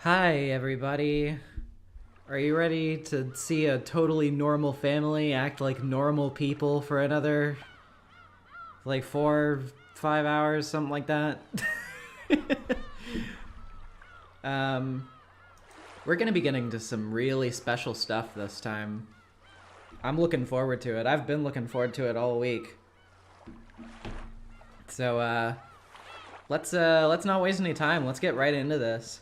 Hi, everybody. Are you ready to see a totally normal family act like normal people for another, like 4, 5 hours, something like that? um, we're gonna be getting to some really special stuff this time. I'm looking forward to it. I've been looking forward to it all week. So, let's not waste any time. Let's get right into this.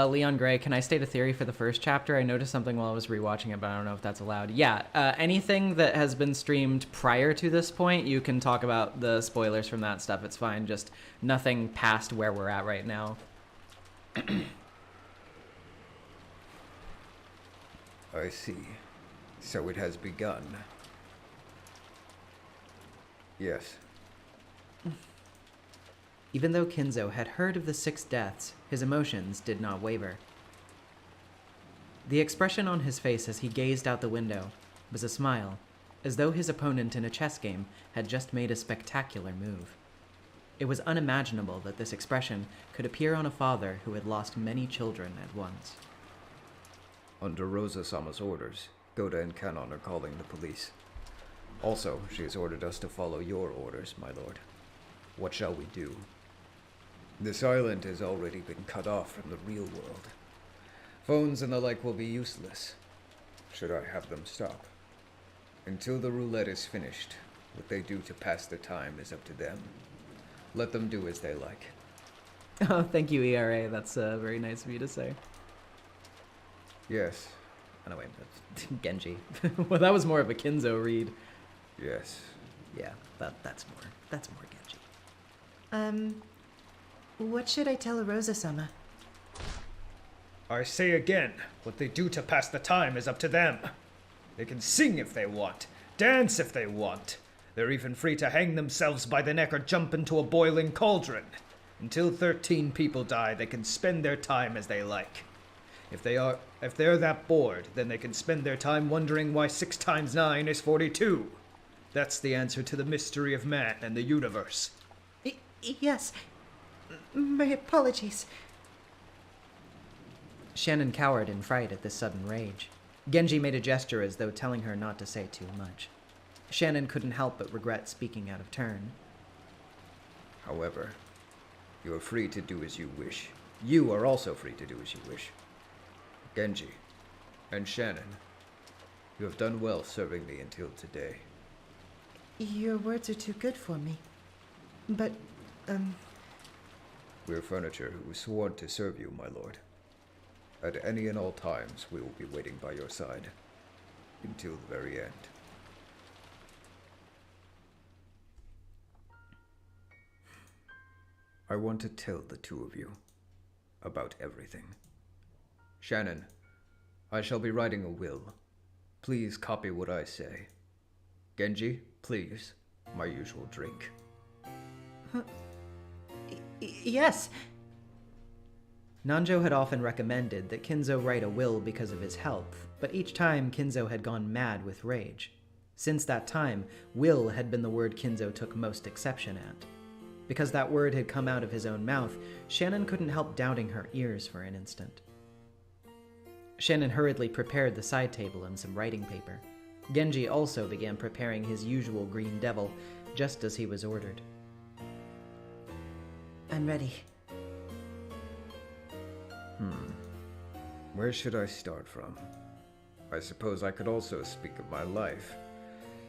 Leon Gray, can I state a theory for the first chapter? I noticed something while I was rewatching it, but I don't know if that's allowed. Yeah, anything that has been streamed prior to this point, you can talk about the spoilers from that stuff. It's fine. Just nothing past where we're at right now. I see. So it has begun. Yes. Even though Kinzo had heard of the 6 deaths, his emotions did not waver. The expression on his face as he gazed out the window was a smile, as though his opponent in a chess game had just made a spectacular move. It was unimaginable that this expression could appear on a father who had lost many children at once. Under Rosa-sama's orders, Goda and Kanon are calling the police. Also, she has ordered us to follow your orders, my lord. What shall we do? This island has already been cut off from the real world. Phones and the like will be useless. Should I have them stop? Until the roulette is finished, what they do to pass the time is up to them. Let them do as they like. Oh, thank you, ERA. That's very nice of you to say. Yes. Oh, no, wait, that's Genji. Well, that was more of a Kinzo read. Yes. Yeah, that's more Genji. What should I tell Rosa-sama? I say again, what they do to pass the time is up to them. They can sing if they want, dance if they want. They're even free to hang themselves by the neck or jump into a boiling cauldron. Until 13 people die, they can spend their time as they like. If they're that bored, then they can spend their time wondering why 6 times 9 is 42. That's the answer to the mystery of man and the universe. Yes. My apologies. Shannon cowered in fright at this sudden rage. Genji made a gesture as though telling her not to say too much. Shannon couldn't help but regret speaking out of turn. However, you are free to do as you wish. You are also free to do as you wish. Genji and Shannon, you have done well serving me until today. Your words are too good for me. But, We're furniture who was sworn to serve you, my lord. At any and all times, we will be waiting by your side. Until the very end. I want to tell the two of you about everything. Shannon, I shall be writing a will. Please copy what I say. Genji, please, my usual drink. yes. Nanjo had often recommended that Kinzo write a will because of his health, but each time Kinzo had gone mad with rage. Since that time, will had been the word Kinzo took most exception at. Because that word had come out of his own mouth, Shannon couldn't help doubting her ears for an instant. Shannon hurriedly prepared the side table and some writing paper. Genji also began preparing his usual green devil, just as he was ordered. I'm ready. Where should I start from? I suppose I could also speak of my life.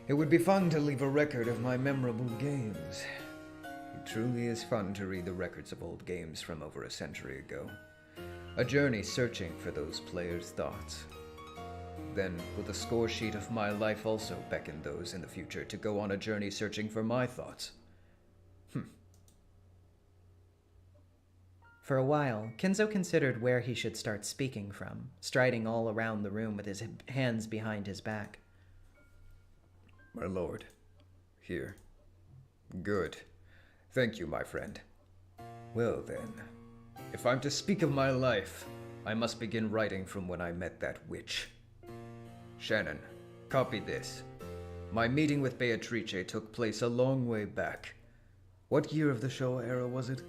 It would be fun to leave a record of my memorable games. It truly is fun to read the records of old games from over a century ago. A journey searching for those players' thoughts. Then, will the score sheet of my life also beckon those in the future to go on a journey searching for my thoughts? For a while, Kinzo considered where he should start speaking from, striding all around the room with his hands behind his back. My lord. Here. Good. Thank you, my friend. Well then, if I'm to speak of my life, I must begin writing from when I met that witch. Shannon, copy this. My meeting with Beatrice took place a long way back. What year of the Showa era was it?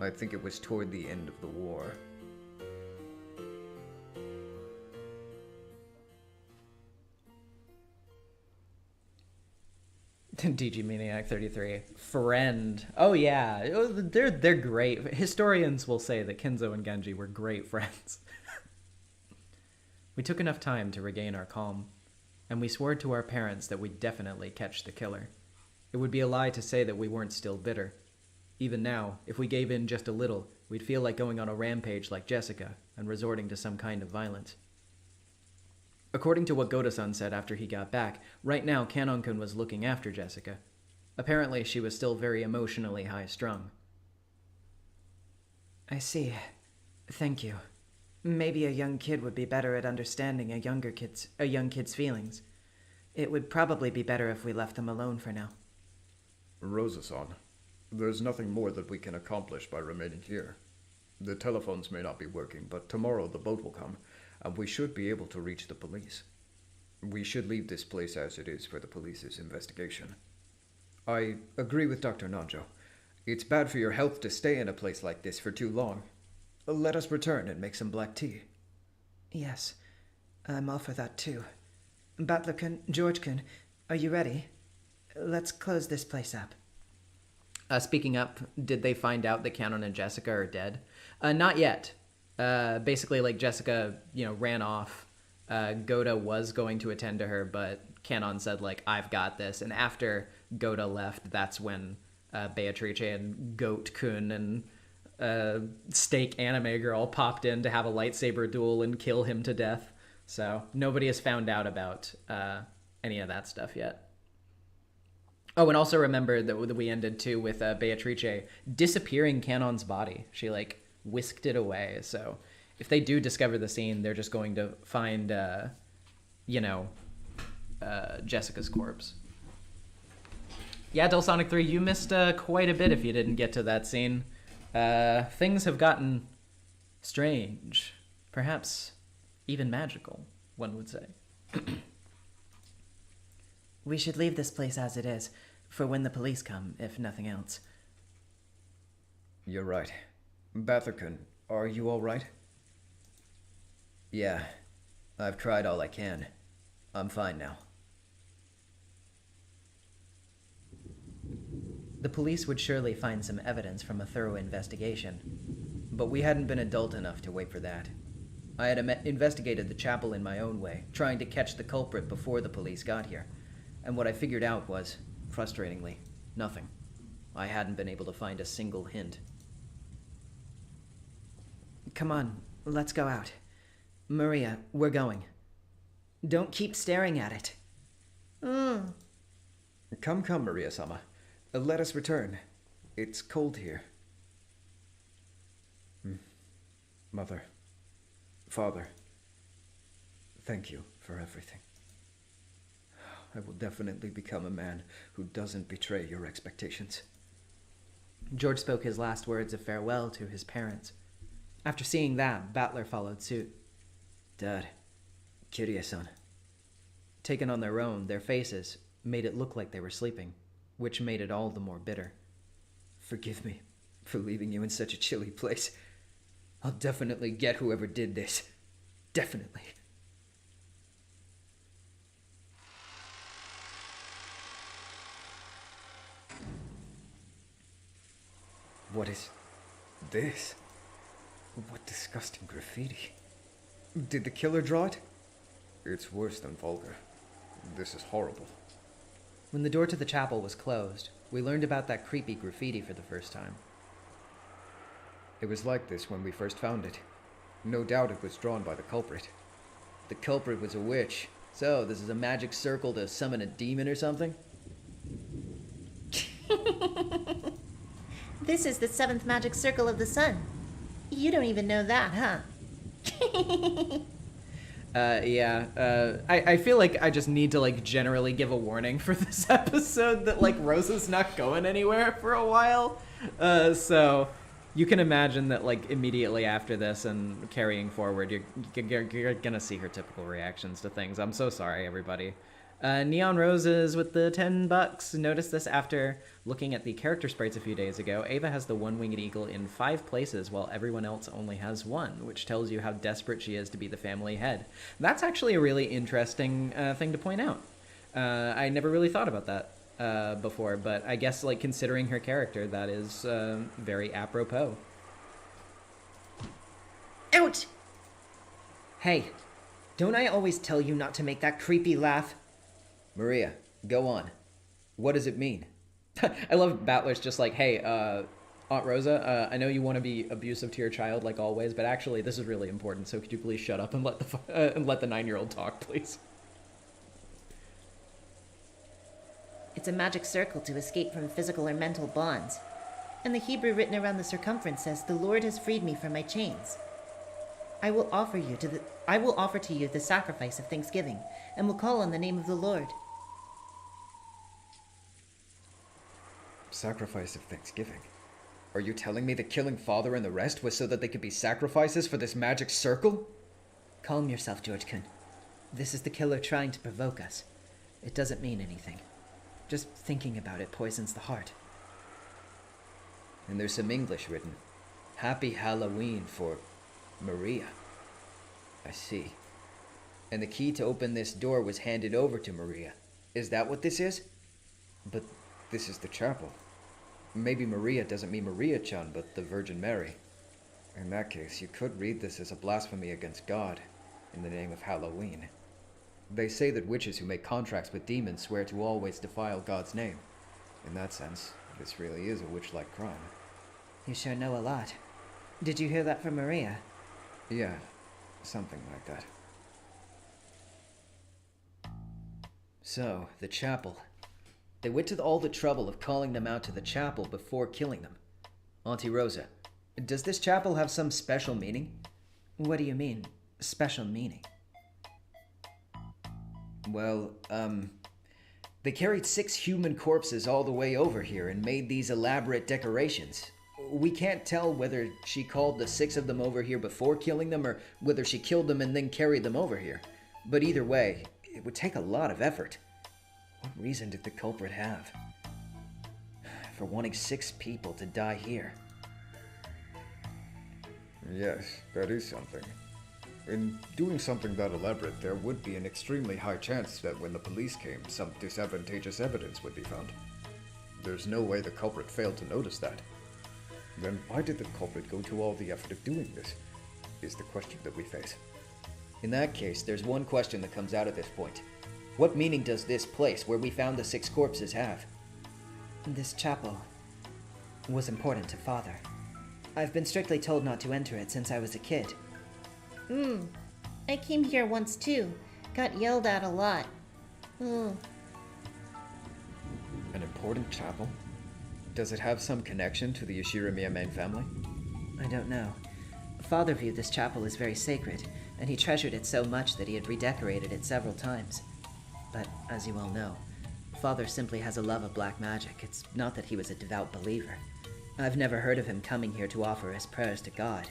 I think it was toward the end of the war. DG Maniac 33. Friend. Oh yeah, they're great. Historians will say that Kinzo and Genji were great friends. We took enough time to regain our calm, and we swore to our parents that we'd definitely catch the killer. It would be a lie to say that we weren't still bitter. Even now, if we gave in just a little, we'd feel like going on a rampage like Jessica and resorting to some kind of violence. According to what Goda-san said after he got back, right now Kanon-kun was looking after Jessica. Apparently, she was still very emotionally high-strung. I see. Thank you. Maybe a young kid would be better at understanding a young kid's feelings. It would probably be better if we left them alone for now. Rosa-san, there's nothing more that we can accomplish by remaining here. The telephones may not be working, but tomorrow the boat will come, and we should be able to reach the police. We should leave this place as it is for the police's investigation. I agree with Dr. Nanjo. It's bad for your health to stay in a place like this for too long. Let us return and make some black tea. Yes, I'm all for that too. Butler-kun, George-kun, are you ready? Let's close this place up. Speaking up, did they find out that Kanon and Jessica are dead? Not yet. Basically, like, Jessica, ran off. Goda was going to attend to her, but Kanon said, like, I've got this. And after Goda left, that's when Beatrice and Goat-kun and Steak Anime Girl popped in to have a lightsaber duel and kill him to death. So nobody has found out about any of that stuff yet. Oh, and also remember that we ended, too, with Beatrice disappearing Kanon's body. She, like, whisked it away. So if they do discover the scene, they're just going to find, Jessica's corpse. Yeah, Delsonic 3, you missed quite a bit if you didn't get to that scene. Things have gotten strange. Perhaps even magical, one would say. We should leave this place as it is, for when the police come, if nothing else. You're right. Butler-kun, are you all right? Yeah, I've tried all I can. I'm fine now. The police would surely find some evidence from a thorough investigation, but we hadn't been adult enough to wait for that. I had investigated the chapel in my own way, trying to catch the culprit before the police got here, and what I figured out was, frustratingly, nothing. I hadn't been able to find a single hint. Come on, let's go out. Maria, we're going. Don't keep staring at it. Come, Maria-sama. Let us return. It's cold here. Mother. Father. Thank you for everything. I will definitely become a man who doesn't betray your expectations. George spoke his last words of farewell to his parents. After seeing that, Battler followed suit. Dad. Kirie-san. Taken on their own, their faces made it look like they were sleeping, which made it all the more bitter. Forgive me for leaving you in such a chilly place. I'll definitely get whoever did this. Definitely. What is this? What disgusting graffiti. Did the killer draw it? It's worse than vulgar. This is horrible. When the door to the chapel was closed, we learned about that creepy graffiti for the first time. It was like this when we first found it. No doubt it was drawn by the culprit. The culprit was a witch. So, this is a magic circle to summon a demon or something? This is the 7th magic circle of the sun. You don't even know that, huh? I feel like I just need to, like, generally give a warning for this episode that, like, Rosa's not going anywhere for a while. So you can imagine that, like, immediately after this and carrying forward, you're gonna see her typical reactions to things. I'm so sorry, everybody. Neon Roses with the $10. Notice this after looking at the character sprites a few days ago. Ava has the one-winged eagle in 5 places while everyone else only has 1, which tells you how desperate she is to be the family head. That's actually a really interesting thing to point out. I never really thought about that before, but I guess, like, considering her character, that is very apropos. Ouch! Hey, don't I always tell you not to make that creepy laugh? Maria, go on. What does it mean? I love Battler's just like, hey, Aunt Rosa, I know you want to be abusive to your child like always, but actually this is really important, so could you please shut up and let the 9-year-old talk, please? It's a magic circle to escape from physical or mental bonds. And the Hebrew written around the circumference says, "The Lord has freed me from my chains." I will offer to you the sacrifice of thanksgiving, and will call on the name of the Lord. Sacrifice of Thanksgiving? Are you telling me that killing Father and the rest was so that they could be sacrifices for this magic circle? Calm yourself, George-kun. This is the killer trying to provoke us. It doesn't mean anything. Just thinking about it poisons the heart. And there's some English written. Happy Halloween for Maria. I see. And the key to open this door was handed over to Maria. Is that what this is? But this is the chapel. Maybe Maria doesn't mean Maria-chan, but the Virgin Mary. In that case, you could read this as a blasphemy against God, in the name of Halloween. They say that witches who make contracts with demons swear to always defile God's name. In that sense, this really is a witch-like crime. You sure know a lot. Did you hear that from Maria? Yeah, something like that. So, the chapel. They went to all the trouble of calling them out to the chapel before killing them. Auntie Rosa, does this chapel have some special meaning? What do you mean, special meaning? Well, they carried 6 human corpses all the way over here and made these elaborate decorations. We can't tell whether she called the 6 of them over here before killing them or whether she killed them and then carried them over here. But either way, it would take a lot of effort. What reason did the culprit have for wanting 6 people to die here? Yes, that is something. In doing something that elaborate, there would be an extremely high chance that when the police came, some disadvantageous evidence would be found. There's no way the culprit failed to notice that. Then why did the culprit go to all the effort of doing this, is the question that we face. In that case, there's one question that comes out at this point. What meaning does this place, where we found the 6 corpses, have? This chapel was important to Father. I've been strictly told not to enter it since I was a kid. I came here once too. Got yelled at a lot. An important chapel? Does it have some connection to the Yoshirimiya main family? I don't know. Father viewed this chapel as very sacred, and he treasured it so much that he had redecorated it several times. But, as you all know, Father simply has a love of black magic. It's not that he was a devout believer. I've never heard of him coming here to offer his prayers to God.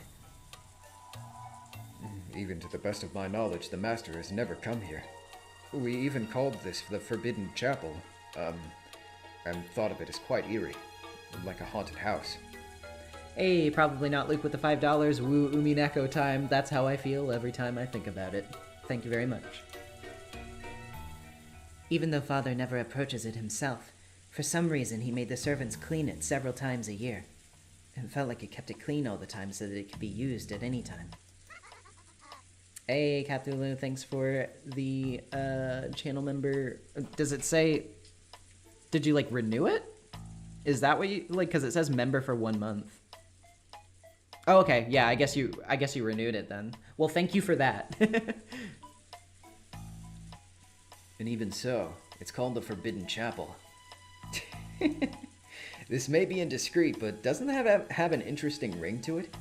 Even to the best of my knowledge, the Master has never come here. We even called this the Forbidden Chapel, and thought of it as quite eerie, like a haunted house. Hey, probably not Luke with the $5. Woo Umineko time. That's how I feel every time I think about it. Thank you very much. Even though Father never approaches it himself, for some reason he made the servants clean it several times a year. It felt like he kept it clean all the time so that it could be used at any time. Hey, Cthulhu, thanks for the channel member. Does it say, did you, like, renew it? Is that what you, like, because it says member for 1 month. Oh, okay, yeah, I guess you renewed it then. Well, thank you for that. And even so, it's called the Forbidden Chapel. This may be indiscreet, but doesn't that have an interesting ring to it?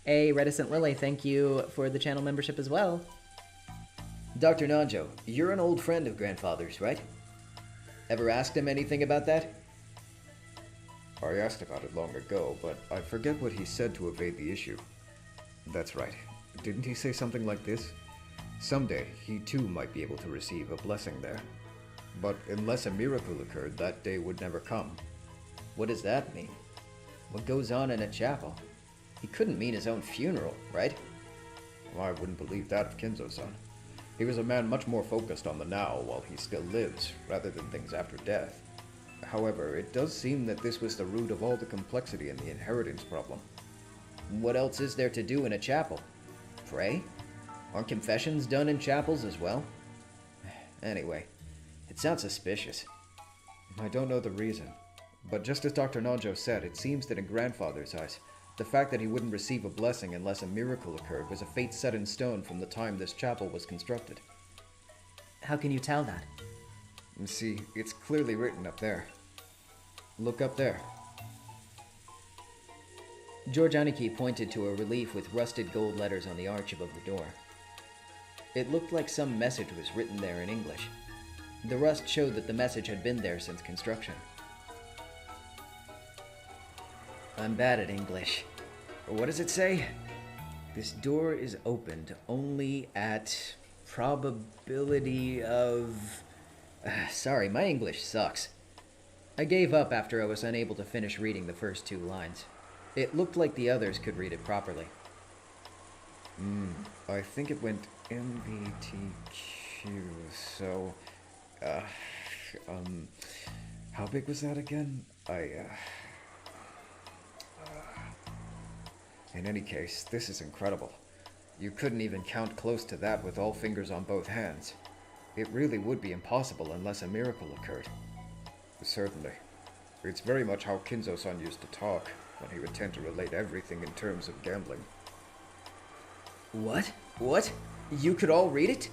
Hey, Reticent Lily, thank you for the channel membership as well. Dr. Nanjo, you're an old friend of Grandfather's, right? Ever asked him anything about that? I asked about it long ago, but I forget what he said to evade the issue. That's right. Didn't he say something like this? Someday, he too might be able to receive a blessing there. But unless a miracle occurred, that day would never come. What does that mean? What goes on in a chapel? He couldn't mean his own funeral, right? Well, I wouldn't believe that of Kinzo-san. He was a man much more focused on the now while he still lives, rather than things after death. However, it does seem that this was the root of all the complexity in the inheritance problem. What else is there to do in a chapel? Pray? Aren't confessions done in chapels as well? Anyway, it sounds suspicious. I don't know the reason, but just as Dr. Nanjo said, it seems that in Grandfather's eyes, the fact that he wouldn't receive a blessing unless a miracle occurred was a fate set in stone from the time this chapel was constructed. How can you tell that? See, it's clearly written up there. Look up there. George Aniki pointed to a relief with rusted gold letters on the arch above the door. It looked like some message was written there in English. The rust showed that the message had been there since construction. I'm bad at English. What does it say? This door is opened only at probability of... Sorry, my English sucks. I gave up after I was unable to finish reading the first 2 lines. It looked like the others could read it properly. I think it went MVTQ, so... how big was that again? In any case, this is incredible. You couldn't even count close to that with all fingers on both hands. It really would be impossible unless a miracle occurred. Certainly. It's very much how Kinzo-san used to talk, when he would tend to relate everything in terms of gambling. What? What? You could all read it?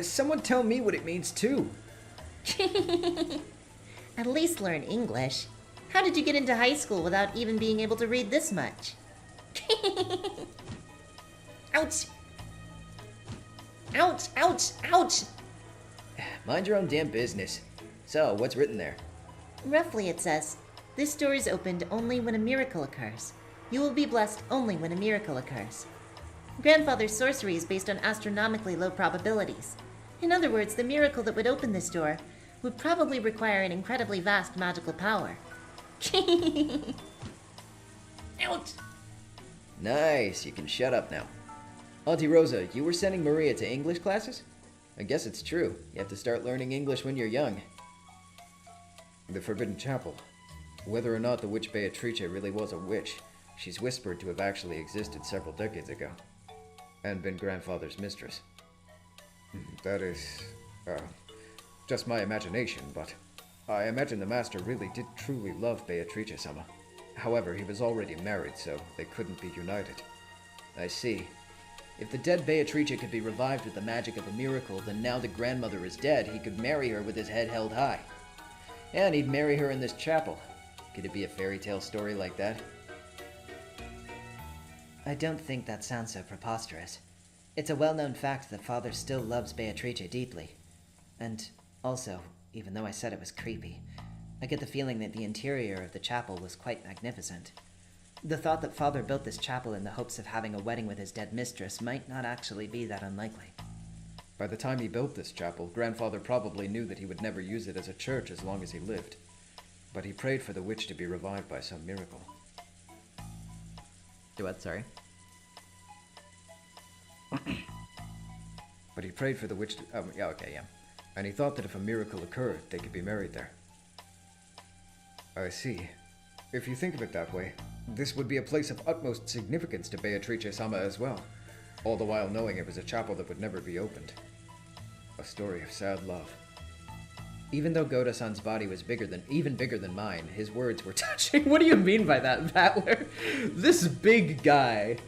Someone tell me what it means too. At least learn English. How did you get into high school without even being able to read this much? Ouch! Ouch! Ouch! Ouch! Mind your own damn business. So, what's written there? Roughly it says, this door is opened only when a miracle occurs. You will be blessed only when a miracle occurs. Grandfather's sorcery is based on astronomically low probabilities. In other words, the miracle that would open this door would probably require an incredibly vast magical power. Ouch! Nice, you can shut up now. Auntie Rosa, you were sending Maria to English classes? I guess it's true. You have to start learning English when you're young. The Forbidden Chapel. Whether or not the witch Beatrice really was a witch, she's whispered to have actually existed several decades ago, and been Grandfather's mistress. That is, just my imagination, but I imagine the master really did truly love Beatrice-sama. However, he was already married, so they couldn't be united. I see. If the dead Beatrice could be revived with the magic of a miracle, then now that grandmother is dead, he could marry her with his head held high. And he'd marry her in this chapel. Could it be a fairy tale story like that? I don't think that sounds so preposterous. It's a well-known fact that Father still loves Beatrice deeply. And also, even though I said it was creepy, I get the feeling that the interior of the chapel was quite magnificent. The thought that Father built this chapel in the hopes of having a wedding with his dead mistress might not actually be that unlikely. By the time he built this chapel, Grandfather probably knew that he would never use it as a church as long as he lived. But he prayed for the witch to be revived by some miracle. Do what, sorry? But he prayed for the witch to... yeah. And he thought that if a miracle occurred, they could be married there. I see. If you think of it that way, this would be a place of utmost significance to Beatrice-sama as well, all the while knowing it was a chapel that would never be opened. A story of sad love. Even though Goda-san's body was even bigger than mine, his words were touching. What do you mean by that, Battler? This big guy,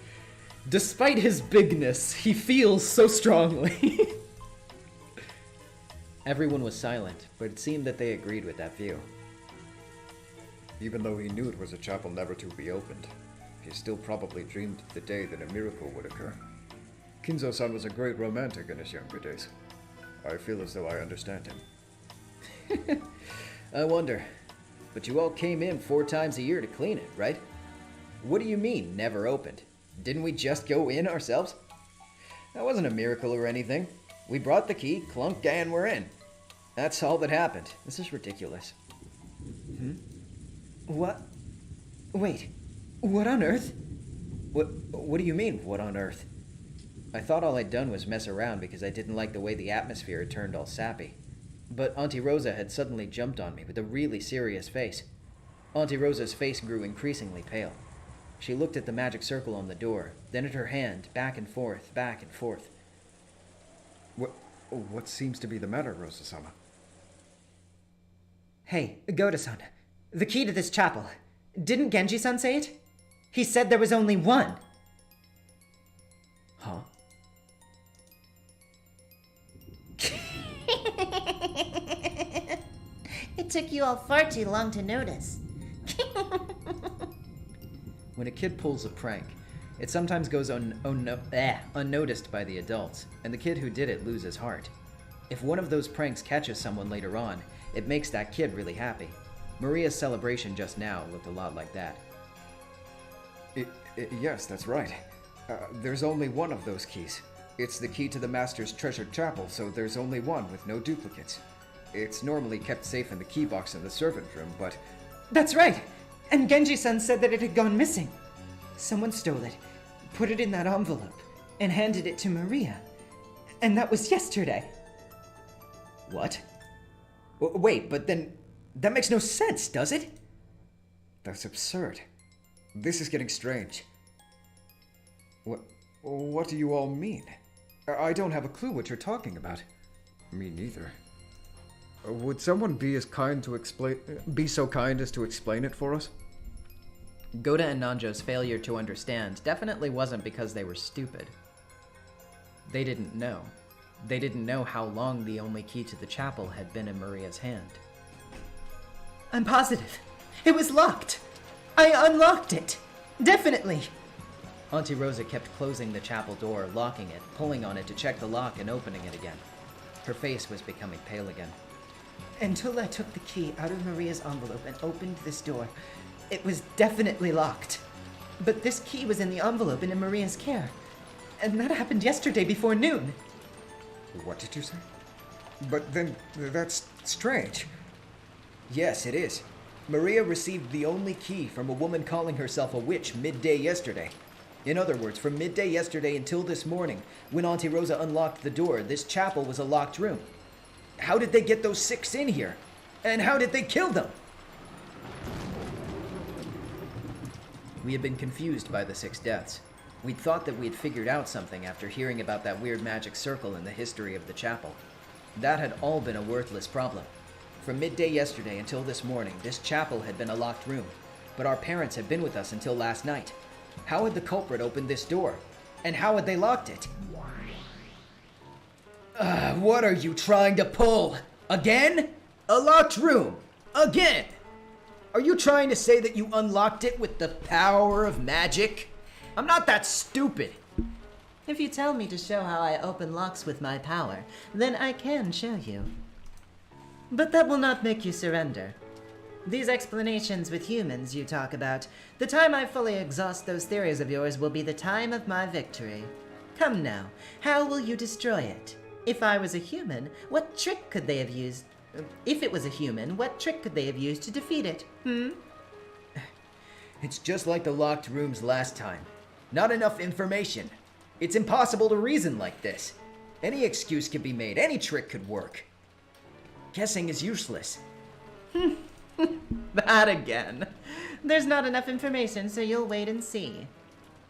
despite his bigness, he feels so strongly. Everyone was silent, but it seemed that they agreed with that view. Even though he knew it was a chapel never to be opened, he still probably dreamed of the day that a miracle would occur. Kinzo-san was a great romantic in his younger days. I feel as though I understand him. I wonder. But you all came in 4 times a year to clean it, right? What do you mean, never opened? Didn't we just go in ourselves? That wasn't a miracle or anything. We brought the key, clunk, and we're in. That's all that happened. This is ridiculous. What? Wait. What on earth? What do you mean, what on earth? I thought all I'd done was mess around because I didn't like the way the atmosphere had turned all sappy. But Auntie Rosa had suddenly jumped on me with a really serious face. Auntie Rosa's face grew increasingly pale. She looked at the magic circle on the door, then at her hand, back and forth, back and forth. What seems to be the matter, Rosa-sama? Hey, Goda-san, the key to this chapel. Didn't Genji-san say it? He said there was only one. Huh? It took you all far too long to notice. When a kid pulls a prank, it sometimes goes unnoticed by the adults, and the kid who did it loses heart. If one of those pranks catches someone later on, it makes that kid really happy. Maria's celebration just now looked a lot like that. Yes, that's right. There's only one of those keys. It's the key to the Master's treasured chapel, so there's only one with no duplicates. It's normally kept safe in the key box in the servant room, but... That's right! And Genji-san said that it had gone missing. Someone stole it, put it in that envelope, and handed it to Maria. And that was yesterday. What? Wait, but then... that makes no sense, does it? That's absurd. This is getting strange. What do you all mean? I don't have a clue what you're talking about. Me neither. Would someone be so kind as to explain it for us? Goda and Nanjo's failure to understand definitely wasn't because they were stupid. They didn't know. They didn't know how long the only key to the chapel had been in Maria's hand. I'm positive. It was locked. I unlocked it. Definitely. Auntie Rosa kept closing the chapel door, locking it, pulling on it to check the lock and opening it again. Her face was becoming pale again. Until I took the key out of Maria's envelope and opened this door, it was definitely locked. But this key was in the envelope and in Maria's care. And that happened yesterday before noon. What did you say? But then, that's strange. Yes, it is. Maria received the only key from a woman calling herself a witch midday yesterday. In other words, from midday yesterday until this morning, when Auntie Rosa unlocked the door, this chapel was a locked room. How did they get those 6 in here? And how did they kill them? We had been confused by the 6 deaths. We'd thought that we had figured out something after hearing about that weird magic circle in the history of the chapel. That had all been a worthless problem. From midday yesterday until this morning, this chapel had been a locked room, but our parents had been with us until last night. How had the culprit opened this door? And how had they locked it? What are you trying to pull? Again? A locked room? Again? Are you trying to say that you unlocked it with the power of magic? I'm not that stupid. If you tell me to show how I open locks with my power, then I can show you. But that will not make you surrender. These explanations with humans you talk about, the time I fully exhaust those theories of yours will be the time of my victory. Come now, how will you destroy it? If I was a human, what trick could they have used? If it was a human, what trick could they have used to defeat it? It's just like the locked rooms last time. Not enough information. It's impossible to reason like this. Any excuse could be made, any trick could work. Guessing is useless. That again. There's not enough information, so you'll wait and see.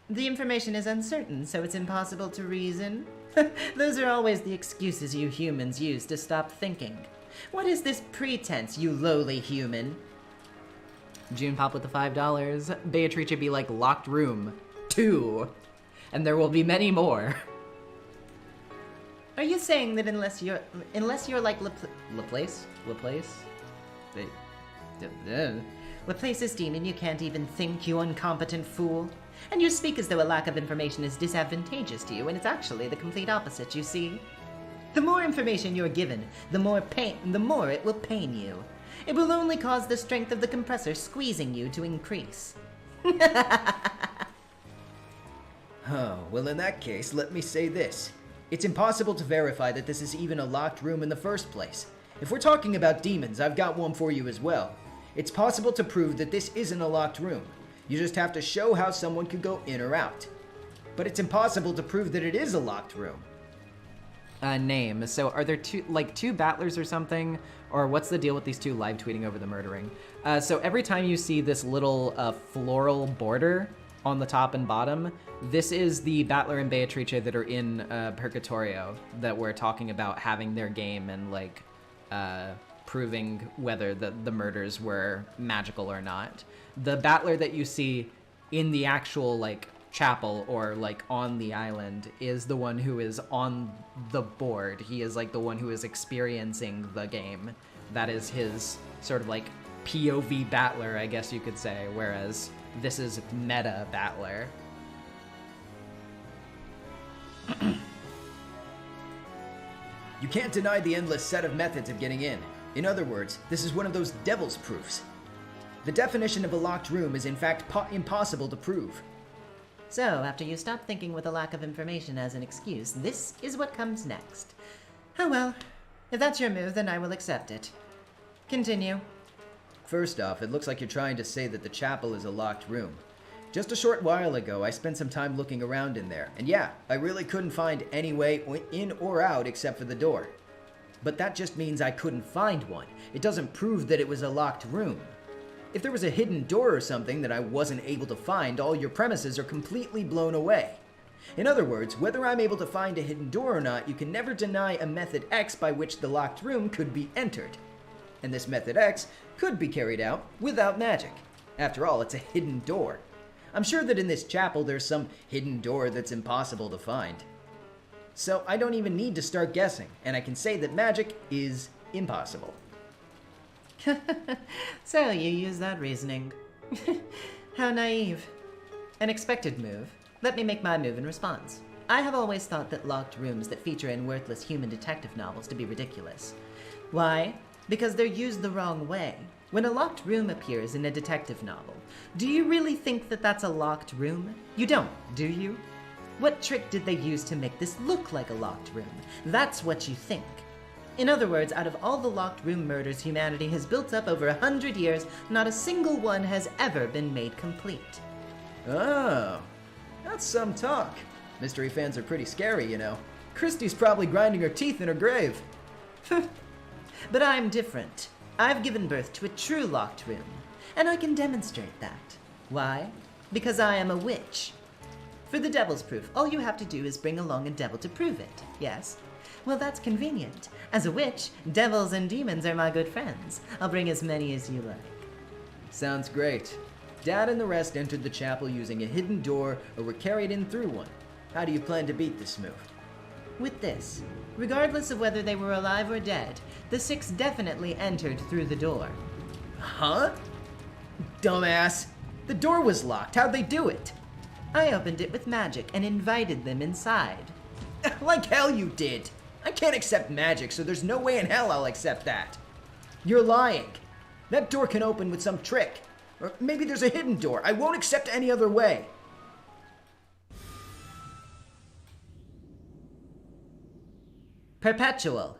The information is uncertain, so it's impossible to reason. Those are always the excuses you humans use to stop thinking. What is this pretense, you lowly human? June pop with the $5. Beatrice be like locked room 2. And there will be many more. Are you saying that unless you're like Laplace? Laplace's demon, you can't even think, you incompetent fool? And you speak as though a lack of information is disadvantageous to you, when it's actually the complete opposite, you see? The more information you're given, the more it will pain you. It will only cause the strength of the compressor squeezing you to increase. Oh, well in that case, let me say this. It's impossible to verify that this is even a locked room in the first place. If we're talking about demons, I've got one for you as well. It's possible to prove that this isn't a locked room. You just have to show how someone could go in or out. But it's impossible to prove that it is a locked room. Name. So are there two battlers or something? Or what's the deal with these two live tweeting over the murdering? So every time you see this little floral border on the top and bottom, this is the Battler and Beatrice that are in Purgatorio that we're talking about having their game and like proving whether the murders were magical or not. The Battler that you see in the actual like chapel or like on the island is the one who is on the board. He is like the one who is experiencing the game. That is his sort of like POV Battler, I guess you could say, whereas this is meta Battler. You can't deny the endless set of methods of getting in. In other words, this is one of those devil's proofs. The definition of a locked room is in fact impossible to prove. So, after you stop thinking with a lack of information as an excuse, this is what comes next. Oh well, if that's your move, then I will accept it. Continue. First off, it looks like you're trying to say that the chapel is a locked room. Just a short while ago, I spent some time looking around in there, and yeah, I really couldn't find any way in or out except for the door. But that just means I couldn't find one. It doesn't prove that it was a locked room. If there was a hidden door or something that I wasn't able to find, all your premises are completely blown away. In other words, whether I'm able to find a hidden door or not, you can never deny a method X by which the locked room could be entered. And this method X could be carried out without magic. After all, it's a hidden door. I'm sure that in this chapel there's some hidden door that's impossible to find. So I don't even need to start guessing, and I can say that magic is impossible. So, you use that reasoning. How naive. An expected move. Let me make my move in response. I have always thought that locked rooms that feature in worthless human detective novels to be ridiculous. Why? Because they're used the wrong way. When a locked room appears in a detective novel, do you really think that that's a locked room? You don't, do you? What trick did they use to make this look like a locked room? That's what you think. In other words, out of all the locked room murders humanity has built up over 100 years, not a single one has ever been made complete. Oh, that's some talk. Mystery fans are pretty scary, you know. Christie's probably grinding her teeth in her grave. But I'm different. I've given birth to a true locked room, and I can demonstrate that. Why? Because I am a witch. For the devil's proof, all you have to do is bring along a devil to prove it, yes? Well, that's convenient. As a witch, devils and demons are my good friends. I'll bring as many as you like. Sounds great. Dad and the rest entered the chapel using a hidden door or were carried in through one. How do you plan to beat this move? With this, regardless of whether they were alive or dead, the 6 definitely entered through the door. Huh? Dumbass. The door was locked. How'd they do it? I opened it with magic and invited them inside. Like hell you did. I can't accept magic, so there's no way in hell I'll accept that. You're lying. That door can open with some trick. Or maybe there's a hidden door. I won't accept any other way. Perpetual.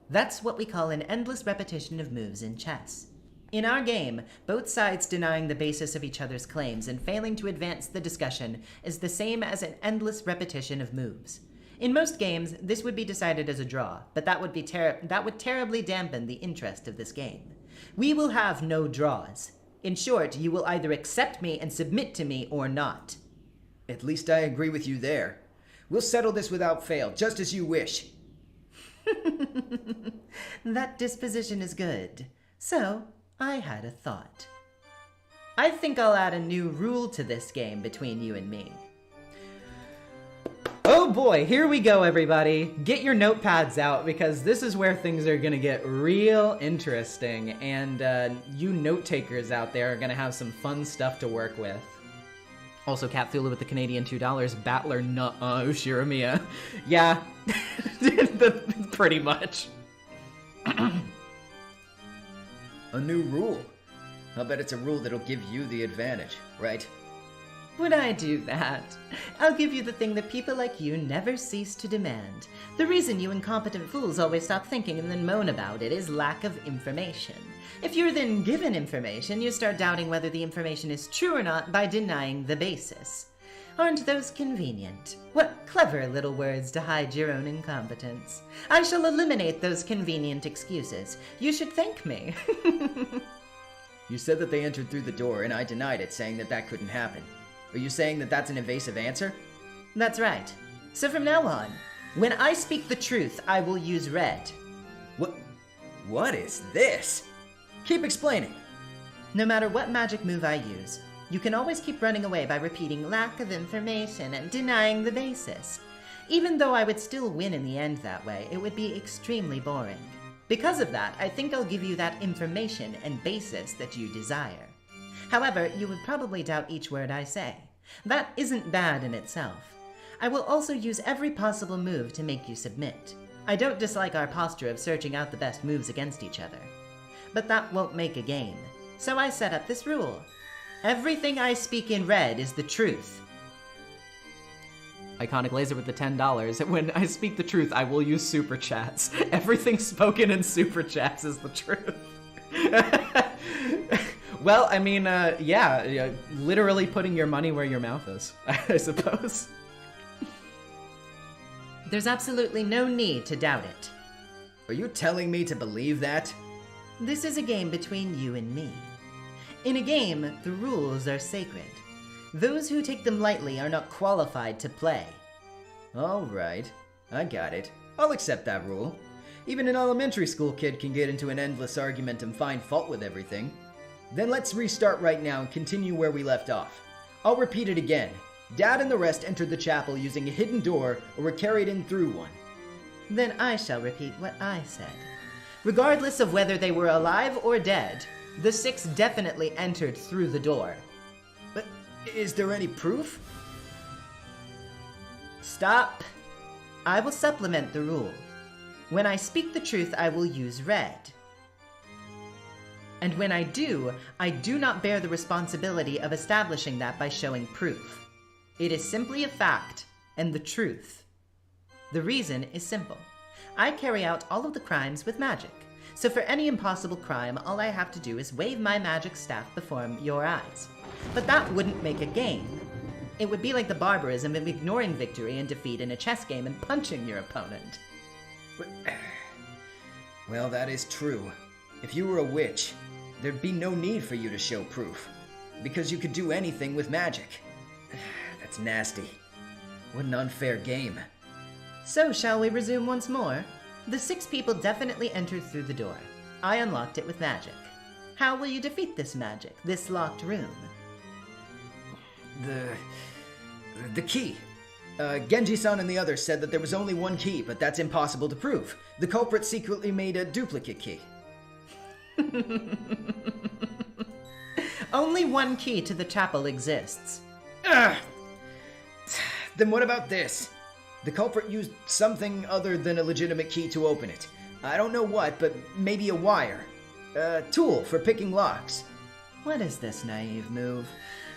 That's what we call an endless repetition of moves in chess. In our game, both sides denying the basis of each other's claims and failing to advance the discussion is the same as an endless repetition of moves. In most games, this would be decided as a draw, but that would terribly dampen the interest of this game. We will have no draws. In short, you will either accept me and submit to me or not. At least I agree with you there. We'll settle this without fail, just as you wish. That disposition is good. So, I had a thought. I think I'll add a new rule to this game between you and me. Oh boy, here we go, everybody. Get your notepads out because this is where things are gonna get real interesting, and you note takers out there are gonna have some fun stuff to work with. Also, Catthula with the Canadian $2, Battler Ushiramiya. Yeah, pretty much. A new rule. I'll bet it's a rule that'll give you the advantage, right? Would I do that? I'll give you the thing that people like you never cease to demand. The reason you incompetent fools always stop thinking and then moan about it is lack of information. If you're then given information, you start doubting whether the information is true or not by denying the basis. Aren't those convenient? What clever little words to hide your own incompetence. I shall eliminate those convenient excuses. You should thank me. You said that they entered through the door, and I denied it, saying that that couldn't happen. Are you saying that that's an evasive answer? That's right. So from now on, when I speak the truth, I will use red. What is this? Keep explaining. No matter what magic move I use, you can always keep running away by repeating lack of information and denying the basis. Even though I would still win in the end that way, it would be extremely boring. Because of that, I think I'll give you that information and basis that you desire. However, you would probably doubt each word I say. That isn't bad in itself. I will also use every possible move to make you submit. I don't dislike our posture of searching out the best moves against each other. But that won't make a game. So I set up this rule. Everything I speak in red is the truth. Iconic Laser with the $10. When I speak the truth, I will use super chats. Everything spoken in super chats is the truth. Well, I mean, yeah, literally putting your money where your mouth is, I suppose. There's absolutely no need to doubt it. Are you telling me to believe that? This is a game between you and me. In a game, the rules are sacred. Those who take them lightly are not qualified to play. All right, I got it. I'll accept that rule. Even an elementary school kid can get into an endless argument and find fault with everything. Then let's restart right now and continue where we left off. I'll repeat it again. Dad and the rest entered the chapel using a hidden door or were carried in through one. Then I shall repeat what I said. Regardless of whether they were alive or dead, the 6 definitely entered through the door. But is there any proof? Stop. I will supplement the rule. When I speak the truth, I will use red. And when I do not bear the responsibility of establishing that by showing proof. It is simply a fact and the truth. The reason is simple. I carry out all of the crimes with magic. So for any impossible crime, all I have to do is wave my magic staff before your eyes. But that wouldn't make a game. It would be like the barbarism of ignoring victory and defeat in a chess game and punching your opponent. Well, that is true. If you were a witch, there'd be no need for you to show proof, because you could do anything with magic. That's nasty. What an unfair game. So shall we resume once more? The 6 people definitely entered through the door. I unlocked it with magic. How will you defeat this magic, this locked room? The key. Genji-san and the others said that there was only one key, but that's impossible to prove. The culprit secretly made a duplicate key. Only one key to the chapel exists. Then what about this? The culprit used something other than a legitimate key to open it. I don't know what, but maybe a wire. A tool for picking locks. What is this naive move?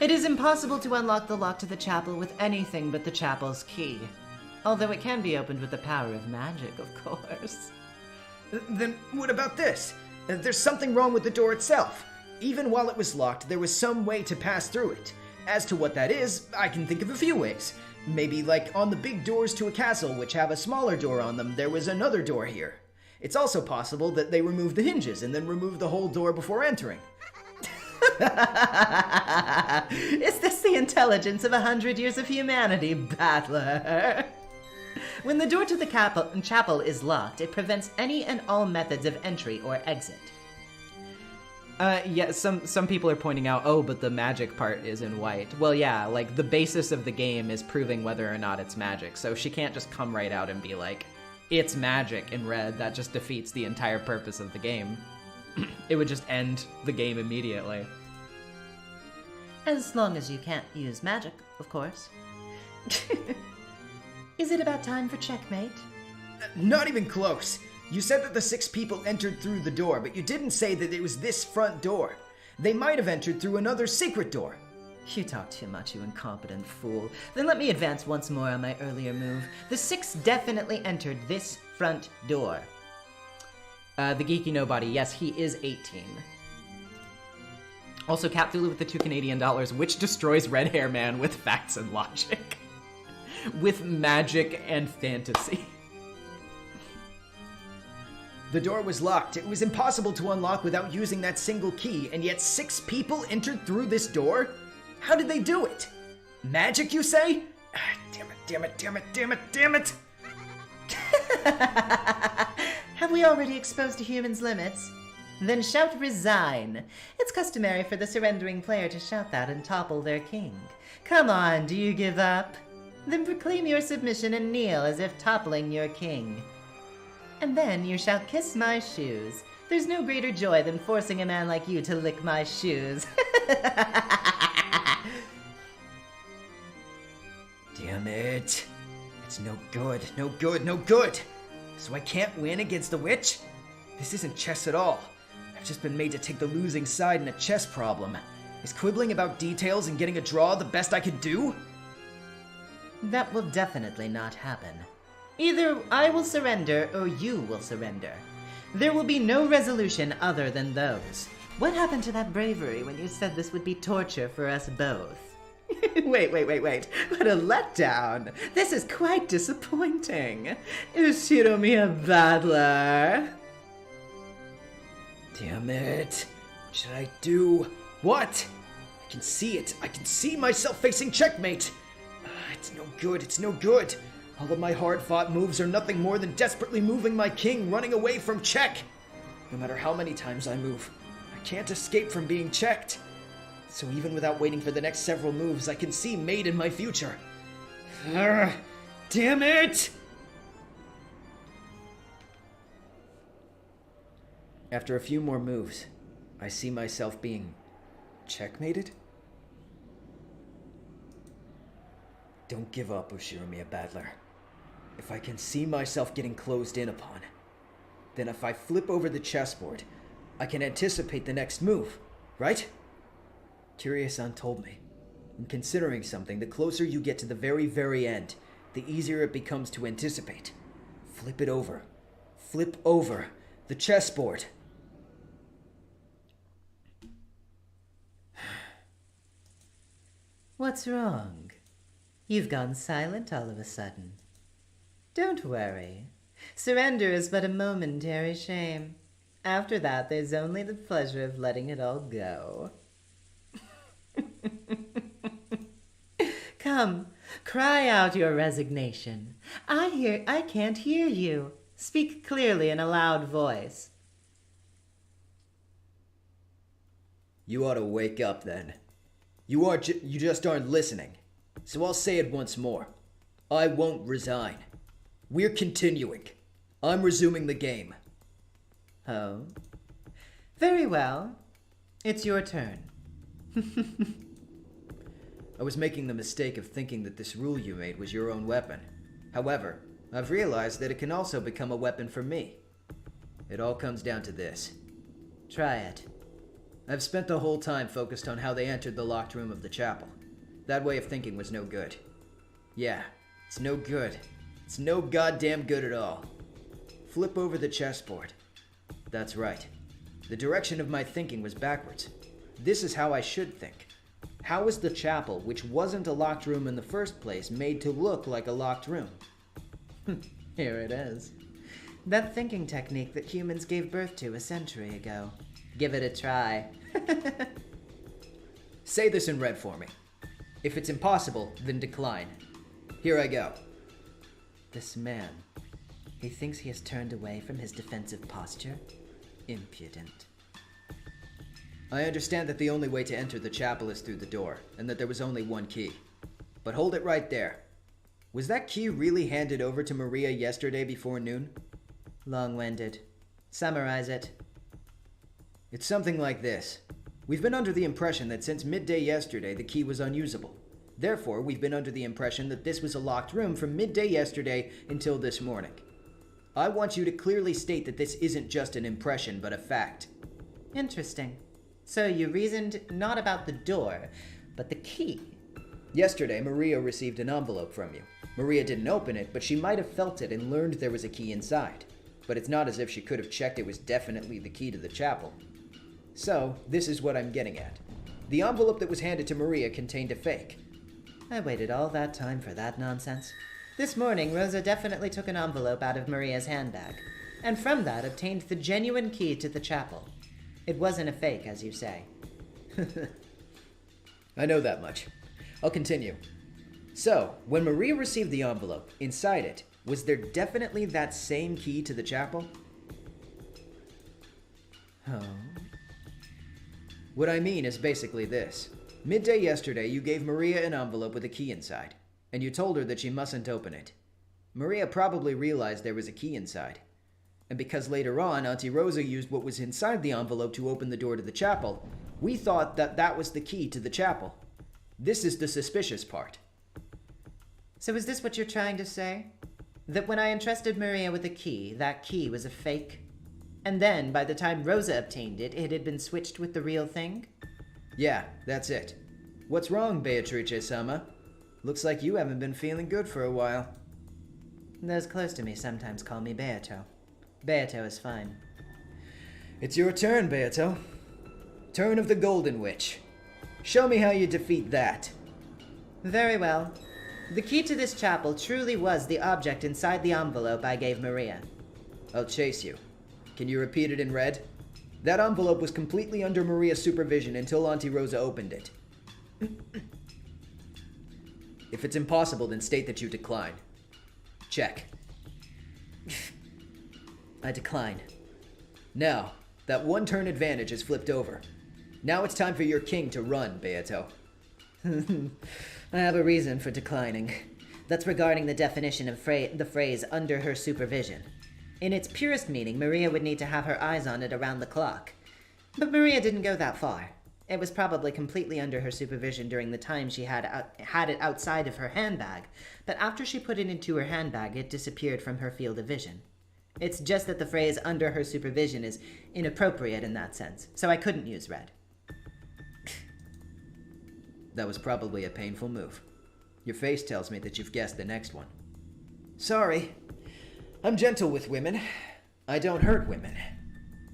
It is impossible to unlock the lock to the chapel with anything but the chapel's key. Although it can be opened with the power of magic, of course. Then what about this? There's something wrong with the door itself. Even while it was locked, there was some way to pass through it. As to what that is, I can think of a few ways. Maybe like on the big doors to a castle which have a smaller door on them, there was another door here. It's also possible that they removed the hinges and then removed the whole door before entering. Is this the intelligence of 100 years of humanity, battler? When the door to the chapel is locked, it prevents any and all methods of entry or exit. Yeah, some people are pointing out, oh, but the magic part is in white. Well, yeah, like, the basis of the game is proving whether or not it's magic, so she can't just come right out and be like, it's magic in red. That just defeats the entire purpose of the game. It would just end the game immediately. As long as you can't use magic, of course. Is it about time for checkmate? Not even close. You said that the 6 people entered through the door, but you didn't say that it was this front door. They might have entered through another secret door. You talk too much, you incompetent fool. Then let me advance once more on my earlier move. The 6 definitely entered this front door. The Geeky Nobody, yes, he is 18. Also, Captulu with the $2 Canadian, which destroys Red Hair Man with facts and logic. With magic and fantasy. The door was locked. It was impossible to unlock without using that single key, and yet 6 people entered through this door? How did they do it? Magic, you say? Damn it, damn it, damn it, damn it, damn it! Have we already exposed a human's limits? Then shout resign. It's customary for the surrendering player to shout that and topple their king. Come on, do you give up? Then proclaim your submission and kneel as if toppling your king. And then you shall kiss my shoes. There's no greater joy than forcing a man like you to lick my shoes. Damn it. It's no good, no good, no good. So I can't win against the witch? This isn't chess at all. I've just been made to take the losing side in a chess problem. Is quibbling about details and getting a draw the best I could do? That will definitely not happen. Either I will surrender or you will surrender. There will be no resolution other than those. What happened to that bravery when you said this would be torture for us both? Wait. What a letdown. This is quite disappointing. Is Shiromi a battler? Damn it. What should I do? What? I can see it. I can see myself facing checkmate. It's no good. It's no good. All of my hard-fought moves are nothing more than desperately moving my king, running away from check. No matter how many times I move, I can't escape from being checked. So even without waiting for the next several moves, I can see mate in my future. Damn it! After a few more moves, I see myself being checkmated? Don't give up, Ushiromiya Battler. If I can see myself getting closed in upon, then if I flip over the chessboard, I can anticipate the next move, right? Kiryu-san told me, in considering something, the closer you get to the very, very end, the easier it becomes to anticipate. Flip it over. Flip over the chessboard. What's wrong? You've gone silent all of a sudden. Don't worry. Surrender is but a momentary shame. After that, there's only the pleasure of letting it all go. Come, cry out your resignation. I can't hear you. Speak clearly in a loud voice. You ought to wake up then. You just aren't listening. So I'll say it once more. I won't resign. We're continuing. I'm resuming the game. Oh? Very well. It's your turn. I was making the mistake of thinking that this rule you made was your own weapon. However, I've realized that it can also become a weapon for me. It all comes down to this. Try it. I've spent the whole time focused on how they entered the locked room of the chapel. That way of thinking was no good. Yeah, it's no good. It's no goddamn good at all. Flip over the chessboard. That's right. The direction of my thinking was backwards. This is how I should think. How was the chapel, which wasn't a locked room in the first place, made to look like a locked room? Here it is. That thinking technique that humans gave birth to a century ago. Give it a try. Say this in red for me. If it's impossible, then decline. Here I go. This man, he thinks he has turned away from his defensive posture? Impudent. I understand that the only way to enter the chapel is through the door, and that there was only one key. But hold it right there. Was that key really handed over to Maria yesterday before noon? Long-winded. Summarize it. It's something like this. We've been under the impression that since midday yesterday, the key was unusable. Therefore, we've been under the impression that this was a locked room from midday yesterday until this morning. I want you to clearly state that this isn't just an impression, but a fact. Interesting. So you reasoned not about the door, But the key? Yesterday, Maria received an envelope from you. Maria didn't open it, but she might have felt it and learned there was a key inside. But it's not as if she could have checked it was definitely the key to the chapel. So, this is what I'm getting at. The envelope that was handed to Maria contained a fake. I waited all that time for that nonsense. This morning, Rosa definitely took an envelope out of Maria's handbag, and from that obtained the genuine key to the chapel. It wasn't a fake, as you say. I know that much. I'll continue. So, when Maria received the envelope, inside it, was there definitely that same key to the chapel? Oh. What I mean is basically this. Midday yesterday, you gave Maria an envelope with a key inside, and you told her that she mustn't open it. Maria probably realized there was a key inside. And because later on, Auntie Rosa used what was inside the envelope to open the door to the chapel, we thought that that was the key to the chapel. This is the suspicious part. So is this what you're trying to say? That when I entrusted Maria with a key, that key was a fake? And then, by the time Rosa obtained it, it had been switched with the real thing? Yeah, that's it. What's wrong, Beatrice-sama? Looks like you haven't been feeling good for a while. Those close to me sometimes call me Beato. Beato is fine. It's your turn, Beato. Turn of the Golden Witch. Show me how you defeat that. Very well. The key to this chapel truly was the object inside the envelope I gave Maria. I'll chase you. Can you repeat it in red? That envelope was completely under Maria's supervision until Auntie Rosa opened it. If it's impossible, then state that you decline. Check. I decline. Now, that one turn advantage is flipped over. Now it's time for your king to run, Beato. I have a reason for declining. That's regarding the definition of the phrase under her supervision. In its purest meaning, Maria would need to have her eyes on it around the clock. But Maria didn't go that far. It was probably completely under her supervision during the time she had it outside of her handbag, but after she put it into her handbag, it disappeared from her field of vision. It's just that the phrase under her supervision is inappropriate in that sense, so I couldn't use red. That was probably a painful move. Your face tells me that you've guessed the next one. Sorry. I'm gentle with women. I don't hurt women.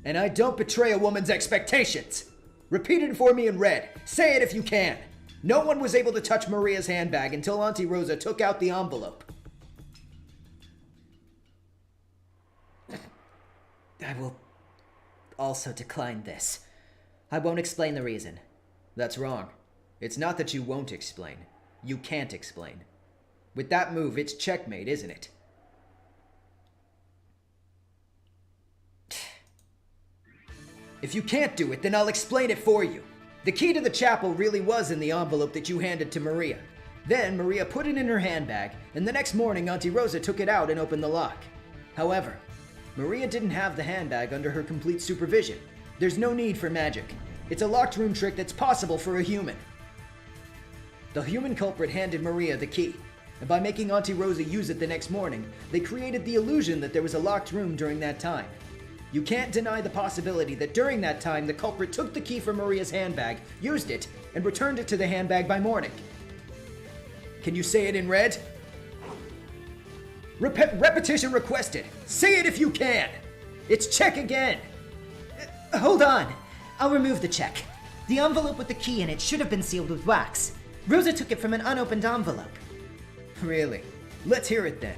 And I don't betray a woman's expectations. Repeat it for me in red. Say it if you can. No one was able to touch Maria's handbag until Auntie Rosa took out the envelope. I will also decline this. I won't explain the reason. That's wrong. It's not that you won't explain. You can't explain. With that move, it's checkmate, isn't it? If you can't do it, then I'll explain it for you. The key to the chapel really was in the envelope that you handed to Maria. Then Maria put it in her handbag, and the next morning Auntie Rosa took it out and opened the lock. However, Maria didn't have the handbag under her complete supervision. There's no need for magic. It's a locked room trick that's possible for a human. The human culprit handed Maria the key, and by making Auntie Rosa use it the next morning, they created the illusion that there was a locked room during that time. You can't deny the possibility that during that time the culprit took the key from Maria's handbag, used it, and returned it to the handbag by morning. Can you say it in red? Repetition requested. Say it if you can. It's check again. Hold on. I'll remove the check. The envelope with the key in it should have been sealed with wax. Rosa took it from an unopened envelope. Really? Let's hear it then.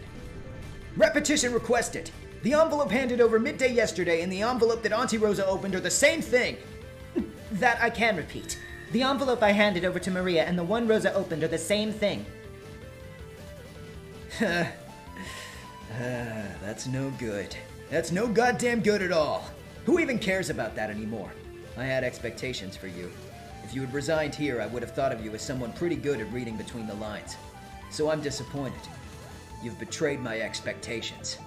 Repetition requested. The envelope handed over midday yesterday and the envelope that Auntie Rosa opened are the same thing. That I can repeat. The envelope I handed over to Maria and the one Rosa opened are the same thing. That's no good. That's no goddamn good at all. Who even cares about that anymore? I had expectations for you. If you had resigned here, I would have thought of you as someone pretty good at reading between the lines. So I'm disappointed. You've betrayed my expectations.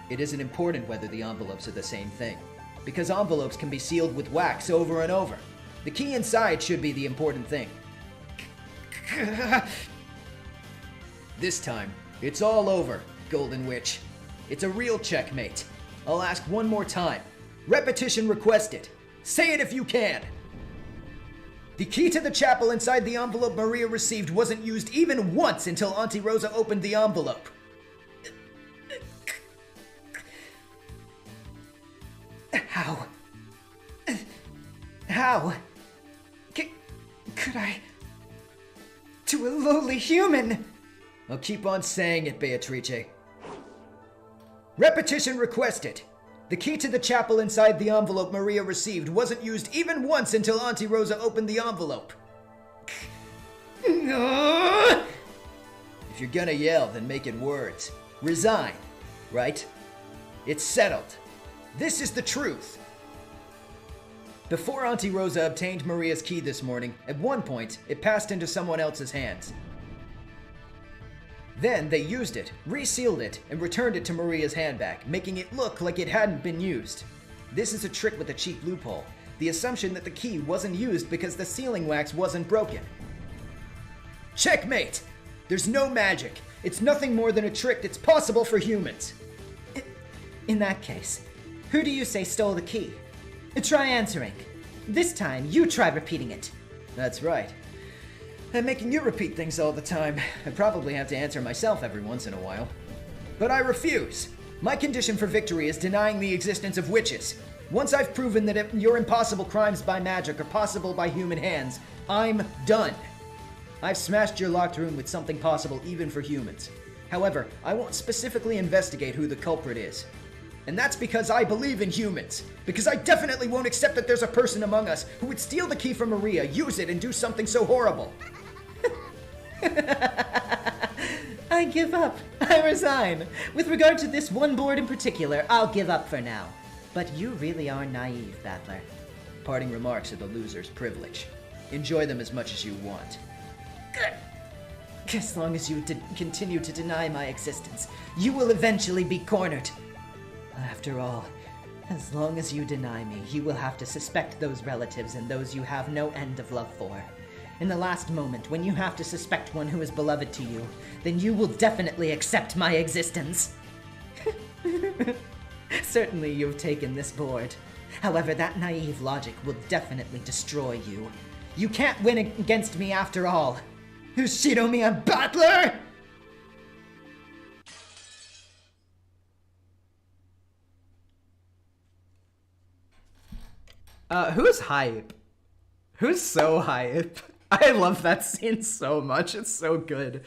It isn't important whether the envelopes are the same thing, because envelopes can be sealed with wax over and over. The key inside should be the important thing. This time, it's all over, Golden Witch. It's a real checkmate. I'll ask one more time. Repetition requested. Say it if you can. The key to the chapel inside the envelope Maria received wasn't used even once until Auntie Rosa opened the envelope. How? How? Could I? To a lowly human? I'll keep on saying it, Beatrice. Repetition requested. The key to the chapel inside the envelope Maria received wasn't used even once until Auntie Rosa opened the envelope. If you're gonna yell, then make it words. Resign, right? It's settled. This is the truth. Before Auntie Rosa obtained Maria's key this morning, at one point, it passed into someone else's hands. Then they used it, resealed it, and returned it to Maria's handbag, making it look like it hadn't been used. This is a trick with a cheap loophole, the assumption that the key wasn't used because the sealing wax wasn't broken. Checkmate! There's no magic. It's nothing more than a trick that's possible for humans. In that case, who do you say stole the key? Try answering. This time, you try repeating it. That's right. I'm making you repeat things all the time. I probably have to answer myself every once in a while. But I refuse. My condition for victory is denying the existence of witches. Once I've proven that your impossible crimes by magic are possible by human hands, I'm done. I've smashed your locked room with something possible even for humans. However, I won't specifically investigate who the culprit is. And that's because I believe in humans. Because I definitely won't accept that there's a person among us who would steal the key from Maria, use it, and do something so horrible. I give up. I resign. With regard to this one board in particular, I'll give up for now. But you really are naive, Battler. Parting remarks are the loser's privilege. Enjoy them as much as you want. As long as you continue to deny my existence, you will eventually be cornered. After all, as long as you deny me, you will have to suspect those relatives and those you have no end of love for. In the last moment, when you have to suspect one who is beloved to you, then you will definitely accept my existence. Certainly you've taken this board. However, that naive logic will definitely destroy you. You can't win against me after all. Shidomi, Battler! Who's hype? Who's so hype? I love that scene so much. It's so good.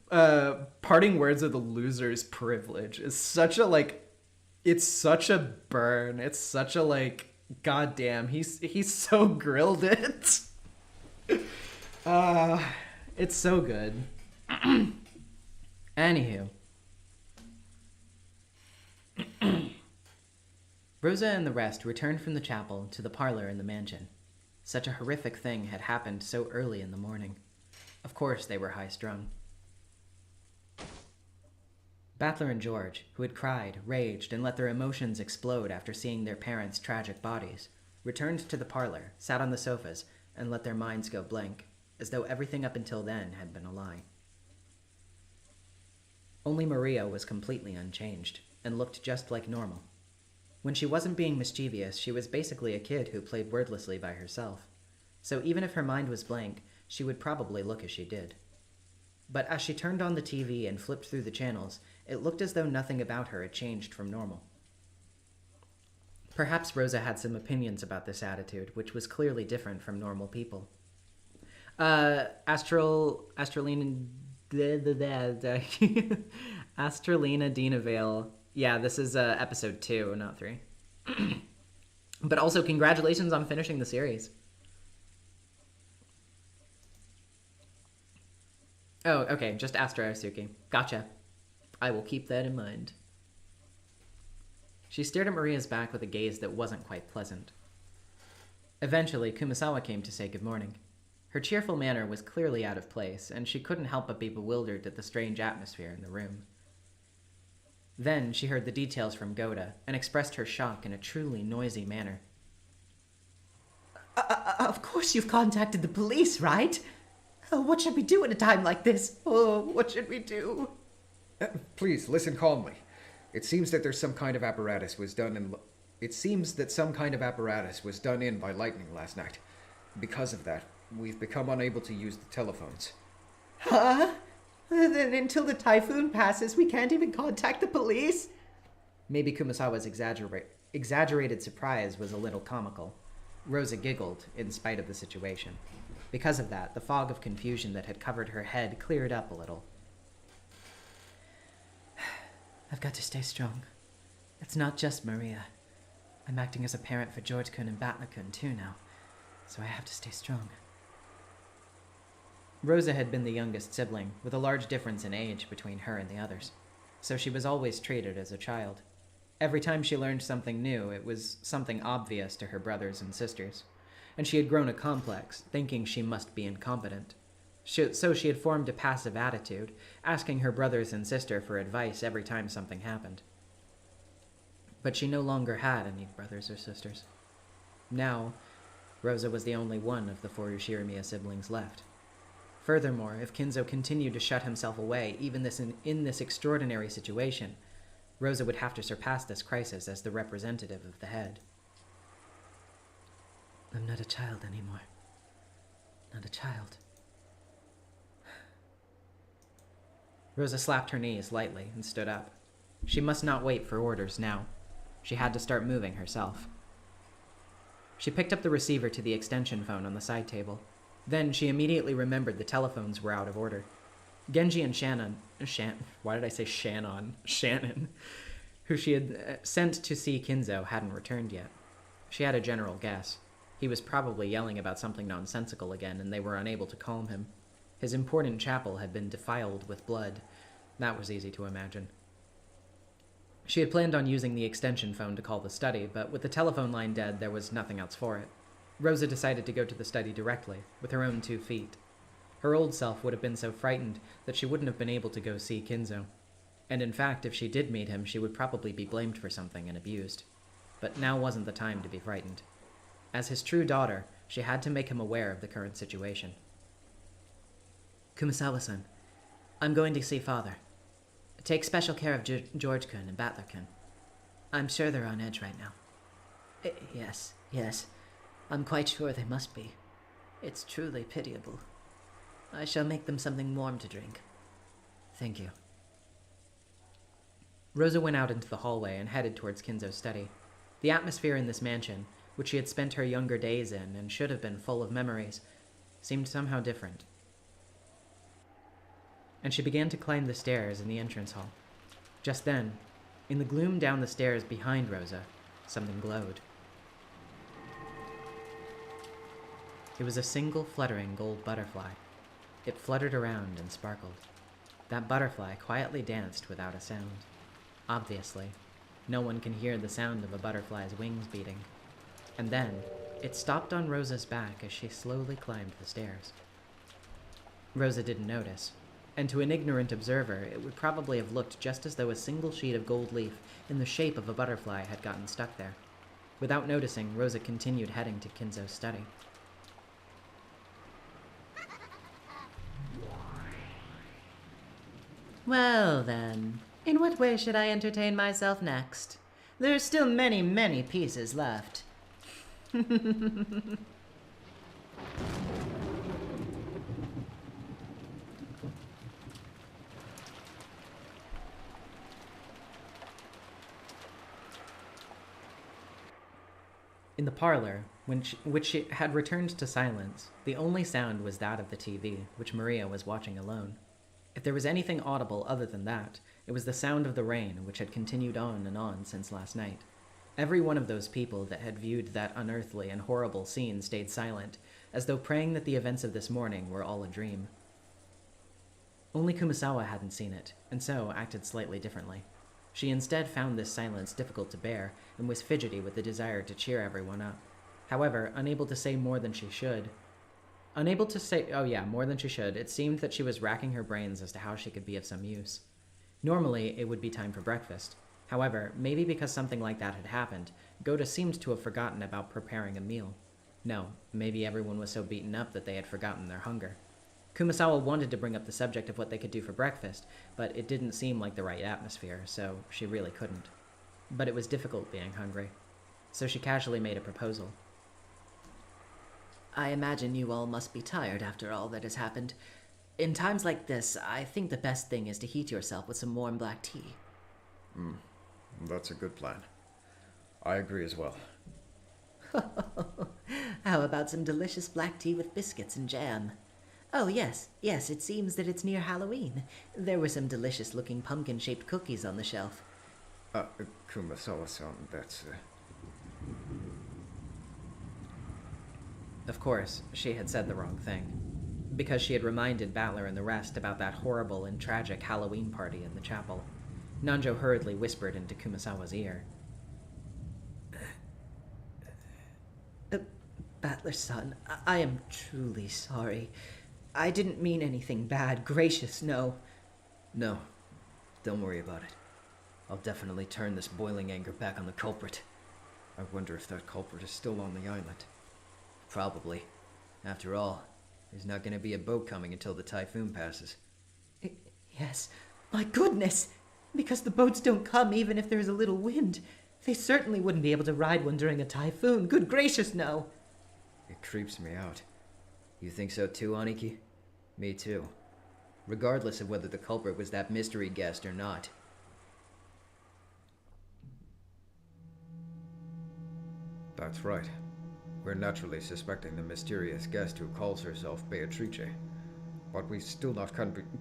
Parting words of the loser's privilege is such a, like, it's such a burn. It's such a, like, goddamn, he's so grilled it. It's so good. Anywho. Rosa and the rest returned from the chapel to the parlor in the mansion. Such a horrific thing had happened so early in the morning. Of course they were high-strung. Battler and George, who had cried, raged, and let their emotions explode after seeing their parents' tragic bodies, returned to the parlor, sat on the sofas, and let their minds go blank, as though everything up until then had been a lie. Only Maria was completely unchanged, and looked just like normal. When she wasn't being mischievous, she was basically a kid who played wordlessly by herself. So even if her mind was blank, she would probably look as she did. But as she turned on the TV and flipped through the channels, it looked as though nothing about her had changed from normal. Perhaps Rosa had some opinions about this attitude, which was clearly different from normal people. Astralina Dinavale. Yeah, this is episode 2, not 3. But also, congratulations on finishing the series. Oh, okay, just Astra Asuki. Gotcha. I will keep that in mind. She stared at Maria's back with a gaze that wasn't quite pleasant. Eventually, Kumasawa came to say good morning. Her cheerful manner was clearly out of place, and she couldn't help but be bewildered at the strange atmosphere in the room. Then she heard the details from Goda, and expressed her shock in a truly noisy manner. Of course you've contacted the police, right? Oh, what should we do at a time like this? Oh, what should we do? Please, listen calmly. It seems that there's some kind of apparatus was done in... It seems that some kind of apparatus was done in by lightning last night. Because of that, we've become unable to use the telephones. Huh? Then until the typhoon passes, we can't even contact the police? Maybe Kumasawa's exaggerated surprise was a little comical. Rosa giggled, in spite of the situation. Because of that, the fog of confusion that had covered her head cleared up a little. I've got to stay strong. It's not just Maria. I'm acting as a parent for George-kun and Battler-kun too now, so I have to stay strong. Rosa had been the youngest sibling, with a large difference in age between her and the others, so she was always treated as a child. Every time she learned something new, it was something obvious to her brothers and sisters, and she had grown a complex, thinking she must be incompetent. So she had formed a passive attitude, asking her brothers and sister for advice every time something happened. But she no longer had any brothers or sisters. Now, Rosa was the only one of the 4 Yoshirimiya siblings left. Furthermore, if Kinzo continued to shut himself away, even in this extraordinary situation, Rosa would have to surpass this crisis as the representative of the head. I'm not a child anymore. Not a child. Rosa slapped her knees lightly and stood up. She must not wait for orders now. She had to start moving herself. She picked up the receiver to the extension phone on the side table. Then she immediately remembered the telephones were out of order. Genji and Shannon, who she had sent to see Kinzo, hadn't returned yet. She had a general guess. He was probably yelling about something nonsensical again, and they were unable to calm him. His important chapel had been defiled with blood. That was easy to imagine. She had planned on using the extension phone to call the study, but with the telephone line dead, there was nothing else for it. Rosa decided to go to the study directly, with her own 2 feet. Her old self would have been so frightened that she wouldn't have been able to go see Kinzo. And in fact, if she did meet him, she would probably be blamed for something and abused. But now wasn't the time to be frightened. As his true daughter, she had to make him aware of the current situation. Kumasawa-san, I'm going to see Father. Take special care of George-kun and Battler-kun. I'm sure they're on edge right now. Yes. I'm quite sure they must be. It's truly pitiable. I shall make them something warm to drink. Thank you. Rosa went out into the hallway and headed towards Kinzo's study. The atmosphere in this mansion, which she had spent her younger days in and should have been full of memories, seemed somehow different. And she began to climb the stairs in the entrance hall. Just then, in the gloom down the stairs behind Rosa, something glowed. It was a single fluttering gold butterfly. It fluttered around and sparkled. That butterfly quietly danced without a sound. Obviously, no one can hear the sound of a butterfly's wings beating. And then, it stopped on Rosa's back as she slowly climbed the stairs. Rosa didn't notice, and to an ignorant observer, it would probably have looked just as though a single sheet of gold leaf in the shape of a butterfly had gotten stuck there. Without noticing, Rosa continued heading to Kinzo's study. Well then, in what way should I entertain myself next? There are still many, many pieces left. In the parlor, which had returned to silence, the only sound was that of the TV, which Maria was watching alone. If there was anything audible other than that, it was the sound of the rain, which had continued on and on since last night. Every one of those people that had viewed that unearthly and horrible scene stayed silent, as though praying that the events of this morning were all a dream. Only Kumasawa hadn't seen it, and so acted slightly differently. She instead found this silence difficult to bear, and was fidgety with the desire to cheer everyone up. However, unable to say more than she should, it seemed that she was racking her brains as to how she could be of some use. Normally, it would be time for breakfast. However, maybe because something like that had happened, Goda seemed to have forgotten about preparing a meal. No, maybe everyone was so beaten up that they had forgotten their hunger. Kumasawa wanted to bring up the subject of what they could do for breakfast, but it didn't seem like the right atmosphere, so she really couldn't. But it was difficult being hungry. so she casually made a proposal. I imagine you all must be tired after all that has happened. In times like this, I think the best thing is to heat yourself with some warm black tea. That's a good plan. I agree as well. How about some delicious black tea with biscuits and jam? Oh, yes, it seems that it's near Halloween. There were some delicious-looking pumpkin-shaped cookies on the shelf. Kumasawa-san, that's... Of course, she had said the wrong thing, because she had reminded Battler and the rest about that horrible and tragic Halloween party in the chapel. Nanjo hurriedly whispered into Kumasawa's ear. Battler-san, I am truly sorry. I didn't mean anything bad. Gracious, no. No, don't worry about it. I'll definitely turn this boiling anger back on the culprit. I wonder if that culprit is still on the island. Probably. After all, there's not going to be a boat coming until the typhoon passes. Yes. My goodness! Because the boats don't come even if there's a little wind. They certainly wouldn't be able to ride one during a typhoon. Good gracious, no! It creeps me out. You think so too, Aniki? Me too. Regardless of whether the culprit was that mystery guest or not. That's right. We're naturally suspecting the mysterious guest who calls herself Beatrice. But we still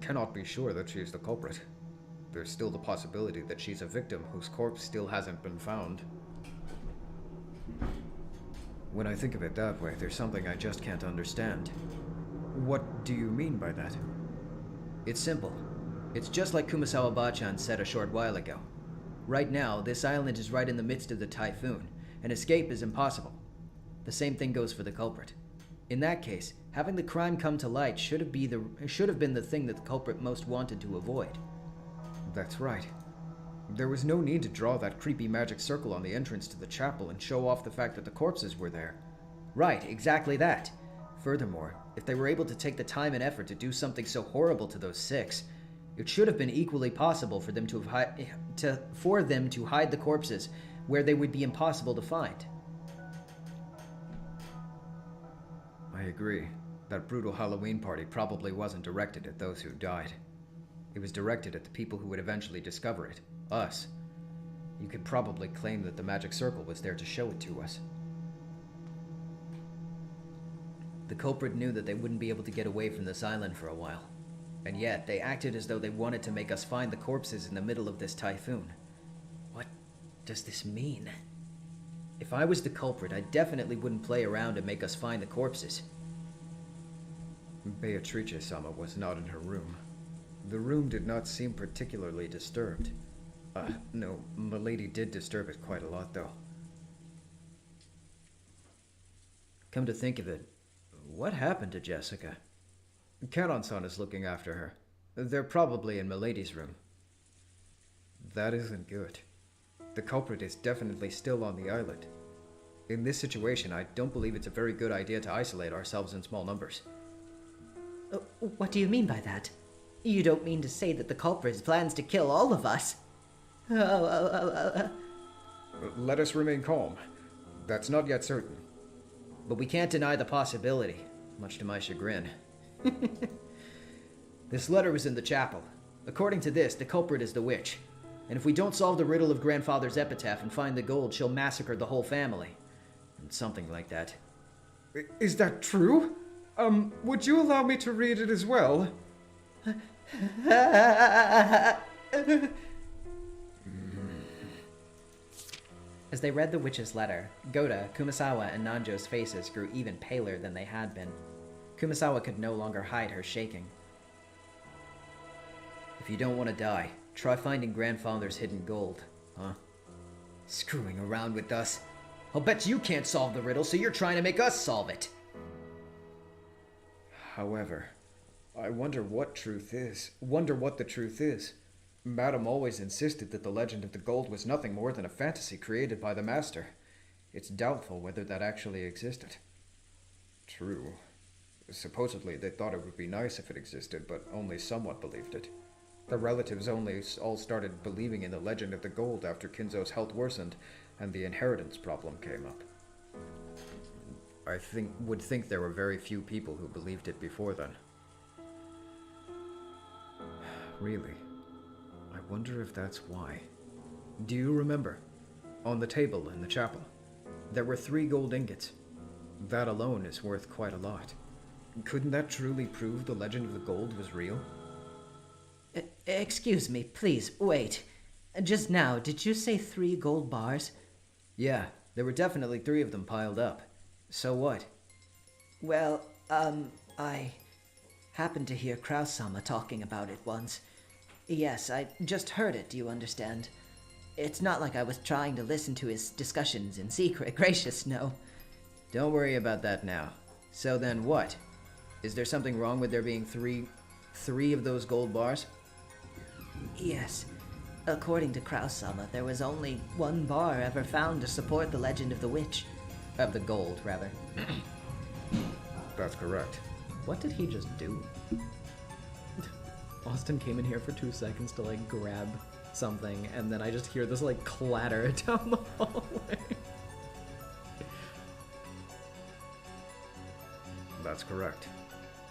cannot be sure that she's the culprit. There's still the possibility that she's a victim whose corpse still hasn't been found. When I think of it that way, there's something I just can't understand. What do you mean by that? It's simple. It's just like Kumasawa Bachan said a short while ago. Right now, this island is right in the midst of the typhoon, and escape is impossible. The same thing goes for the culprit. In that case, having the crime come to light should have been the thing that the culprit most wanted to avoid. That's right. There was no need to draw that creepy magic circle on the entrance to the chapel and show off the fact that the corpses were there. Right, exactly that. Furthermore, if they were able to take the time and effort to do something so horrible to those 6, it should have been equally possible for them to hide the corpses where they would be impossible to find. I agree. That brutal Halloween party probably wasn't directed at those who died. It was directed at the people who would eventually discover it. Us. You could probably claim that the magic circle was there to show it to us. The culprit knew that they wouldn't be able to get away from this island for a while. And yet, they acted as though they wanted to make us find the corpses in the middle of this typhoon. What does this mean? If I was the culprit, I definitely wouldn't play around and make us find the corpses. Beatrice-sama was not in her room. The room did not seem particularly disturbed. No, Milady did disturb it quite a lot, though. Come to think of it, what happened to Jessica? Canon-san is looking after her. They're probably in Milady's room. That isn't good. The culprit is definitely still on the island. In this situation, I don't believe it's a very good idea to isolate ourselves in small numbers. What do you mean by that? You don't mean to say that the culprit plans to kill all of us? Let us remain calm. That's not yet certain. But we can't deny the possibility, much to my chagrin. This letter was in the chapel. According to this, the culprit is the witch. And if we don't solve the riddle of Grandfather's epitaph and find the gold, she'll massacre the whole family. And something like that. Is that true? Would you allow me to read it as well? As they read the witch's letter, Goda, Kumasawa, and Nanjo's faces grew even paler than they had been. Kumasawa could no longer hide her shaking. If you don't want to die, try finding Grandfather's hidden gold, huh? Screwing around with us. I'll bet you can't solve the riddle, so you're trying to make us solve it. However, I wonder what the truth is. Madame always insisted that the legend of the gold was nothing more than a fantasy created by the master. It's doubtful whether that actually existed. True. Supposedly they thought it would be nice if it existed, but only somewhat believed it. The relatives only all started believing in the legend of the gold after Kinzo's health worsened, and the inheritance problem came up. I would think there were very few people who believed it before then. Really? I wonder if that's why. Do you remember? On the table in the chapel, there were 3 gold ingots. That alone is worth quite a lot. Couldn't that truly prove the legend of the gold was real? Excuse me, please, wait. Just now, did you say 3 gold bars? Yeah, there were definitely 3 of them piled up. So what? Well, I happened to hear Kraus-sama talking about it once. Yes, I just heard it, do you understand? It's not like I was trying to listen to his discussions in secret, gracious, no. Don't worry about that now. So then what? Is there something wrong with there being three of those gold bars? Yes. According to Kraus-sama, there was only 1 bar ever found to support the legend of the witch. Of the gold, rather. That's correct. What did he just do? Austin came in here for 2 seconds to like grab something, and then I just hear this like clatter down the hallway. That's correct.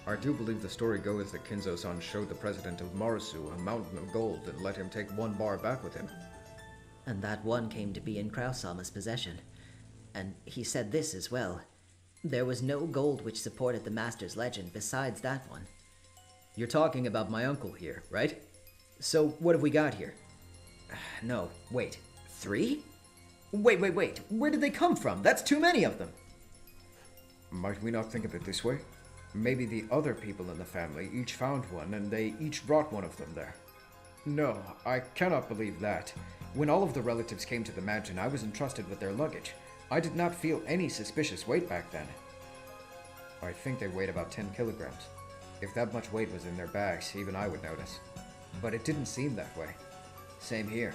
I do believe the story goes that Kinzo-san showed the president of Marisu a mountain of gold and let him take 1 bar back with him. And that one came to be in Kraus-sama's possession. And he said this as well. There was no gold which supported the master's legend besides that one. You're talking about my uncle here, right? So what have we got here? No, wait. 3? Wait. Where did they come from? That's too many of them. Might we not think of it this way? Maybe the other people in the family each found one and they each brought one of them there. No, I cannot believe that. When all of the relatives came to the mansion, I was entrusted with their luggage. I did not feel any suspicious weight back then. I think they weighed about 10 kilograms. If that much weight was in their bags, even I would notice. But it didn't seem that way. Same here.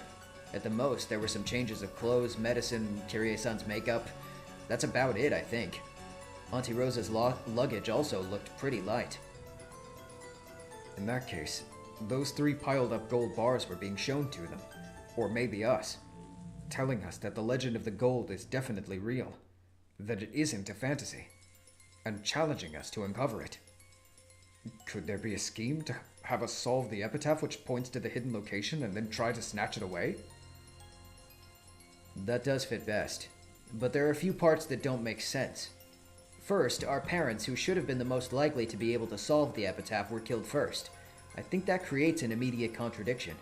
At the most, there were some changes of clothes, medicine, Kyrie-san's makeup. That's about it, I think. Auntie Rosa's luggage also looked pretty light. In that case, those 3 piled up gold bars were being shown to them. Or maybe us. Telling us that the legend of the gold is definitely real. That it isn't a fantasy. And challenging us to uncover it. Could there be a scheme to have us solve the epitaph which points to the hidden location and then try to snatch it away? That does fit best. But there are a few parts that don't make sense. First, our parents, who should have been the most likely to be able to solve the epitaph, were killed first. I think that creates an immediate contradiction.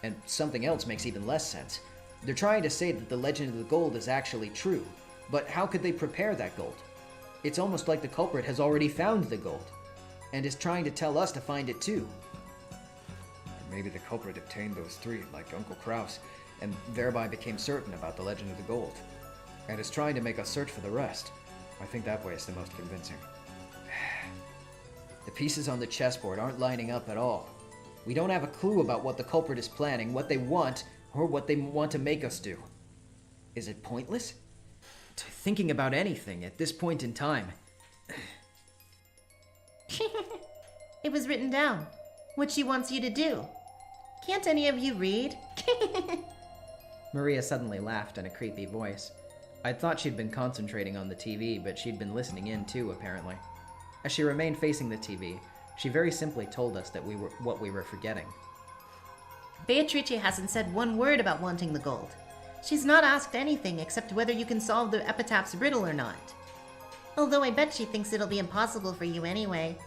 And something else makes even less sense. They're trying to say that the legend of the gold is actually true, but how could they prepare that gold? It's almost like the culprit has already found the gold, and is trying to tell us to find it too. Maybe the culprit obtained those 3, like Uncle Kraus, and thereby became certain about the legend of the gold, and is trying to make us search for the rest. I think that way is the most convincing. The pieces on the chessboard aren't lining up at all. We don't have a clue about what the culprit is planning, what they want, or what they want to make us do. Is it pointless? Thinking about anything at this point in time. It was written down. What she wants you to do. Can't any of you read? Maria suddenly laughed in a creepy voice. I'd thought she'd been concentrating on the TV, but she'd been listening in too, apparently. As she remained facing the TV, she very simply told us that what we were forgetting. Beatrice hasn't said 1 word about wanting the gold. She's not asked anything except whether you can solve the epitaph's riddle or not. Although I bet she thinks it'll be impossible for you anyway.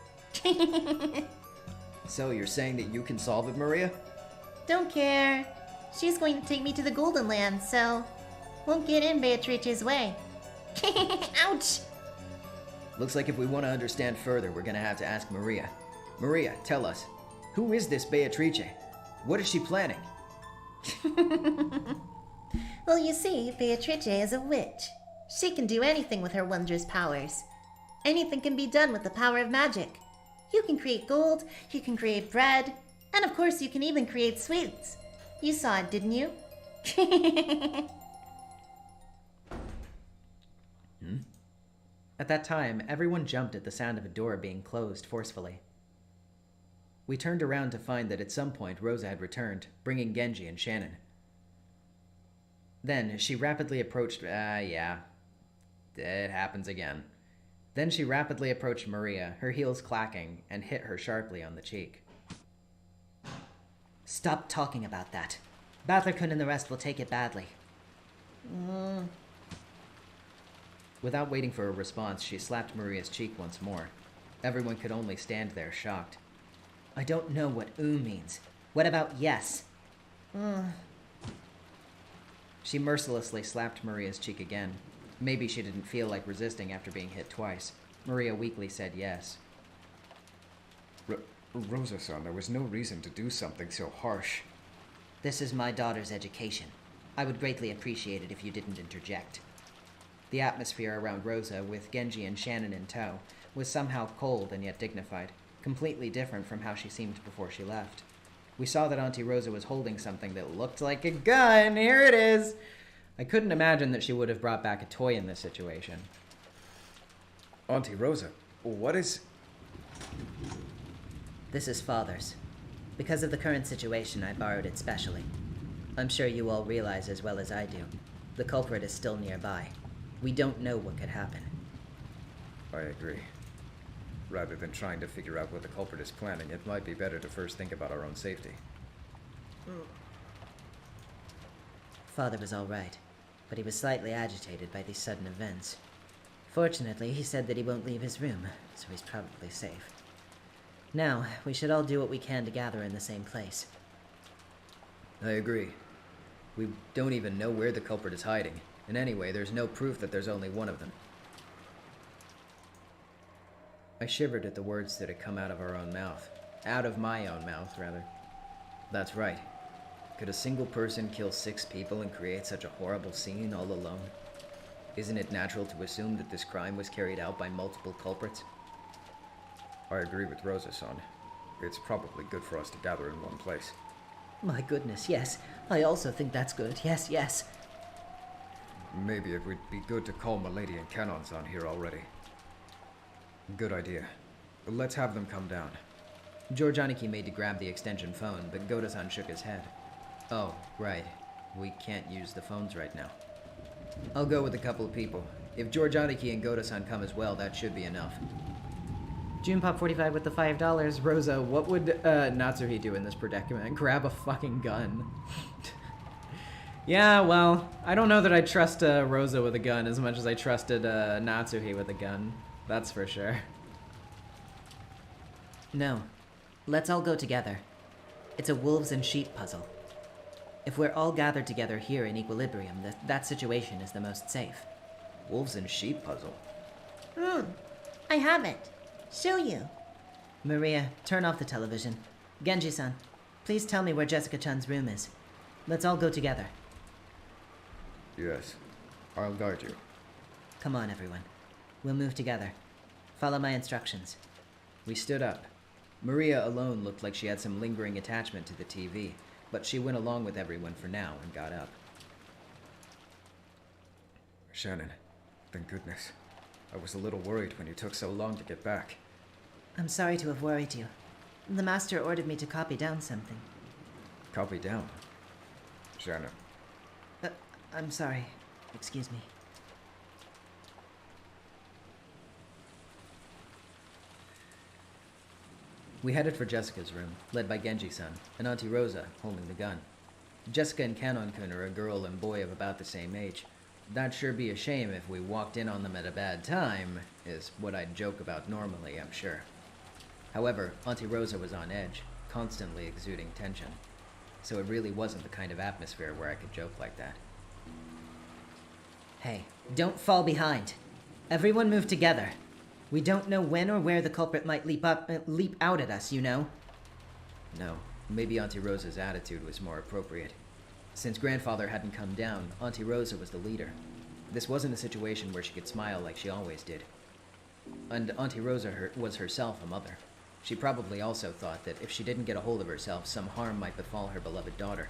So you're saying that you can solve it, Maria? Don't care. She's going to take me to the Golden Land, so won't get in Beatrice's way. Ouch! Looks like if we want to understand further, we're gonna have to ask Maria. Maria, tell us, who is this Beatrice? What is she planning? Well, you see, Beatrice is a witch. She can do anything with her wondrous powers. Anything can be done with the power of magic. You can create gold, you can create bread, and of course you can even create sweets. You saw it, didn't you? At that time, everyone jumped at the sound of a door being closed forcefully. We turned around to find that at some point Rosa had returned, bringing Genji and Shannon. Then she rapidly approached. Yeah. It happens again. Then she rapidly approached Maria, her heels clacking, and hit her sharply on the cheek. Stop talking about that. Battler-kun and the rest will take it badly. Without waiting for a response, she slapped Maria's cheek once more. Everyone could only stand there, shocked. I don't know what means. What about yes? She mercilessly slapped Maria's cheek again. Maybe she didn't feel like resisting after being hit twice. Maria weakly said yes. Rosa-san, there was no reason to do something so harsh. This is my daughter's education. I would greatly appreciate it if you didn't interject. The atmosphere around Rosa, with Genji and Shannon in tow, was somehow cold and yet dignified, completely different from how she seemed before she left. We saw that Auntie Rosa was holding something that looked like a gun. Here it is! I couldn't imagine that she would have brought back a toy in this situation. Auntie Rosa, what is... This is Father's. Because of the current situation, I borrowed it specially. I'm sure you all realize as well as I do. The culprit is still nearby. We don't know what could happen. I agree. Rather than trying to figure out what the culprit is planning, it might be better to first think about our own safety. Father was all right, but he was slightly agitated by these sudden events. Fortunately, he said that he won't leave his room, so he's probably safe. Now, we should all do what we can to gather in the same place. I agree. We don't even know where the culprit is hiding, and anyway, there's no proof that there's only one of them. I shivered at the words that had come out of our own mouth. Out of my own mouth, rather. That's right. Could a single person kill 6 people and create such a horrible scene all alone? Isn't it natural to assume that this crime was carried out by multiple culprits? I agree with Rosa-san. It's probably good for us to gather in one place. My goodness, yes. I also think that's good. Yes, yes. Maybe it would be good to call Milady and Canon-san here already. Good idea. Let's have them come down. George Aniki made to grab the extension phone, but Goda-san shook his head. Oh, right. We can't use the phones right now. I'll go with a couple of people. If George Aniki and Goda-san come as well, that should be enough. Junepop45 with the $5. Rosa, what would Natsuhi do in this predicament? Grab a fucking gun. Yeah, well, I don't know that I trust Rosa with a gun as much as I trusted Natsuhi with a gun. That's for sure. No. Let's all go together. It's a wolves and sheep puzzle. If we're all gathered together here in equilibrium, that situation is the most safe. Wolves and sheep puzzle? I have it. Show you. Maria, turn off the television. Genji-san, please tell me where Jessica-chan's room is. Let's all go together. Yes, I'll guide you. Come on, everyone. We'll move together. Follow my instructions. We stood up. Maria alone looked like she had some lingering attachment to the TV, but she went along with everyone for now and got up. Shannon, thank goodness. I was a little worried when you took so long to get back. I'm sorry to have worried you. The master ordered me to copy down something. Copy down. Shannon, I'm sorry. Excuse me. We headed for Jessica's room, led by Genji-san, and Auntie Rosa holding the gun. Jessica and Canon-kun are a girl and boy of about the same age. That'd sure be a shame if we walked in on them at a bad time, is what I'd joke about normally, I'm sure. However, Auntie Rosa was on edge, constantly exuding tension. So it really wasn't the kind of atmosphere where I could joke like that. Hey, don't fall behind. Everyone move together. We don't know when or where the culprit might leap out at us, you know? No, maybe Auntie Rosa's attitude was more appropriate. Since Grandfather hadn't come down, Auntie Rosa was the leader. This wasn't a situation where she could smile like she always did. And Auntie Rosa was herself a mother. She probably also thought that if she didn't get a hold of herself, some harm might befall her beloved daughter.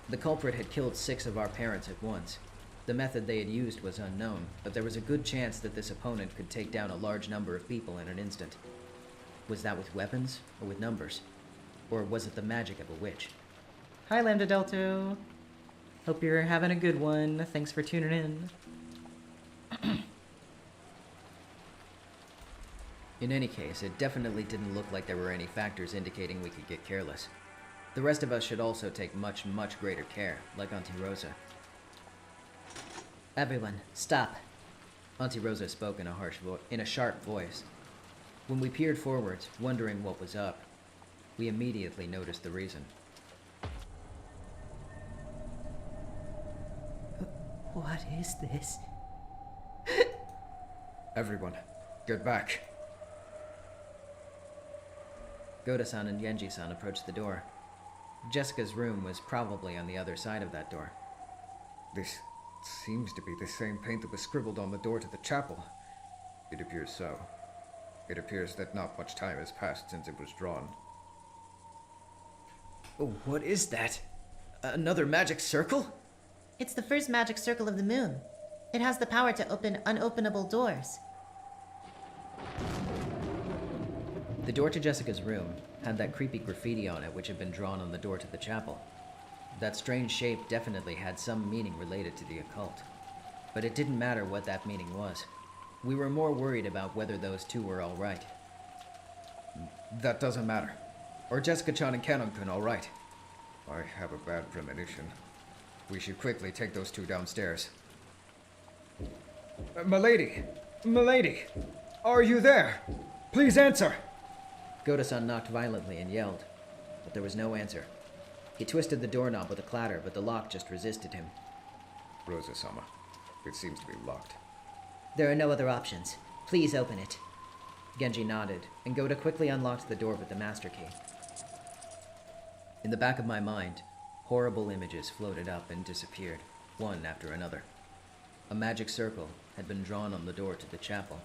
The culprit had killed 6 of our parents at once. The method they had used was unknown, but there was a good chance that this opponent could take down a large number of people in an instant. Was that with weapons, or with numbers? Or was it the magic of a witch? Hi, Lambda Delta! Hope you're having a good one. Thanks for tuning in. In any case, it definitely didn't look like there were any factors indicating we could get careless. The rest of us should also take much, much greater care, like Auntie Rosa. Everyone, stop. Auntie Rosa spoke in a sharp voice. When we peered forwards, wondering what was up, we immediately noticed the reason. What is this? Everyone, get back. Goda-san and Genji-san approached the door. Jessica's room was probably on the other side of that door. This seems to be the same paint that was scribbled on the door to the chapel. It appears so. It appears that not much time has passed since it was drawn. Oh, what is that? Another magic circle? It's the first magic circle of the moon. It has the power to open unopenable doors. The door to Jessica's room had that creepy graffiti on it which had been drawn on the door to the chapel. That strange shape definitely had some meaning related to the occult. But it didn't matter what that meaning was. We were more worried about whether those two were all right. That doesn't matter. Are Jessica-chan and Canon-kun all right? I have a bad premonition. We should quickly take those two downstairs. Milady! Milady! Are you there? Please answer! Goda-san knocked violently and yelled, but there was no answer. He twisted the doorknob with a clatter, but the lock just resisted him. Rosa-sama, it seems to be locked. There are no other options. Please open it. Genji nodded, and Goda quickly unlocked the door with the master key. In the back of my mind, horrible images floated up and disappeared, one after another. A magic circle had been drawn on the door to the chapel,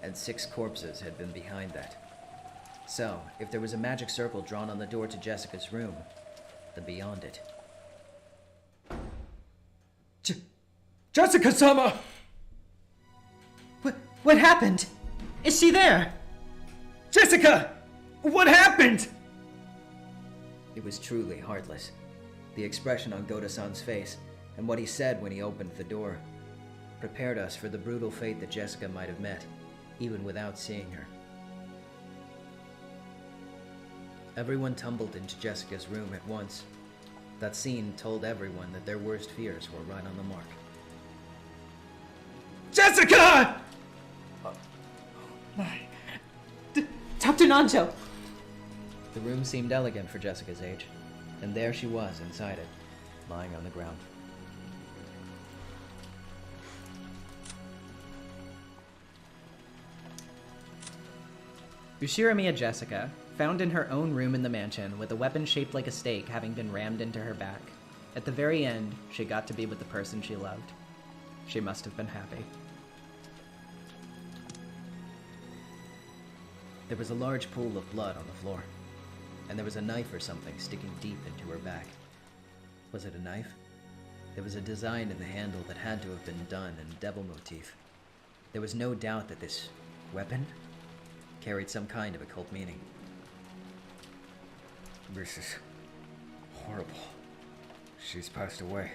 and 6 corpses had been behind that. So, if there was a magic circle drawn on the door to Jessica's room, then beyond it. Jessica-sama! What happened? Is she there? Jessica! What happened? It was truly heartless. The expression on Goda-san's face, and what he said when he opened the door, prepared us for the brutal fate that Jessica might have met, even without seeing her. Everyone tumbled into Jessica's room at once. That scene told everyone that their worst fears were right on the mark. Jessica! Dr. Nanjo! The room seemed elegant for Jessica's age, and there she was inside it, lying on the ground. Ushiramiya Jessica, found in her own room in the mansion with a weapon shaped like a stake having been rammed into her back. At the very end, she got to be with the person she loved. She must have been happy. There was a large pool of blood on the floor, and there was a knife or something sticking deep into her back. Was it a knife? There was a design in the handle that had to have been done in devil motif. There was no doubt that this weapon carried some kind of occult meaning. This is horrible. She's passed away.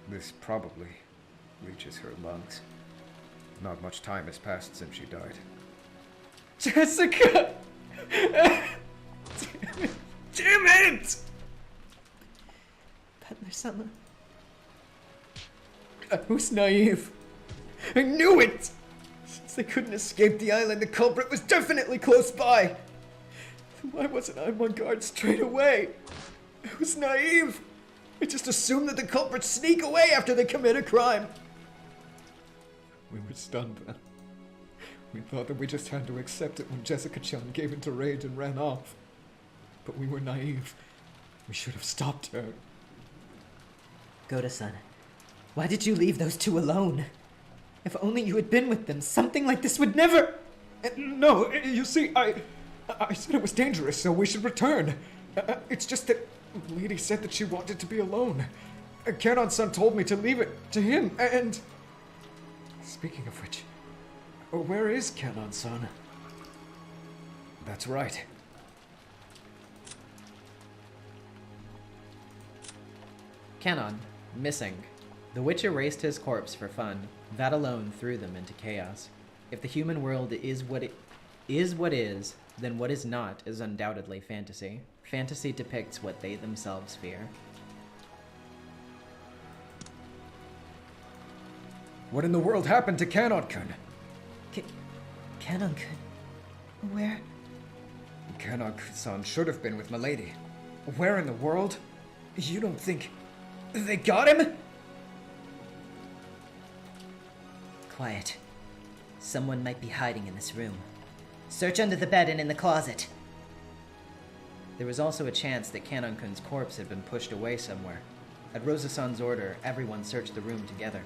This probably reaches her lungs. Not much time has passed since she died. Jessica! Damn it! Butler-sama. I was naive. I knew it! Since they couldn't escape the island, the culprit was definitely close by. Why wasn't I on guard straight away? I was naive. I just assumed that the culprits sneak away after they commit a crime. We were stunned then. We thought that we just had to accept it when Jessica-chan gave into rage and ran off. But we were naive. We should have stopped her. Goda-san, why did you leave those two alone? If only you had been with them, something like this would never... No, you see, I said it was dangerous, so we should return. It's just that the lady said that she wanted to be alone. Canon-san told me to leave it to him, and... Speaking of which, where is Canon-san? That's right. Canon, missing. The witch erased his corpse for fun. That alone threw them into chaos. If the human world is what is, then what is not is undoubtedly fantasy. Fantasy depicts what they themselves fear. What in the world happened to Canon-kun? Canon-kun? Where? Canon-san should have been with Milady. Where in the world? You don't think... They got him? Quiet. Someone might be hiding in this room. Search under the bed and in the closet. There was also a chance that Canon-kun's corpse had been pushed away somewhere. At Rosa-san's order, everyone searched the room together.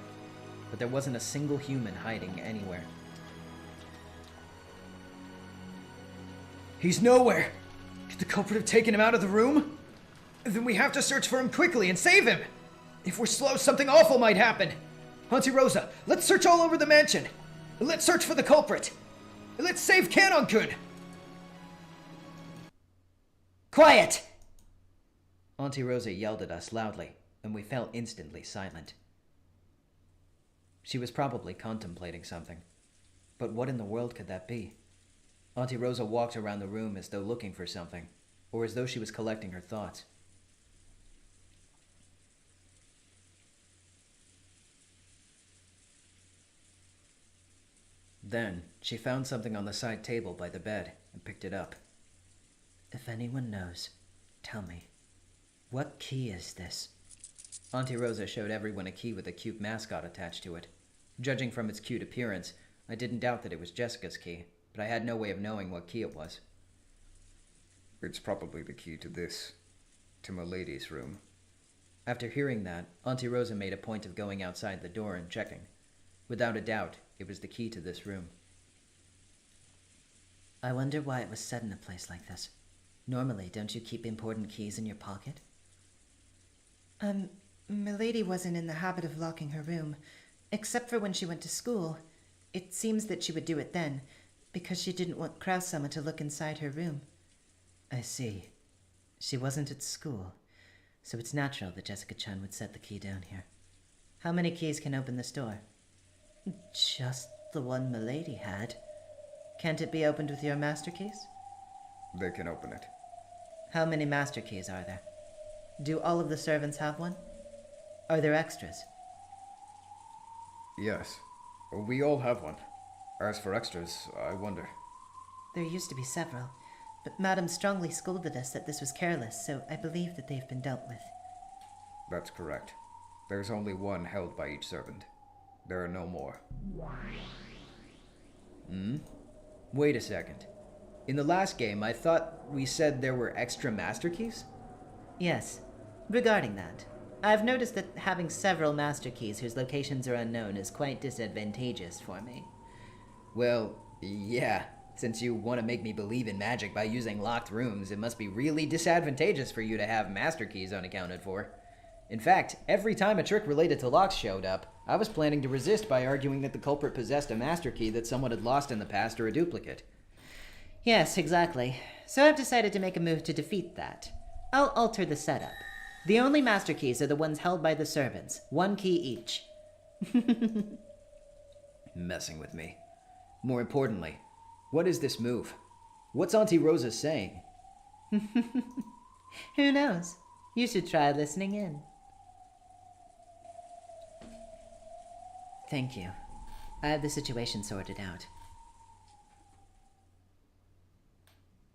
But there wasn't a single human hiding anywhere. He's nowhere. Could the culprit have taken him out of the room? Then we have to search for him quickly and save him. If we're slow, something awful might happen. Auntie Rosa, let's search all over the mansion. Let's search for the culprit. Let's save Canon-kun. Quiet! Auntie Rosa yelled at us loudly, and we fell instantly silent. She was probably contemplating something. But what in the world could that be? Auntie Rosa walked around the room as though looking for something, or as though she was collecting her thoughts. Then, she found something on the side table by the bed and picked it up. If anyone knows, tell me. What key is this? Auntie Rosa showed everyone a key with a cute mascot attached to it. Judging from its cute appearance, I didn't doubt that it was Jessica's key, but I had no way of knowing what key it was. It's probably the key to this. To Milady's room. After hearing that, Auntie Rosa made a point of going outside the door and checking. Without a doubt, it was the key to this room. I wonder why it was set in a place like this. Normally, don't you keep important keys in your pocket? Milady wasn't in the habit of locking her room, except for when she went to school. It seems that she would do it then, because she didn't want Kraus-sama to look inside her room. I see. She wasn't at school, so it's natural that Jessica-chan would set the key down here. How many keys can open this door? Just the one Milady had. Can't it be opened with your master keys? They can open it. How many master keys are there? Do all of the servants have one? Are there extras? Yes. We all have one. As for extras, I wonder. There used to be several, but Madam strongly scolded us that this was careless, so I believe that they've been dealt with. That's correct. There's only one held by each servant. There are no more. Wait a second. In the last game, I thought we said there were extra master keys? Yes. Regarding that, I've noticed that having several master keys whose locations are unknown is quite disadvantageous for me. Well, yeah. Since you want to make me believe in magic by using locked rooms, it must be really disadvantageous for you to have master keys unaccounted for. In fact, every time a trick related to locks showed up, I was planning to resist by arguing that the culprit possessed a master key that someone had lost in the past or a duplicate. Yes, exactly. So I've decided to make a move to defeat that. I'll alter the setup. The only master keys are the ones held by the servants, one key each. Messing with me. More importantly, what is this move? What's Auntie Rosa saying? Who knows? You should try listening in. Thank you. I have the situation sorted out.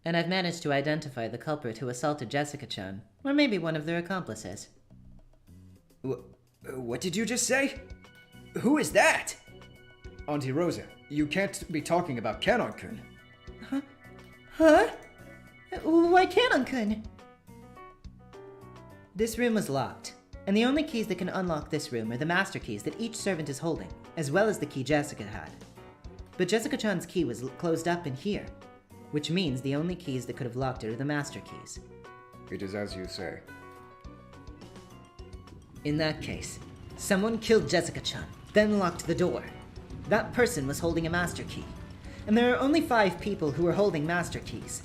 And I've managed to identify the culprit who assaulted Jessica-chan, or maybe one of their accomplices. What did you just say? Who is that? Auntie Rosa, you can't be talking about Canon-kun. Huh? Why Canon-kun? This room was locked, and the only keys that can unlock this room are the master keys that each servant is holding, as well as the key Jessica had. But Jessica-chan's key was closed up in here, which means the only keys that could have locked it are the master keys. It is as you say. In that case, someone killed Jessica-chan, then locked the door. That person was holding a master key, and there are only 5 people who are holding master keys.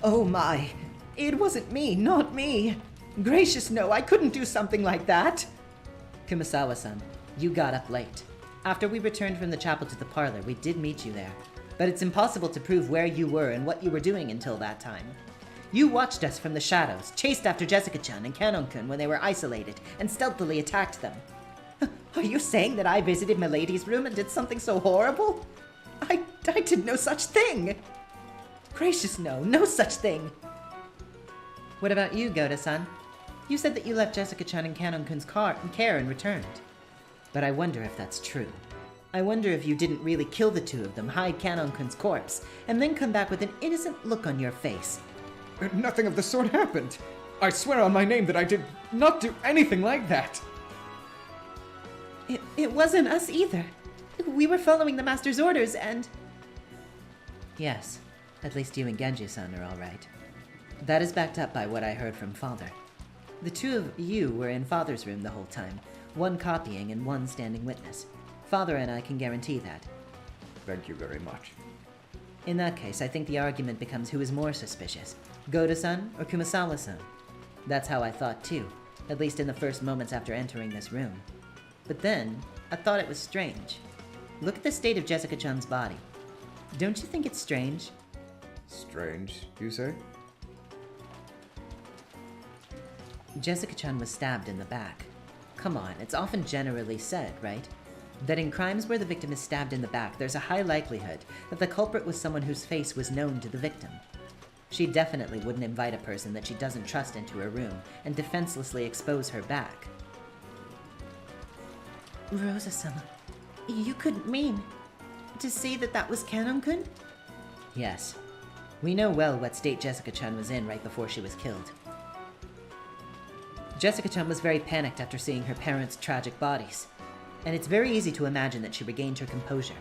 Oh my. It wasn't me, not me. Gracious no, I couldn't do something like that! Kumasawa-san, you got up late. After we returned from the chapel to the parlor, we did meet you there. But it's impossible to prove where you were and what you were doing until that time. You watched us from the shadows, chased after Jessica-chan and Kanon-kun when they were isolated, and stealthily attacked them. Are you saying that I visited Milady's room and did something so horrible? I did no such thing! Gracious no, no such thing! What about you, Goda-san? You said that you left Jessica-chan and Kanon-kun's care and returned. But I wonder if that's true. I wonder if you didn't really kill the two of them, hide Kanon-kun's corpse, and then come back with an innocent look on your face. Nothing of the sort happened. I swear on my name that I did not do anything like that. It wasn't us either. We were following the Master's orders and... Yes, at least you and Genji-san are all right. That is backed up by what I heard from Father. The two of you were in Father's room the whole time, one copying and one standing witness. Father and I can guarantee that. Thank you very much. In that case, I think the argument becomes who is more suspicious, Goda-san or Kumasawa-san. That's how I thought too, at least in the first moments after entering this room. But then, I thought it was strange. Look at the state of Jessica-chan's body. Don't you think it's strange? Strange, you say? Jessica-chan was stabbed in the back. Come on, it's often generally said, right? That in crimes where the victim is stabbed in the back, there's a high likelihood that the culprit was someone whose face was known to the victim. She definitely wouldn't invite a person that she doesn't trust into her room and defenselessly expose her back. Rosa-sama, you couldn't mean to say that that was Kanon-kun? Yes. We know well what state Jessica-chan was in right before she was killed. Jessica-chan was very panicked after seeing her parents' tragic bodies, and it's very easy to imagine that she regained her composure.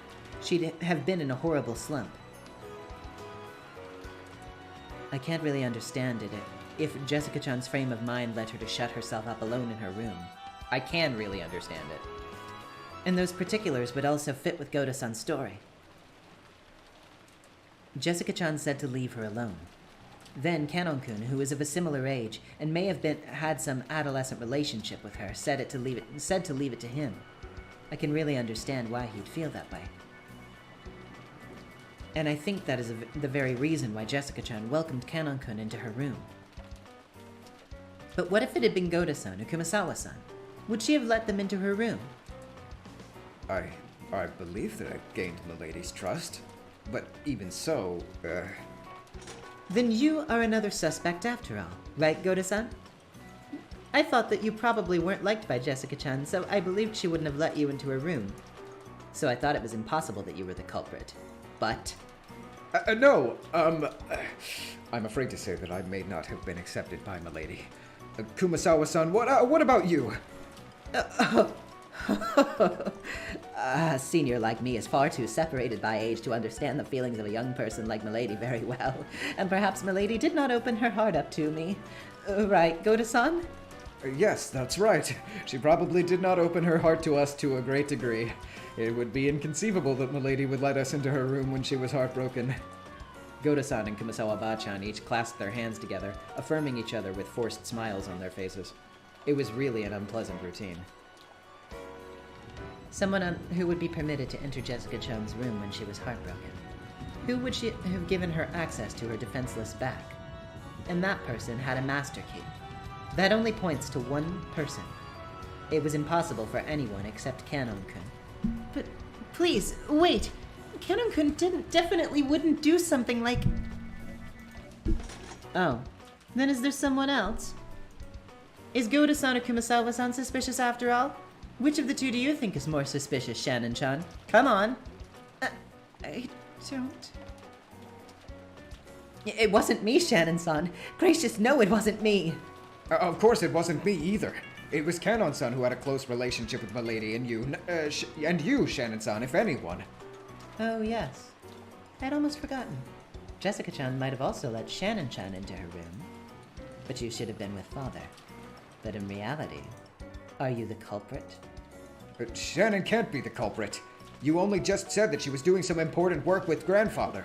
She'd have been in a horrible slump. I can't really understand it if Jessica-chan's frame of mind led her to shut herself up alone in her room. I can really understand it. And those particulars would also fit with Goda-san's story. Jessica-chan said to leave her alone. Then Kanon-kun, who is of a similar age and may have had some adolescent relationship with her, said to leave it to him. I can really understand why he'd feel that way. And I think that is the very reason why Jessica-chan welcomed Kanon-kun into her room. But what if it had been Goda-san or Kumasawa-san? Would she have let them into her room? I believe that I gained Milady's trust, but even so, Then you are another suspect after all, right, Goda-san? I thought that you probably weren't liked by Jessica-chan, so I believed she wouldn't have let you into her room. So I thought it was impossible that you were the culprit. But... no, I'm afraid to say that I may not have been accepted by Milady. Kumasawa-san, what about you? A senior like me is far too separated by age to understand the feelings of a young person like Milady very well, and perhaps Milady did not open her heart up to me. Right, Goda-san? Yes, that's right. She probably did not open her heart to us to a great degree. It would be inconceivable that Milady would let us into her room when she was heartbroken. Goda-san and Kumasawa-chan each clasped their hands together, affirming each other with forced smiles on their faces. It was really an unpleasant routine. Someone who would be permitted to enter Jessica-chan's room when she was heartbroken. Who would she have given her access to her defenseless back? And that person had a master key. That only points to one person. It was impossible for anyone except Kanon-kun. But please, wait! Kanon-kun definitely wouldn't do something like... Oh, then is there someone else? Is Goda-san or Kumasawa-san suspicious after all? Which of the two do you think is more suspicious, Shannon-chan? Come on! I don't... It wasn't me, Shannon-san. Gracious, no, it wasn't me. Of course it wasn't me either. It was Kanon-san who had a close relationship with Milady and you, Shannon-san, if anyone. Oh, yes. I'd almost forgotten. Jessica-chan might have also let Shannon-chan into her room. But you should have been with Father. But in reality, are you the culprit? But Shannon can't be the culprit. You only just said that she was doing some important work with Grandfather.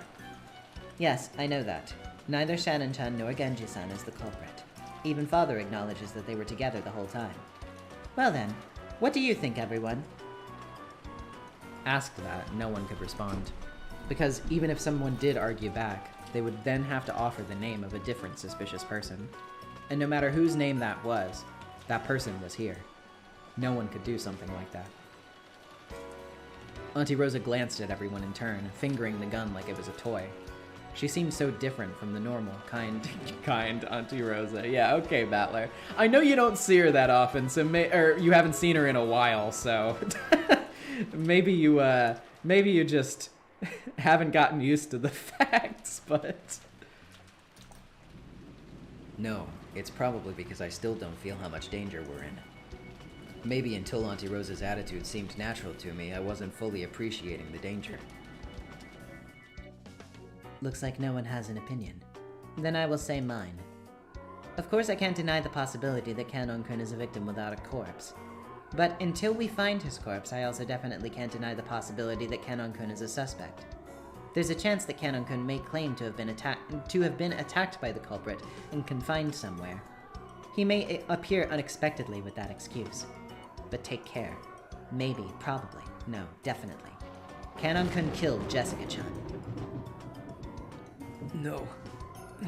Yes, I know that. Neither Shannon-chan nor Genji-san is the culprit. Even Father acknowledges that they were together the whole time. Well then, what do you think, everyone? Asked that, no one could respond. Because even if someone did argue back, they would then have to offer the name of a different suspicious person. And no matter whose name that was, that person was here. No one could do something like that. Auntie Rosa glanced at everyone in turn, fingering the gun like it was a toy. She seemed so different from the normal, kind Auntie Rosa. Yeah, okay, Battler. I know you don't see her that often, so you haven't seen her in a while, so maybe you just haven't gotten used to the facts, but... No, it's probably because I still don't feel how much danger we're in. Maybe until Auntie Rosa's attitude seemed natural to me, I wasn't fully appreciating the danger. Looks like no one has an opinion. Then I will say mine. Of course I can't deny the possibility that Kanon-kun is a victim without a corpse. But until we find his corpse, I also definitely can't deny the possibility that Kanon-kun is a suspect. There's a chance that Kanon-kun may claim to have been attacked by the culprit and confined somewhere. He may appear unexpectedly with that excuse. But take care. Maybe, probably, no, definitely. Kanon-kun killed Jessica-chan. No.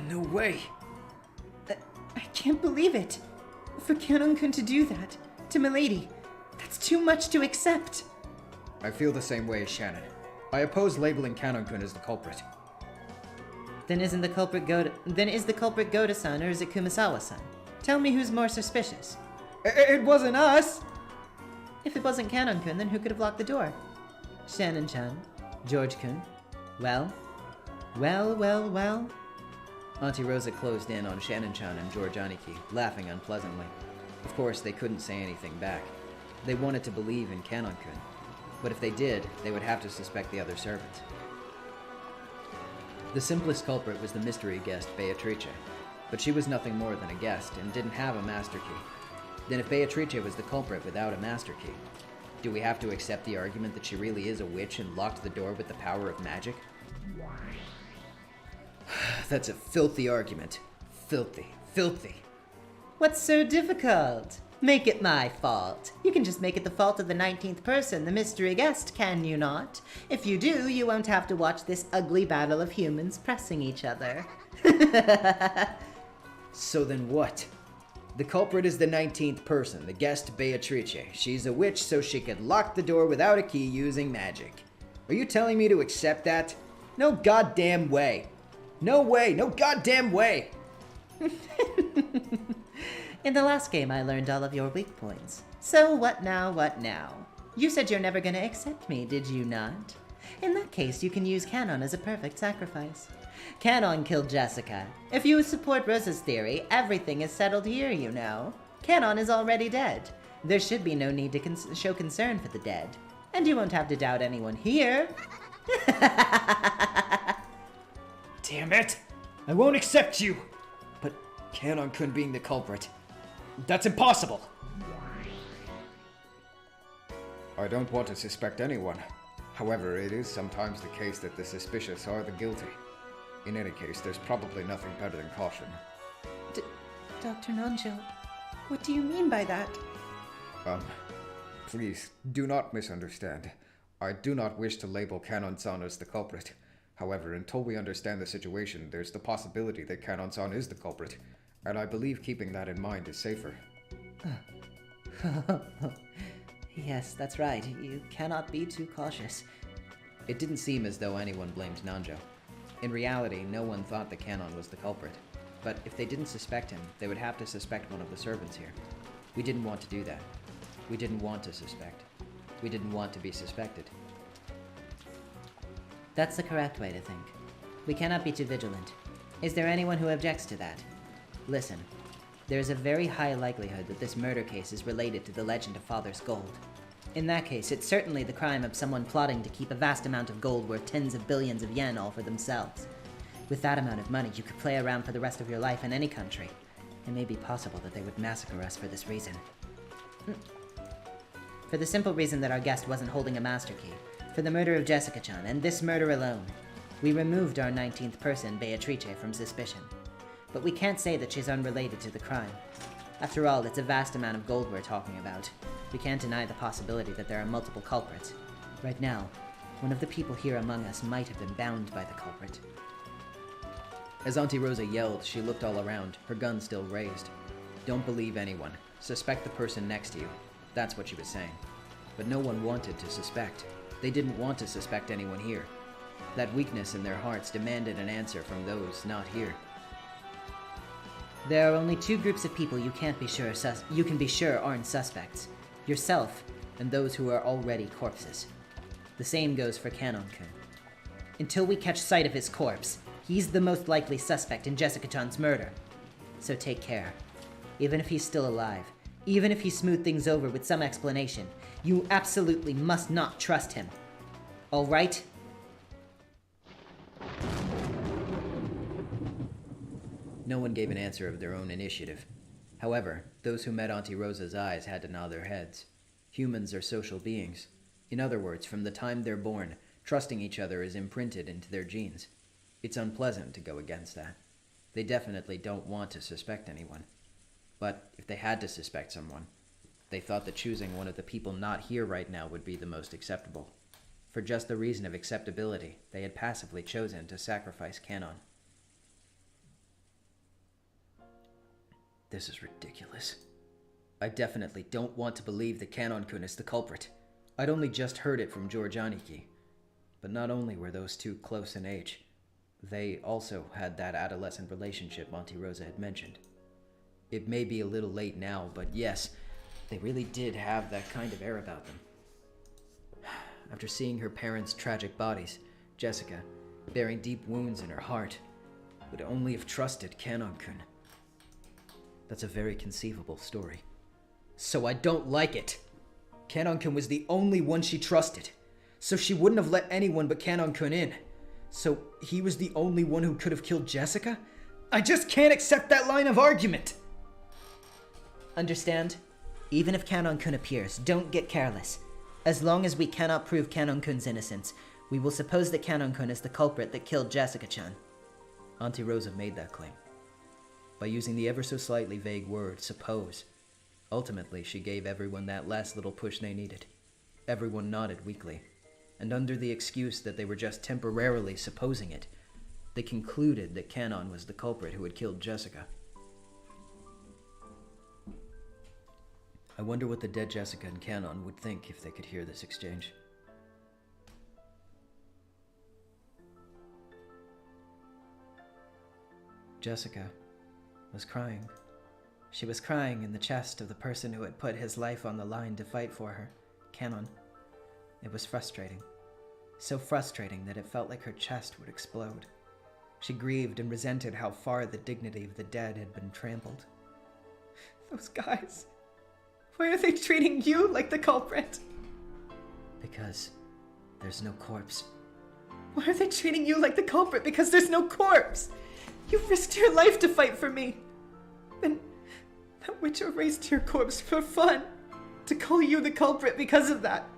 No way. I can't believe it. For Kanon-kun to do that, to Milady, that's too much to accept. I feel the same way as Shannon. I oppose labeling Kanon-kun as the culprit. Then is the culprit Goda-san or is it Kumasawa-san? Tell me who's more suspicious. It wasn't us! If it wasn't Kanon-kun, then who could have locked the door? Shannon-chan? George-kun? Well? Well? Auntie Rosa closed in on Shannon-chan and George Aniki, laughing unpleasantly. Of course, they couldn't say anything back. They wanted to believe in Kanon-kun. But if they did, they would have to suspect the other servants. The simplest culprit was the mystery guest, Beatrice. But she was nothing more than a guest, and didn't have a master key. Then if Beatrice was the culprit without a master key, do we have to accept the argument that she really is a witch and locked the door with the power of magic? That's a filthy argument. Filthy. What's so difficult? Make it my fault. You can just make it the fault of the 19th person, the mystery guest, can you not? If you do, you won't have to watch this ugly battle of humans pressing each other. So then what? The culprit is the 19th person, the guest Beatrice. She's a witch, so she could lock the door without a key using magic. Are you telling me to accept that? No goddamn way. No way, no goddamn way! In the last game, I learned all of your weak points. So what now? You said you're never gonna accept me, did you not? In that case, you can use Kanon as a perfect sacrifice. Kanon killed Jessica. If you support Rosa's theory, everything is settled here, you know. Kanon is already dead. There should be no need to show concern for the dead. And you won't have to doubt anyone here. Damn it! I won't accept you! But Kanon-kun being the culprit. That's impossible! I don't want to suspect anyone. However, it is sometimes the case that the suspicious are the guilty. In any case, there's probably nothing better than caution. Dr. Nanjo, what do you mean by that? Please, do not misunderstand. I do not wish to label Kanon-san as the culprit. However, until we understand the situation, there's the possibility that Kanon-san is the culprit, and I believe keeping that in mind is safer. Yes, that's right. You cannot be too cautious. It didn't seem as though anyone blamed Nanjo. In reality, no one thought that Kanon was the culprit. But if they didn't suspect him, they would have to suspect one of the servants here. We didn't want to do that. We didn't want to suspect. We didn't want to be suspected. That's the correct way to think. We cannot be too vigilant. Is there anyone who objects to that? Listen, there is a very high likelihood that this murder case is related to the legend of Father's gold. In that case, it's certainly the crime of someone plotting to keep a vast amount of gold worth tens of billions of yen all for themselves. With that amount of money, you could play around for the rest of your life in any country. It may be possible that they would massacre us for this reason. For the simple reason that our guest wasn't holding a master key. For the murder of Jessica-chan, and this murder alone. We removed our 19th person, Beatrice, from suspicion. but we can't say that she's unrelated to the crime. After all, it's a vast amount of gold we're talking about. We can't deny the possibility that there are multiple culprits. Right now, one of the people here among us might have been bound by the culprit. As Auntie Rosa yelled, she looked all around, her gun still raised. Don't believe anyone. Suspect the person next to you. That's what she was saying. But no one wanted to suspect. They didn't want to suspect anyone here. That weakness in their hearts demanded an answer from those not here. There are only two groups of people you can be sure aren't suspects. Yourself and those who are already corpses. The same goes for Canon-kun. Until we catch sight of his corpse, he's the most likely suspect in Jessica-chan's murder. So take care. Even if he's still alive, even if he smoothed things over with some explanation, you absolutely must not trust him. All right? No one gave an answer of their own initiative. However, those who met Auntie Rosa's eyes had to nod their heads. Humans are social beings. In other words, from the time they're born, trusting each other is imprinted into their genes. It's unpleasant to go against that. They definitely don't want to suspect anyone. But if they had to suspect someone, they thought that choosing one of the people not here right now would be the most acceptable. For just the reason of acceptability, they had passively chosen to sacrifice Canon. This is ridiculous. I definitely don't want to believe that Canon-kun is the culprit. I'd only just heard it from George Aniki. But not only were those two close in age, they also had that adolescent relationship Auntie Rosa had mentioned. It may be a little late now, but yes, they really did have that kind of air about them. After seeing her parents' tragic bodies, Jessica, bearing deep wounds in her heart, would only have trusted Canon-kun. That's a very conceivable story. So I don't like it. Canon-kun was the only one she trusted, so she wouldn't have let anyone but Canon-kun in. So he was the only one who could have killed Jessica? I just can't accept that line of argument! Understand? Even if Canon-kun appears, don't get careless. As long as we cannot prove Canon-kun's innocence, we will suppose that Canon-kun is the culprit that killed Jessica-chan. Auntie Rosa made that claim. By using the ever so slightly vague word, suppose. Ultimately, she gave everyone that last little push they needed. Everyone nodded weakly, and under the excuse that they were just temporarily supposing it, they concluded that Canon was the culprit who had killed Jessica. I wonder what the dead Jessica and Canon would think if they could hear this exchange. Jessica was crying. She was crying in the chest of the person who had put his life on the line to fight for her, Canon. It was frustrating. So frustrating that it felt like her chest would explode. She grieved and resented how far the dignity of the dead had been trampled. Those guys... why are they treating you like the culprit? Because there's no corpse. Why are they treating you like the culprit? Because there's no corpse! You risked your life to fight for me! Then that witch erased your corpse for fun! To call you the culprit because of that!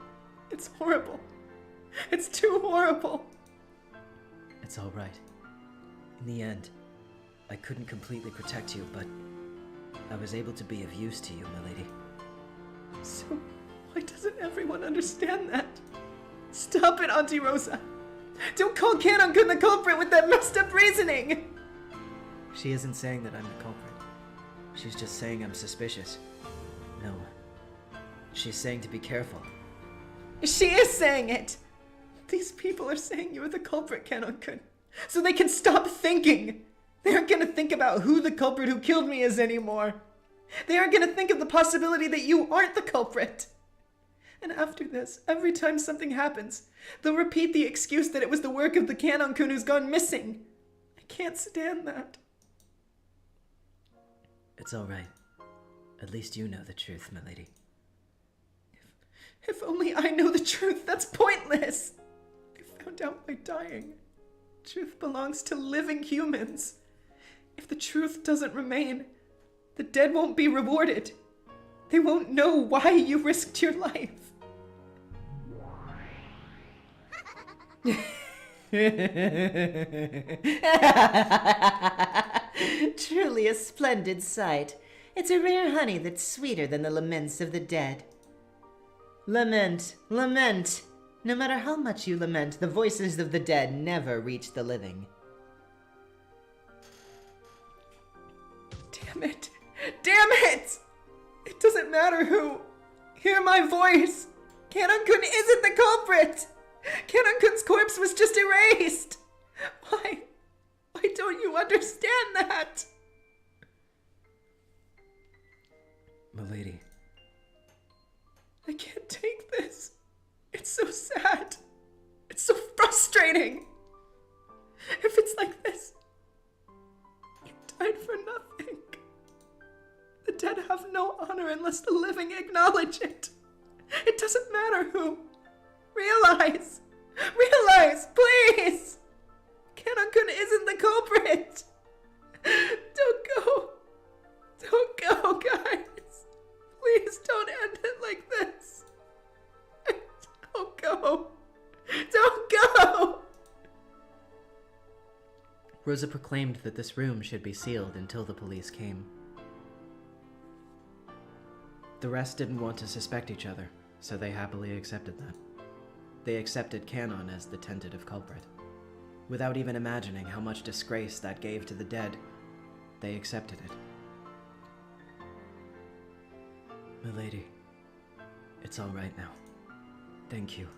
It's horrible. It's too horrible! It's alright. In the end, I couldn't completely protect you, but I was able to be of use to you, milady. So, why doesn't everyone understand that? Stop it, Auntie Rosa! Don't call Canon-kun the culprit with that messed up reasoning! She isn't saying that I'm the culprit. She's just saying I'm suspicious. No. She's saying to be careful. She is saying it! These people are saying you're the culprit, Canon-kun, so they can stop thinking! They aren't gonna think about who the culprit who killed me is anymore! They aren't going to think of the possibility that you aren't the culprit. And after this, every time something happens, they'll repeat the excuse that it was the work of the Canon-kun who's gone missing. I can't stand that. It's all right. At least you know the truth, milady. If only I know the truth, that's pointless. I found out by dying. Truth belongs to living humans. If the truth doesn't remain, the dead won't be rewarded. They won't know why you risked your life. Truly a splendid sight. It's a rare honey that's sweeter than the laments of the dead. Lament, lament. No matter how much you lament, the voices of the dead never reach the living. Damn it! Damn it! It doesn't matter who. Hear my voice! Canon-kun isn't the culprit! Canon-kun's corpse was just erased! Why don't you understand that? Milady. I can't take this. It's so sad. It's so frustrating. If it's like this, you died for nothing. The dead have no honor unless the living acknowledge it. It doesn't matter who. Realize, please. Canon-kun isn't the culprit. Don't go, guys. Please don't end it like this. Don't go. Rosa proclaimed that this room should be sealed until the police came. The rest didn't want to suspect each other, so they happily accepted that. They accepted Canon as the tentative culprit. Without even imagining how much disgrace that gave to the dead, they accepted it. Milady, it's all right now. Thank you.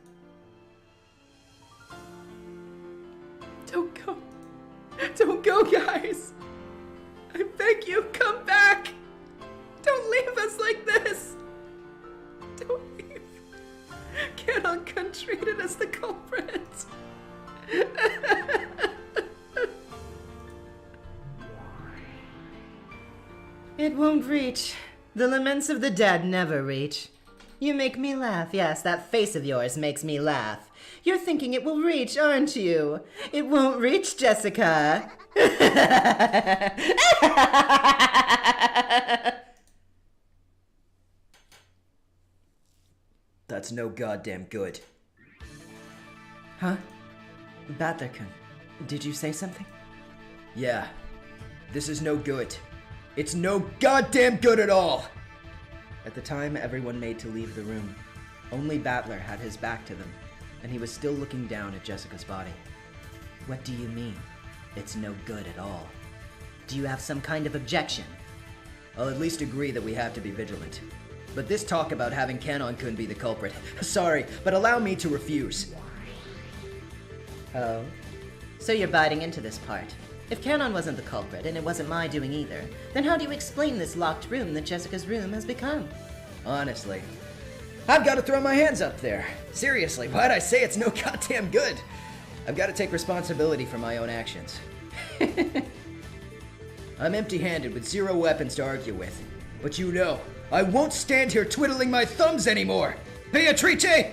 Don't go, guys. I beg you, come back. Don't leave us like this. Don't leave. Canon-kun treated as the culprit. It won't reach. The laments of the dead never reach. You make me laugh. Yes, that face of yours makes me laugh. You're thinking it will reach, aren't you? It won't reach, Jessica. That's no goddamn good. Huh? Battler-kun, did you say something? Yeah. This is no good. It's no goddamn good at all! At the time everyone made to leave the room, only Battler had his back to them, and he was still looking down at Jessica's body. What do you mean, it's no good at all? Do you have some kind of objection? I'll at least agree that we have to be vigilant. But this talk about having Canon-kun be the culprit, sorry, but allow me to refuse. Oh? So you're biting into this part. If Canon wasn't the culprit, and it wasn't my doing either, then how do you explain this locked room that Jessica's room has become? Honestly, I've got to throw my hands up there. Seriously, why'd I say it's no goddamn good? I've got to take responsibility for my own actions. I'm empty-handed with zero weapons to argue with. But you know, I won't stand here twiddling my thumbs anymore! Beatrice!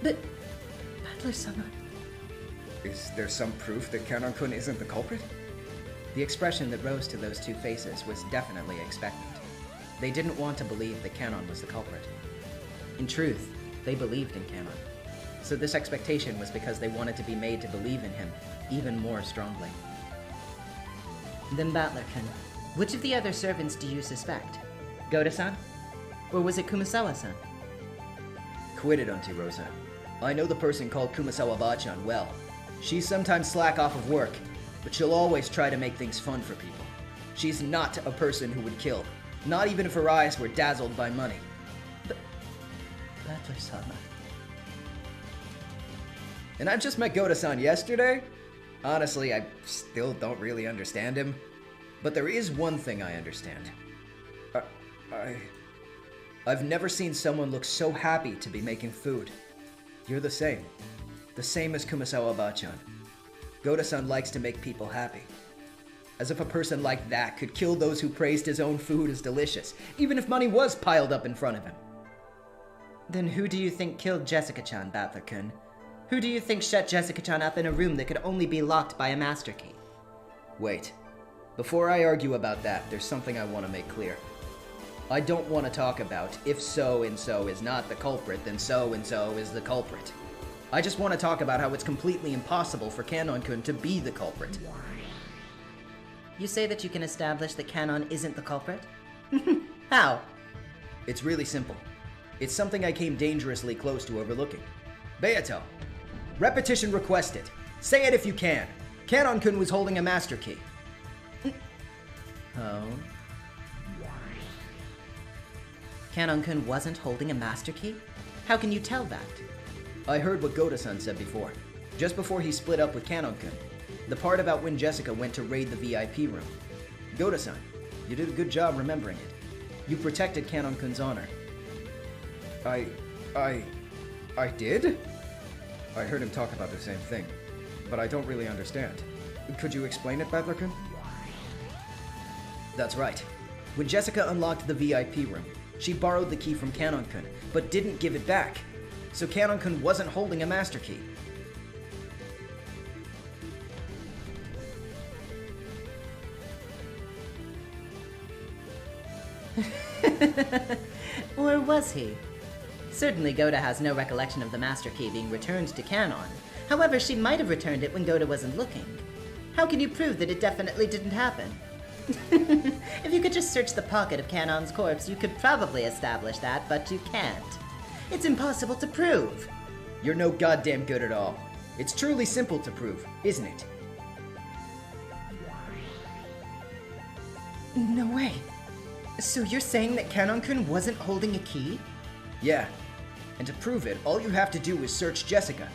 But... Battler-sama... Is there some proof that Canon-kun isn't the culprit? The expression that rose to those two faces was definitely expectant. They didn't want to believe that Canon was the culprit. In truth, they believed in Canon. So this expectation was because they wanted to be made to believe in him even more strongly. Then Battler-kun, which of the other servants do you suspect? Goda-san? Or was it Kumasawa-san? Quit it, Auntie Rosa. I know the person called Kumasawa Bachan well. She's sometimes slack off of work, but she'll always try to make things fun for people. She's not a person who would kill, not even if her eyes were dazzled by money. But... Battler-sama... And I've just met Goda-san yesterday. Honestly, I still don't really understand him. But there is one thing I understand. I've never seen someone look so happy to be making food. You're the same. The same as Kumasawa Bachan. Goda-san likes to make people happy. As if a person like that could kill those who praised his own food as delicious, even if money was piled up in front of him. Then who do you think killed Jessica-chan, Battler-kun? Who do you think shut Jessica-chan up in a room that could only be locked by a master key? Wait. Before I argue about that, there's something I want to make clear. I don't want to talk about if so-and-so is not the culprit, then so-and-so is the culprit. I just want to talk about how it's completely impossible for Canon-kun to be the culprit. You say that you can establish that Canon isn't the culprit? How? It's really simple. It's something I came dangerously close to overlooking. Beato, repetition requested. Say it if you can. Canon-kun was holding a master key. Oh? Canon-kun wasn't holding a master key? How can you tell that? I heard what Goda-san said before. Just before he split up with Canon-kun. The part about when Jessica went to raid the VIP room. Goda-san, you did a good job remembering it. You protected Canon-kun's honor. I did? I heard him talk about the same thing, but I don't really understand. Could you explain it, Battler-kun? That's right. When Jessica unlocked the VIP room, she borrowed the key from Canon-kun, but didn't give it back. So Canon-kun wasn't holding a master key. Or was he? Certainly Goda has no recollection of the master key being returned to Canon. However, she might have returned it when Goda wasn't looking. How can you prove that it definitely didn't happen? If you could just search the pocket of Canon's corpse, you could probably establish that, but you can't. It's impossible to prove. You're no goddamn good at all. It's truly simple to prove, isn't it? No way. So you're saying that Canon-kun wasn't holding a key? Yeah. And to prove it, all you have to do is search Jessica.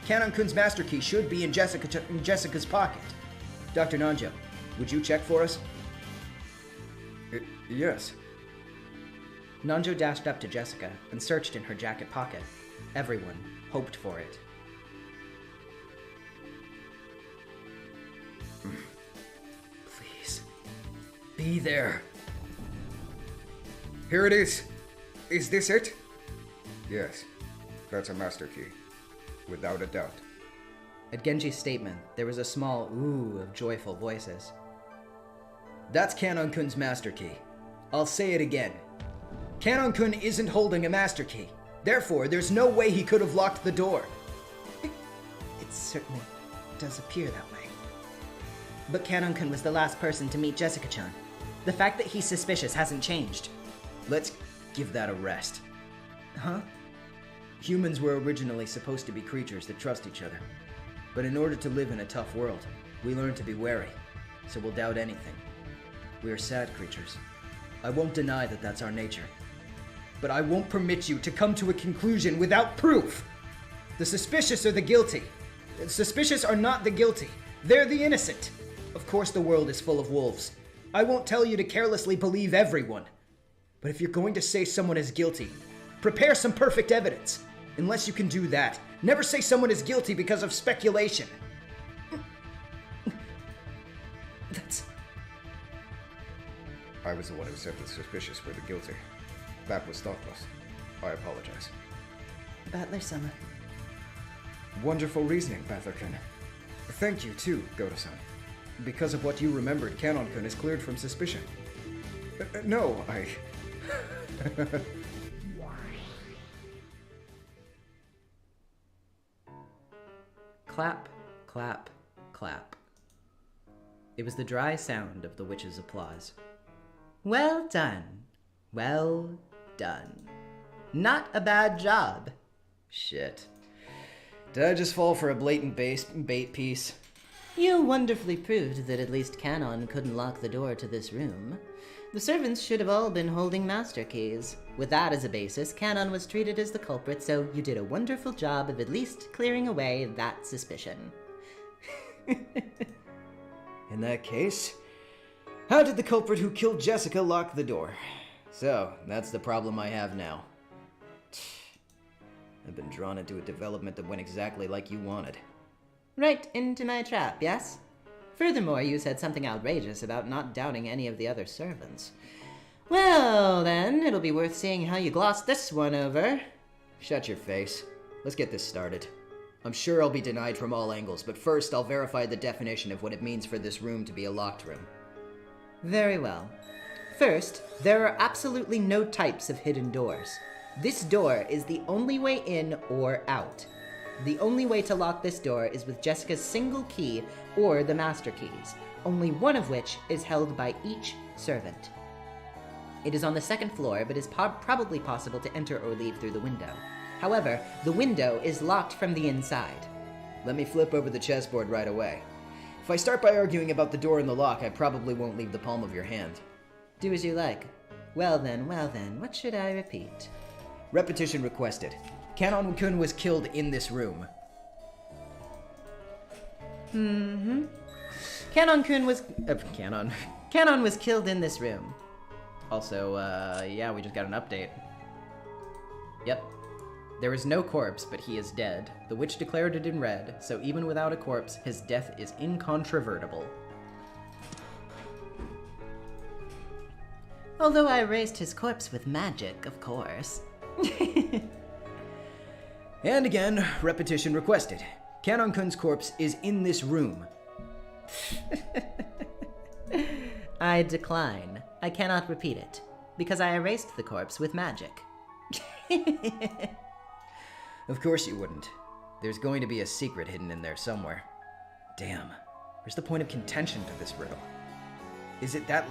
Canon-kun's master key should be in Jessica's pocket. Dr. Nanjo, would you check for us? Yes. Nanjo dashed up to Jessica and searched in her jacket pocket. Everyone hoped for it. Please. Be there. Here it is. Is this it? Yes. That's a master key. Without a doubt. At Genji's statement, there was a small ooh of joyful voices. That's Canon-kun's master key. I'll say it again. Canon-kun isn't holding a master key. Therefore, there's no way he could have locked the door. It certainly does appear that way. But Canon-kun was the last person to meet Jessica-chan. The fact that he's suspicious hasn't changed. Let's give that a rest. Huh? Humans were originally supposed to be creatures that trust each other. But in order to live in a tough world, we learn to be wary, so we'll doubt anything. We are sad creatures. I won't deny that that's our nature. But I won't permit you to come to a conclusion without proof! The suspicious are the guilty. The suspicious are not the guilty. They're the innocent. Of course the world is full of wolves. I won't tell you to carelessly believe everyone. But if you're going to say someone is guilty, prepare some perfect evidence. Unless you can do that, never say someone is guilty because of speculation. That's... I was the one who said the suspicious were the guilty. That was thoughtless. I apologize. Battler-sama. Wonderful reasoning, Battler-kun. Thank you, too, Goda-san. Because of what you remembered, Canon-kun is cleared from suspicion. No, I... Clap, clap, clap. It was the dry sound of the witch's applause. Well done. Well done. Not a bad job. Shit. Did I just fall for a blatant bait piece? You wonderfully proved that at least Canon couldn't lock the door to this room. The servants should have all been holding master keys. With that as a basis, Canon was treated as the culprit, so you did a wonderful job of at least clearing away that suspicion. In that case, how did the culprit who killed Jessica lock the door? So, that's the problem I have now. I've been drawn into a development that went exactly like you wanted. Right into my trap, yes? Furthermore, you said something outrageous about not doubting any of the other servants. Well, then, it'll be worth seeing how you gloss this one over. Shut your face. Let's get this started. I'm sure I'll be denied from all angles, but first I'll verify the definition of what it means for this room to be a locked room. Very well. First, there are absolutely no types of hidden doors. This door is the only way in or out. The only way to lock this door is with Jessica's single key or the master keys. only one of which is held by each servant. It is on the second floor, but is probably possible to enter or leave through the window. However, the window is locked from the inside. Let me flip over the chessboard right away. If I start by arguing about the door and the lock, I probably won't leave the palm of your hand. Do as you like. Well then, what should I repeat? Repetition requested. Kanon-kun was killed in this room. Kanon-kun was... Kanon was killed in this room. Also, yeah, we just got an update. Yep. There is no corpse, but he is dead. The witch declared it in red, so even without a corpse, his death is incontrovertible. Although I erased his corpse with magic, of course. And again, repetition requested. Kanon-kun's corpse is in this room. I decline. I cannot repeat it, because I erased the corpse with magic. Of course you wouldn't. There's going to be a secret hidden in there somewhere. Damn. Where's the point of contention to this riddle? Is it that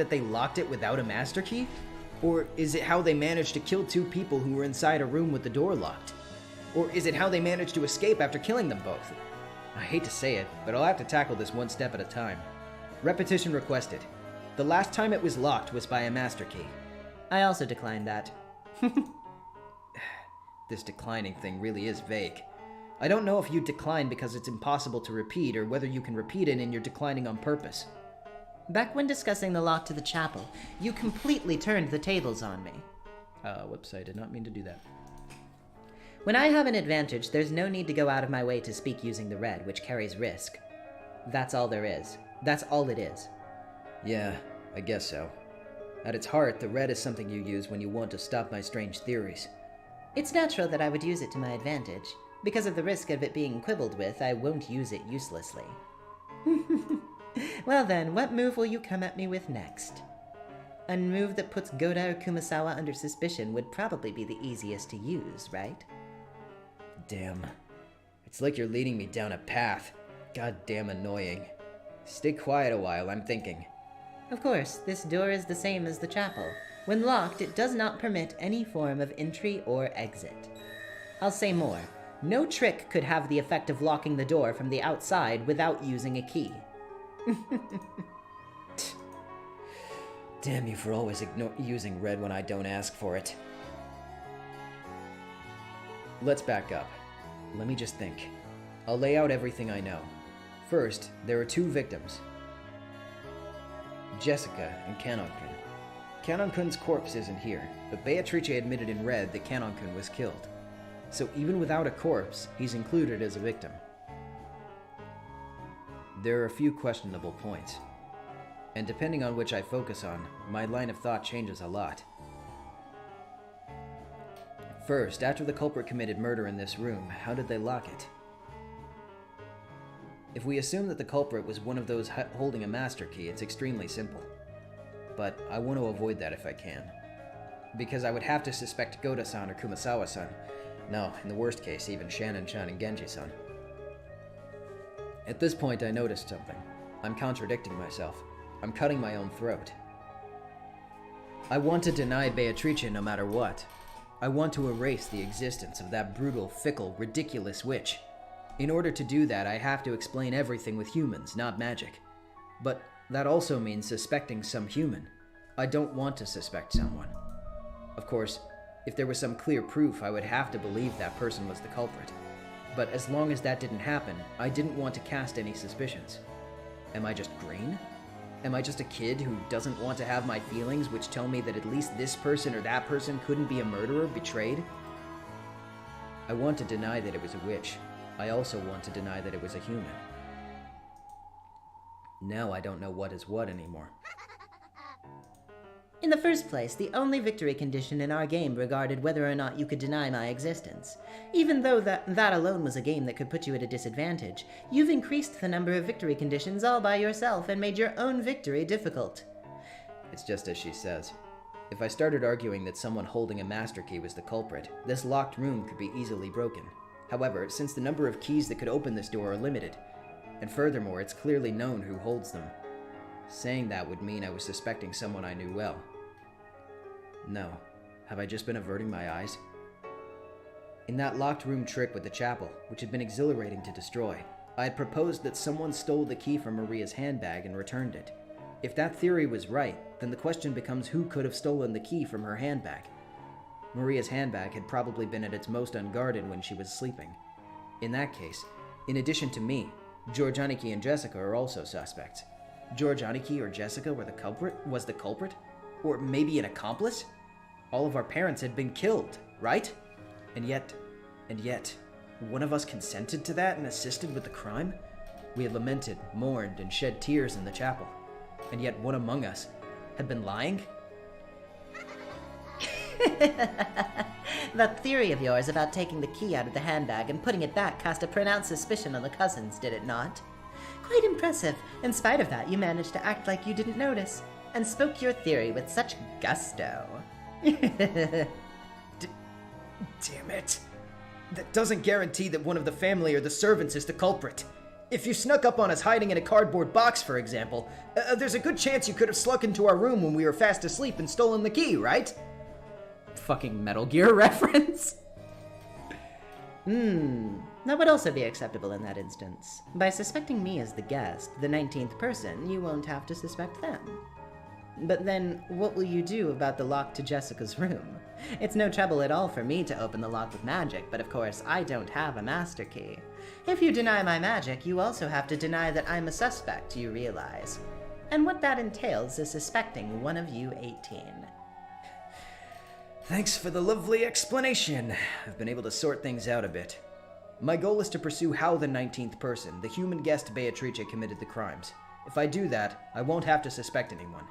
they locked it without a master key? Or is it how they managed to kill two people who were inside a room with the door locked? Or is it how they managed to escape after killing them both? I hate to say it, but I'll have to tackle this one step at a time. Repetition requested. The last time it was locked was by a master key. I also declined that. This declining thing really is vague. I don't know if you decline because it's impossible to repeat, or whether you can repeat it and you're declining on purpose. Back when discussing the lock to the chapel, you completely turned the tables on me. Whoops, I did not mean to do that. When I have an advantage, there's no need to go out of my way to speak using the red, which carries risk. That's all there is. That's all it is. Yeah, I guess so. At its heart, the red is something you use when you want to stop my strange theories. It's natural that I would use it to my advantage. Because of the risk of it being quibbled with, I won't use it uselessly. Well then, what move will you come at me with next? A move that puts Goda or Kumasawa under suspicion would probably be the easiest to use, right? Damn. It's like you're leading me down a path. Goddamn annoying. Stay quiet a while, I'm thinking. Of course, this door is the same as the chapel. When locked, it does not permit any form of entry or exit. I'll say more. No trick could have the effect of locking the door from the outside without using a key. Damn you for always using red when I don't ask for it. Let's back up. Let me just think. I'll lay out everything I know. First, there are two victims. Jessica and Kanon-kun. Kanon-kun's corpse isn't here, but Beatrice admitted in red that Kanon-kun was killed. So even without a corpse, he's included as a victim. There are a few questionable points. And depending on which I focus on, my line of thought changes a lot. First, after the culprit committed murder in this room, how did they lock it? If we assume that the culprit was one of those holding a master key, it's extremely simple. But I want to avoid that if I can. Because I would have to suspect Goda-san or Kumasawa-san. No, in the worst case, even Shannon-chan and Genji-san. At this point, I noticed something. I'm contradicting myself. I'm cutting my own throat. I want to deny Beatrice no matter what. I want to erase the existence of that brutal, fickle, ridiculous witch. In order to do that, I have to explain everything with humans, not magic. But that also means suspecting some human. I don't want to suspect someone. Of course, if there was some clear proof, I would have to believe that person was the culprit. But as long as that didn't happen, I didn't want to cast any suspicions. Am I just green? Am I just a kid who doesn't want to have my feelings, which tell me that at least this person or that person couldn't be a murderer, betrayed? I want to deny that it was a witch. I also want to deny that it was a human. Now I don't know what is what anymore. In the first place, the only victory condition in our game regarded whether or not you could deny my existence. Even though that alone was a game that could put you at a disadvantage, you've increased the number of victory conditions all by yourself and made your own victory difficult. It's just as she says. If I started arguing that someone holding a master key was the culprit, this locked room could be easily broken. However, since the number of keys that could open this door are limited, And furthermore, it's clearly known who holds them. Saying that would mean I was suspecting someone I knew well. No. Have I just been averting my eyes? In that locked room trick with the chapel, which had been exhilarating to destroy, I had proposed that someone stole the key from Maria's handbag and returned it. If that theory was right, then the question becomes who could have stolen the key from her handbag. Maria's handbag had probably been at its most unguarded when she was sleeping. In that case, in addition to me, George Aniki and Jessica are also suspects. George Aniki or Jessica was the culprit? Or maybe an accomplice? All of our parents had been killed, right? And yet, one of us consented to that and assisted with the crime? We had lamented, mourned, and shed tears in the chapel. And yet one among us had been lying? That theory of yours about taking the key out of the handbag and putting it back cast a pronounced suspicion on the cousins, did it not? Quite impressive. In spite of that, you managed to act like you didn't notice, and spoke your theory with such gusto. Damn it. That doesn't guarantee that one of the family or the servants is the culprit. If you snuck up on us hiding in a cardboard box, for example, there's a good chance you could have slunk into our room when we were fast asleep and stolen the key, right? Fucking Metal Gear reference. That would also be acceptable in that instance. By suspecting me as the guest, the 19th person, you won't have to suspect them. But then, what will you do about the lock to Jessica's room? It's no trouble at all for me to open the lock with magic, but of course, I don't have a master key. If you deny my magic, you also have to deny that I'm a suspect, you realize. And what that entails is suspecting one of you 18. Thanks for the lovely explanation. I've been able to sort things out a bit. My goal is to pursue how the 19th person, the human guest Beatrice, committed the crimes. If I do that, I won't have to suspect anyone.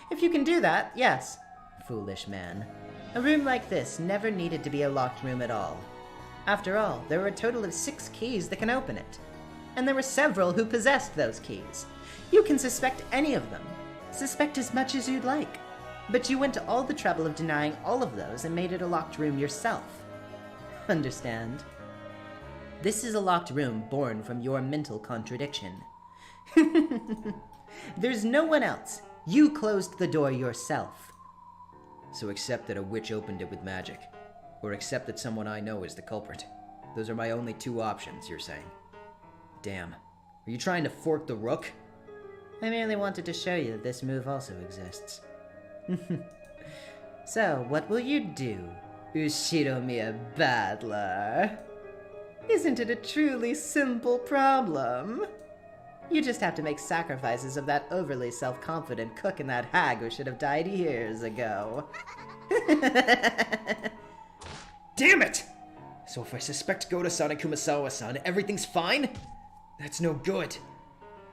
If you can do that, yes. Foolish man. A room like this never needed to be a locked room at all. After all, there were a total of 6 keys that can open it. And there were several who possessed those keys. You can suspect any of them. Suspect as much as you'd like. But you went to all the trouble of denying all of those and made it a locked room yourself. Understand? This is a locked room born from your mental contradiction. There's no one else. You closed the door yourself. So accept that a witch opened it with magic. Or accept that someone I know is the culprit. Those are my only 2 options, you're saying. Damn. Are you trying to fork the rook? I merely wanted to show you that this move also exists. So, what will you do, Ushiromiya Battler? Isn't it a truly simple problem? You just have to make sacrifices of that overly self-confident cook and that hag who should have died years ago. Damn it! So if I suspect Goda-san and Kumasawa-san, everything's fine? That's no good.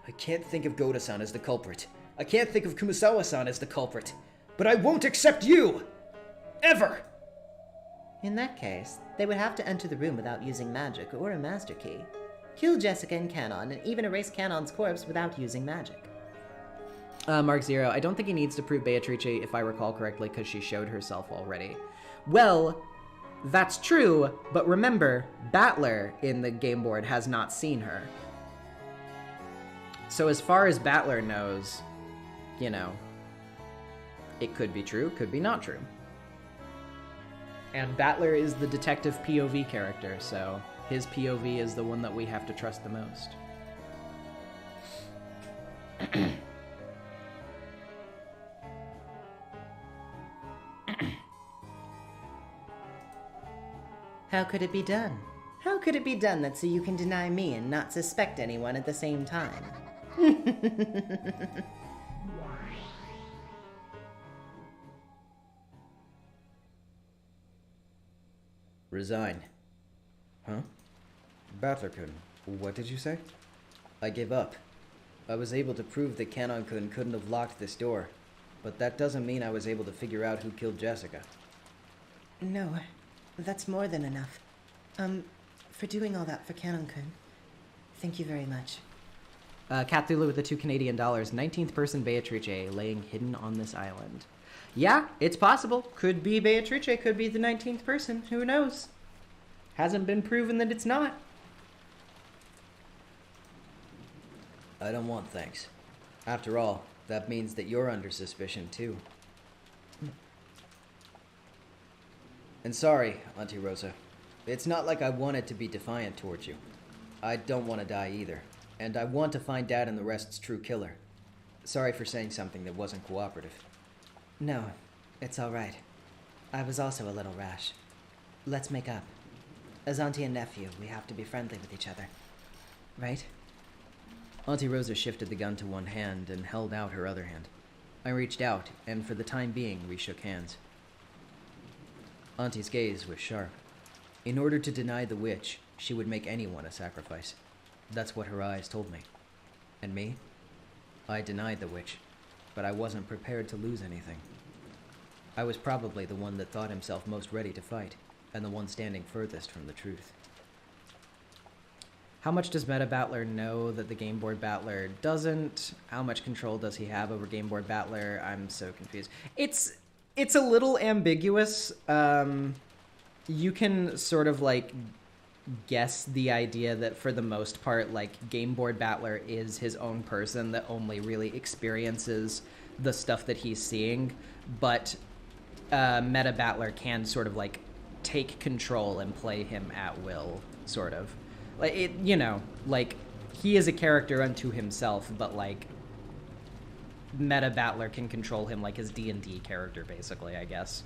I can't think of Goda-san as the culprit. I can't think of Kumasawa-san as the culprit. But I won't accept you! Ever! In that case, they would have to enter the room without using magic or a master key. Kill Jessica and Canon, and even erase Canon's corpse without using magic. Mark Zero, I don't think he needs to prove Beatrice, if I recall correctly, because she showed herself already. Well, that's true, but remember, Battler in the game board has not seen her. So as far as Battler knows, you know, it could be true, could be not true. And Battler is the detective POV character, so his POV is the one that we have to trust the most. How could it be done? How could it be done that so you can deny me and not suspect anyone at the same time? Resign. Huh? Battler-kun, what did you say? I give up. I was able to prove that Canon-kun couldn't have locked this door, but that doesn't mean I was able to figure out who killed Jessica. No, that's more than enough. For doing all that for Canon-kun. Thank you very much. Cthulhu with the $2 Canadian, 19th person Beatrice laying hidden on this island. Yeah, it's possible. Could be Beatrice, could be the 19th person. Who knows? Hasn't been proven that it's not. I don't want thanks. After all, that means that you're under suspicion, too. And sorry, Auntie Rosa. It's not like I wanted to be defiant towards you. I don't want to die either. And I want to find Dad and the rest's true killer. Sorry for saying something that wasn't cooperative. No, it's all right. I was also a little rash. Let's make up. As auntie and nephew, we have to be friendly with each other. Right? Auntie Rosa shifted the gun to one hand and held out her other hand. I reached out, and for the time being, we shook hands. Auntie's gaze was sharp. In order to deny the witch, she would make anyone a sacrifice. That's what her eyes told me. And me? I denied the witch, but I wasn't prepared to lose anything. I was probably the one that thought himself most ready to fight, and the one standing furthest from the truth. How much does Meta Battler know that the Game Board Battler doesn't? How much control does he have over Game Board Battler? I'm so confused. It's a little ambiguous. You can sort of like guess the idea that for the most part, like, Game Board Battler is his own person that only really experiences the stuff that he's seeing, but Meta Battler can sort of like take control and play him at will, sort of. Like, it, you know, like, he is a character unto himself, but like Meta Battler can control him like his D&D character, basically, I guess.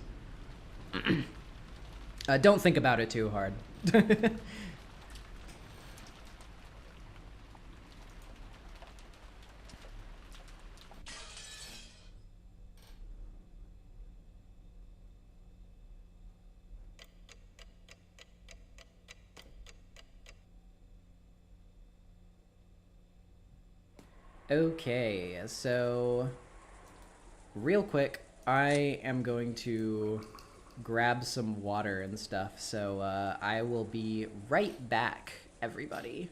Don't think about it too hard. Okay, so real quick, I am going to grab some water and stuff, so I will be right back, everybody.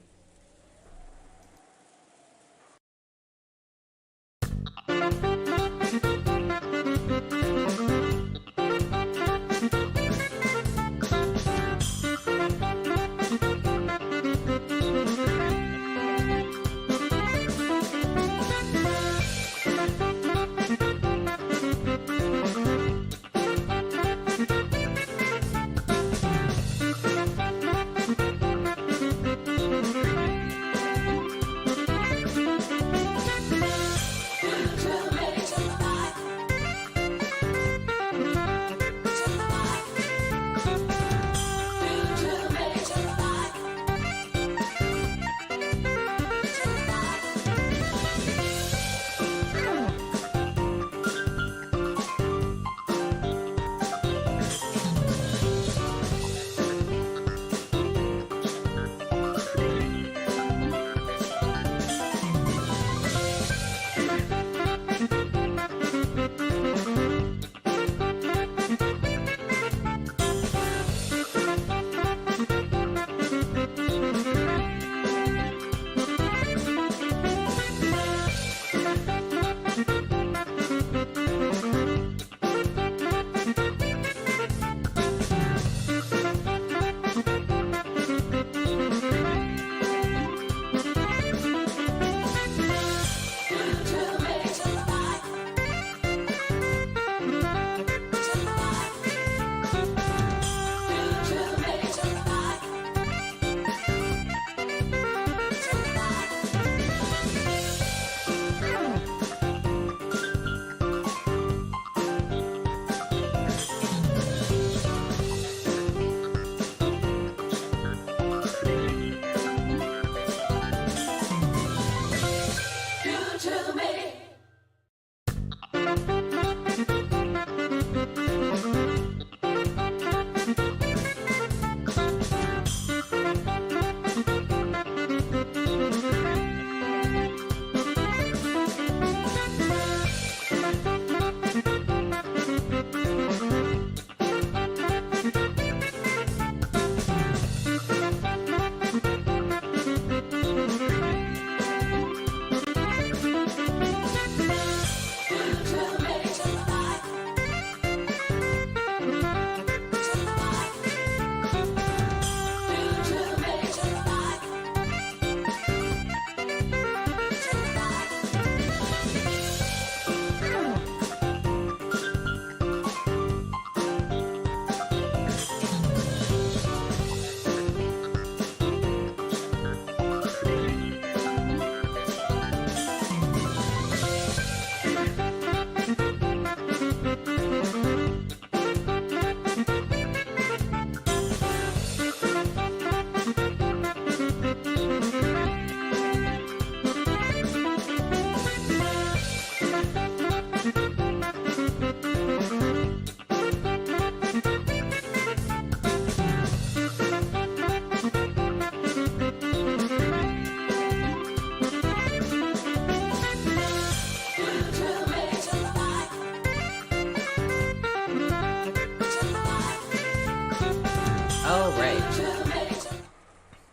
All right.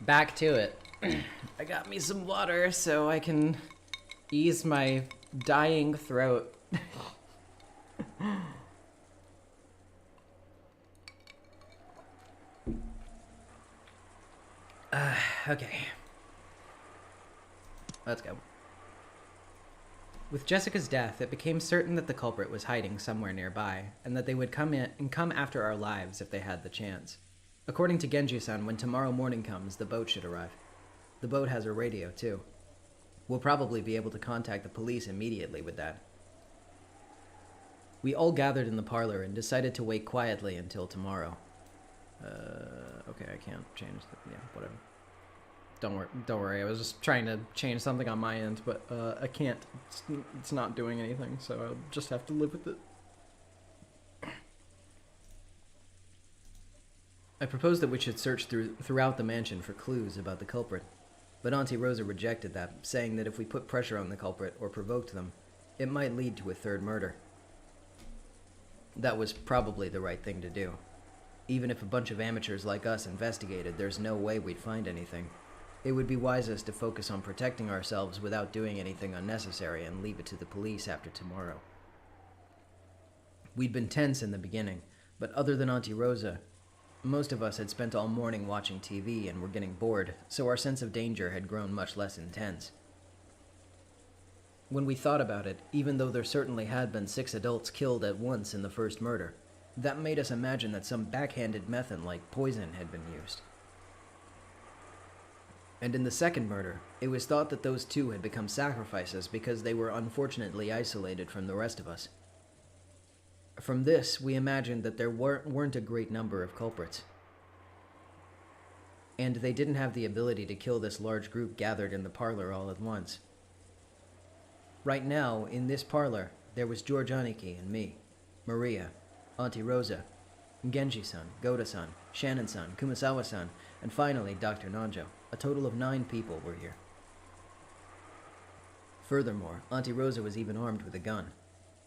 Back to it. I got me some water so I can ease my dying throat. Okay. Let's go. With Jessica's death, it became certain that the culprit was hiding somewhere nearby, and that they would come in and come after our lives if they had the chance. According to Genji-san, when tomorrow morning comes, the boat should arrive. The boat has a radio, too. We'll probably be able to contact the police immediately with that. We all gathered in the parlor and decided to wait quietly until tomorrow. Okay, I can't change the, yeah, whatever. Don't worry, I was just trying to change something on my end, but I can't. It's not doing anything, so I'll just have to live with it. I proposed that we should search throughout the mansion for clues about the culprit, but Auntie Rosa rejected that, saying that if we put pressure on the culprit or provoked them, it might lead to a third murder. That was probably the right thing to do. Even if a bunch of amateurs like us investigated, there's no way we'd find anything. It would be wisest to focus on protecting ourselves without doing anything unnecessary and leave it to the police after tomorrow. We'd been tense in the beginning, but other than Auntie Rosa, most of us had spent all morning watching TV and were getting bored, so our sense of danger had grown much less intense. When we thought about it, even though there certainly had been 6 adults killed at once in the first murder, that made us imagine that some backhanded method like poison had been used. And in the second murder, it was thought that those 2 had become sacrifices because they were unfortunately isolated from the rest of us. From this, we imagined that there weren't a great number of culprits. And they didn't have the ability to kill this large group gathered in the parlor all at once. Right now, in this parlor, there was George Aniki and me, Maria, Auntie Rosa, Genji-san, Goda-san, Shannon-san, Kumasawa-san, and finally Dr. Nanjo. A total of 9 people were here. Furthermore, Auntie Rosa was even armed with a gun.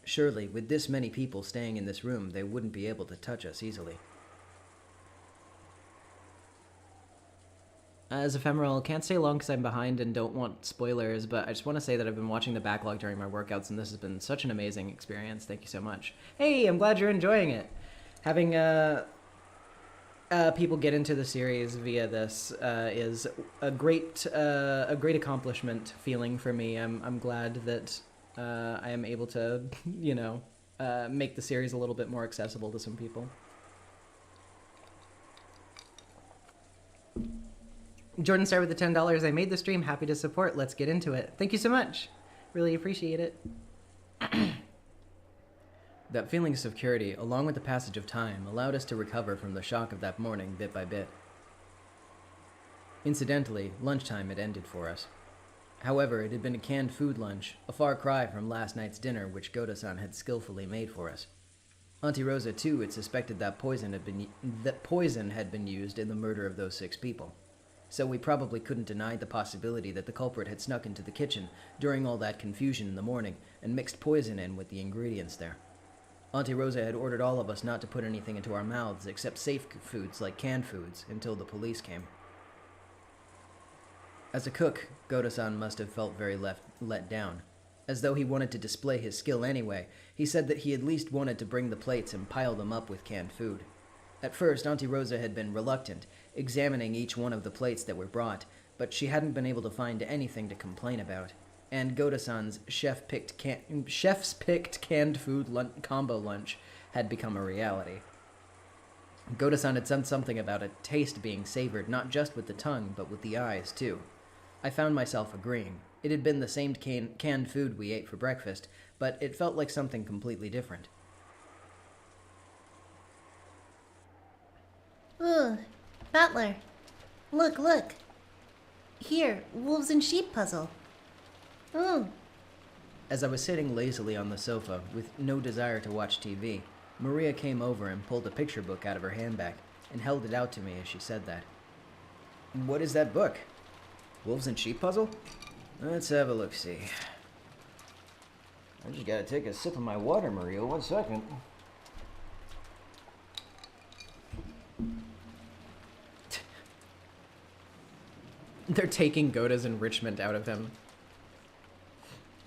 Surely, with this many people staying in this room, they wouldn't be able to touch us easily. As Ephemeral, can't stay long because I'm behind and don't want spoilers, but I just want to say that I've been watching the backlog during my workouts, and this has been such an amazing experience. Thank you so much. Hey, I'm glad you're enjoying it. Having people get into the series via this is a great accomplishment feeling for me. I'm glad that I am able to, make the series a little bit more accessible to some people. Jordan started with the $10. I made the stream. Happy to support. Let's get into it. Thank you so much. Really appreciate it. That feeling of security, along with the passage of time, allowed us to recover from the shock of that morning bit by bit. Incidentally, lunchtime had ended for us. However, it had been a canned food lunch, a far cry from last night's dinner which Goda-san had skillfully made for us. Auntie Rosa, too, had suspected that poison had been used in the murder of those 6 people. So we probably couldn't deny the possibility that the culprit had snuck into the kitchen during all that confusion in the morning and mixed poison in with the ingredients there. Auntie Rosa had ordered all of us not to put anything into our mouths except safe foods like canned foods until the police came. As a cook, Goda-san must have felt very let down. As though he wanted to display his skill anyway, he said that he at least wanted to bring the plates and pile them up with canned food. At first, Auntie Rosa had been reluctant, examining each one of the plates that were brought, but she hadn't been able to find anything to complain about. And Goda-san's chef's-picked canned food combo lunch had become a reality. Goda-san had said something about a taste being savored not just with the tongue, but with the eyes, too. I found myself agreeing. It had been the same canned food we ate for breakfast, but it felt like something completely different. Ugh, Butler. Look. Here, wolves and sheep puzzle. Ooh. As I was sitting lazily on the sofa, with no desire to watch TV, Maria came over and pulled a picture book out of her handbag, and held it out to me as she said that. What is that book? Wolves and Sheep Puzzle? Let's have a look-see. I just gotta take a sip of my water, Maria. 1 second. They're taking Goda's enrichment out of him.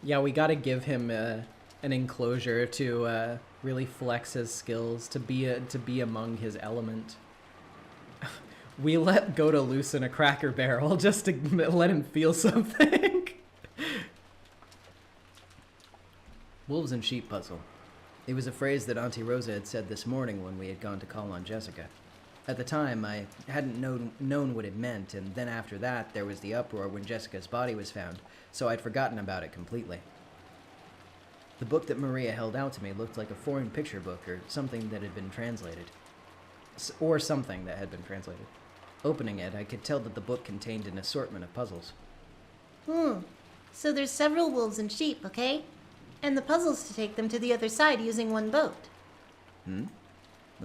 Yeah, we gotta give him an enclosure to really flex his skills, to be among his element. We let Goda loose in a Cracker Barrel just to let him feel something. Wolves and sheep puzzle. It was a phrase that Auntie Rosa had said this morning when we had gone to call on Jessica. At the time, I hadn't known what it meant, and then after that, there was the uproar when Jessica's body was found, so I'd forgotten about it completely. The book that Maria held out to me looked like a foreign picture book or something that had been translated. Opening it, I could tell that the book contained an assortment of puzzles. So there's several wolves and sheep, okay? And the puzzle's to take them to the other side using one boat.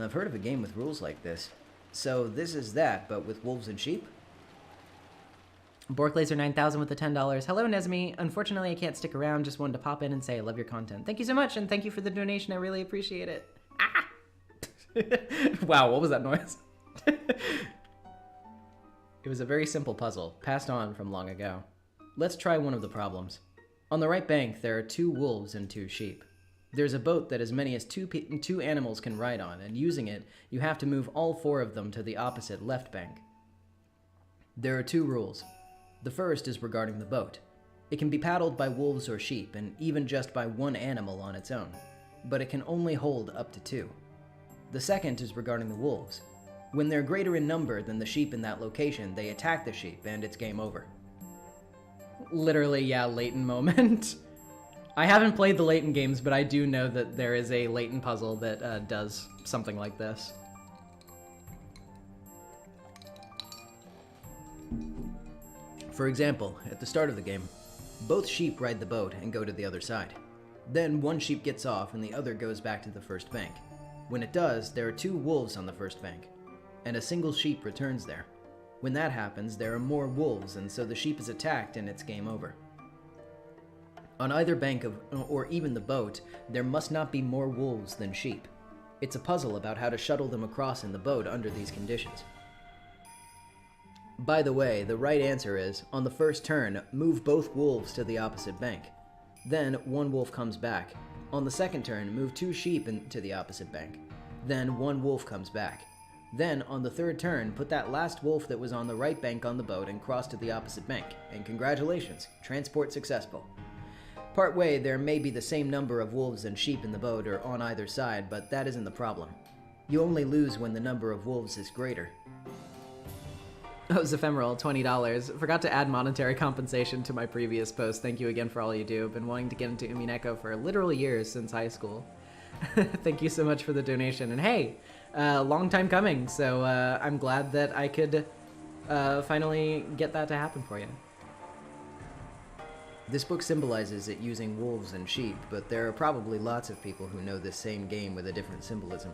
I've heard of a game with rules like this. So this is that, but with wolves and sheep? Borklaser 9000 with the $10. Hello, Nezumi. Unfortunately, I can't stick around. Just wanted to pop in and say I love your content. Thank you so much, and thank you for the donation. I really appreciate it. Ah! Wow, what was that noise? It was a very simple puzzle, passed on from long ago. Let's try one of the problems. On the right bank, there are 2 wolves and 2 sheep. There's a boat that as many as two animals can ride on, and using it, you have to move all 4 of them to the opposite left bank. There are 2 rules. The first is regarding the boat. It can be paddled by wolves or sheep, and even just by one animal on its own, but it can only hold up to 2. The second is regarding the wolves. When they're greater in number than the sheep in that location, they attack the sheep, and it's game over. Literally, yeah, Layton moment. I haven't played the Layton games, but I do know that there is a Layton puzzle that does something like this. For example, at the start of the game, both sheep ride the boat and go to the other side. Then one sheep gets off and the other goes back to the first bank. When it does, there are 2 wolves on the first bank, and a single sheep returns there. When that happens, there are more wolves, and so the sheep is attacked and it's game over. On either bank or even the boat, there must not be more wolves than sheep. It's a puzzle about how to shuttle them across in the boat under these conditions. By the way, the right answer is, on the first turn, move both wolves to the opposite bank. Then, 1 wolf comes back. On the second turn, move 2 sheep to the opposite bank. Then, 1 wolf comes back. Then, on the third turn, put that last wolf that was on the right bank on the boat and cross to the opposite bank. And congratulations, transport successful. Part way, there may be the same number of wolves and sheep in the boat or on either side, but that isn't the problem. You only lose when the number of wolves is greater. Oh, Zephemeral, $20. Forgot to add monetary compensation to my previous post. Thank you again for all you do. Been wanting to get into Umineko for literal years since high school. Thank you so much for the donation. And hey, long time coming, so I'm glad that I could finally get that to happen for you. This book symbolizes it using wolves and sheep, but there are probably lots of people who know this same game with a different symbolism.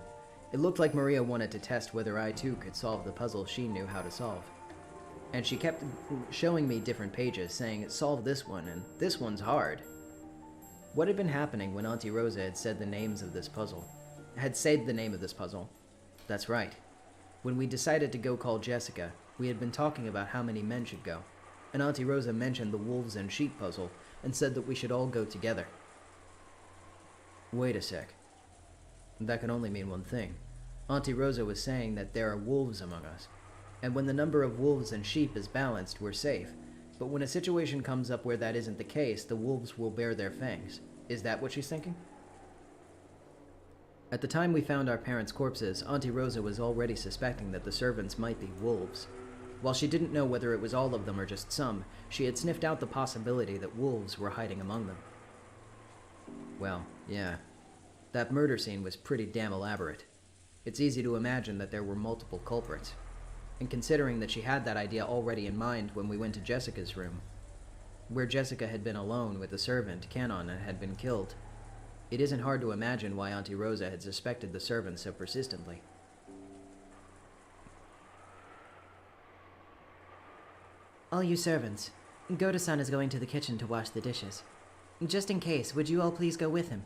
It looked like Maria wanted to test whether I too could solve the puzzle she knew how to solve. And she kept showing me different pages, saying, solve this one, and this one's hard. What had been happening when Auntie Rosa had said the name of this puzzle? That's right. When we decided to go call Jessica, we had been talking about how many men should go, and Auntie Rosa mentioned the wolves and sheep puzzle, and said that we should all go together. Wait a sec. That can only mean one thing. Auntie Rosa was saying that there are wolves among us, and when the number of wolves and sheep is balanced, we're safe. But when a situation comes up where that isn't the case, the wolves will bare their fangs. Is that what she's thinking? At the time we found our parents' corpses, Auntie Rosa was already suspecting that the servants might be wolves. While she didn't know whether it was all of them or just some, she had sniffed out the possibility that wolves were hiding among them. Well, yeah. That murder scene was pretty damn elaborate. It's easy to imagine that there were multiple culprits. And considering that she had that idea already in mind when we went to Jessica's room, where Jessica had been alone with the servant, Canon, and had been killed, it isn't hard to imagine why Auntie Rosa had suspected the servant so persistently. All you servants, Goda-san is going to the kitchen to wash the dishes. Just in case, would you all please go with him?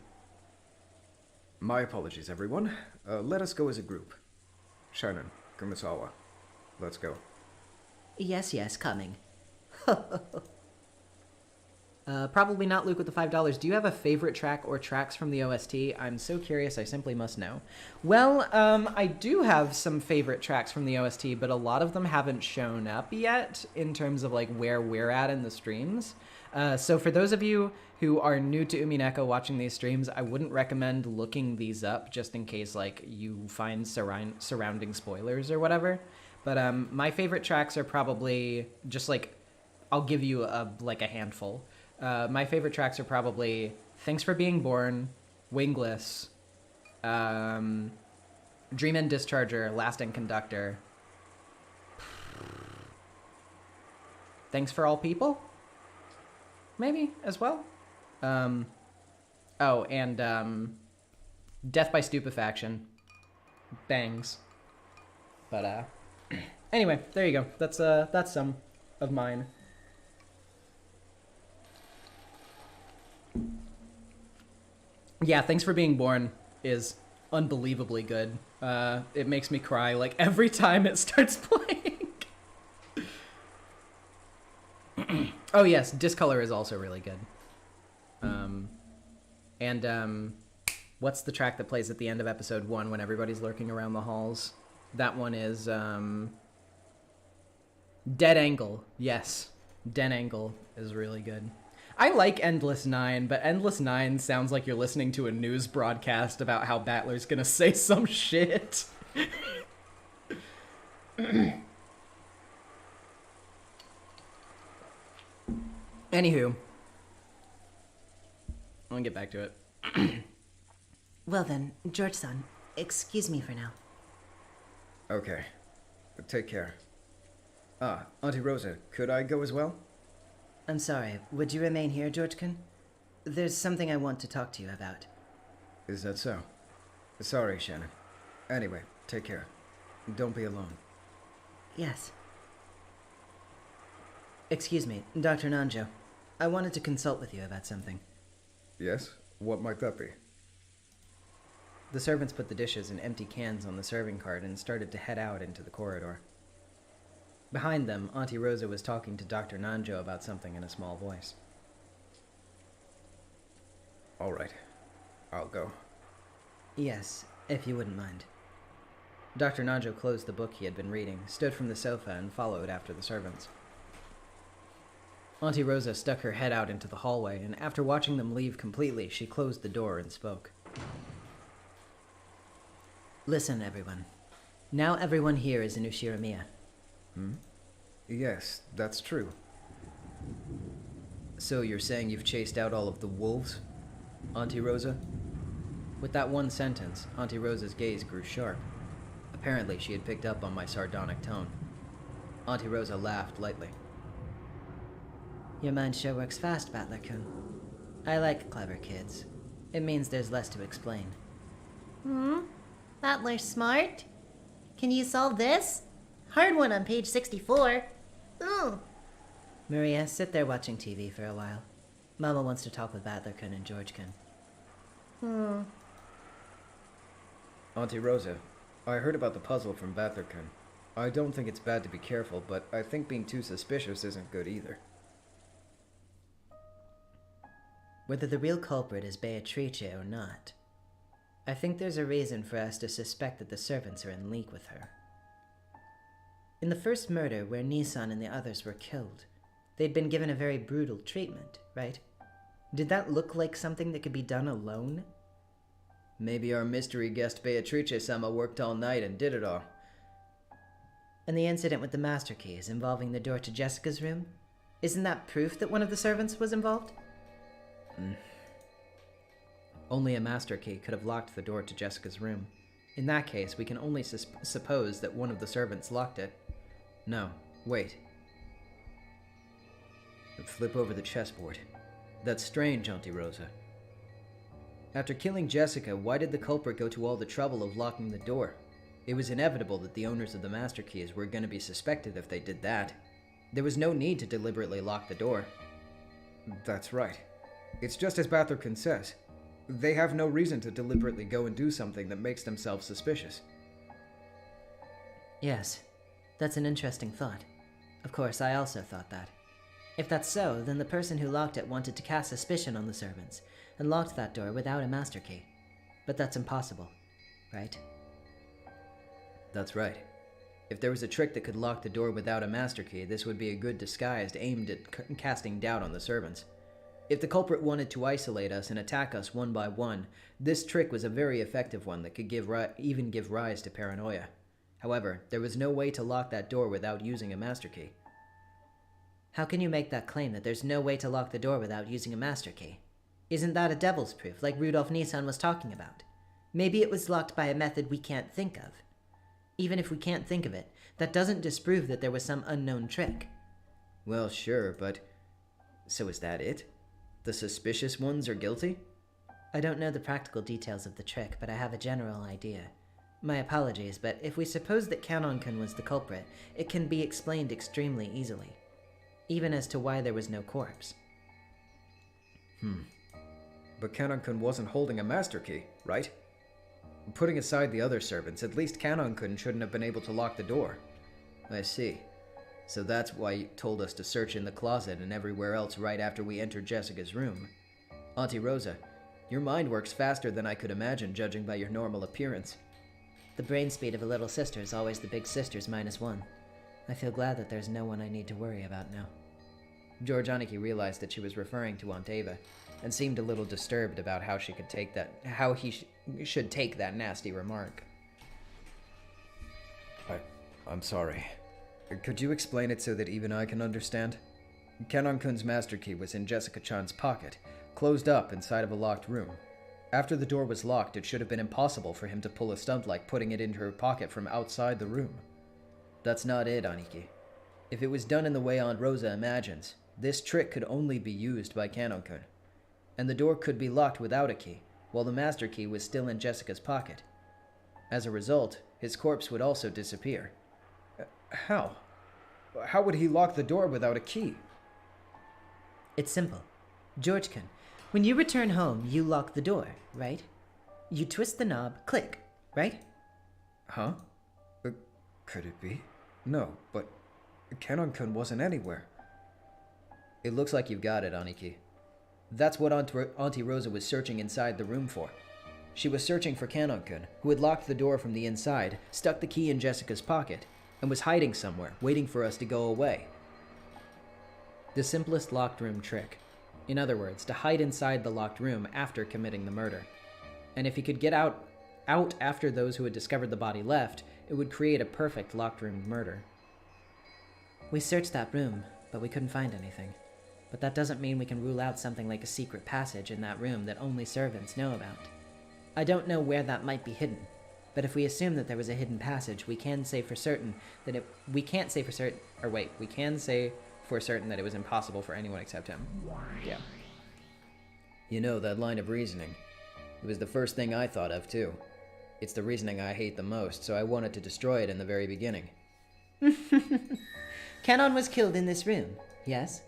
My apologies, everyone. Let us go as a group. Shannon, Kumasawa, let's go. Yes, coming. Probably not Luke with the $5. Do you have a favorite track or tracks from the OST? I'm so curious, I simply must know. Well, I do have some favorite tracks from the OST, but a lot of them haven't shown up yet in terms of like where we're at in the streams. So for those of you who are new to Umineko watching these streams, I wouldn't recommend looking these up just in case like you find surrounding spoilers or whatever. But my favorite tracks are probably just like, I'll give you a handful. My favorite tracks are probably Thanks for Being Born, Wingless, Dream and Discharger, Last and Conductor, Thanks for All People, maybe, as well. And Death by Stupefaction, bangs. But, anyway, there you go. That's some of mine. Yeah, Thanks for Being Born is unbelievably good. It makes me cry like every time it starts playing. Oh yes, Discolor is also really good. What's the track that plays at the end of episode 1 when everybody's lurking around the halls? That one is Dead Angle. Yes, Dead Angle is really good. I like Endless 9, but Endless 9 sounds like you're listening to a news broadcast about how Battler's gonna say some shit. Anywho. I'll get back to it. Well then, George-san, excuse me for now. Okay. Take care. Ah, Auntie Rosa, could I go as well? I'm sorry, would you remain here, George-kun? There's something I want to talk to you about. Is that so? Sorry, Shannon. Anyway, take care. Don't be alone. Yes. Excuse me, Dr. Nanjo. I wanted to consult with you about something. Yes? What might that be? The servants put the dishes and empty cans on the serving cart and started to head out into the corridor. Behind them, Auntie Rosa was talking to Dr. Nanjo about something in a small voice. All right. I'll go. Yes, if you wouldn't mind. Dr. Nanjo closed the book he had been reading, stood from the sofa, and followed after the servants. Auntie Rosa stuck her head out into the hallway, and after watching them leave completely, she closed the door and spoke. Listen, everyone. Now everyone here is in Ushiramiya. Yes, that's true. So you're saying you've chased out all of the wolves, Auntie Rosa? With that one sentence, Auntie Rosa's gaze grew sharp. Apparently, she had picked up on my sardonic tone. Auntie Rosa laughed lightly. Your mind sure works fast, Battler-kun. I like clever kids. It means there's less to explain. Battler's smart. Can you solve this? Hard one on page 64. Ooh. Maria, sit there watching TV for a while. Mama wants to talk with Battler-kun and George-kun. Auntie Rosa, I heard about the puzzle from Battler-kun. I don't think it's bad to be careful, but I think being too suspicious isn't good either. Whether the real culprit is Beatrice or not, I think there's a reason for us to suspect that the servants are in league with her. In the first murder, where Nissan and the others were killed, they'd been given a very brutal treatment, right? Did that look like something that could be done alone? Maybe our mystery guest Beatrice-sama worked all night and did it all. And the incident with the master keys involving the door to Jessica's room? Isn't that proof that one of the servants was involved? Only a master key could have locked the door to Jessica's room. In that case, we can only suppose that one of the servants locked it. No, wait. Flip over the chessboard. That's strange, Auntie Rosa. After killing Jessica, why did the culprit go to all the trouble of locking the door? It was inevitable that the owners of the master keys were going to be suspected if they did that. There was no need to deliberately lock the door. That's right. It's just as Battler-kun says. They have no reason to deliberately go and do something that makes themselves suspicious. Yes, that's an interesting thought. Of course, I also thought that. If that's so, then the person who locked it wanted to cast suspicion on the servants, and locked that door without a master key. But that's impossible, right? That's right. If there was a trick that could lock the door without a master key, this would be a good disguise aimed at casting doubt on the servants. If the culprit wanted to isolate us and attack us one by one, this trick was a very effective one that could even give rise to paranoia. However, there was no way to lock that door without using a master key. How can you make that claim that there's no way to lock the door without using a master key? Isn't that a devil's proof, like Rudolf Nissan was talking about? Maybe it was locked by a method we can't think of. Even if we can't think of it, that doesn't disprove that there was some unknown trick. Well, sure, but... so is that it? The suspicious ones are guilty? I don't know the practical details of the trick, but I have a general idea. My apologies, but if we suppose that Canon-kun was the culprit, it can be explained extremely easily. Even as to why there was no corpse. But Canon-kun wasn't holding a master key, right? Putting aside the other servants, at least Canon-kun shouldn't have been able to lock the door. I see. So that's why you told us to search in the closet and everywhere else right after we entered Jessica's room. Auntie Rosa, your mind works faster than I could imagine, judging by your normal appearance. The brain speed of a little sister is always the big sister's -1. I feel glad that there's no one I need to worry about now. George Aniki realized that she was referring to Aunt Ava, and seemed a little disturbed about how she could take that, should take that nasty remark. I'm sorry. Could you explain it so that even I can understand? Canon-kun's master key was in Jessica-chan's pocket, closed up inside of a locked room. After the door was locked, it should have been impossible for him to pull a stunt like putting it into her pocket from outside the room. That's not it, Aniki. If it was done in the way Aunt Rosa imagines, this trick could only be used by Canon-kun. And the door could be locked without a key, while the master key was still in Jessica's pocket. As a result, his corpse would also disappear. How? How would he lock the door without a key? It's simple. George-kun, when you return home, you lock the door, right? You twist the knob, click, right? Huh? Could it be? No, but Canon-kun wasn't anywhere. It looks like you've got it, Aniki. That's what Auntie Rosa was searching inside the room for. She was searching for Canon-kun, who had locked the door from the inside, stuck the key in Jessica's pocket, and was hiding somewhere, waiting for us to go away. The simplest locked room trick. In other words, to hide inside the locked room after committing the murder. And if he could get out after those who had discovered the body left, it would create a perfect locked room murder. We searched that room, but we couldn't find anything. But that doesn't mean we can rule out something like a secret passage in that room that only servants know about. I don't know where that might be hidden, but if we assume that there was a hidden passage, we can say for certain that we can say for certain that it was impossible for anyone except him. Yeah. You know, that line of reasoning. It was the first thing I thought of, too. It's the reasoning I hate the most, so I wanted to destroy it in the very beginning. Canon was killed in this room, yes?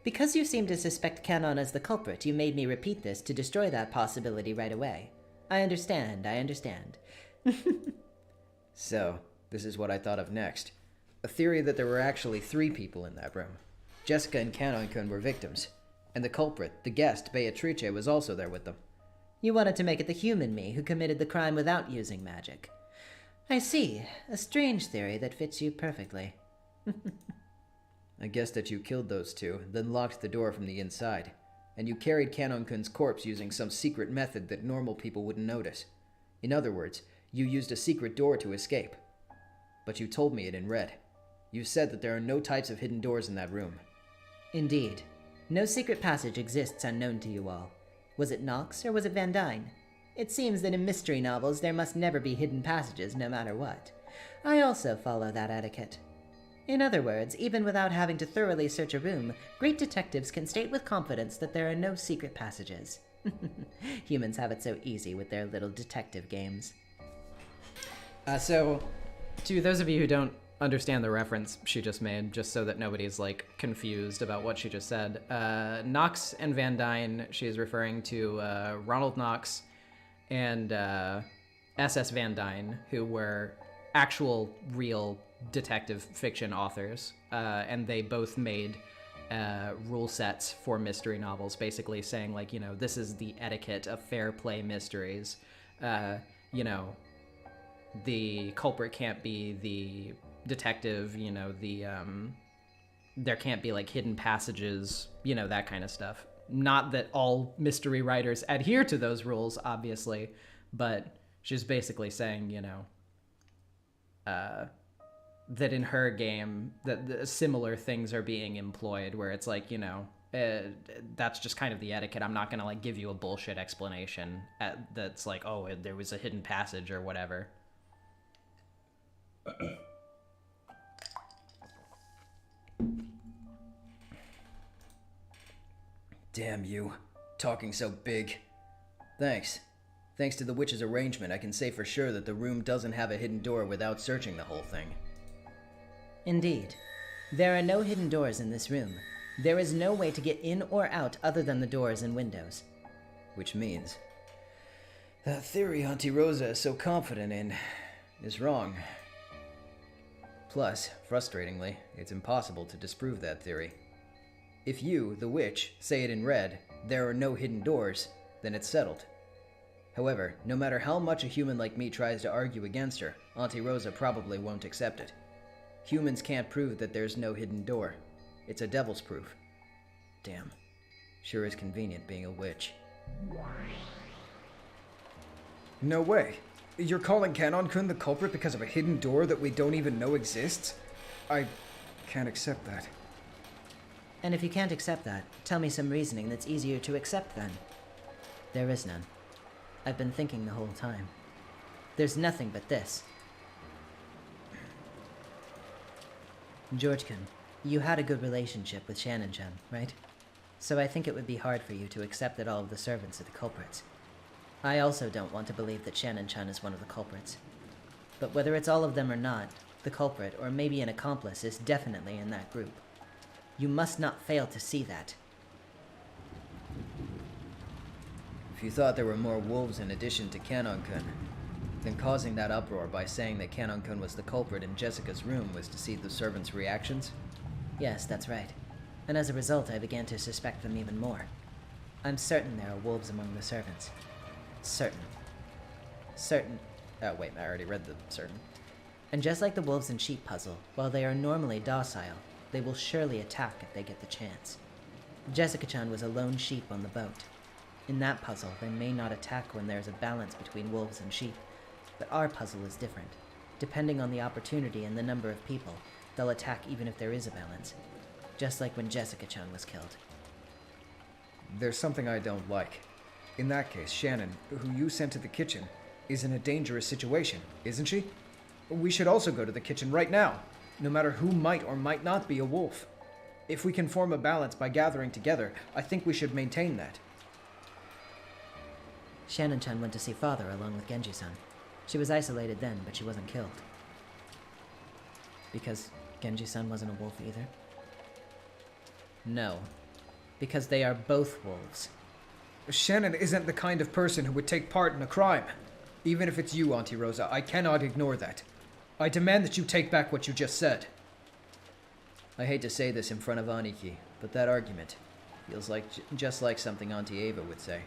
Because you seem to suspect Canon as the culprit, you made me repeat this to destroy that possibility right away. I understand. So, this is what I thought of next. A theory that there were actually 3 people in that room. Jessica and Canon-kun were victims, and the culprit, the guest, Beatrice, was also there with them. You wanted to make it the human me who committed the crime without using magic. I see. A strange theory that fits you perfectly. I guess that you killed those 2, then locked the door from the inside, and you carried Canon-kun's corpse using some secret method that normal people wouldn't notice. In other words, you used a secret door to escape. But you told me it in red. You said that there are no types of hidden doors in that room. Indeed. No secret passage exists unknown to you all. Was it Knox or was it Van Dyne? It seems that in mystery novels there must never be hidden passages no matter what. I also follow that etiquette. In other words, even without having to thoroughly search a room, great detectives can state with confidence that there are no secret passages. Humans have it so easy with their little detective games. So, to those of you who don't understand the reference she just made, just so that nobody's, like, confused about what she just said, Knox and Van Dyne, she is referring to Ronald Knox and S.S. Van Dyne, who were actual, real detective fiction authors, and they both made rule sets for mystery novels, basically saying, like, you know, this is the etiquette of fair play mysteries. You know, the culprit can't be the detective, you know, there can't be, like, hidden passages, you know, that kind of stuff. Not that all mystery writers adhere to those rules, obviously, but she's basically saying, you know, that in her game, that the similar things are being employed, where it's like, you know, that's just kind of the etiquette. I'm not going to, like, give you a bullshit explanation that's like, oh, there was a hidden passage or whatever. Damn you. Talking so big. Thanks. Thanks to the witch's arrangement, I can say for sure that the room doesn't have a hidden door without searching the whole thing. Indeed. There are no hidden doors in this room. There is no way to get in or out other than the doors and windows. Which means that theory Auntie Rosa is so confident in is wrong. Plus, frustratingly, it's impossible to disprove that theory. If you, the witch, say it in red, there are no hidden doors, then it's settled. However, no matter how much a human like me tries to argue against her, Auntie Rosa probably won't accept it. Humans can't prove that there's no hidden door. It's a devil's proof. Damn. Sure is convenient being a witch. No way. You're calling Canon-kun the culprit because of a hidden door that we don't even know exists? I can't accept that. And if you can't accept that, tell me some reasoning that's easier to accept then. There is none. I've been thinking the whole time. There's nothing but this. George-kun, you had a good relationship with Shannon-chan, right? So I think it would be hard for you to accept that all of the servants are the culprits. I also don't want to believe that Shannon-chan is one of the culprits. But whether it's all of them or not, the culprit, or maybe an accomplice, is definitely in that group. You must not fail to see that. If you thought there were more wolves in addition to Canon-kun, then causing that uproar by saying that Canon-kun was the culprit in Jessica's room was to see the servants' reactions? Yes, that's right. And as a result, I began to suspect them even more. I'm certain there are wolves among the servants. Certain. Certain. Oh, wait, I already read the certain. And just like the wolves and sheep puzzle, while they are normally docile, they will surely attack if they get the chance. Jessica-chan was a lone sheep on the boat. In that puzzle, they may not attack when there is a balance between wolves and sheep, but our puzzle is different. Depending on the opportunity and the number of people, they'll attack even if there is a balance. Just like when Jessica-chan was killed. There's something I don't like. In that case, Shannon, who you sent to the kitchen, is in a dangerous situation, isn't she? We should also go to the kitchen right now, no matter who might or might not be a wolf. If we can form a balance by gathering together, I think we should maintain that. Shannon-chan went to see father along with Genji-san. She was isolated then, but she wasn't killed. Because Genji-san wasn't a wolf either? No. Because they are both wolves. Shannon isn't the kind of person who would take part in a crime. Even if it's you, Auntie Rosa, I cannot ignore that. I demand that you take back what you just said. I hate to say this in front of Aniki, but that argument feels like just like something Auntie Ava would say.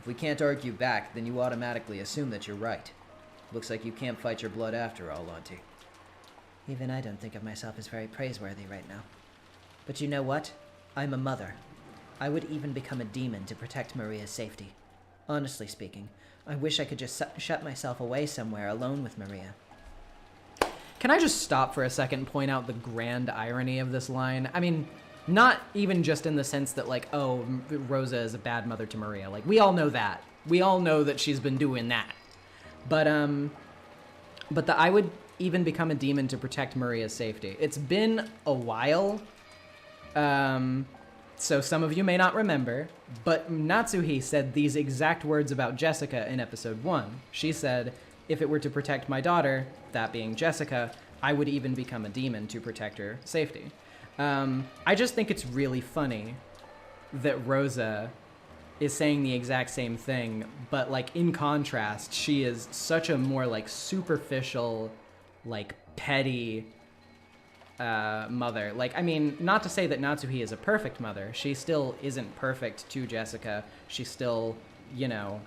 If we can't argue back, then you automatically assume that you're right. Looks like you can't fight your blood after all, Auntie. Even I don't think of myself as very praiseworthy right now. But you know what? I'm a mother. I would even become a demon to protect Maria's safety. Honestly speaking, I wish I could just shut myself away somewhere alone with Maria. Can I just stop for a second and point out the grand irony of this line? I mean, not even just in the sense that, like, oh, Rosa is a bad mother to Maria. Like, we all know that. We all know that she's been doing that. But I would even become a demon to protect Maria's safety. It's been a while. So some of you may not remember, but Natsuhi said these exact words about Jessica in episode 1. She said, if it were to protect my daughter, that being Jessica, I would even become a demon to protect her safety. I just think it's really funny that Rosa is saying the exact same thing, but, like, in contrast, she is such a more, like, superficial, like, petty, mother. Like, I mean, not to say that Natsuhi is a perfect mother. She still isn't perfect to Jessica. She still, you know,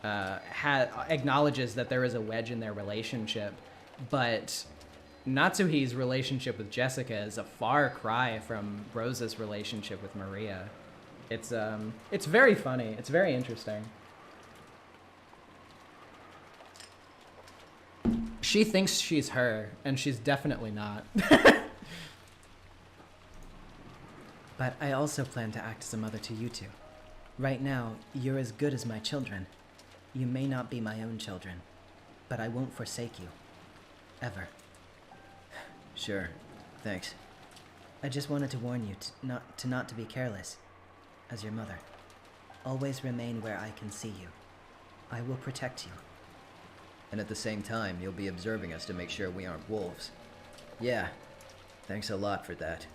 acknowledges that there is a wedge in their relationship. But Natsuhi's relationship with Jessica is a far cry from Rosa's relationship with Maria. It's very funny. It's very interesting. She thinks she's her, and she's definitely not. But I also plan to act as a mother to you two. Right now, you're as good as my children. You may not be my own children, but I won't forsake you. Ever. Sure. Thanks. I just wanted to warn you not to be careless. As your mother. Always remain where I can see you. I will protect you. And at the same time, you'll be observing us to make sure we aren't wolves. Yeah. Thanks a lot for that.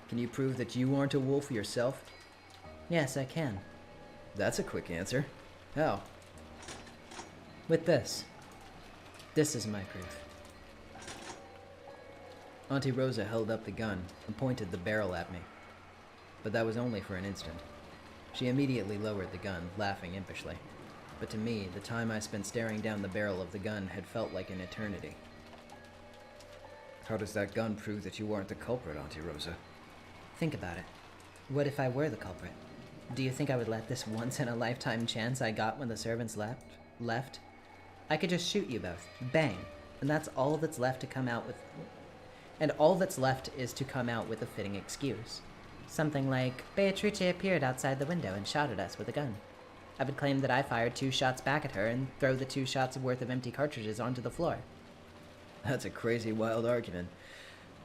Can you prove that you aren't a wolf yourself? Yes, I can. That's a quick answer. How? With this. This is my proof. Auntie Rosa held up the gun and pointed the barrel at me. But that was only for an instant. She immediately lowered the gun, laughing impishly. But to me, the time I spent staring down the barrel of the gun had felt like an eternity. How does that gun prove that you weren't the culprit, Auntie Rosa? Think about it. What if I were the culprit? Do you think I would let this once-in-a-lifetime chance I got when the servants left? I could just shoot you both. Bang. And that's all that's left to come out with... And all that's left is to come out with a fitting excuse. Something like, Beatrice appeared outside the window and shot at us with a gun. I would claim that I fired 2 shots back at her and throw the 2 shots worth of empty cartridges onto the floor. That's a crazy, wild argument.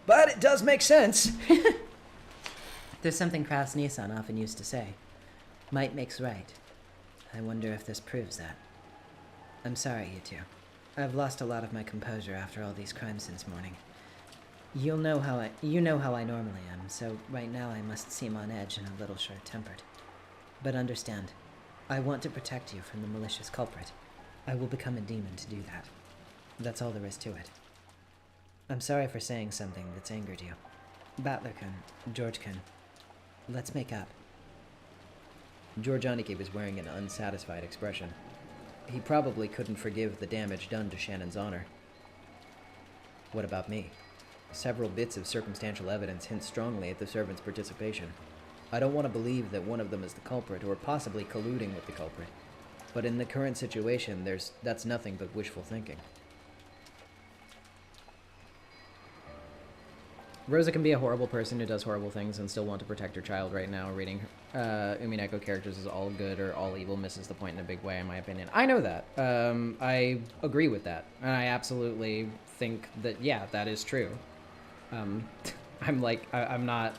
But it does make sense! There's something Kraus Nissan often used to say. Might makes right. I wonder if this proves that. I'm sorry, you two. I've lost a lot of my composure after all these crimes since morning. You know how I normally am, so right now I must seem on edge and a little short-tempered. But understand, I want to protect you from the malicious culprit. I will become a demon to do that. That's all there is to it. I'm sorry for saying something that's angered you. Battler-kun, George-kun, let's make up. George Aniki was wearing an unsatisfied expression. He probably couldn't forgive the damage done to Shannon's honor. What about me? Several bits of circumstantial evidence hint strongly at the servants' participation. I don't want to believe that one of them is the culprit, or possibly colluding with the culprit. But in the current situation, that's nothing but wishful thinking. Rosa can be a horrible person who does horrible things and still want to protect her child right now. Reading Umineko characters is all good or all evil misses the point in a big way, in my opinion. I know that. I agree with that. And I absolutely think that, yeah, that is true. I'm not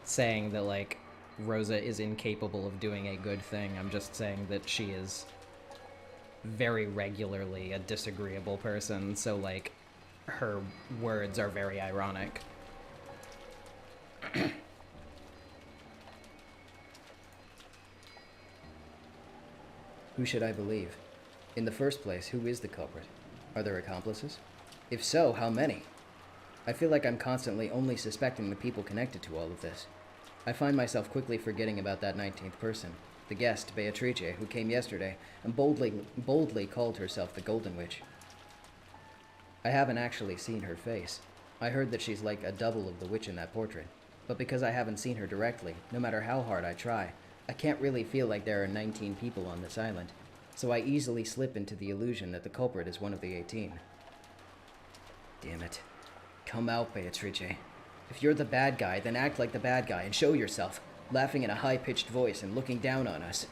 saying that, like, Rosa is incapable of doing a good thing. I'm just saying that she is very regularly a disagreeable person, so, like, her words are very ironic. Who should I believe? In the first place, who is the culprit? Are there accomplices? If so, how many? I feel like I'm constantly only suspecting the people connected to all of this. I find myself quickly forgetting about that 19th person, the guest, Beatrice, who came yesterday and boldly called herself the Golden Witch. I haven't actually seen her face. I heard that she's like a double of the witch in that portrait, but because I haven't seen her directly, no matter how hard I try, I can't really feel like there are 19 people on this island, so I easily slip into the illusion that the culprit is one of the 18. Damn it. Come out, Beatrice. If you're the bad guy, then act like the bad guy and show yourself, laughing in a high-pitched voice and looking down on us.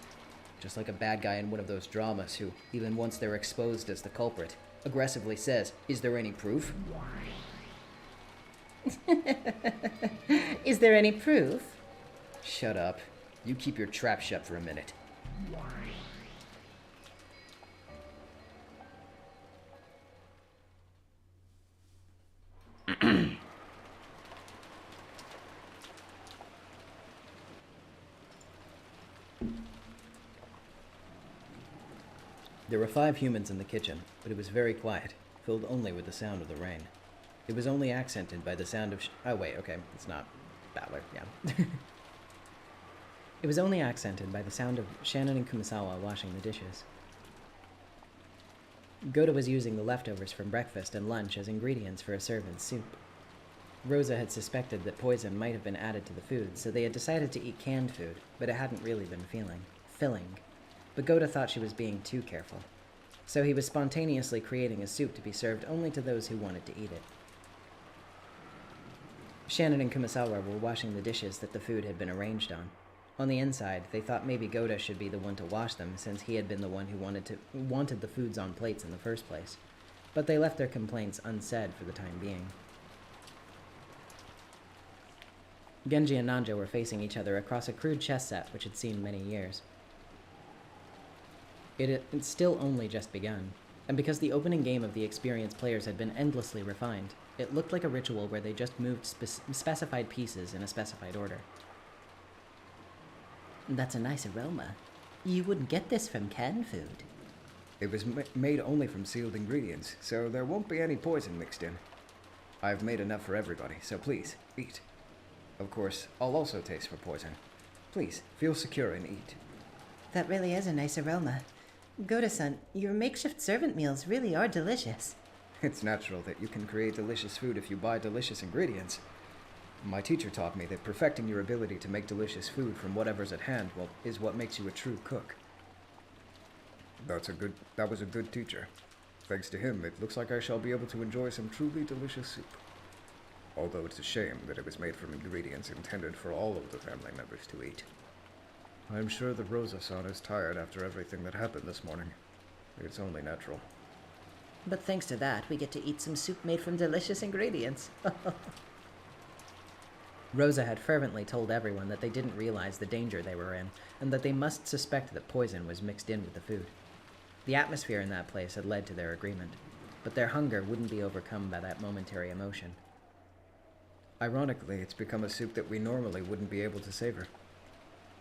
Just like a bad guy in one of those dramas who, even once they're exposed as the culprit, aggressively says, "Is there any proof?" Is there any proof? Shut up. You keep your trap shut for a minute. There were 5 humans in the kitchen, but it was very quiet, filled only with the sound of the rain. It was only accented by the sound of... oh, wait, okay. It's not Battler, yeah. It was only accented by the sound of Shannon and Kumasawa washing the dishes. Goda was using the leftovers from breakfast and lunch as ingredients for a servant's soup. Rosa had suspected that poison might have been added to the food, so they had decided to eat canned food, but it hadn't really been filling. But Goda thought she was being too careful. So he was spontaneously creating a soup to be served only to those who wanted to eat it. Shannon and Kumasawa were washing the dishes that the food had been arranged on. On the inside, they thought maybe Goda should be the one to wash them, since he had been the one who wanted the foods on plates in the first place. But they left their complaints unsaid for the time being. Genji and Nanja were facing each other across a crude chess set which had seen many years. It had still only just begun, and because the opening game of the experienced players had been endlessly refined, it looked like a ritual where they just moved specified pieces in a specified order. That's a nice aroma. You wouldn't get this from canned food. It was made only from sealed ingredients, so there won't be any poison mixed in. I've made enough for everybody, so please, eat. Of course, I'll also taste for poison. Please, feel secure and eat. That really is a nice aroma. Goda-san, your makeshift servant meals really are delicious. It's natural that you can create delicious food if you buy delicious ingredients. My teacher taught me that perfecting your ability to make delicious food from whatever's at hand, well, is what makes you a true cook. That was a good teacher. Thanks to him, it looks like I shall be able to enjoy some truly delicious soup. Although it's a shame that it was made from ingredients intended for all of the family members to eat. I'm sure that Rosa-san is tired after everything that happened this morning. It's only natural. But thanks to that, we get to eat some soup made from delicious ingredients. Rosa had fervently told everyone that they didn't realize the danger they were in, and that they must suspect that poison was mixed in with the food. The atmosphere in that place had led to their agreement, but their hunger wouldn't be overcome by that momentary emotion. Ironically, it's become a soup that we normally wouldn't be able to savor.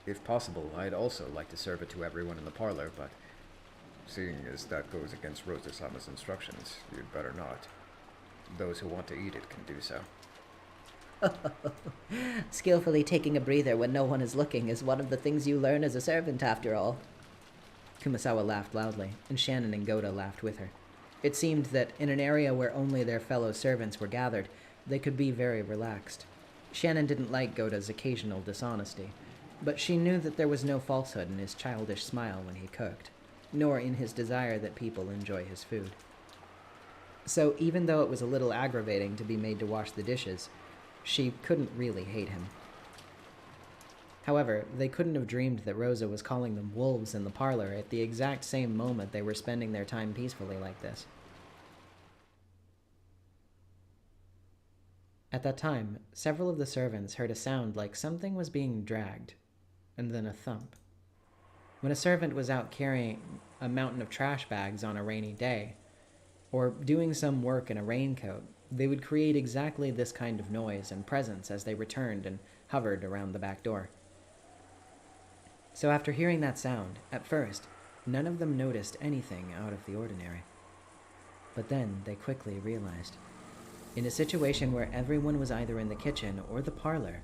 If possible, I'd also like to serve it to everyone in the parlor, but seeing as that goes against Rosa-sama's instructions, you'd better not. Those who want to eat it can do so. Skillfully taking a breather when no one is looking is one of the things you learn as a servant, after all. Kumasawa laughed loudly, and Shannon and Goda laughed with her. It seemed that in an area where only their fellow servants were gathered, they could be very relaxed. Shannon didn't like Goda's occasional dishonesty, but she knew that there was no falsehood in his childish smile when he cooked, nor in his desire that people enjoy his food. So even though it was a little aggravating to be made to wash the dishes, she couldn't really hate him. However, they couldn't have dreamed that Rosa was calling them wolves in the parlor at the exact same moment they were spending their time peacefully like this. At that time, several of the servants heard a sound like something was being dragged, and then a thump. When a servant was out carrying a mountain of trash bags on a rainy day, or doing some work in a raincoat, they would create exactly this kind of noise and presence as they returned and hovered around the back door. So after hearing that sound, at first, none of them noticed anything out of the ordinary. But then they quickly realized, in a situation where everyone was either in the kitchen or the parlor,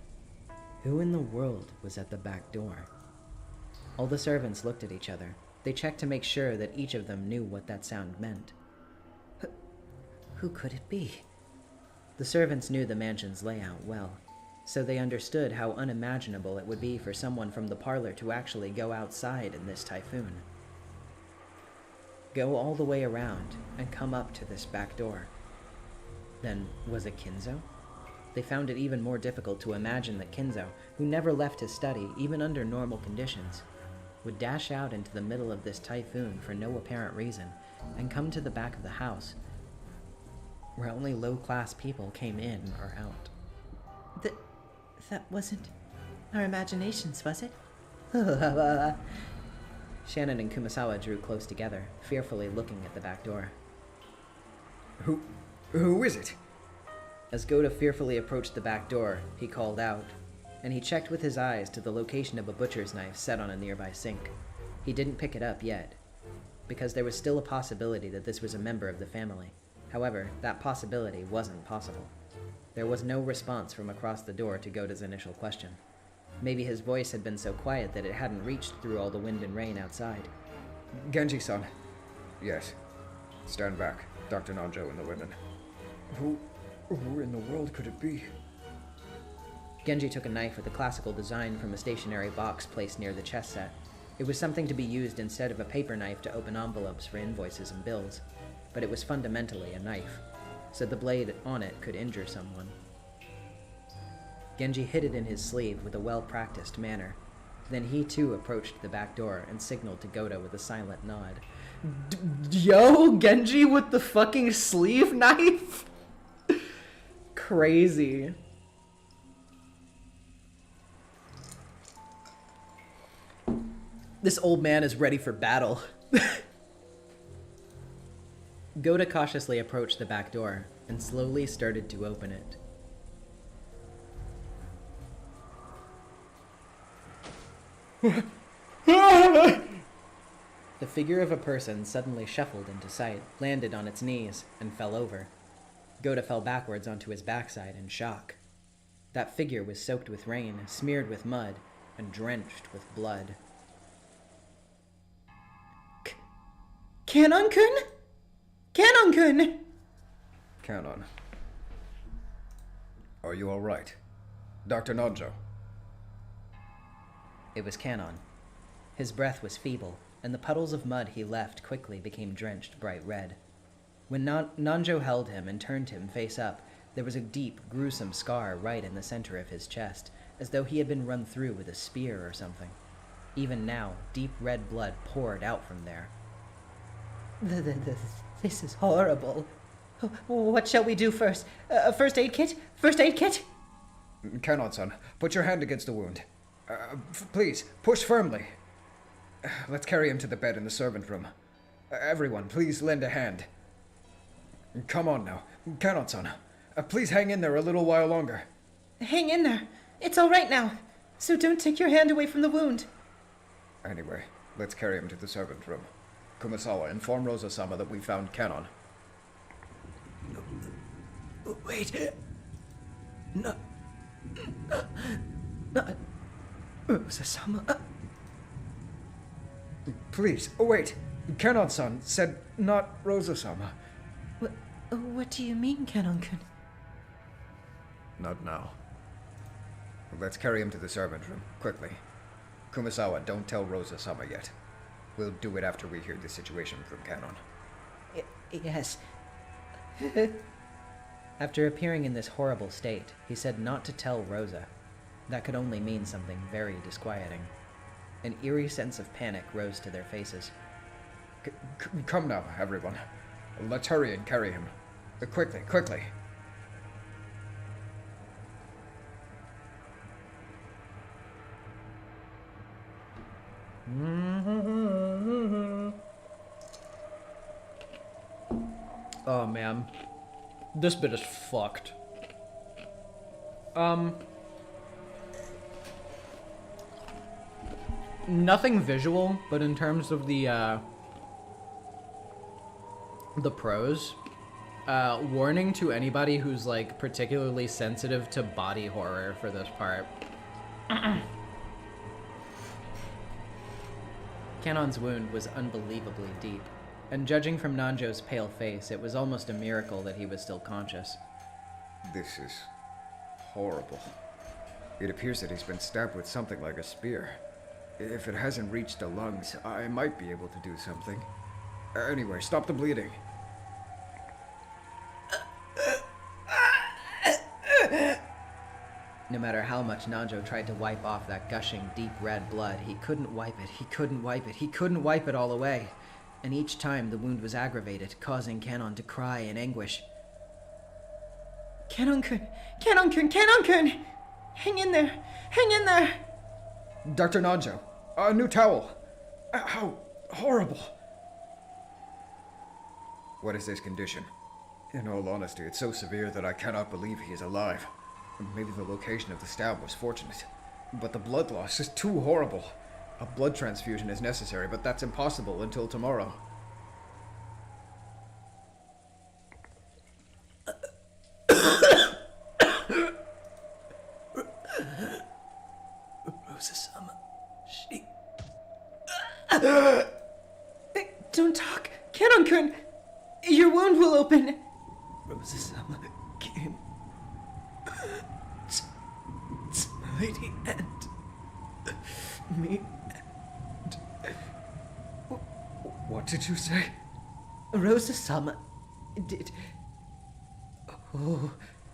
who in the world was at the back door? All the servants looked at each other. They checked to make sure that each of them knew what that sound meant. Who could it be? The servants knew the mansion's layout well, so they understood how unimaginable it would be for someone from the parlor to actually go outside in this typhoon. Go all the way around and come up to this back door. Then, was it Kinzo? They found it even more difficult to imagine that Kinzo, who never left his study even under normal conditions, would dash out into the middle of this typhoon for no apparent reason and come to the back of the house, where only low-class people came in or out. That wasn't our imaginations, was it? Shannon and Kumasawa drew close together, fearfully looking at the back door. Who is it? As Goda fearfully approached the back door, he called out, and he checked with his eyes to the location of a butcher's knife set on a nearby sink. He didn't pick it up yet, because there was still a possibility that this was a member of the family. However, that possibility wasn't possible. There was no response from across the door to Goda's initial question. Maybe his voice had been so quiet that it hadn't reached through all the wind and rain outside. Genji-san. Yes. Stand back, Dr. Nanjo and the women. Who in the world could it be? Genji took a knife with a classical design from a stationary box placed near the chess set. It was something to be used instead of a paper knife to open envelopes for invoices and bills, but it was fundamentally a knife, so the blade on it could injure someone. Genji hid it in his sleeve with a well-practiced manner. Then he too approached the back door and signaled to Goda with a silent nod. Yo, Genji with the fucking sleeve knife? Crazy. This old man is ready for battle. Goda cautiously approached the back door and slowly started to open it. The figure of a person suddenly shuffled into sight, landed on its knees, and fell over. Goda fell backwards onto his backside in shock. That figure was soaked with rain, smeared with mud, and drenched with blood. Canon-kun? Canon-kun! Canon. Are you alright? Dr. Nanjo? It was Canon. His breath was feeble, and the puddles of mud he left quickly became drenched bright red. When Nanjo held him and turned him face up, there was a deep, gruesome scar right in the center of his chest, as though he had been run through with a spear or something. Even now, deep red blood poured out from there. This is horrible. What shall we do first? First aid kit? First aid kit? Canon-san, put your hand against the wound. Please, push firmly. Let's carry him to the bed in the servant room. Everyone, please lend a hand. Come on now. Canon-san, please hang in there a little while longer. Hang in there. It's all right now. So don't take your hand away from the wound. Anyway, let's carry him to the servant room. Kumasawa, inform Rosa-sama that we found Canon. Wait. No. Not Rosa-sama. Please, wait. Canon-san said not Rosa-sama. What do you mean, Canon-kun? Not now. Let's carry him to the servant room, quickly. Kumasawa, don't tell Rosa-sama yet. We'll do it after we hear the situation from Canon. Yes. After appearing in this horrible state, he said not to tell Rosa. That could only mean something very disquieting. An eerie sense of panic rose to their faces. Come now, everyone. Let's hurry and carry him. Quickly, quickly. Oh man, this bit is fucked. Nothing visual, but in terms of the pros, warning to anybody who's like particularly sensitive to body horror for this part. Canon's wound was unbelievably deep, and judging from Nanjo's pale face, it was almost a miracle that he was still conscious. This is horrible. It appears that he's been stabbed with something like a spear. If it hasn't reached the lungs, I might be able to do something. Anyway, stop the bleeding. No matter how much Nanjo tried to wipe off that gushing deep red blood, he couldn't wipe it, he couldn't wipe it, he couldn't wipe it all away. And each time the wound was aggravated, causing Canon to cry in anguish. Canon-kun! Canon-kun! Canon-kun! Hang in there! Hang in there! Dr. Nanjo, a new towel. How horrible. What is his condition? In all honesty, it's so severe that I cannot believe he is alive. Maybe the location of the stab was fortunate. But the blood loss is too horrible. A blood transfusion is necessary, but that's impossible until tomorrow. Lady and me. What did you say? Rosa-sama did... Oh,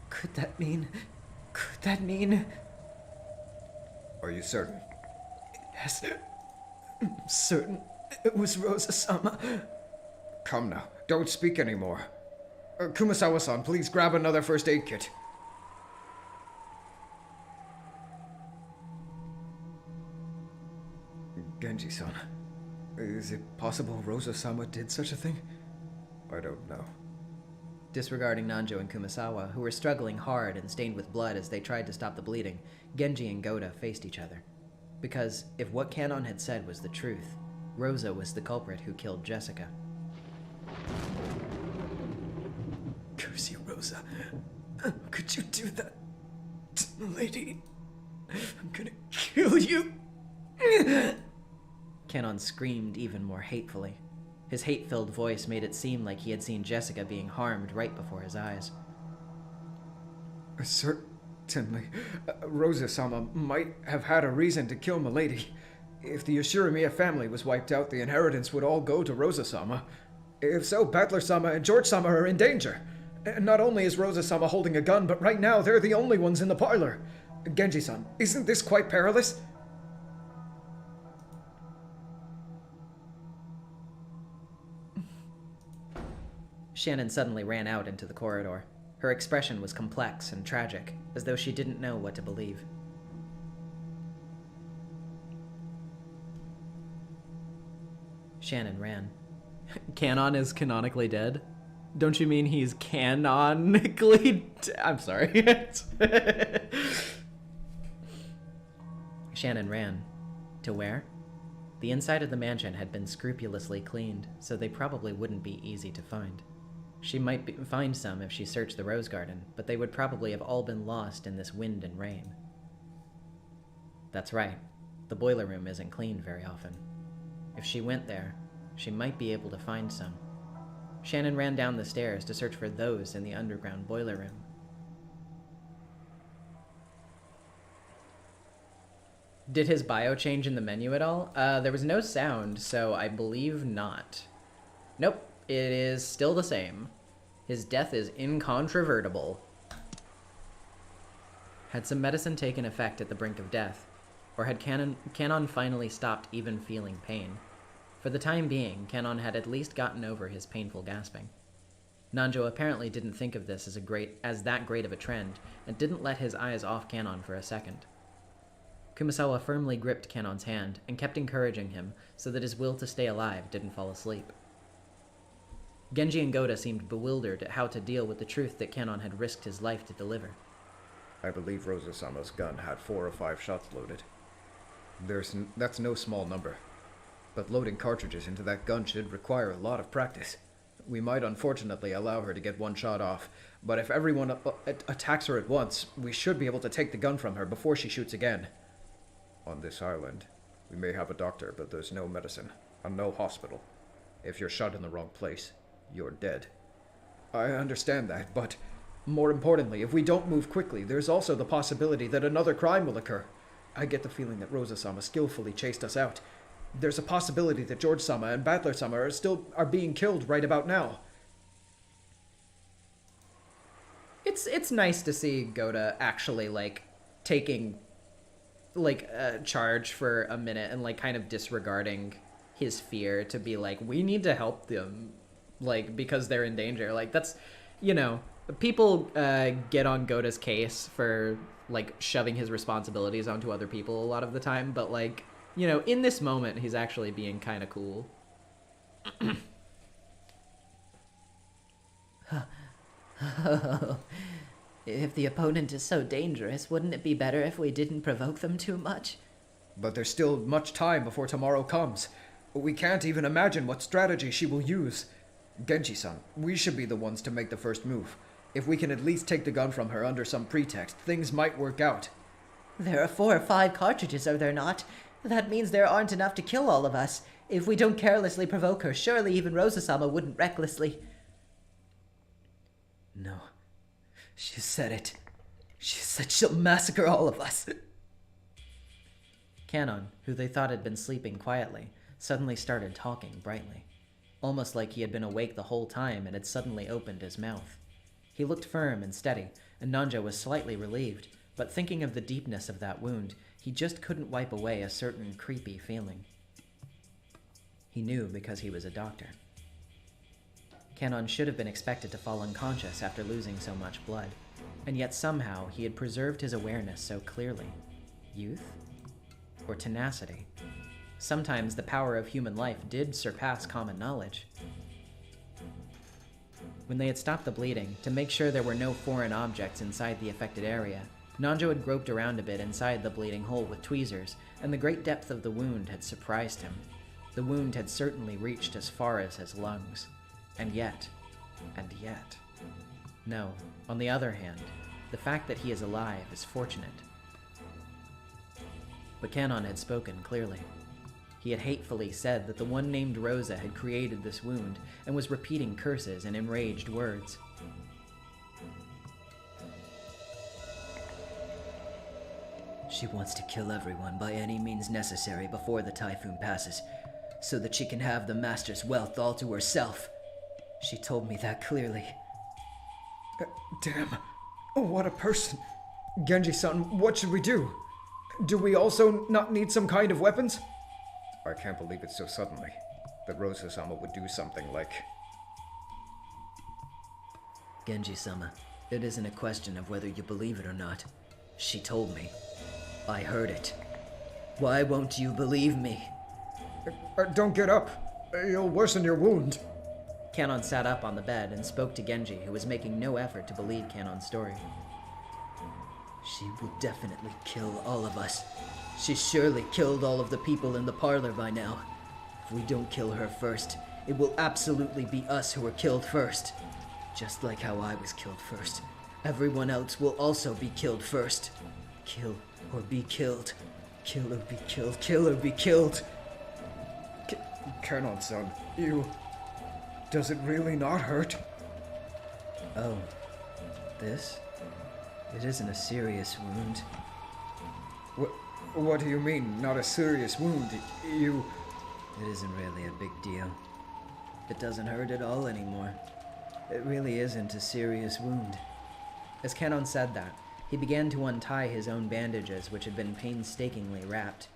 could that mean... Are you certain? Yes, I'm certain it was Rosa-sama. Come now, don't speak anymore. Kumasawa-san, please grab another first aid kit. Genji-san, is it possible Rosa-sama did such a thing? I don't know. Disregarding Nanjo and Kumasawa, who were struggling hard and stained with blood as they tried to stop the bleeding, Genji and Goda faced each other. Because if what Kanon had said was the truth, Rosa was the culprit who killed Jessica. Curse you, Rosa. How could you do that to the lady? I'm gonna kill you. Kanon screamed even more hatefully. His hate-filled voice made it seem like he had seen Jessica being harmed right before his eyes. Certainly, Rosa-sama might have had a reason to kill Milady. If the Ashuramiya family was wiped out, the inheritance would all go to Rosa-sama. If so, Battler-sama and George-sama are in danger. And not only is Rosa-sama holding a gun, but right now they're the only ones in the parlor. Genji-san, isn't this quite perilous? Shannon suddenly ran out into the corridor. Her expression was complex and tragic, as though she didn't know what to believe. Shannon ran. Kanon is canonically dead? Don't you mean he's canonically I'm sorry. Shannon ran. To where? The inside of the mansion had been scrupulously cleaned, so they probably wouldn't be easy to find. She might find some if she searched the rose garden, but they would probably have all been lost in this wind and rain. That's right. The boiler room isn't cleaned very often. If she went there, she might be able to find some. Shannon ran down the stairs to search for those in the underground boiler room. Did his bio change in the menu at all? There was no sound, so I believe not. Nope, it is still the same. His death is incontrovertible. Had some medicine taken effect at the brink of death? Or had Kanon finally stopped even feeling pain? For the time being, Kanon had at least gotten over his painful gasping. Nanjo apparently didn't think of this as that great of a trend, and didn't let his eyes off Kanon for a second. Kumasawa firmly gripped Kanon's hand, and kept encouraging him, so that his will to stay alive didn't fall asleep. Genji and Goda seemed bewildered at how to deal with the truth that Kanon had risked his life to deliver. I believe Rosa-sama's gun had 4 or 5 shots loaded. That's no small number. But loading cartridges into that gun should require a lot of practice. We might unfortunately allow her to get 1 shot off, but if everyone attacks her at once, we should be able to take the gun from her before she shoots again. On this island, we may have a doctor, but there's no medicine, and no hospital. If you're shot in the wrong place, you're dead. I understand that, but more importantly, if we don't move quickly, there's also the possibility that another crime will occur. I get the feeling that Rosa-sama skillfully chased us out. There's a possibility that George-sama and Battler-sama are being killed right about now. It's nice to see Goda actually, taking, charge for a minute and, kind of disregarding his fear to be we need to help them, because they're in danger. That's, people get on Goda's case for, shoving his responsibilities onto other people a lot of the time, but, in this moment, he's actually being kind of cool. If the opponent is so dangerous, wouldn't it be better if we didn't provoke them too much? But there's still much time before tomorrow comes. We can't even imagine what strategy she will use. Genji-san, we should be the ones to make the first move. If we can at least take the gun from her under some pretext, things might work out. There are 4 or 5 cartridges, are there not? That means there aren't enough to kill all of us. If we don't carelessly provoke her, surely even Rosa-sama wouldn't recklessly. No. She said it. She said she'll massacre all of us. Canon, who they thought had been sleeping quietly, suddenly started talking brightly, almost like he had been awake the whole time and had suddenly opened his mouth. He looked firm and steady, and Nanja was slightly relieved, but thinking of the deepness of that wound, he just couldn't wipe away a certain creepy feeling. He knew because he was a doctor. Canon should have been expected to fall unconscious after losing so much blood, and yet somehow he had preserved his awareness so clearly. Youth? Or tenacity? Sometimes the power of human life did surpass common knowledge. When they had stopped the bleeding, to make sure there were no foreign objects inside the affected area, Nanjo had groped around a bit inside the bleeding hole with tweezers, and the great depth of the wound had surprised him. The wound had certainly reached as far as his lungs. And yet. No, on the other hand, the fact that he is alive is fortunate. But Canon had spoken clearly. He had hatefully said that the one named Rosa had created this wound and was repeating curses and enraged words. She wants to kill everyone by any means necessary before the typhoon passes, so that she can have the master's wealth all to herself. She told me that clearly. Damn. What a person. Genji-san, what should we do? Do we also not need some kind of weapons? I can't believe it so suddenly. That Rosa-sama would do something like... Genji-sama, it isn't a question of whether you believe it or not. She told me. I heard it. Why won't you believe me? Don't get up. You'll worsen your wound. Canon sat up on the bed and spoke to Genji, who was making no effort to believe Canon's story. She will definitely kill all of us. She's surely killed all of the people in the parlor by now. If we don't kill her first, it will absolutely be us who are killed first. Just like how I was killed first. Everyone else will also be killed first. Kill or be killed. Kill or be killed. Kill or be killed. Canon-san, you... Does it really not hurt? Oh, this? It isn't a serious wound. What do you mean, not a serious wound? You... It isn't really a big deal. It doesn't hurt at all anymore. It really isn't a serious wound. As Canon said that, he began to untie his own bandages, which had been painstakingly wrapped.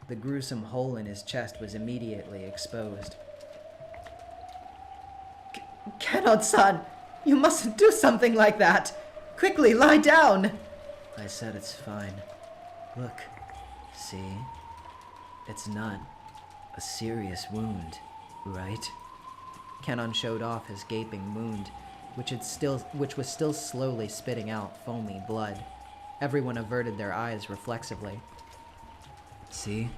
The gruesome hole in his chest was immediately exposed. Canon-san, you mustn't do something like that. Quickly, lie down. I said it's fine. Look, see? It's not a serious wound, right? Canon showed off his gaping wound, which was still slowly spitting out foamy blood. Everyone averted their eyes reflexively. See?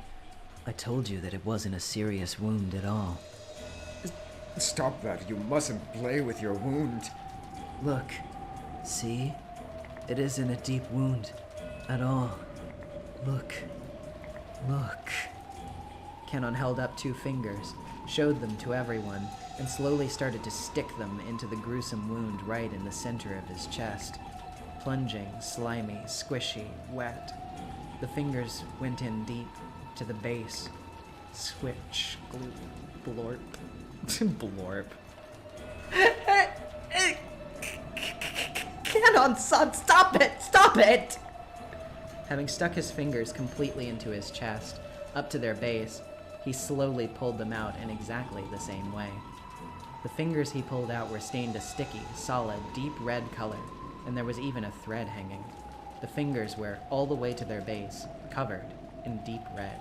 I told you that it wasn't a serious wound at all. Stop that. You mustn't play with your wound. Look. See? It isn't a deep wound at all. Look. Look. Canon held up 2 fingers, showed them to everyone, and slowly started to stick them into the gruesome wound right in the center of his chest. Plunging, slimy, squishy, wet. The fingers went in deep, to the base. Switch, glue, blorp. Blorp. Canon-san, stop it! Stop it! Having stuck his fingers completely into his chest, up to their base, he slowly pulled them out in exactly the same way. The fingers he pulled out were stained a sticky, solid, deep red color, and there was even a thread hanging. The fingers were, all the way to their base, covered in deep red.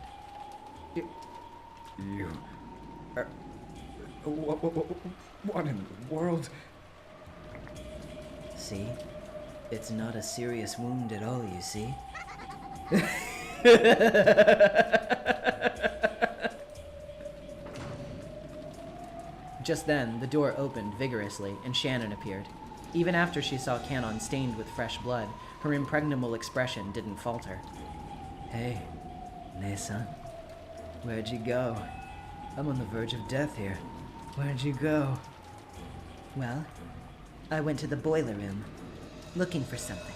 You... what in the world? See? It's not a serious wound at all, you see? Just then, the door opened vigorously, and Shannon appeared. Even after she saw Canon stained with fresh blood, her impregnable expression didn't falter. Hey, Ne-san. Where'd you go? I'm on the verge of death here. Where'd you go? Well, I went to the boiler room, looking for something.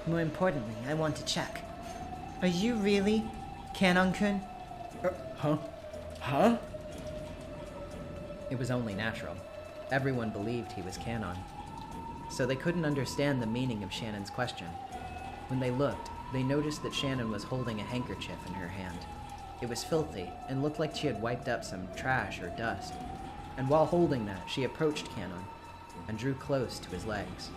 More importantly, I want to check. Are you really Canon-kun? Huh? It was only natural. Everyone believed he was Canon. So they couldn't understand the meaning of Shannon's question. When they looked, they noticed that Shannon was holding a handkerchief in her hand. It was filthy and looked like she had wiped up some trash or dust. And while holding that, she approached Canon and drew close to his legs.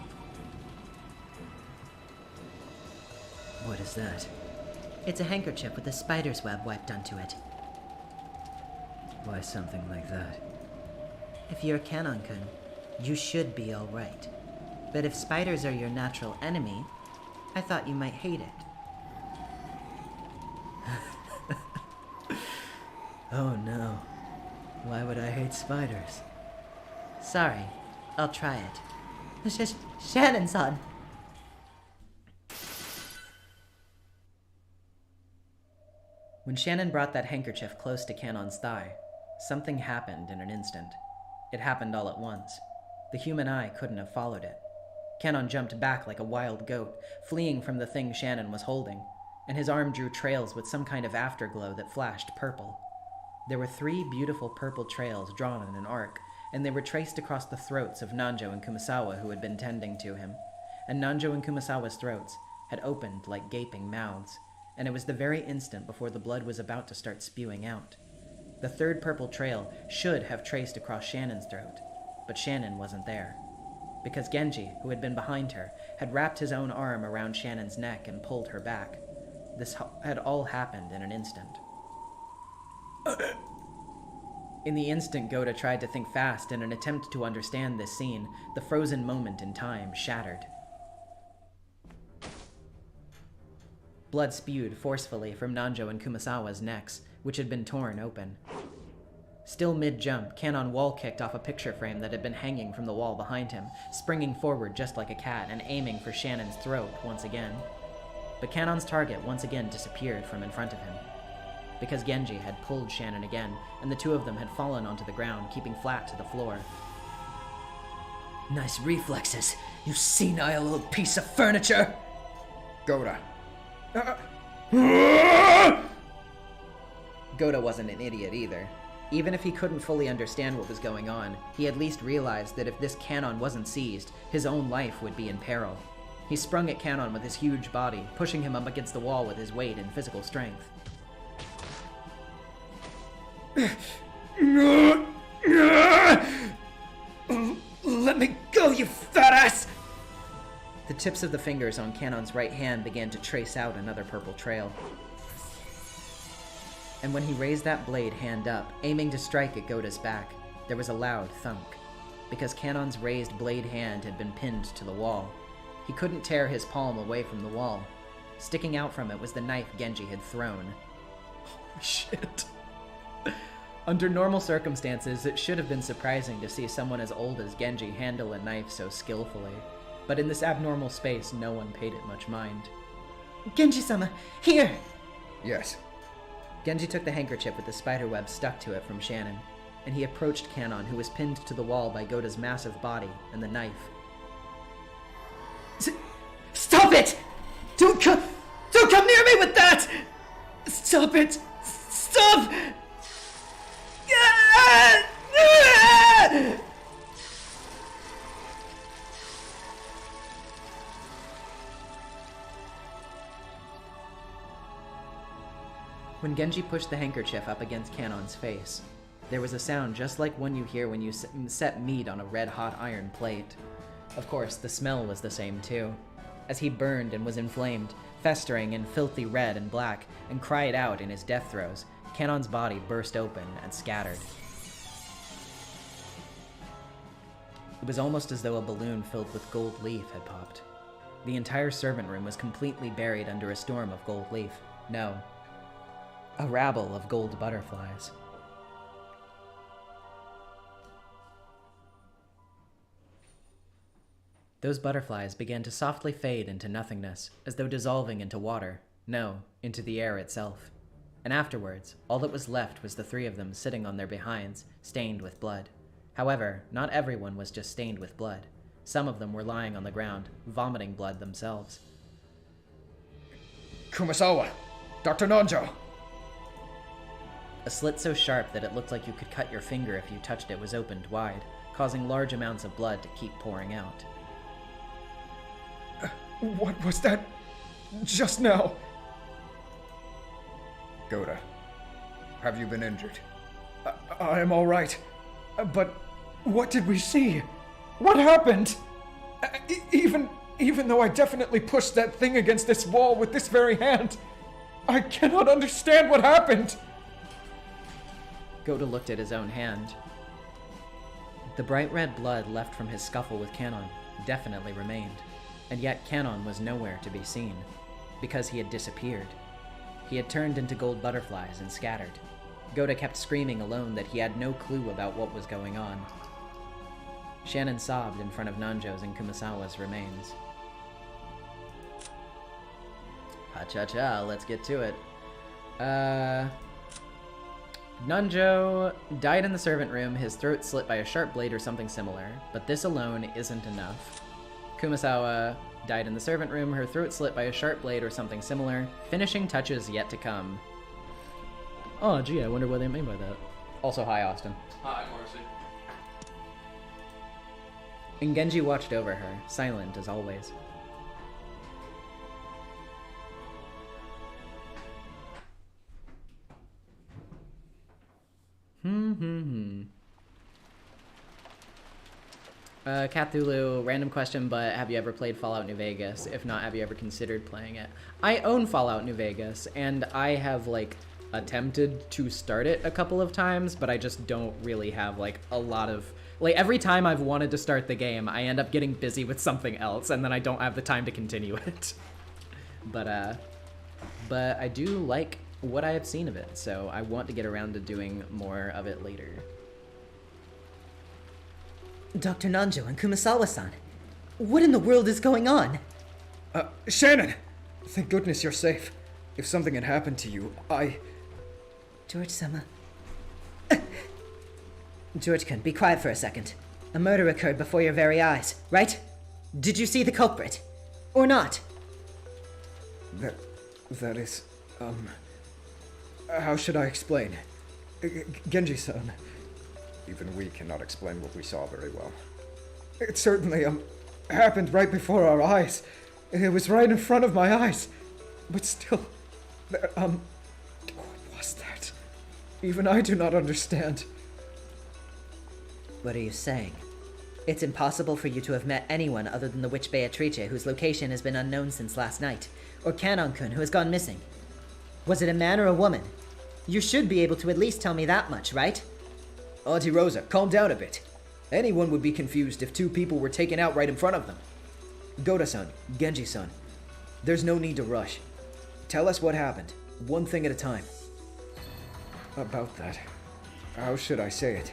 What is that? It's a handkerchief with a spider's web wiped onto it. Why something like that? If you're Canon-kun, you should be alright. But if spiders are your natural enemy, I thought you might hate it. Oh no. Why would I hate spiders? Sorry, I'll try it. Shannon-san! When Shannon brought that handkerchief close to Canon's thigh, something happened in an instant. It happened all at once. The human eye couldn't have followed it. Canon jumped back like a wild goat, fleeing from the thing Shannon was holding, and his arm drew trails with some kind of afterglow that flashed purple. There were 3 beautiful purple trails drawn in an arc, and they were traced across the throats of Nanjo and Kumasawa, who had been tending to him. And Nanjo and Kumasawa's throats had opened like gaping mouths, and it was the very instant before the blood was about to start spewing out. The 3rd purple trail should have traced across Shannon's throat, but Shannon wasn't there. Because Genji, who had been behind her, had wrapped his own arm around Shannon's neck and pulled her back. This had all happened in an instant. In the instant Goda tried to think fast in an attempt to understand this scene, the frozen moment in time shattered. Blood spewed forcefully from Nanjo and Kumasawa's necks, which had been torn open. Still mid-jump, Canon wall-kicked off a picture frame that had been hanging from the wall behind him, springing forward just like a cat and aiming for Shannon's throat once again. But Canon's target once again disappeared from in front of him, because Genji had pulled Shannon again, and the 2 of them had fallen onto the ground, keeping flat to the floor. Nice reflexes, you senile little piece of furniture! Goda. Goda wasn't an idiot either. Even if he couldn't fully understand what was going on, he at least realized that if this Canon wasn't seized, his own life would be in peril. He sprung at Canon with his huge body, pushing him up against the wall with his weight and physical strength. Let me go, you fat ass! The tips of the fingers on Canon's right hand began to trace out another purple trail. And when he raised that blade hand up, aiming to strike at Goda's back, there was a loud thunk, because Canon's raised blade hand had been pinned to the wall. He couldn't tear his palm away from the wall. Sticking out from it was the knife Genji had thrown. Holy shit. Under normal circumstances, it should have been surprising to see someone as old as Genji handle a knife so skillfully. But in this abnormal space, no one paid it much mind. Genji-sama, here! Yes. Genji took the handkerchief with the spiderweb stuck to it from Shannon, and he approached Canon, who was pinned to the wall by Goda's massive body and the knife. Stop it! Don't come near me with that! Stop it! Stop! When Genji pushed the handkerchief up against Canon's face, there was a sound just like one you hear when you set meat on a red-hot iron plate. Of course, the smell was the same too. As he burned and was inflamed, festering in filthy red and black, and cried out in his death throes, Canon's body burst open and scattered. It was almost as though a balloon filled with gold leaf had popped. The entire servant room was completely buried under a storm of gold leaf. No, a rabble of gold butterflies. Those butterflies began to softly fade into nothingness, as though dissolving into water. No, into the air itself. And afterwards, all that was left was the 3 of them sitting on their behinds, stained with blood. However, not everyone was just stained with blood. Some of them were lying on the ground, vomiting blood themselves. Kumasawa! Dr. Nanjo! A slit so sharp that it looked like you could cut your finger if you touched it was opened wide, causing large amounts of blood to keep pouring out. What was that just now? Goda, have you been injured? I am all right. But what did we see? What happened? Even though I definitely pushed that thing against this wall with this very hand, I cannot understand what happened. Goda looked at his own hand. The bright red blood left from his scuffle with Kanon definitely remained, and yet Kanon was nowhere to be seen, because he had disappeared. He had turned into gold butterflies and scattered. Goda kept screaming alone that he had no clue about what was going on. Shannon sobbed in front of Nanjo's and Kumasawa's remains. Ha-cha-cha, let's get to it. Nanjo died in the servant room, his throat slit by a sharp blade or something similar, but this alone isn't enough. Kumasawa died in the servant room, her throat slit by a sharp blade or something similar, finishing touches yet to come. Oh, gee, I wonder what they mean by that. Also, hi, Austin. Hi, Marcy. And Genji watched over her, silent as always. Cthulhu, random question, but have you ever played Fallout New Vegas? If not, have you ever considered playing it? I own Fallout New Vegas, and I have, like, attempted to start it a couple of times, but I just don't really have, like, a lot of... Like, every time I've wanted to start the game, I end up getting busy with something else, and then I don't have the time to continue it. But I do like what I have seen of it, so I want to get around to doing more of it later. Dr. Nanjo and Kumasawa-san, what in the world is going on? Shannon! Thank goodness you're safe. If something had happened to you, George-sama. George-kun, be quiet for a second. A murder occurred before your very eyes, right? Did you see the culprit? Or not? That is, how should I explain? Genji-san. Even we cannot explain what we saw very well. It certainly, happened right before our eyes. It was right in front of my eyes. But still, what was that? Even I do not understand. What are you saying? It's impossible for you to have met anyone other than the witch Beatrice, whose location has been unknown since last night, or Kanon-kun, who has gone missing. Was it a man or a woman? You should be able to at least tell me that much, right? Auntie Rosa, calm down a bit. Anyone would be confused if two people were taken out right in front of them. Goda-san, Genji-san, there's no need to rush. Tell us what happened, one thing at a time. About that, how should I say it?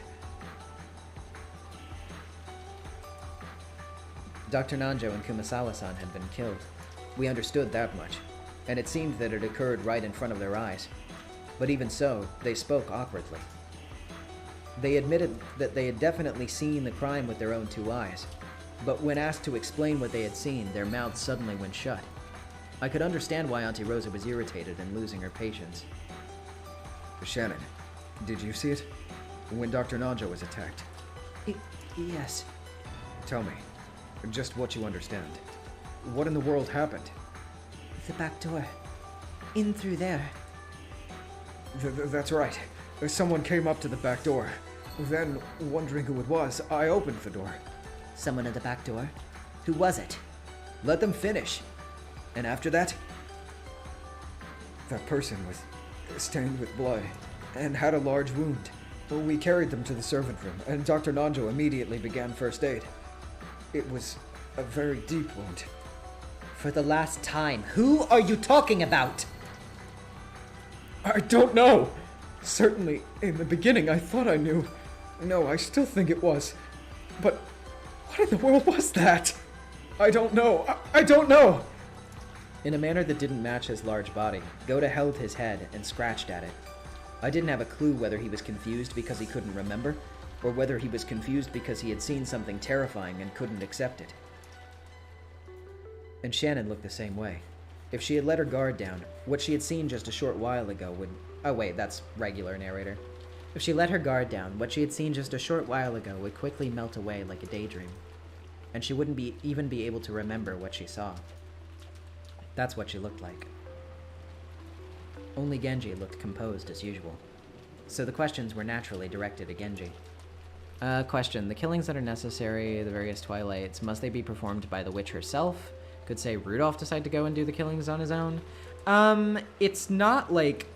Dr. Nanjo and Kumasawa-san had been killed. We understood that much, and it seemed that it occurred right in front of their eyes. But even so, they spoke awkwardly. They admitted that they had definitely seen the crime with their own two eyes, but when asked to explain what they had seen, their mouths suddenly went shut. I could understand why Auntie Rosa was irritated and losing her patience. Shannon, did you see it? When Dr. Nanjo was attacked? Yes. Tell me, just what you understand. What in the world happened? The back door. In through there. That's right. Someone came up to the back door. Then, wondering who it was, I opened the door. Someone at the back door? Who was it? Let them finish. And after that? That person was stained with blood and had a large wound. We carried them to the servant room, and Dr. Nanjo immediately began first aid. It was a very deep wound. For the last time, who are you talking about? I don't know. Certainly, in the beginning, I thought I knew. No, I still think it was. But what in the world was that? I don't know. I don't know. In a manner that didn't match his large body, Goda held his head and scratched at it. I didn't have a clue whether he was confused because he couldn't remember, or whether he was confused because he had seen something terrifying and couldn't accept it. And Shannon looked the same way. If she had let her guard down, what she had seen just a short while ago would... Oh wait, that's regular narrator. If she let her guard down, what she had seen just a short while ago would quickly melt away like a daydream. And she wouldn't even be able to remember what she saw. That's what she looked like. Only Genji looked composed as usual. So the questions were naturally directed at Genji. Question. The killings that are necessary, the various twilights, must they be performed by the witch herself? Could, say, Rudolph decide to go and do the killings on his own? It's not, like,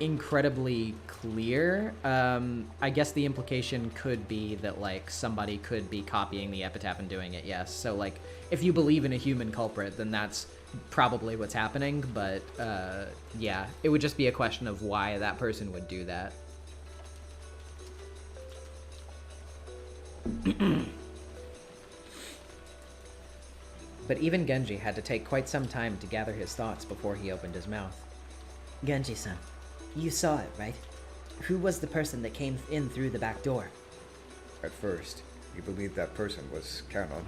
incredibly clear. I guess the implication could be that, like, somebody could be copying the epitaph and doing it, yes. So, like, if you believe in a human culprit, then that's probably what's happening, but, yeah. It would just be a question of why that person would do that. But even Genji had to take quite some time to gather his thoughts before he opened his mouth. Genji-san, you saw it, right? Who was the person that came in through the back door? At first, he believed that person was Canon.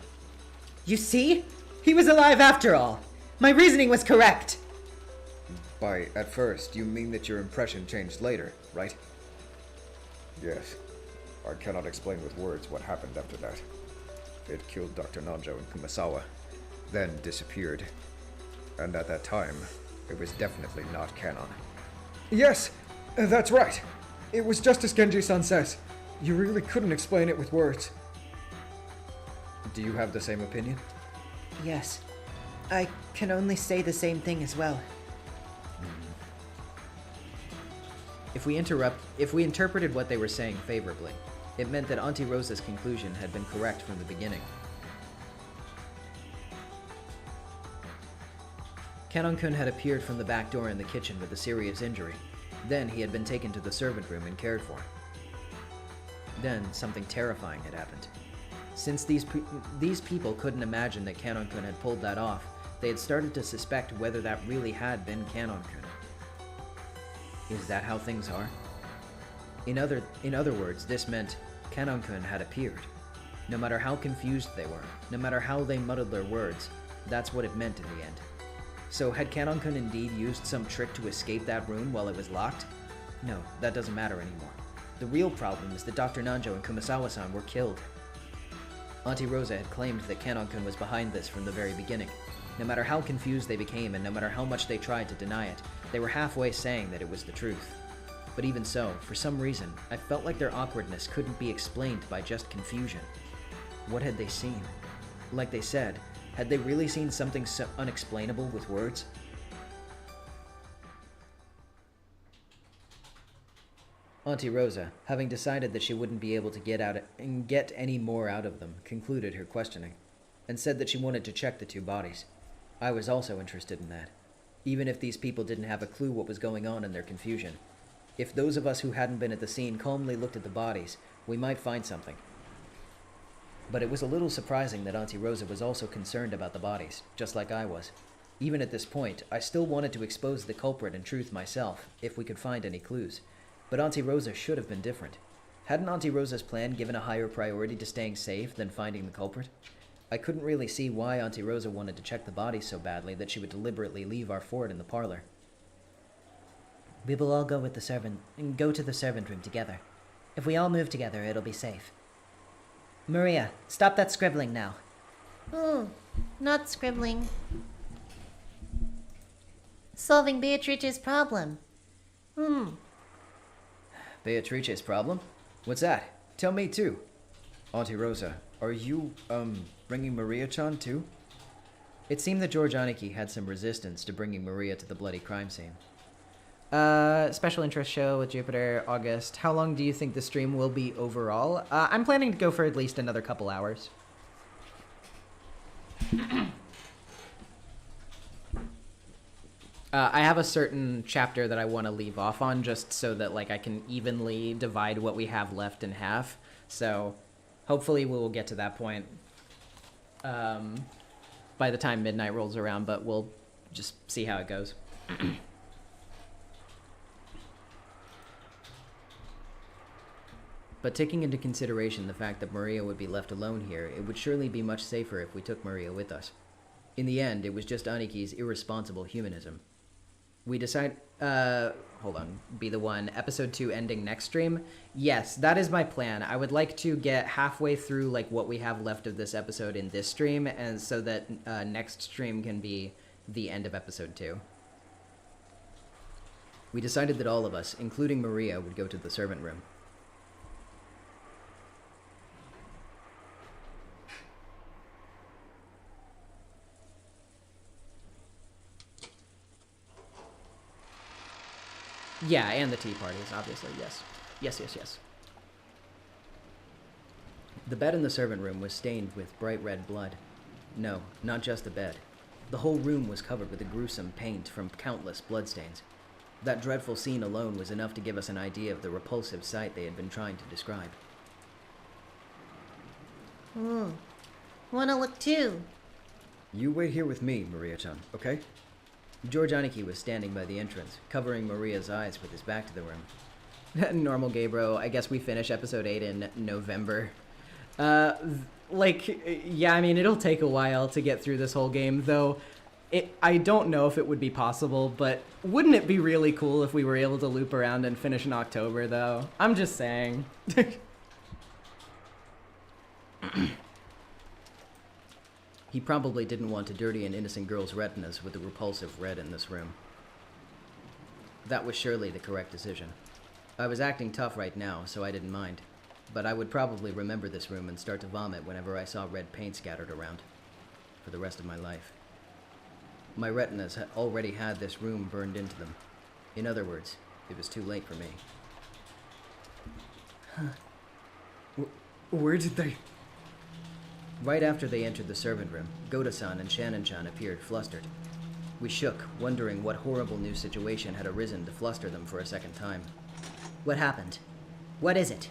You see? He was alive after all! My reasoning was correct! By at first, you mean that your impression changed later, right? Yes. I cannot explain with words what happened after that. It killed Dr. Nanjo and Kumasawa, then disappeared. And at that time, it was definitely not Canon. Yes, that's right. It was just as Genji-san says. You really couldn't explain it with words. Do you have the same opinion? Yes. I can only say the same thing as well. If we interpreted what they were saying favorably, it meant that Auntie Rosa's conclusion had been correct from the beginning. Canon-kun had appeared from the back door in the kitchen with a serious injury. Then he had been taken to the servant room and cared for. Then something terrifying had happened. Since these people couldn't imagine that Canon-kun had pulled that off, they had started to suspect whether that really had been Canon-kun. Is that how things are? In other words, this meant Canon-kun had appeared. No matter how confused they were, no matter how they muddled their words, that's what it meant in the end. So had Canon-kun indeed used some trick to escape that room while it was locked? No, that doesn't matter anymore. The real problem is that Dr. Nanjo and Kumasawa-san were killed. Auntie Rosa had claimed that Canon-kun was behind this from the very beginning. No matter how confused they became and no matter how much they tried to deny it, they were halfway saying that it was the truth. But even so, for some reason, I felt like their awkwardness couldn't be explained by just confusion. What had they seen? Like they said, had they really seen something so unexplainable with words? Auntie Rosa, having decided that she wouldn't be able to get any more out of them, concluded her questioning, and said that she wanted to check the two bodies. I was also interested in that, even if these people didn't have a clue what was going on in their confusion. If those of us who hadn't been at the scene calmly looked at the bodies, we might find something. But it was a little surprising that Auntie Rosa was also concerned about the bodies, just like I was. Even at this point, I still wanted to expose the culprit in truth myself, if we could find any clues. But Auntie Rosa should have been different. Hadn't Auntie Rosa's plan given a higher priority to staying safe than finding the culprit? I couldn't really see why Auntie Rosa wanted to check the bodies so badly that she would deliberately leave our fort in the parlor. We will all go to the servant room together. If we all move together, it'll be safe. Maria, stop that scribbling now. Oh, not scribbling. Solving Beatrice's problem. Beatrice's problem? What's that? Tell me too. Auntie Rosa, are you, bringing Maria-chan too? It seemed that George Aniki had some resistance to bringing Maria to the bloody crime scene. Special interest show with Jupiter, August. How long do you think the stream will be overall? I'm planning to go for at least another couple hours. I have a certain chapter that I want to leave off on just so that, like, I can evenly divide what we have left in half. So, hopefully we will get to that point by the time midnight rolls around, but we'll just see how it goes. But taking into consideration the fact that Maria would be left alone here, it would surely be much safer if we took Maria with us. In the end, it was just Aniki's irresponsible humanism. We decide, hold on, be the one, episode 2 ending next stream? Yes, that is my plan. I would like to get halfway through, like, what we have left of this episode in this stream, and so that next stream can be the end of episode 2. We decided that all of us, including Maria, would go to the servant room. Yeah, and the tea parties, obviously, yes. Yes. The bed in the servant room was stained with bright red blood. No, not just the bed. The whole room was covered with a gruesome paint from countless bloodstains. That dreadful scene alone was enough to give us an idea of the repulsive sight they had been trying to describe. Wanna look too? You wait here with me, Maria-chan, okay? George Aniki was standing by the entrance, covering Maria's eyes with his back to the room. Normal gay bro, I guess we finish episode 8 in November. Yeah, I mean, it'll take a while to get through this whole game, though I don't know if it would be possible, but wouldn't it be really cool if we were able to loop around and finish in October, though? I'm just saying. He probably didn't want to dirty an innocent girl's retinas with the repulsive red in this room. That was surely the correct decision. I was acting tough right now, so I didn't mind. But I would probably remember this room and start to vomit whenever I saw red paint scattered around. For the rest of my life. My retinas had already had this room burned into them. In other words, it was too late for me. Where did they... Right after they entered the servant room, Goda-san and Shannon-chan appeared flustered. We shook, wondering what horrible new situation had arisen to fluster them for a second time. What happened? What is it?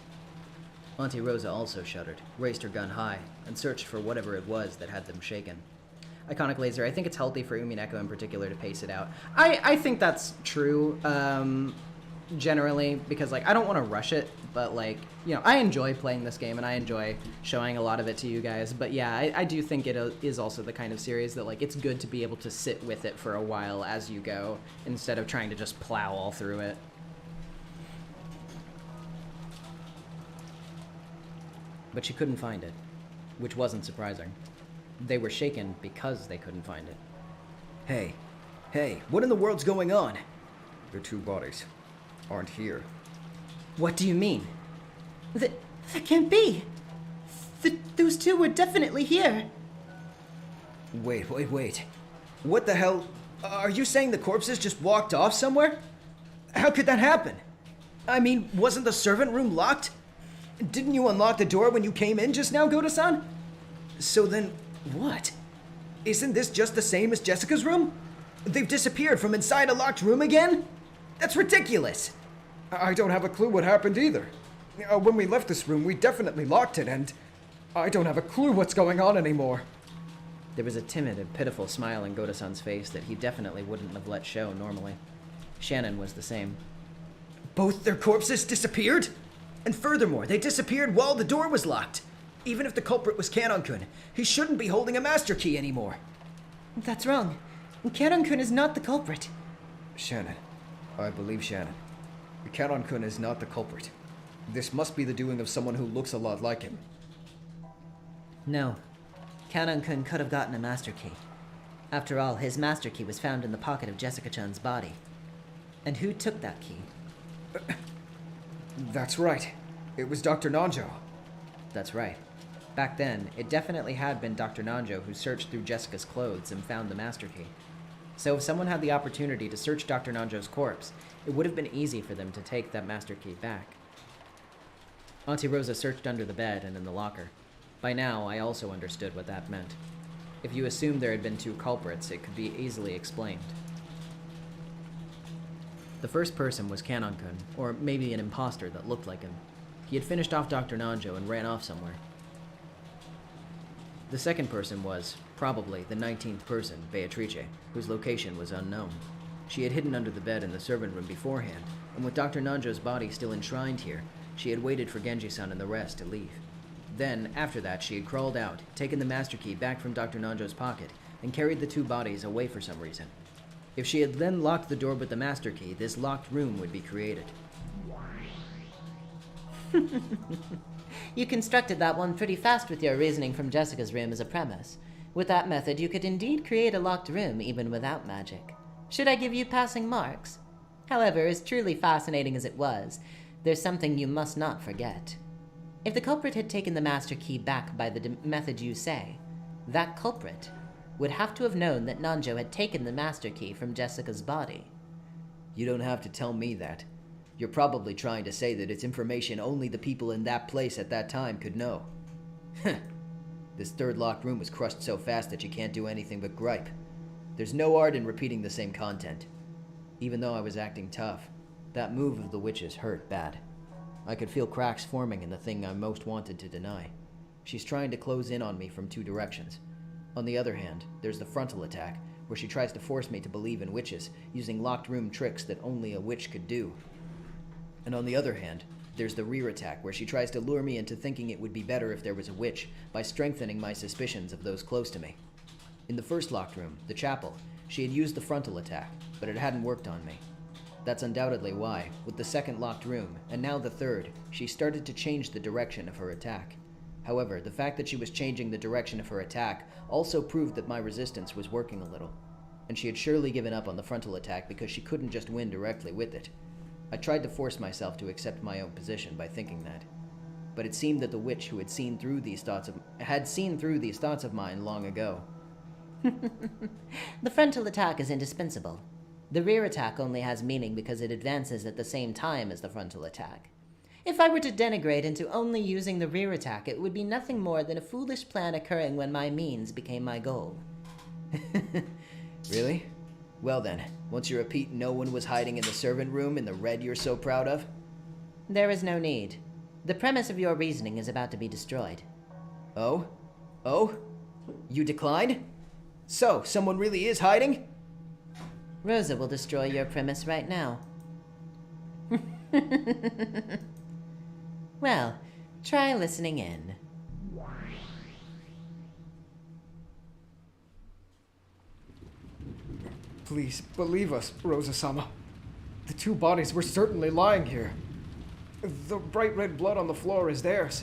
Auntie Rosa also shuddered, raised her gun high, and searched for whatever it was that had them shaken. Iconic Laser, I think it's healthy for Umineko in particular to pace it out. I think that's true, generally, because, like, I don't want to rush it, but, like, you know, I enjoy playing this game, and I enjoy showing a lot of it to you guys, but yeah, I do think it is also the kind of series that, like, it's good to be able to sit with it for a while as you go, instead of trying to just plow all through it. But she couldn't find it, which wasn't surprising. They were shaken because they couldn't find it. Hey, what in the world's going on? The two bodies aren't here. What do you mean? That can't be. Those two were definitely here. Wait. What the hell? Are you saying the corpses just walked off somewhere? How could that happen? I mean, wasn't the servant room locked? Didn't you unlock the door when you came in just now, Goda-san? So then, what? Isn't this just the same as Jessica's room? They've disappeared from inside a locked room again? That's ridiculous. I don't have a clue what happened either. When we left this room, we definitely locked it, and I don't have a clue what's going on anymore. There was a timid and pitiful smile in Goda-san's face that he definitely wouldn't have let show normally. Shannon was the same. Both their corpses disappeared? And furthermore, they disappeared while the door was locked. Even if the culprit was Kanon-kun, he shouldn't be holding a master key anymore. That's wrong. Kanon-kun is not the culprit. Shannon. I believe Shannon. Kanon-kun is not the culprit. This must be the doing of someone who looks a lot like him. No. Kanon-kun could have gotten a master key. After all, his master key was found in the pocket of Jessica-chan's body. And who took that key? That's right. It was Dr. Nanjo. That's right. Back then, it definitely had been Dr. Nanjo who searched through Jessica's clothes and found the master key. So if someone had the opportunity to search Dr. Nanjo's corpse, it would have been easy for them to take that master key back. Auntie Rosa searched under the bed and in the locker. By now, I also understood what that meant. If you assumed there had been two culprits, it could be easily explained. The first person was Kanon-kun, or maybe an imposter that looked like him. He had finished off Dr. Nanjo and ran off somewhere. The second person was, probably, the 19th person, Beatrice, whose location was unknown. She had hidden under the bed in the servant room beforehand, and with Dr. Nanjo's body still enshrined here, she had waited for Genji-san and the rest to leave. Then, after that, she had crawled out, taken the master key back from Dr. Nanjo's pocket, and carried the two bodies away for some reason. If she had then locked the door with the master key, this locked room would be created. You constructed that one pretty fast with your reasoning from Jessica's room as a premise. With that method, you could indeed create a locked room even without magic. Should I give you passing marks? However, as truly fascinating as it was, there's something you must not forget. If the culprit had taken the master key back by the method you say, that culprit would have to have known that Nanjo had taken the master key from Jessica's body. You don't have to tell me that. You're probably trying to say that it's information only the people in that place at that time could know. This third locked room was crushed so fast that you can't do anything but gripe. There's no art in repeating the same content. Even though I was acting tough, that move of the witch's hurt bad. I could feel cracks forming in the thing I most wanted to deny. She's trying to close in on me from two directions. On the other hand, there's the frontal attack, where she tries to force me to believe in witches, using locked room tricks that only a witch could do. And on the other hand, there's the rear attack, where she tries to lure me into thinking it would be better if there was a witch, by strengthening my suspicions of those close to me. In the first locked room, the chapel, she had used the frontal attack, but it hadn't worked on me. That's undoubtedly why, with the second locked room, and now the third, she started to change the direction of her attack. However, the fact that she was changing the direction of her attack also proved that my resistance was working a little, and she had surely given up on the frontal attack because she couldn't just win directly with it. I tried to force myself to accept my own position by thinking that, but it seemed that the witch who had seen through these thoughts of mine long ago. The frontal attack is indispensable. The rear attack only has meaning because it advances at the same time as the frontal attack. If I were to denigrate into only using the rear attack, it would be nothing more than a foolish plan occurring when my means became my goal. Really? Well then, once you repeat no one was hiding in the servant room in the red you're so proud of? There is no need. The premise of your reasoning is about to be destroyed. Oh? Oh? You decline? So, someone really is hiding? Rosa will destroy your premise right now. Well, try listening in. Please, believe us, Rosa-sama. The two bodies were certainly lying here. The bright red blood on the floor is theirs.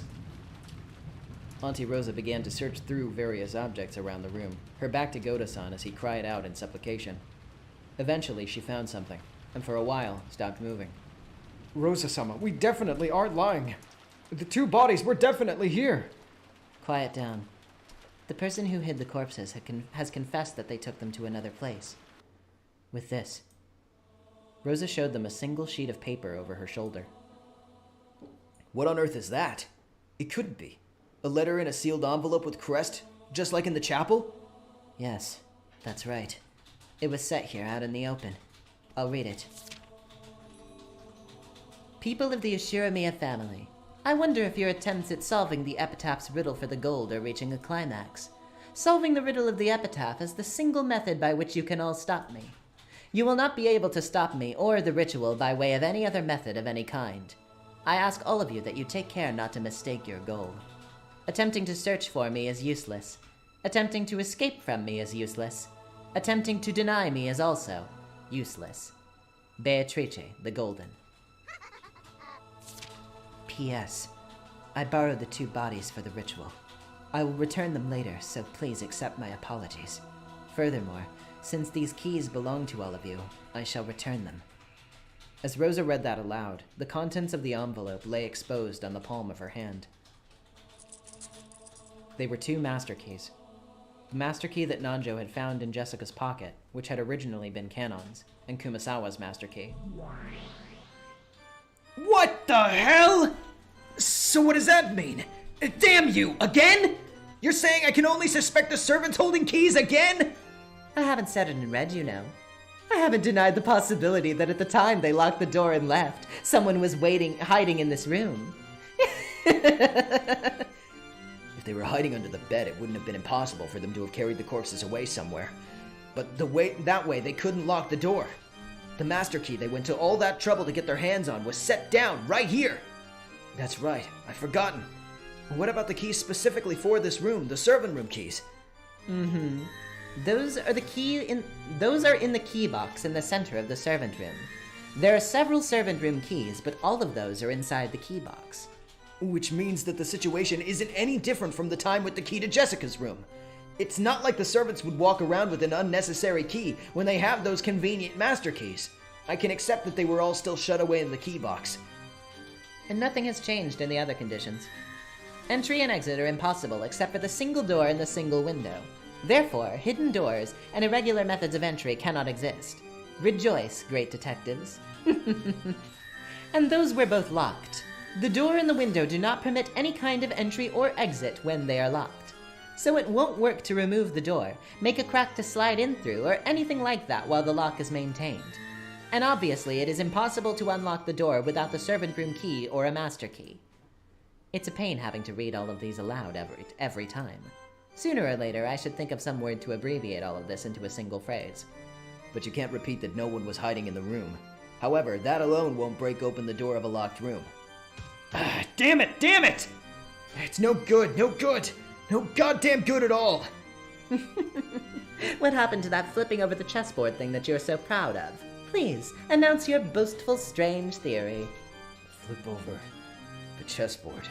Auntie Rosa began to search through various objects around the room, her back to Goda-san as he cried out in supplication. Eventually, she found something, and for a while, stopped moving. Rosa-sama, we definitely aren't lying. The two bodies were definitely here. Quiet down. The person who hid the corpses has confessed that they took them to another place. With this. Rosa showed them a single sheet of paper over her shoulder. What on earth is that? It couldn't be. A letter in a sealed envelope with crest, just like in the chapel? Yes, that's right. It was set here out in the open. I'll read it. People of the Ashuramiya family, I wonder if your attempts at solving the epitaph's riddle for the gold are reaching a climax. Solving the riddle of the epitaph is the single method by which you can all stop me. You will not be able to stop me or the ritual by way of any other method of any kind. I ask all of you that you take care not to mistake your goal. Attempting to search for me is useless. Attempting to escape from me is useless. Attempting to deny me is also useless. Beatrice the Golden. P.S. I borrowed the two bodies for the ritual. I will return them later, so please accept my apologies. Furthermore, since these keys belong to all of you, I shall return them. As Rosa read that aloud, the contents of the envelope lay exposed on the palm of her hand. They were two master keys. The master key that Nanjo had found in Jessica's pocket, which had originally been Kanon's, and Kumasawa's master key. What the hell? So what does that mean? Damn you, again? You're saying I can only suspect the servants holding keys again? I haven't said it in red, you know. I haven't denied the possibility that at the time they locked the door and left, someone was hiding in this room. If they were hiding under the bed, it wouldn't have been impossible for them to have carried the corpses away somewhere. But that way, they couldn't lock the door. The master key they went to all that trouble to get their hands on was set down right here. That's right, I'd forgotten. What about the keys specifically for this room, the servant room keys? Those are in the key box in the center of the servant room. There are several servant room keys, but all of those are inside the key box. Which means that the situation isn't any different from the time with the key to Jessica's room. It's not like the servants would walk around with an unnecessary key when they have those convenient master keys. I can accept that they were all still shut away in the key box. And nothing has changed in the other conditions. Entry and exit are impossible except for the single door and the single window. Therefore, hidden doors and irregular methods of entry cannot exist. Rejoice, great detectives. And those were both locked. The door and the window do not permit any kind of entry or exit when they are locked. So it won't work to remove the door, make a crack to slide in through, or anything like that while the lock is maintained. And obviously it is impossible to unlock the door without the servant room key or a master key. It's a pain having to read all of these aloud every time. Sooner or later, I should think of some word to abbreviate all of this into a single phrase. But you can't repeat that no one was hiding in the room. However, that alone won't break open the door of a locked room. Damn it! Damn it! It's no good, no good! No goddamn good at all! What happened to that flipping over the chessboard thing that you're so proud of? Please, announce your boastful, strange theory. Flip over the chessboard.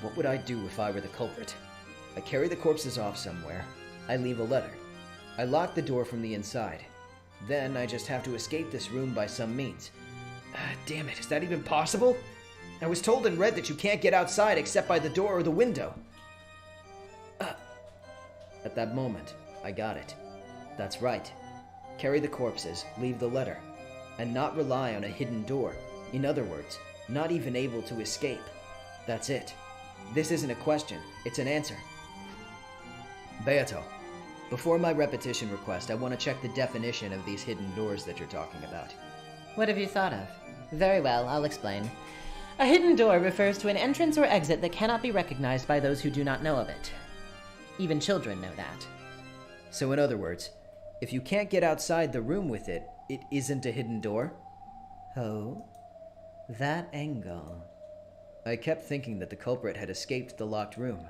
What would I do if I were the culprit? I carry the corpses off somewhere. I leave a letter. I lock the door from the inside. Then I just have to escape this room by some means. Damn it, is that even possible? I was told and read that you can't get outside except by the door or the window. At that moment, I got it. That's right. Carry the corpses, leave the letter, and not rely on a hidden door. In other words, not even able to escape. That's it. This isn't a question, it's an answer. Beato, before my repetition request, I want to check the definition of these hidden doors that you're talking about. What have you thought of? Very well, I'll explain. A hidden door refers to an entrance or exit that cannot be recognized by those who do not know of it. Even children know that. So in other words, if you can't get outside the room with it, it isn't a hidden door? Oh? That angle. I kept thinking that the culprit had escaped the locked room.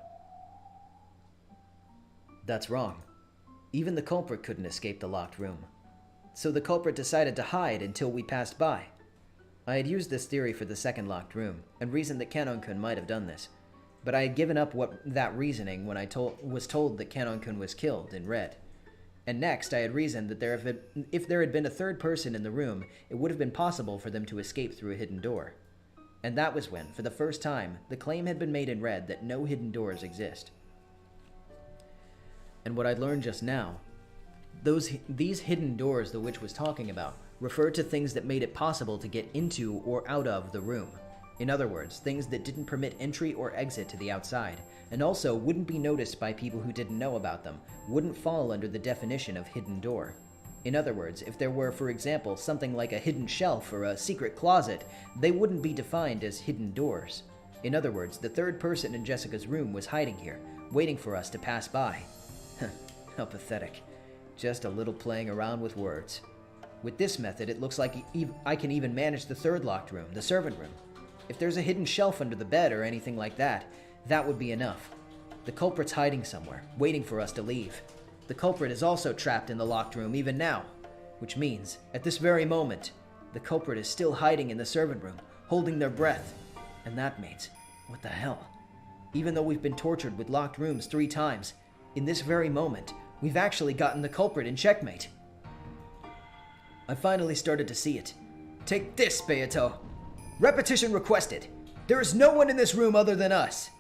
That's wrong. Even the culprit couldn't escape the locked room. So the culprit decided to hide until we passed by. I had used this theory for the second locked room, and reasoned that Kanon-kun might have done this. But I had given up that reasoning when I was told that Kanon-kun was killed in red. And next, I had reasoned that if there had been a third person in the room, it would have been possible for them to escape through a hidden door. And that was when, for the first time, the claim had been made in red that no hidden doors exist. And what I'd learned just now, these hidden doors the witch was talking about referred to things that made it possible to get into or out of the room. In other words, things that didn't permit entry or exit to the outside, and also wouldn't be noticed by people who didn't know about them, wouldn't fall under the definition of hidden door. In other words, if there were, for example, something like a hidden shelf or a secret closet, they wouldn't be defined as hidden doors. In other words, the third person in Jessica's room was hiding here, waiting for us to pass by. How pathetic. Just a little playing around with words. With this method, it looks like I can even manage the third locked room, the servant room. If there's a hidden shelf under the bed or anything like that, that would be enough. The culprit's hiding somewhere, waiting for us to leave. The culprit is also trapped in the locked room even now, which means, at this very moment, the culprit is still hiding in the servant room, holding their breath. And that means, what the hell? Even though we've been tortured with locked rooms 3 times, in this very moment, we've actually gotten the culprit in checkmate. I finally started to see it. Take this, Beato. Repetition requested. There is no one in this room other than us.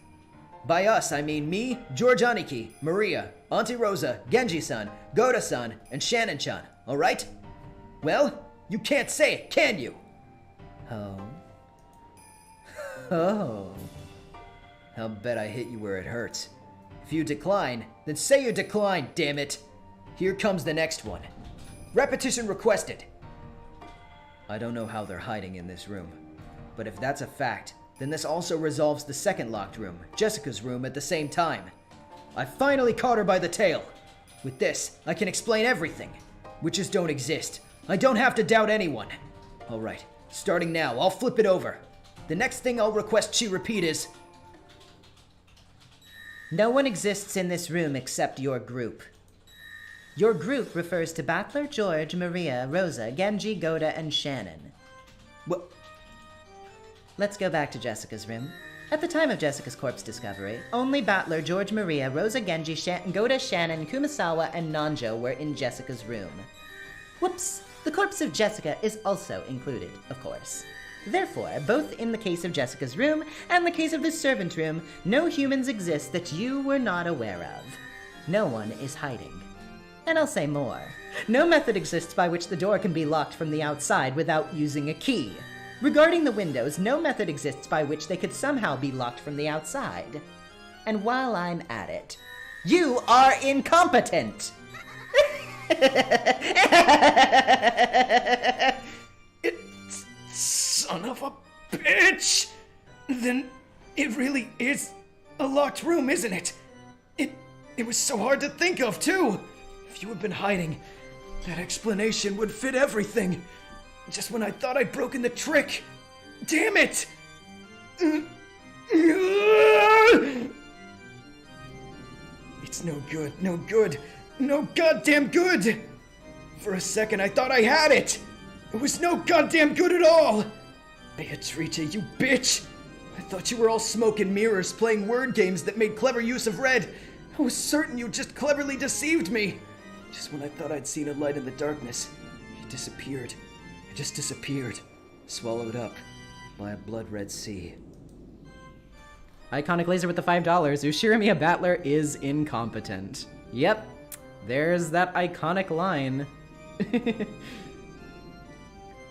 By us, I mean me, George Aniki, Maria, Auntie Rosa, Genji-san, Goda-san, and Shannon-chan, alright? Well, you can't say it, can you? Oh. Oh. I'll bet I hit you where it hurts. If you decline, then say you decline, damn it. Here comes the next one. Repetition requested. I don't know how they're hiding in this room, but if that's a fact, then this also resolves the second locked room, Jessica's room, at the same time. I finally caught her by the tail. With this, I can explain everything. Witches don't exist. I don't have to doubt anyone. Alright, starting now, I'll flip it over. The next thing I'll request she repeat is... No one exists in this room except your group. Your group refers to Battler, George, Maria, Rosa, Genji, Goda, and Shannon. What? Let's go back to Jessica's room. At the time of Jessica's corpse discovery, only Battler, George, Maria, Rosa, Genji, Goda, Shannon, Kumasawa, and Nanjo were in Jessica's room. Whoops! The corpse of Jessica is also included, of course. Therefore, both in the case of Jessica's room and the case of the servant room, no humans exist that you were not aware of. No one is hiding. And I'll say more. No method exists by which the door can be locked from the outside without using a key. Regarding the windows, no method exists by which they could somehow be locked from the outside. And while I'm at it, you are incompetent! Son of a bitch! Then it really is a locked room, isn't it? It was so hard to think of, too! If you had been hiding, that explanation would fit everything. Just when I thought I'd broken the trick. Damn it! It's no good, no good, no goddamn good! For a second I thought I had it! It was no goddamn good at all! Beatrice, you bitch! I thought you were all smoke and mirrors playing word games that made clever use of red. I was certain you just cleverly deceived me. Just when I thought I'd seen a light in the darkness, it disappeared. It just disappeared. Swallowed up by a blood-red sea. Iconic laser with the $5. Ushirimiya Battler is incompetent. Yep, there's that iconic line.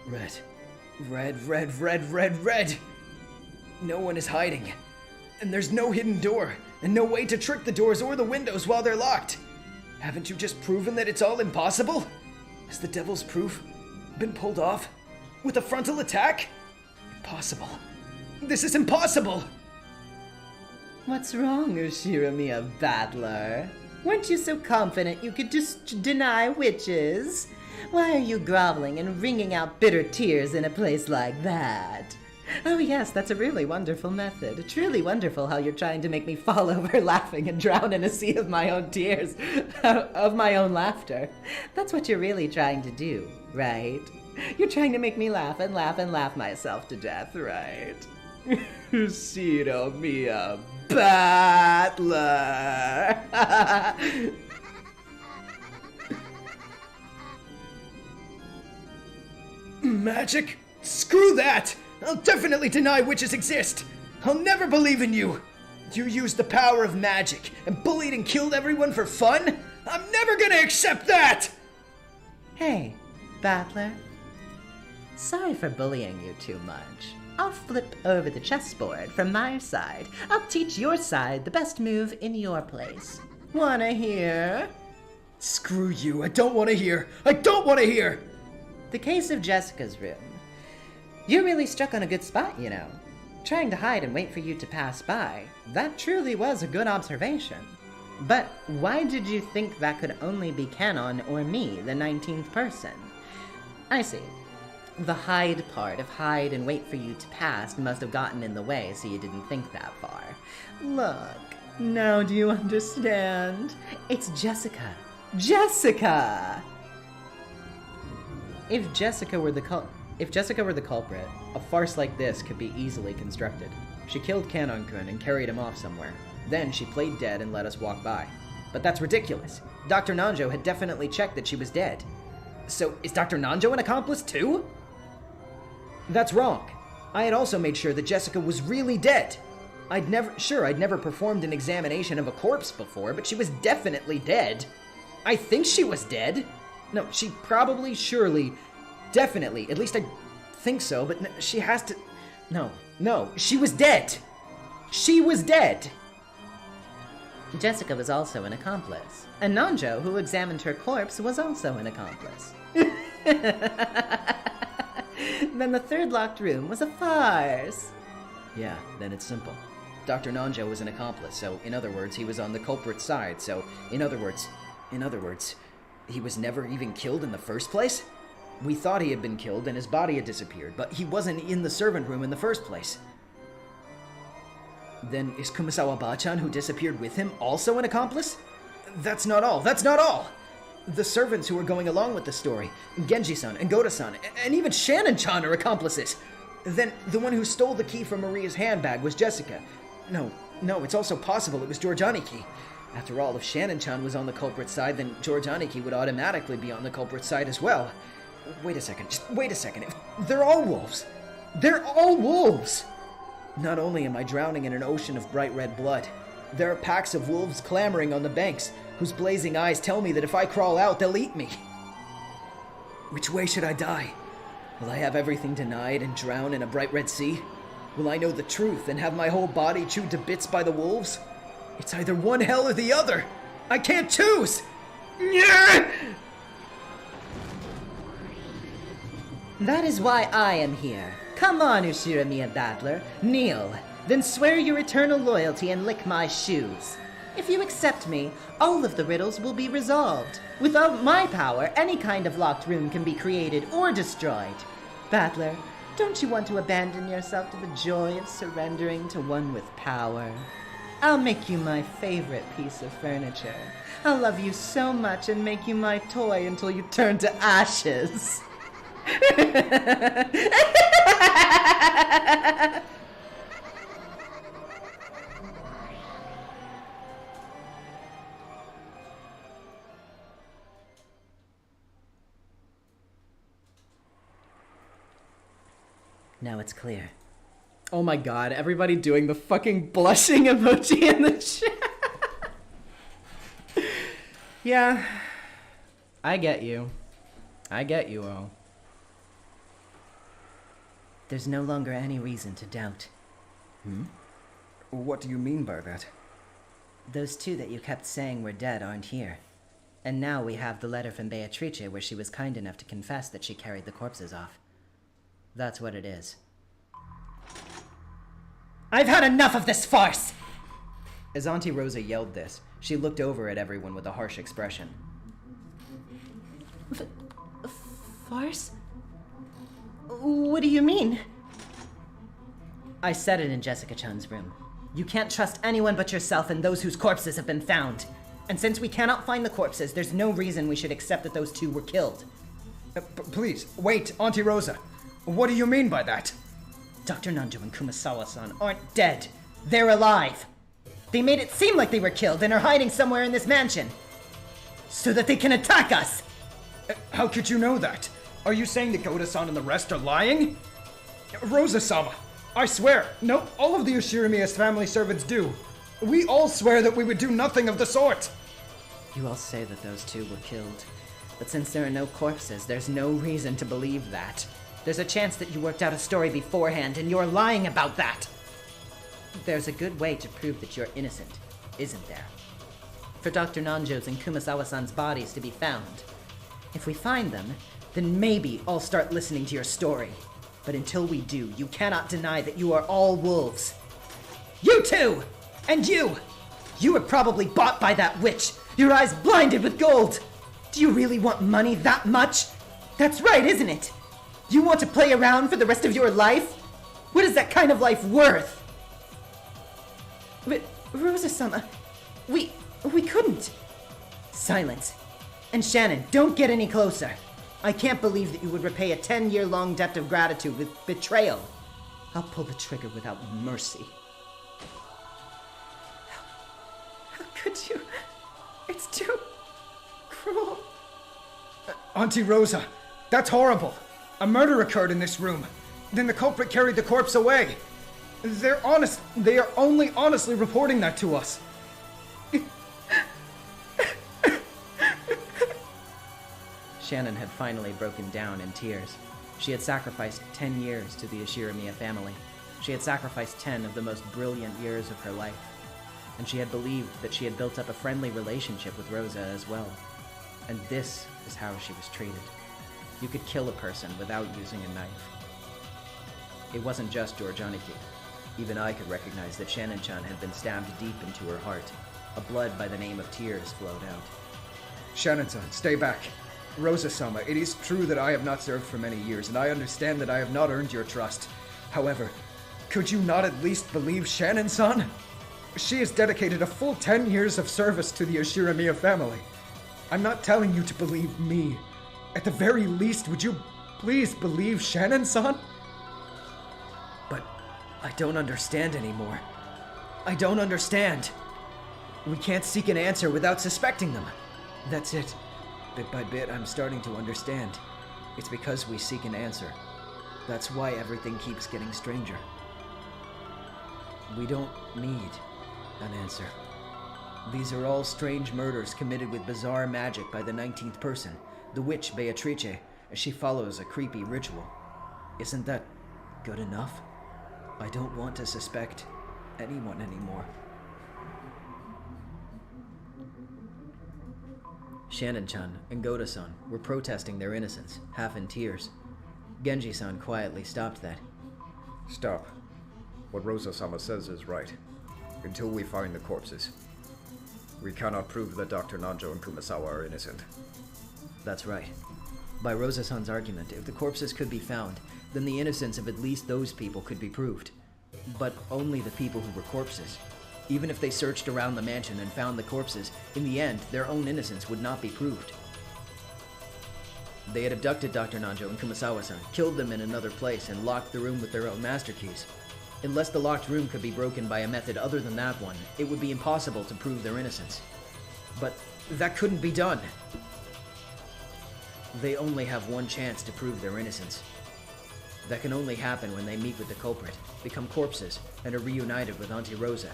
Red. Red, red, red, red, red! No one is hiding. And there's no hidden door, and no way to trick the doors or the windows while they're locked. Haven't you just proven that it's all impossible? Has the devil's proof been pulled off? With a frontal attack? Impossible. This is impossible! What's wrong, Ushirimiya Battler? Weren't you so confident you could just deny witches? Why are you groveling and wringing out bitter tears in a place like that? Oh yes, that's a really wonderful method. Truly wonderful how you're trying to make me fall over laughing and drown in a sea of my own tears, of my own laughter. That's what you're really trying to do, right? You're trying to make me laugh and laugh and laugh myself to death, right? Ushirimiya Battler! Magic? Screw that! I'll definitely deny witches exist! I'll never believe in you! You used the power of magic and bullied and killed everyone for fun? I'm never gonna accept that! Hey, Battler. Sorry for bullying you too much. I'll flip over the chessboard from my side. I'll teach your side the best move in your place. Wanna hear? Screw you, I don't wanna hear! I don't wanna hear! The case of Jessica's room. You really struck on a good spot, you know. Trying to hide and wait for you to pass by. That truly was a good observation. But why did you think that could only be Canon or me, the 19th person? I see. The hide part of hide and wait for you to pass must have gotten in the way, so you didn't think that far. Look, now do you understand? It's Jessica. Jessica! If Jessica were the culprit, a farce like this could be easily constructed. She killed Canon-kun and carried him off somewhere. Then she played dead and let us walk by. But that's ridiculous. Dr. Nanjo had definitely checked that she was dead. So is Dr. Nanjo an accomplice too? That's wrong. I had also made sure that Jessica was really dead. I'd never performed an examination of a corpse before, but she was definitely dead. I think she was dead. No, she probably, surely, definitely, at least I think so, but she has to... No, she was dead. She was dead. Jessica was also an accomplice. And Nanjo, who examined her corpse, was also an accomplice. Then the third locked room was a farce. Yeah, then it's simple. Dr. Nanjo was an accomplice, so in other words, he was on the culprit's side, so in other words, he was never even killed in the first place? We thought he had been killed and his body had disappeared, but he wasn't in the servant room in the first place. Then is Kumasawa Ba-chan, who disappeared with him, also an accomplice? That's not all. The servants who are going along with the story, Genji-san and Goda-san, and even Shannon-chan are accomplices. Then the one who stole the key from Maria's handbag was Jessica. No, it's also possible it was George Aniki. After all, if Shannon-chan was on the culprit's side, then George Aniki would automatically be on the culprit's side as well. Wait a second, just wait a second. They're all wolves! They're all wolves! Not only am I drowning in an ocean of bright red blood, there are packs of wolves clamoring on the banks, whose blazing eyes tell me that if I crawl out, they'll eat me. Which way should I die? Will I have everything denied and drown in a bright red sea? Will I know the truth and have my whole body chewed to bits by the wolves? It's either one hell or the other! I can't choose! That is why I am here. Come on, Ushiramiya Battler. Kneel. Then swear your eternal loyalty and lick my shoes. If you accept me, all of the riddles will be resolved. Without my power, any kind of locked room can be created or destroyed. Battler, don't you want to abandon yourself to the joy of surrendering to one with power? I'll make you my favorite piece of furniture. I'll love you so much and make you my toy until you turn to ashes. Now it's clear. Oh my god, everybody doing the fucking blushing emoji in the chat. Yeah. I get you. Oh. There's no longer any reason to doubt. What do you mean by that? Those two that you kept saying were dead aren't here. And now we have the letter from Beatrice where she was kind enough to confess that she carried the corpses off. That's what it is. I've had enough of this farce! As Auntie Rosa yelled this, she looked over at everyone with a harsh expression. Farce? What do you mean? I said it in Jessica-chan's room. You can't trust anyone but yourself and those whose corpses have been found. And since we cannot find the corpses, there's no reason we should accept that those two were killed. Please, wait, Auntie Rosa. What do you mean by that? Dr. Nanjo and Kumasawa-san aren't dead. They're alive. They made it seem like they were killed and are hiding somewhere in this mansion. So that they can attack us! How could you know that? Are you saying that Goda-san and the rest are lying? Rosa-sama, I swear, no, all of the Ushiramiya's family servants do. We all swear that we would do nothing of the sort. You all say that those two were killed. But since there are no corpses, there's no reason to believe that. There's a chance that you worked out a story beforehand and you're lying about that. There's a good way to prove that you're innocent, isn't there? For Dr. Nanjo's and Kumasawa-san's bodies to be found. If we find them, then maybe I'll start listening to your story. But until we do, you cannot deny that you are all wolves. You too! And you! You were probably bought by that witch, your eyes blinded with gold! Do you really want money that much? That's right, isn't it? You want to play around for the rest of your life? What is that kind of life worth? But, Rosa-sama, we couldn't. Silence. And Shannon, don't get any closer. I can't believe that you would repay a 10-year-long debt of gratitude with betrayal. I'll pull the trigger without mercy. How could you? It's too cruel. Auntie Rosa, that's horrible. A murder occurred in this room. Then the culprit carried the corpse away. They're honest. They are only honestly reporting that to us. Shannon had finally broken down in tears. She had sacrificed 10 years to the Ushiramiya family. She had sacrificed 10 of the most brilliant years of her life. And she had believed that she had built up a friendly relationship with Rosa as well. And this is how she was treated. You could kill a person without using a knife. It wasn't just George Aniki. Even I could recognize that Shannon-chan had been stabbed deep into her heart. A blood by the name of tears flowed out. Shannon-san, stay back. Rosa-sama, it is true that I have not served for many years, and I understand that I have not earned your trust. However, could you not at least believe Shannon-san? She has dedicated a full 10 years of service to the Ushiramiya family. I'm not telling you to believe me. At the very least, would you please believe Shannon-san? But I don't understand anymore. I don't understand. We can't seek an answer without suspecting them. That's it. Bit by bit, I'm starting to understand. It's because we seek an answer. That's why everything keeps getting stranger. We don't need an answer. These are all strange murders committed with bizarre magic by the 19th person, the witch Beatrice, as she follows a creepy ritual. Isn't that good enough? I don't want to suspect anyone anymore. Shannon-chan and Goda-san were protesting their innocence, half in tears. Genji-san quietly stopped that. Stop. What Rosa-sama says is right. Until we find the corpses, we cannot prove that Dr. Nanjo and Kumasawa are innocent. That's right. By Rosa-san's argument, if the corpses could be found, then the innocence of at least those people could be proved. But only the people who were corpses. Even if they searched around the mansion and found the corpses, in the end, their own innocence would not be proved. They had abducted Dr. Nanjo and Kumasawa-san, killed them in another place, and locked the room with their own master keys. Unless the locked room could be broken by a method other than that one, it would be impossible to prove their innocence. But that couldn't be done. They only have one chance to prove their innocence. That can only happen when they meet with the culprit, become corpses, and are reunited with Auntie Rosa.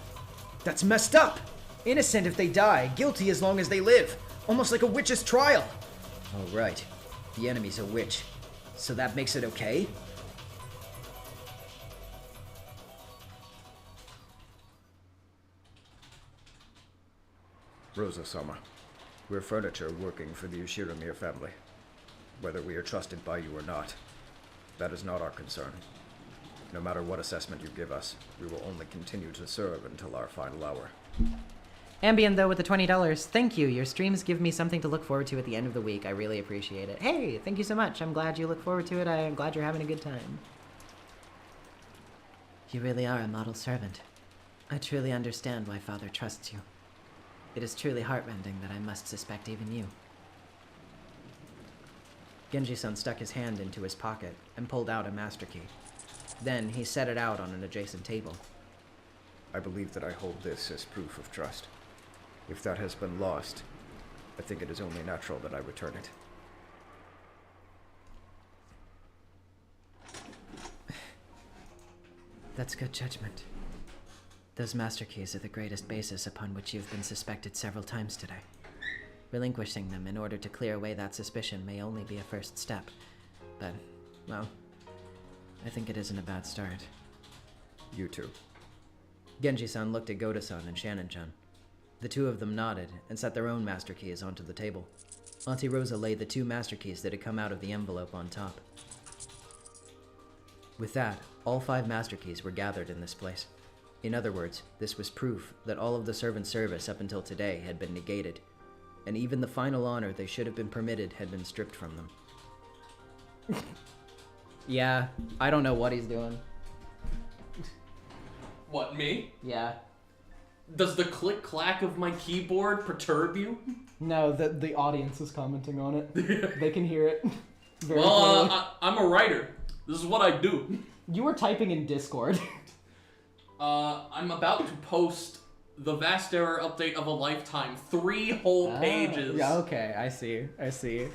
That's messed up! Innocent if they die, guilty as long as they live. Almost like a witch's trial. Oh, right. The enemy's a witch. So that makes it okay? Rosa-sama, we're furniture working for the Ushiramir family. Whether we are trusted by you or not, that is not our concern. No matter what assessment you give us, we will only continue to serve until our final hour. Ambien, though, with the $20. Thank you. Your streams give me something to look forward to at the end of the week. I really appreciate it. Hey, thank you so much. I'm glad you look forward to it. I'm glad you're having a good time. You really are a model servant. I truly understand why Father trusts you. It is truly heartrending that I must suspect even you. Genji-san stuck his hand into his pocket and pulled out a master key. Then he set it out on an adjacent table. I believe that I hold this as proof of trust. If that has been lost, I think it is only natural that I return it. That's good judgment. Those master keys are the greatest basis upon which you've been suspected several times today. Relinquishing them in order to clear away that suspicion may only be a first step, but, well, I think it isn't a bad start. You too. Genji-san looked at Goda-san and Shannon-chan. The two of them nodded and set their own master keys onto the table. Auntie Rosa laid the two master keys that had come out of the envelope on top. With that, all 5 master keys were gathered in this place. In other words, this was proof that all of the servant service up until today had been negated, and even the final honor they should have been permitted had been stripped from them. Yeah, I don't know what he's doing. What, me? Yeah. Does the click-clack of my keyboard perturb you? No, the audience is commenting on it. They can hear it. Very Well, clearly. I'm a writer. This is what I do. You were typing in Discord. I'm about to post the Vast Error update of a lifetime. 3 whole pages. Yeah, okay, I see.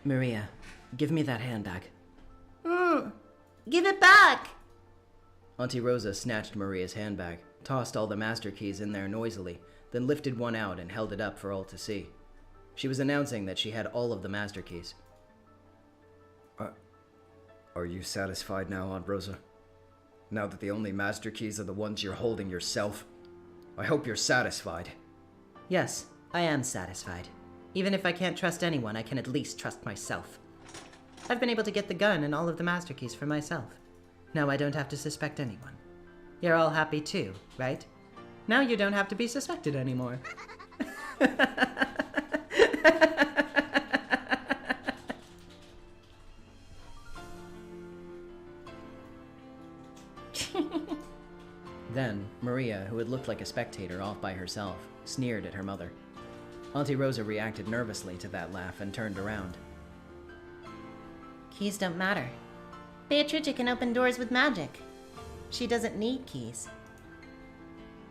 Maria, give me that handbag. Give it back! Auntie Rosa snatched Maria's handbag, tossed all the master keys in there noisily, then lifted one out and held it up for all to see. She was announcing that she had all of the master keys. Are you satisfied now, Aunt Rosa? Now that the only master keys are the ones you're holding yourself? I hope you're satisfied. Yes, I am satisfied. Even if I can't trust anyone, I can at least trust myself. I've been able to get the gun and all of the master keys for myself. Now I don't have to suspect anyone. You're all happy too, right? Now you don't have to be suspected anymore. Then, Maria, who had looked like a spectator off by herself, sneered at her mother. Auntie Rosa reacted nervously to that laugh and turned around. Keys don't matter. Beatrice can open doors with magic. She doesn't need keys.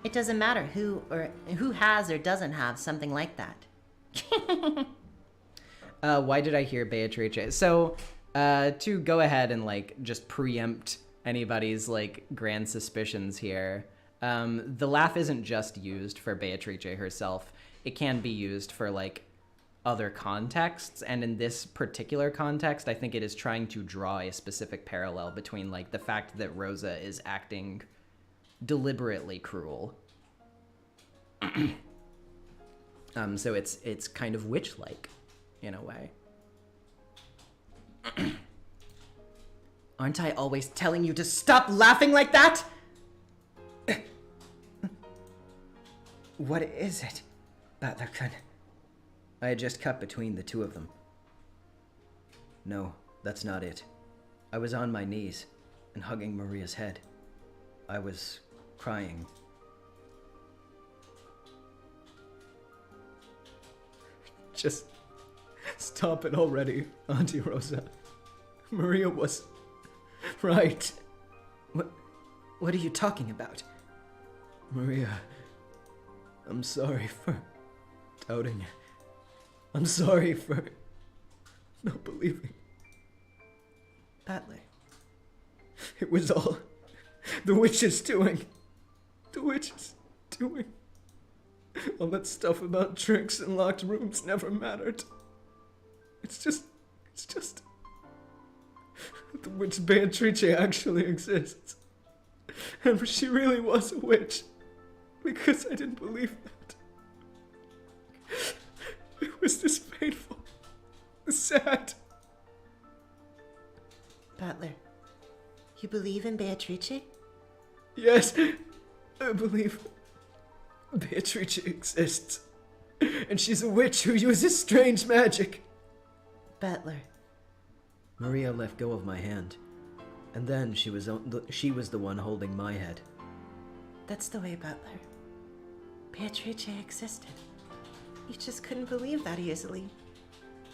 It doesn't matter who has or doesn't have something like that. Why did I hear Beatrice? So, to go ahead and, like, just preempt anybody's, like, grand suspicions here, the laugh isn't just used for Beatrice herself. It can be used for, like, other contexts, and in this particular context, I think it is trying to draw a specific parallel between, like, the fact that Rosa is acting deliberately cruel. So it's kind of witch-like, in a way. Aren't I always telling you to stop laughing like that? What is it, Butler-kun? I had just cut between the two of them. No, that's not it. I was on my knees and hugging Maria's head. I was crying. Just stop it already, Auntie Rosa. Maria was right. What are you talking about? Maria, I'm sorry for doubting. I'm sorry for not believing. Butler. It was all the witch's doing. The witch's doing. All that stuff about tricks and locked rooms never mattered. It's just the witch Beatrice actually exists. And she really was a witch. Because I didn't believe that. It was this painful, sad. Butler, you believe in Beatrice? Yes, I believe Beatrice exists. And she's a witch who uses strange magic. Butler. Maria let go of my hand. And then she was the one holding my head. That's the way, Butler. Beatrice existed. You just couldn't believe that easily.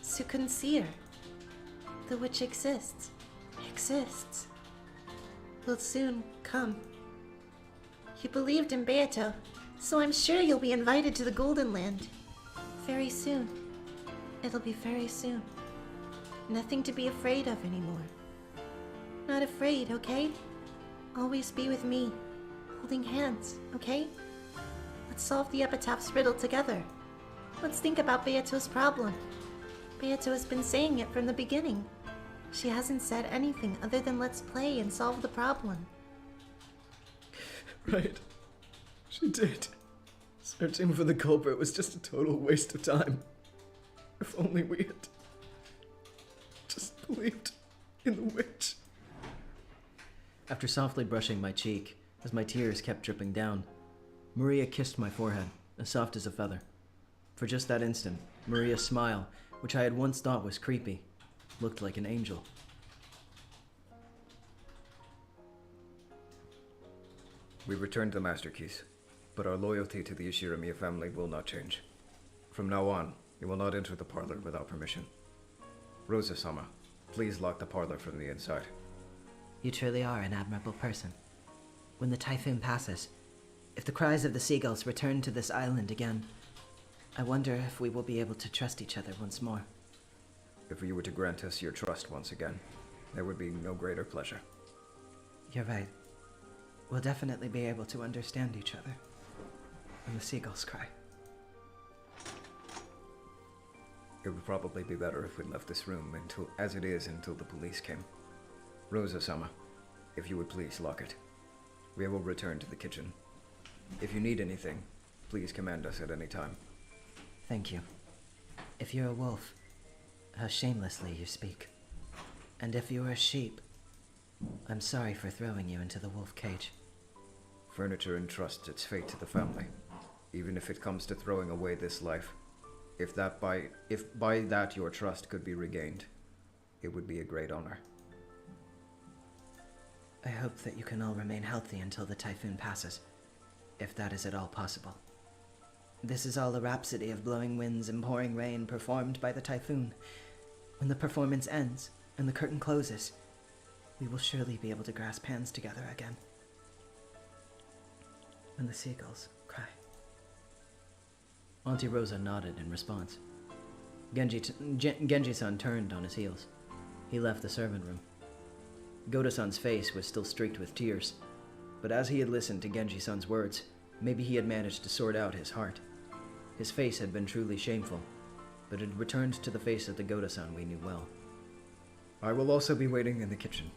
So you couldn't see her. The witch exists. Exists. Will soon come. You believed in Beato, so I'm sure you'll be invited to the Golden Land. Very soon. It'll be very soon. Nothing to be afraid of anymore. Not afraid, okay? Always be with me, holding hands, okay? Let's solve the epitaph's riddle together. Let's think about Beato's problem. Beato has been saying it from the beginning. She hasn't said anything other than let's play and solve the problem. Right. She did. Searching for the culprit was just a total waste of time. If only we had just believed in the witch. After softly brushing my cheek, as my tears kept dripping down, Maria kissed my forehead, as soft as a feather. For just that instant, Maria's smile, which I had once thought was creepy, looked like an angel. We returned the master keys, but our loyalty to the Ishiramiya family will not change. From now on, you will not enter the parlor without permission. Rosa-sama, please lock the parlor from the inside. You truly are an admirable person. When the typhoon passes, if the cries of the seagulls return to this island again, I wonder if we will be able to trust each other once more. If you were to grant us your trust once again, there would be no greater pleasure. You're right. We'll definitely be able to understand each other when the seagulls cry. It would probably be better if we left this room as it is until the police came. Rosa-sama, if you would please lock it. We will return to the kitchen. If you need anything, please command us at any time. Thank you. If you're a wolf, how shamelessly you speak. And if you're a sheep, I'm sorry for throwing you into the wolf cage. Furniture entrusts its fate to the family, even if it comes to throwing away this life. If by that your trust could be regained, it would be a great honor. I hope that you can all remain healthy until the typhoon passes. if that is at all possible. This is all a rhapsody of blowing winds and pouring rain performed by the typhoon. When the performance ends and the curtain closes, we will surely be able to grasp hands together again. When the seagulls cry. Auntie Rosa nodded in response. Genji-san turned on his heels. He left the servant room. Goda-san's face was still streaked with tears, but as he had listened to Genji-san's words, maybe he had managed to sort out his heart. His face had been truly shameful, but it returned to the face of the Goda-san we knew well. I will also be waiting in the kitchen.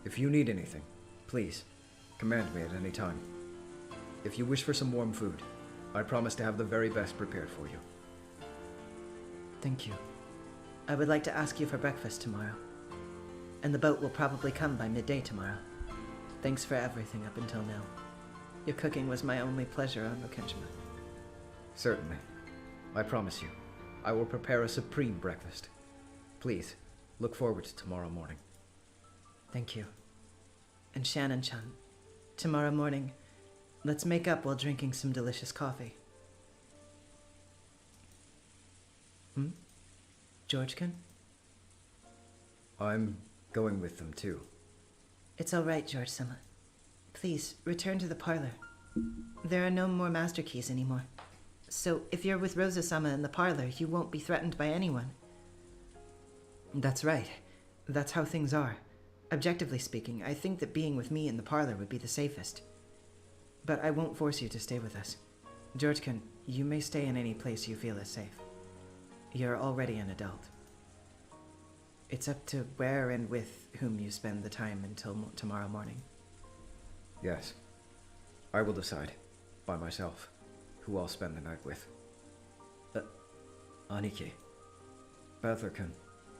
If you need anything, please, command me at any time. If you wish for some warm food, I promise to have the very best prepared for you. Thank you. I would like to ask you for breakfast tomorrow. And the boat will probably come by midday tomorrow. Thanks for everything up until now. Your cooking was my only pleasure on Rokkenshima. Certainly. I promise you, I will prepare a supreme breakfast. Please, look forward to tomorrow morning. Thank you. And Shannon-chan, tomorrow morning, let's make up while drinking some delicious coffee. George-kun? I'm going with them too. It's all right, George-sama. Please, return to the parlor. There are no more master keys anymore. So, if you're with Rosa-sama in the parlor, you won't be threatened by anyone. That's right. That's how things are. Objectively speaking, I think that being with me in the parlor would be the safest. But I won't force you to stay with us. George-kun, you may stay in any place you feel is safe. You're already an adult. It's up to where and with whom you spend the time until tomorrow morning. Yes. I will decide, by myself, who I'll spend the night with. Aniki. Bathler-kun,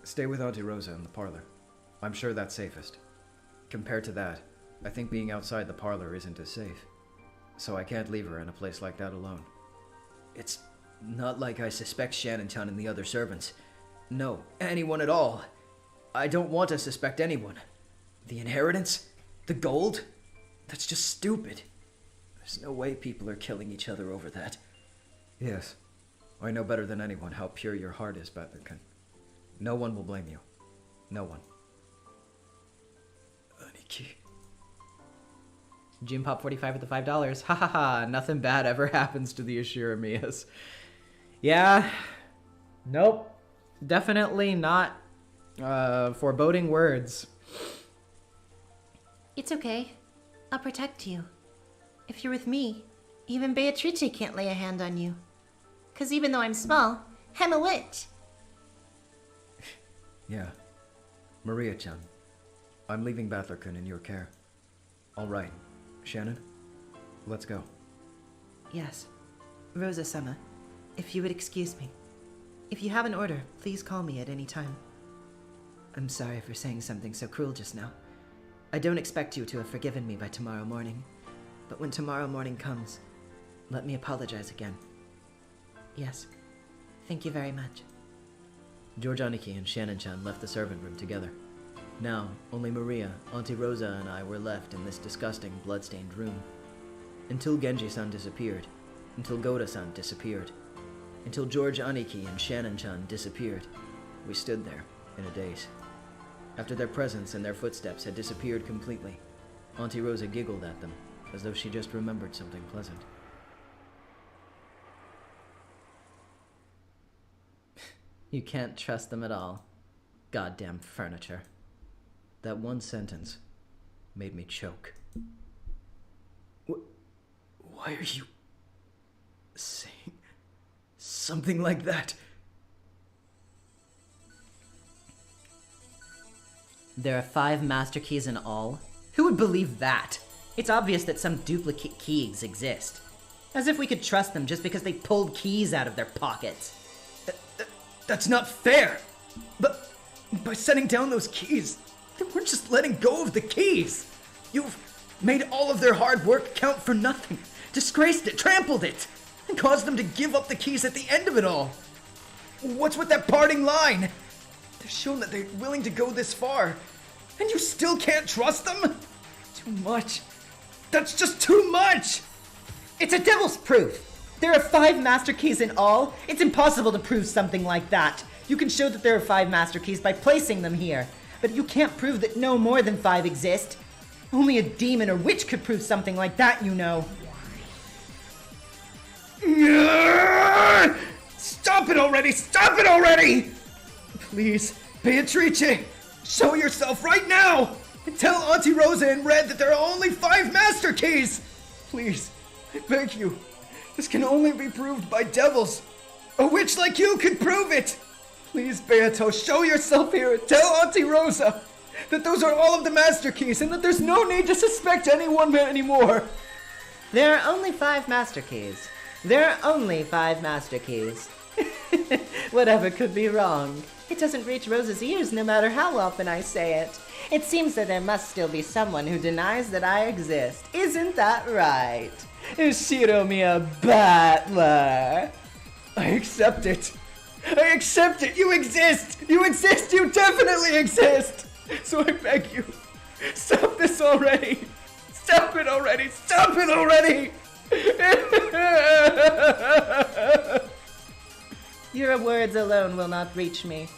stay with Auntie Rosa in the parlor. I'm sure that's safest. Compared to that, I think being outside the parlor isn't as safe. So I can't leave her in a place like that alone. It's not like I suspect Shannon-chan and the other servants. No, anyone at all. I don't want to suspect anyone. The inheritance? The gold? That's just stupid. There's no way people are killing each other over that. Yes. I know better than anyone how pure your heart is, Bathler-kun. No one will blame you. No one. Aniki. June Pop 45 with the $5. Ha ha ha. Nothing bad ever happens to the Ashura Miyas. Yeah. Nope. Definitely not foreboding words. It's okay. I'll protect you. If you're with me, even Beatrice can't lay a hand on you. 'Cause even though I'm small, I'm a witch. Yeah. Maria-chan, I'm leaving Bathler-kun in your care. All right. Shannon, let's go. Yes. Rosa-sama, if you would excuse me. If you have an order, please call me at any time. I'm sorry for saying something so cruel just now. I don't expect you to have forgiven me by tomorrow morning. But when tomorrow morning comes, let me apologize again. Yes. Thank you very much. George Aniki and Shannon-chan left the servant room together. Now, only Maria, Auntie Rosa, and I were left in this disgusting, blood-stained room. Until Genji-san disappeared. Until Goda-san disappeared. Until George Aniki and Shannon-chan disappeared. We stood there, in a daze. After their presence and their footsteps had disappeared completely, Auntie Rosa giggled at them, as though she just remembered something pleasant. You can't trust them at all. Goddamn furniture. That one sentence made me choke. Why are you saying something like that? There are 5 master keys in all? Who would believe that? It's obvious that some duplicate keys exist. As if we could trust them just because they pulled keys out of their pockets. That's not fair! But by setting down those keys, they weren't just letting go of the keys! You've made all of their hard work count for nothing, disgraced it, trampled it, and caused them to give up the keys at the end of it all! What's with that parting line? They've shown that they're willing to go this far, and you still can't trust them? Too much. That's just too much! It's a devil's proof! There are 5 master keys in all? It's impossible to prove something like that. You can show that there are 5 master keys by placing them here, but you can't prove that no more than 5 exist. Only a demon or witch could prove something like that, you know. Stop it already! Stop it already! Please, Beatrice, show yourself right now! And tell Auntie Rosa in red that there are only 5 master keys! Please, I beg you. This can only be proved by devils. A witch like you could prove it! Please, Beato, show yourself here and tell Auntie Rosa that those are all of the master keys and that there's no need to suspect anyone anymore. There are only 5 master keys. There are only 5 master keys. Whatever could be wrong? It doesn't reach Rosa's ears no matter how often I say it. It seems that there must still be someone who denies that I exist. Isn't that right? Shiromiya Butler. I accept it. I accept it. You exist. You exist. You definitely exist. So I beg you, stop this already. Stop it already. Stop it already. Your words alone will not reach me.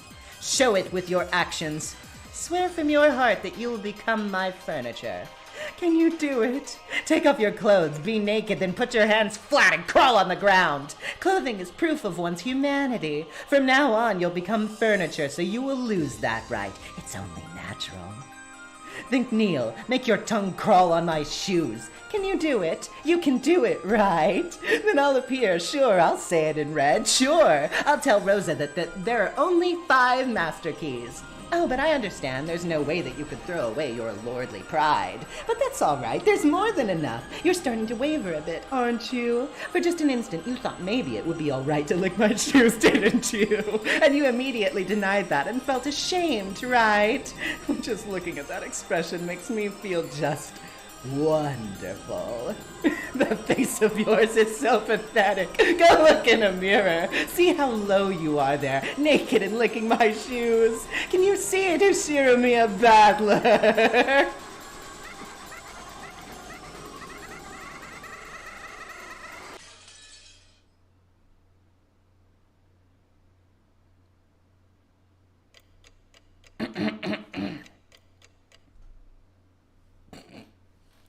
Show it with your actions. Swear from your heart that you will become my furniture. Can you do it? Take off your clothes, be naked, then put your hands flat and crawl on the ground. Clothing is proof of one's humanity. From now on, you'll become furniture, so you will lose that right. It's only natural. Think kneel, make your tongue crawl on my shoes. Can you do it? You can do it, right? Then I'll appear, sure, I'll say it in red, sure. I'll tell Rosa that there are only 5 master keys. Oh, but I understand there's no way that you could throw away your lordly pride. But that's all right, there's more than enough. You're starting to waver a bit, aren't you? For just an instant, you thought maybe it would be all right to lick my shoes, didn't you? And you immediately denied that and felt ashamed, right? Just looking at that expression makes me feel just wonderful. That face of yours is so pathetic. Go look in a mirror. See how low you are there, naked and licking my shoes. Can you see it, Shiromiya Battler?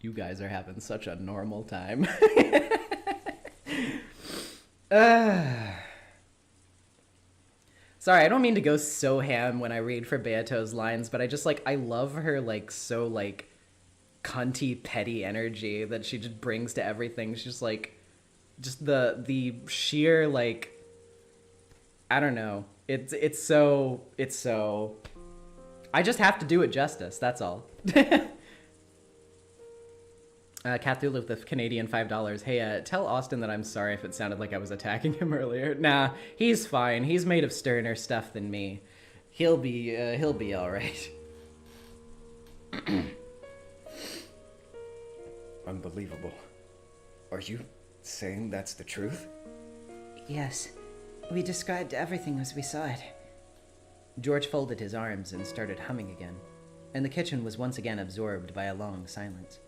You guys are having such a normal time. Sorry, I don't mean to go so ham when I read for Beato's lines, but I love her, so, cunty, petty energy that she just brings to everything. She's, just the sheer, I don't know. It's so... I just have to do it justice, that's all. Cthulhu with the Canadian $5. Hey, tell Austin that I'm sorry if it sounded like I was attacking him earlier. Nah, he's fine. He's made of sterner stuff than me. He'll be all right. Unbelievable. Are you saying that's the truth? Yes. We described everything as we saw it. George folded his arms and started humming again, and the kitchen was once again absorbed by a long silence.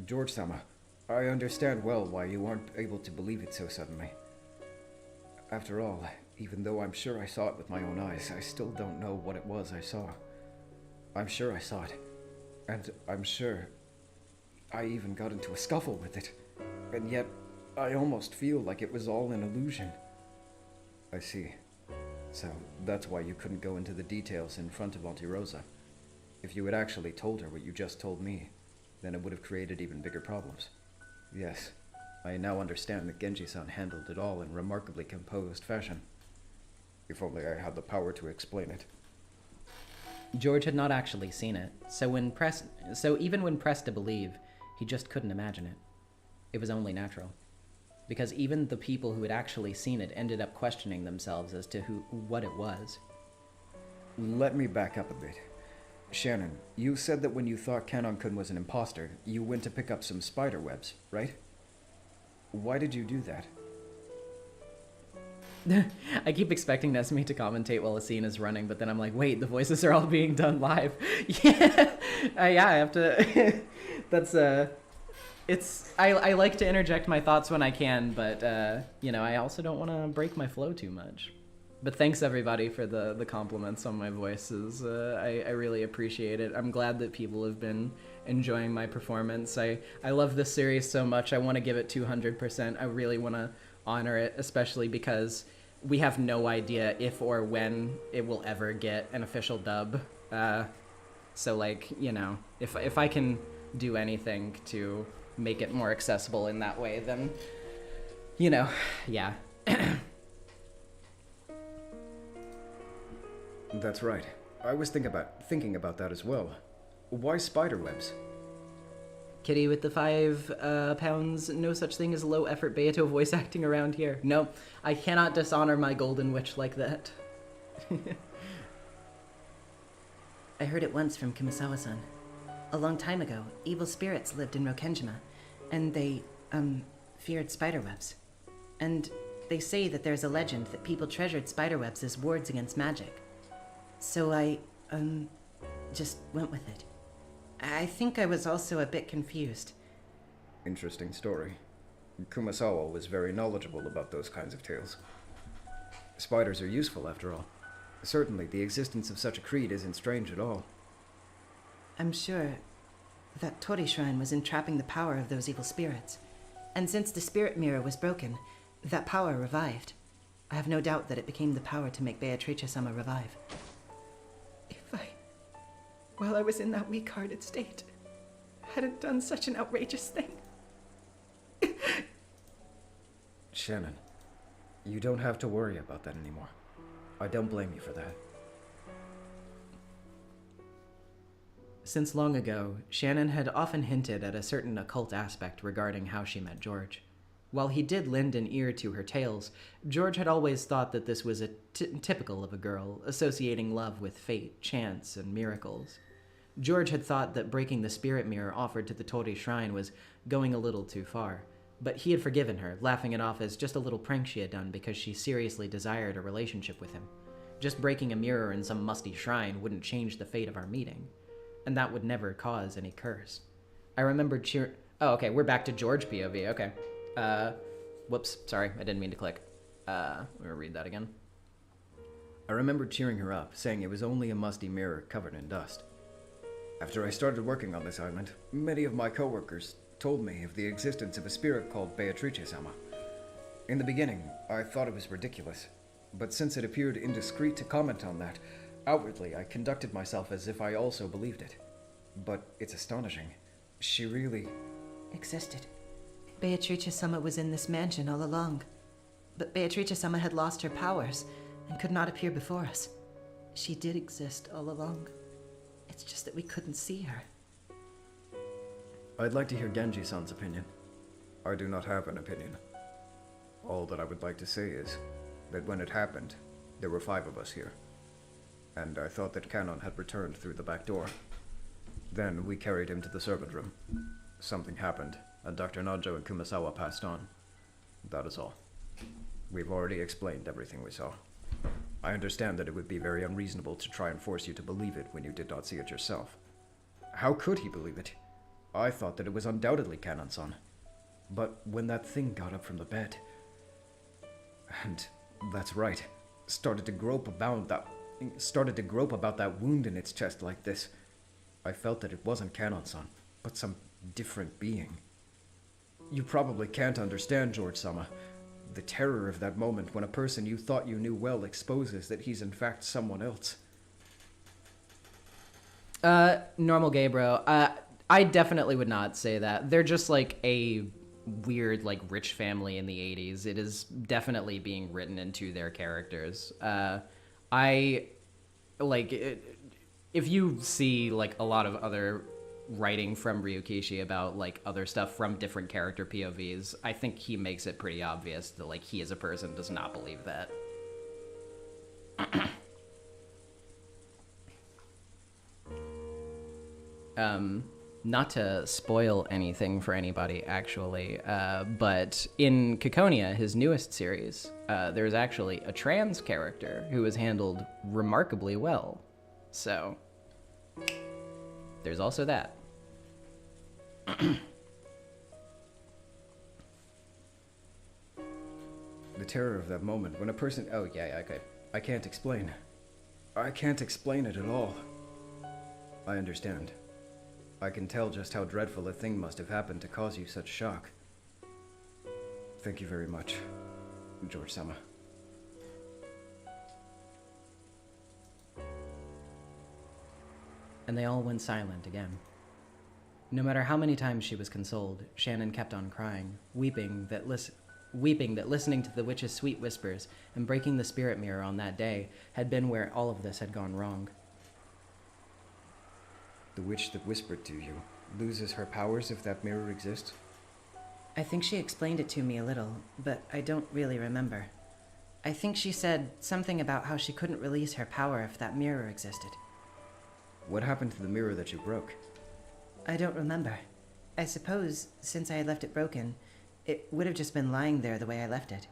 George-sama, I understand well why you aren't able to believe it so suddenly. After all, even though I'm sure I saw it with my own eyes, I still don't know what it was I saw. I'm sure I saw it, and I'm sure I even got into a scuffle with it, and yet I almost feel like it was all an illusion. I see. So that's why you couldn't go into the details in front of Auntie Rosa. If you had actually told her what you just told me, then it would have created even bigger problems. Yes, I now understand that Genji-san handled it all in remarkably composed fashion. If only I had the power to explain it. George had not actually seen it, so even when pressed to believe, he just couldn't imagine it. It was only natural. Because even the people who had actually seen it ended up questioning themselves as to what it was. Let me back up a bit. Shannon, you said that when you thought Kanon-kun was an imposter, you went to pick up some spider webs, right? Why did you do that? I keep expecting Nesmi to commentate while a scene is running, but then I'm like, wait, the voices are all being done live. Yeah, I have to... That's, I like to interject my thoughts when I can, but you know, I also don't want to break my flow too much. But thanks everybody for the compliments on my voices. I really appreciate it. I'm glad that people have been enjoying my performance. I love this series so much. I want to give it 200%. I really want to honor it, especially because we have no idea if or when it will ever get an official dub. So like, you know, if I can do anything to make it more accessible in that way, then, you know, yeah. That's right. I was thinking about that as well. Why spiderwebs? Kitty with the 5 pounds, no such thing as low effort Beato voice acting around here. No, I cannot dishonor my golden witch like that. I heard it once from Kumasawa-san. A long time ago, evil spirits lived in Rokenjima, and they, feared spiderwebs. And they say that there's a legend that people treasured spiderwebs as wards against magic. So I, just went with it. I think I was also a bit confused. Interesting story. Kumasawa was very knowledgeable about those kinds of tales. Spiders are useful, after all. Certainly, the existence of such a creed isn't strange at all. I'm sure that Tori Shrine was entrapping the power of those evil spirits. And since the spirit mirror was broken, that power revived. I have no doubt that it became the power to make Beatrice-sama revive. While I was in that weak-hearted state, hadn't done such an outrageous thing. Shannon, you don't have to worry about that anymore. I don't blame you for that. Since long ago, Shannon had often hinted at a certain occult aspect regarding how she met George. While he did lend an ear to her tales, George had always thought that this was typical of a girl, associating love with fate, chance, and miracles. George had thought that breaking the spirit mirror offered to the Tori Shrine was going a little too far, but he had forgiven her, laughing it off as just a little prank she had done because she seriously desired a relationship with him. Just breaking a mirror in some musty shrine wouldn't change the fate of our meeting, and that would never cause any curse. I remember Oh, okay, we're back to George POV, okay. Whoops, sorry, I didn't mean to click. Let me read that again. I remember cheering her up, saying it was only a musty mirror covered in dust. After I started working on this island, many of my coworkers told me of the existence of a spirit called Beatrice-sama. In the beginning, I thought it was ridiculous, but since it appeared indiscreet to comment on that, outwardly I conducted myself as if I also believed it. But it's astonishing. She really existed. Beatrice-sama was in this mansion all along, but Beatrice-sama had lost her powers and could not appear before us. She did exist all along. It's just that we couldn't see her. I'd like to hear Genji-san's opinion. I do not have an opinion. All that I would like to say is that when it happened, there were 5 of us here. And I thought that Kanon had returned through the back door. Then we carried him to the servant room. Something happened, and Dr. Najo and Kumasawa passed on. That is all. We've already explained everything we saw. I understand that it would be very unreasonable to try and force you to believe it when you did not see it yourself. How could he believe it? I thought that it was undoubtedly Kanon-san. But when that thing got up from the bed, and that's right, started to grope about that wound in its chest like this, I felt that it wasn't Kanon-san, but some different being. You probably can't understand, George-sama. The terror of that moment when a person you thought you knew well exposes that he's in fact someone else. Normal gay bro. I definitely would not say that. They're just like a weird, like, rich family in the 80s. It is definitely being written into their characters. If you see, like, a lot of other writing from Ryukishi about, like, other stuff from different character POVs, I think he makes it pretty obvious that, like, he as a person does not believe that. Not to spoil anything for anybody, actually, but in Kikonia, his newest series, there's actually a trans character who is handled remarkably well. So, there's also that. the terror of that moment when a person... Oh, yeah, okay. I can't explain. I can't explain it at all. I understand. I can tell just how dreadful a thing must have happened to cause you such shock. Thank you very much, George-sama. And they all went silent again. No matter how many times she was consoled, Shannon kept on crying, weeping that listening to the witch's sweet whispers and breaking the spirit mirror on that day had been where all of this had gone wrong. The witch that whispered to you loses her powers if that mirror exists? I think she explained it to me a little, but I don't really remember. I think she said something about how she couldn't release her power if that mirror existed. What happened to the mirror that you broke? I don't remember. I suppose, since I had left it broken, it would have just been lying there the way I left it.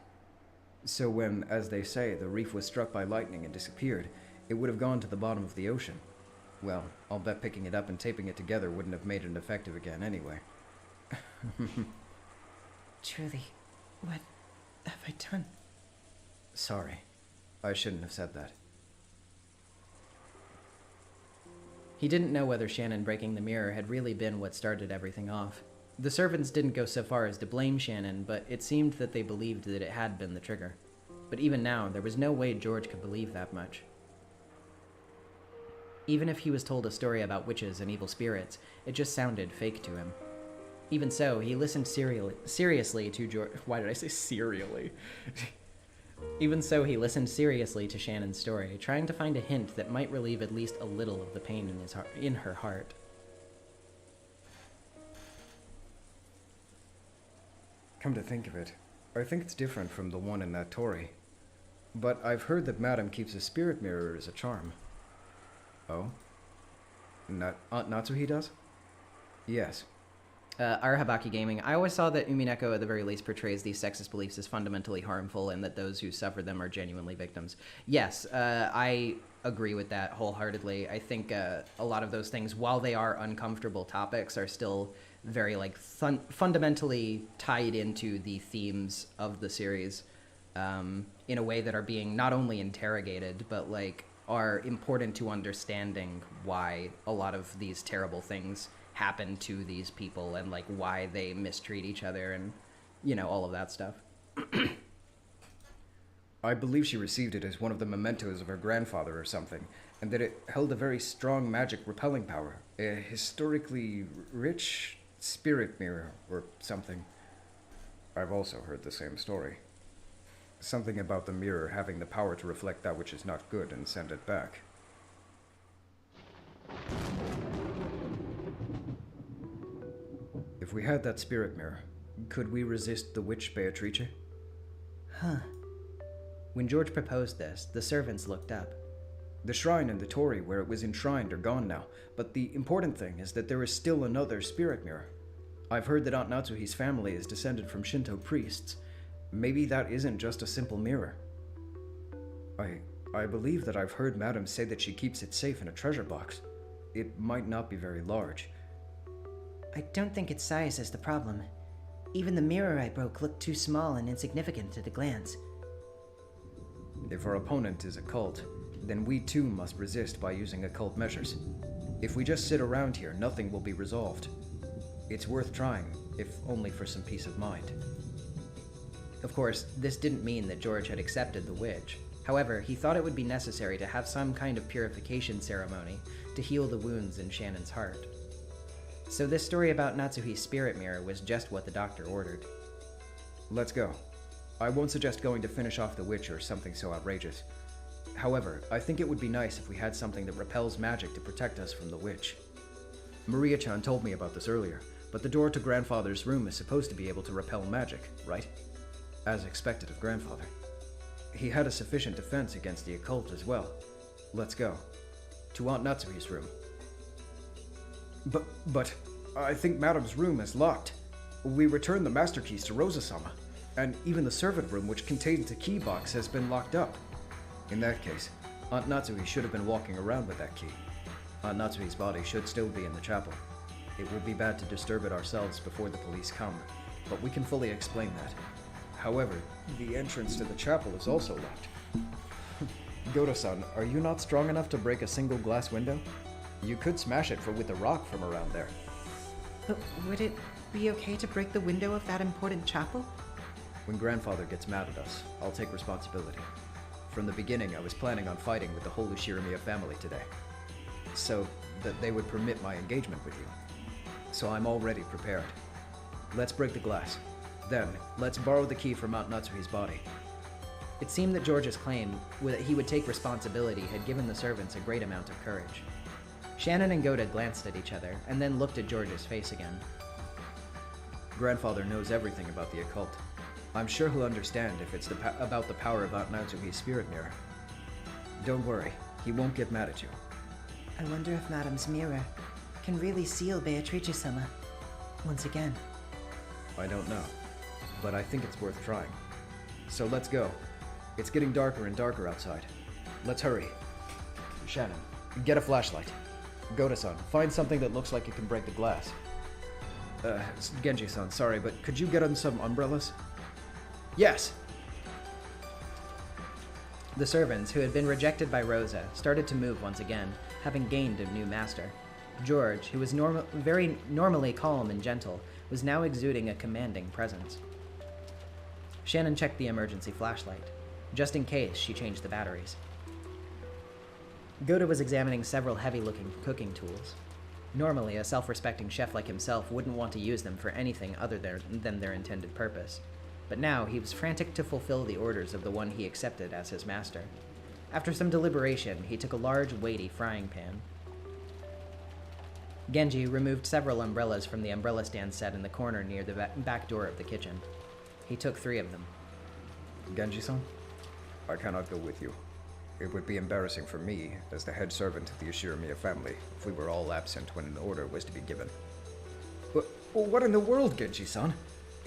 So when, as they say, the reef was struck by lightning and disappeared, it would have gone to the bottom of the ocean. Well, I'll bet picking it up and taping it together wouldn't have made it effective again anyway. Truly, what have I done? Sorry. I shouldn't have said that. He didn't know whether Shannon breaking the mirror had really been what started everything off. The servants didn't go so far as to blame Shannon, but it seemed that they believed that it had been the trigger. But even now, there was no way George could believe that much. Even if he was told a story about witches and evil spirits, it just sounded fake to him. Even so, he listened seriously to George... Why did I say serially? Even so, he listened seriously to Shannon's story, trying to find a hint that might relieve at least a little of the pain in her heart. Come to think of it, I think it's different from the one in that torii. But I've heard that Madame keeps a spirit mirror as a charm. Oh? Aunt Natsuhi does? Yes. Arahabaki Gaming, I always saw that Umineko at the very least portrays these sexist beliefs as fundamentally harmful and that those who suffer them are genuinely victims. Yes, I agree with that wholeheartedly. I think a lot of those things, while they are uncomfortable topics, are still very fundamentally tied into the themes of the series in a way that are being not only interrogated, but are important to understanding why a lot of these terrible things happen to these people and why they mistreat each other and all of that stuff. I believe she received it as one of the mementos of her grandfather or something, and that it held a very strong magic repelling power, a historically rich spirit mirror or something. I've also heard the same story. Something about the mirror having the power to reflect that which is not good and send it back. If we had that spirit mirror, could we resist the witch Beatrice? Huh. When George proposed this, the servants looked up. The shrine and the torii where it was enshrined are gone now, but the important thing is that there is still another spirit mirror. I've heard that Aunt Natsuhi's family is descended from Shinto priests. Maybe that isn't just a simple mirror. I believe that I've heard Madame say that she keeps it safe in a treasure box. It might not be very large. I don't think its size is the problem. Even the mirror I broke looked too small and insignificant at a glance. If our opponent is a cult, then we too must resist by using occult measures. If we just sit around here, nothing will be resolved. It's worth trying, if only for some peace of mind. Of course, this didn't mean that George had accepted the witch. However, he thought it would be necessary to have some kind of purification ceremony to heal the wounds in Shannon's heart. So this story about Natsuhi's spirit mirror was just what the doctor ordered. Let's go. I won't suggest going to finish off the witch or something so outrageous. However, I think it would be nice if we had something that repels magic to protect us from the witch. Maria-chan told me about this earlier, but the door to Grandfather's room is supposed to be able to repel magic, right? As expected of Grandfather. He had a sufficient defense against the occult as well. Let's go. To Aunt Natsuhi's room. But, I think Madame's room is locked. We returned the master keys to Rosa-sama, and even the servant room which contains the key box has been locked up. In that case, Aunt Natsuhi should have been walking around with that key. Aunt Natsuhi's body should still be in the chapel. It would be bad to disturb it ourselves before the police come, but we can fully explain that. However, the entrance to the chapel is also locked. Goto-san, are you not strong enough to break a single glass window? You could smash it with a rock from around there. But would it be okay to break the window of that important chapel? When Grandfather gets mad at us, I'll take responsibility. From the beginning, I was planning on fighting with the whole Ushirimiya family today, so that they would permit my engagement with you. So I'm already prepared. Let's break the glass. Then, let's borrow the key from Mount Natsuhi's body. It seemed that George's claim that he would take responsibility had given the servants a great amount of courage. Shannon and Goda glanced at each other, and then looked at George's face again. Grandfather knows everything about the occult. I'm sure he'll understand if it's about the power of Mount Natsuhi's spirit mirror. Don't worry, he won't get mad at you. I wonder if Madame's mirror can really seal Beatrice-sama once again. I don't know, but I think it's worth trying. So let's go. It's getting darker and darker outside. Let's hurry. Shannon, get a flashlight. Goda-san, find something that looks like it can break the glass. Genji-san, sorry, but could you get on some umbrellas? Yes! The servants, who had been rejected by Rosa, started to move once again, having gained a new master. George, who was very normally calm and gentle, was now exuding a commanding presence. Shannon checked the emergency flashlight. Just in case, she changed the batteries. Goda was examining several heavy-looking cooking tools. Normally, a self-respecting chef like himself wouldn't want to use them for anything other than their intended purpose. But now, he was frantic to fulfill the orders of the one he accepted as his master. After some deliberation, he took a large, weighty frying pan. Genji removed several umbrellas from the umbrella stand set in the corner near the back door of the kitchen. He took 3 of them. Genji-san, I cannot go with you. It would be embarrassing for me, as the head servant of the Ushirimiya family, if we were all absent when an order was to be given. But what in the world, Genji-san?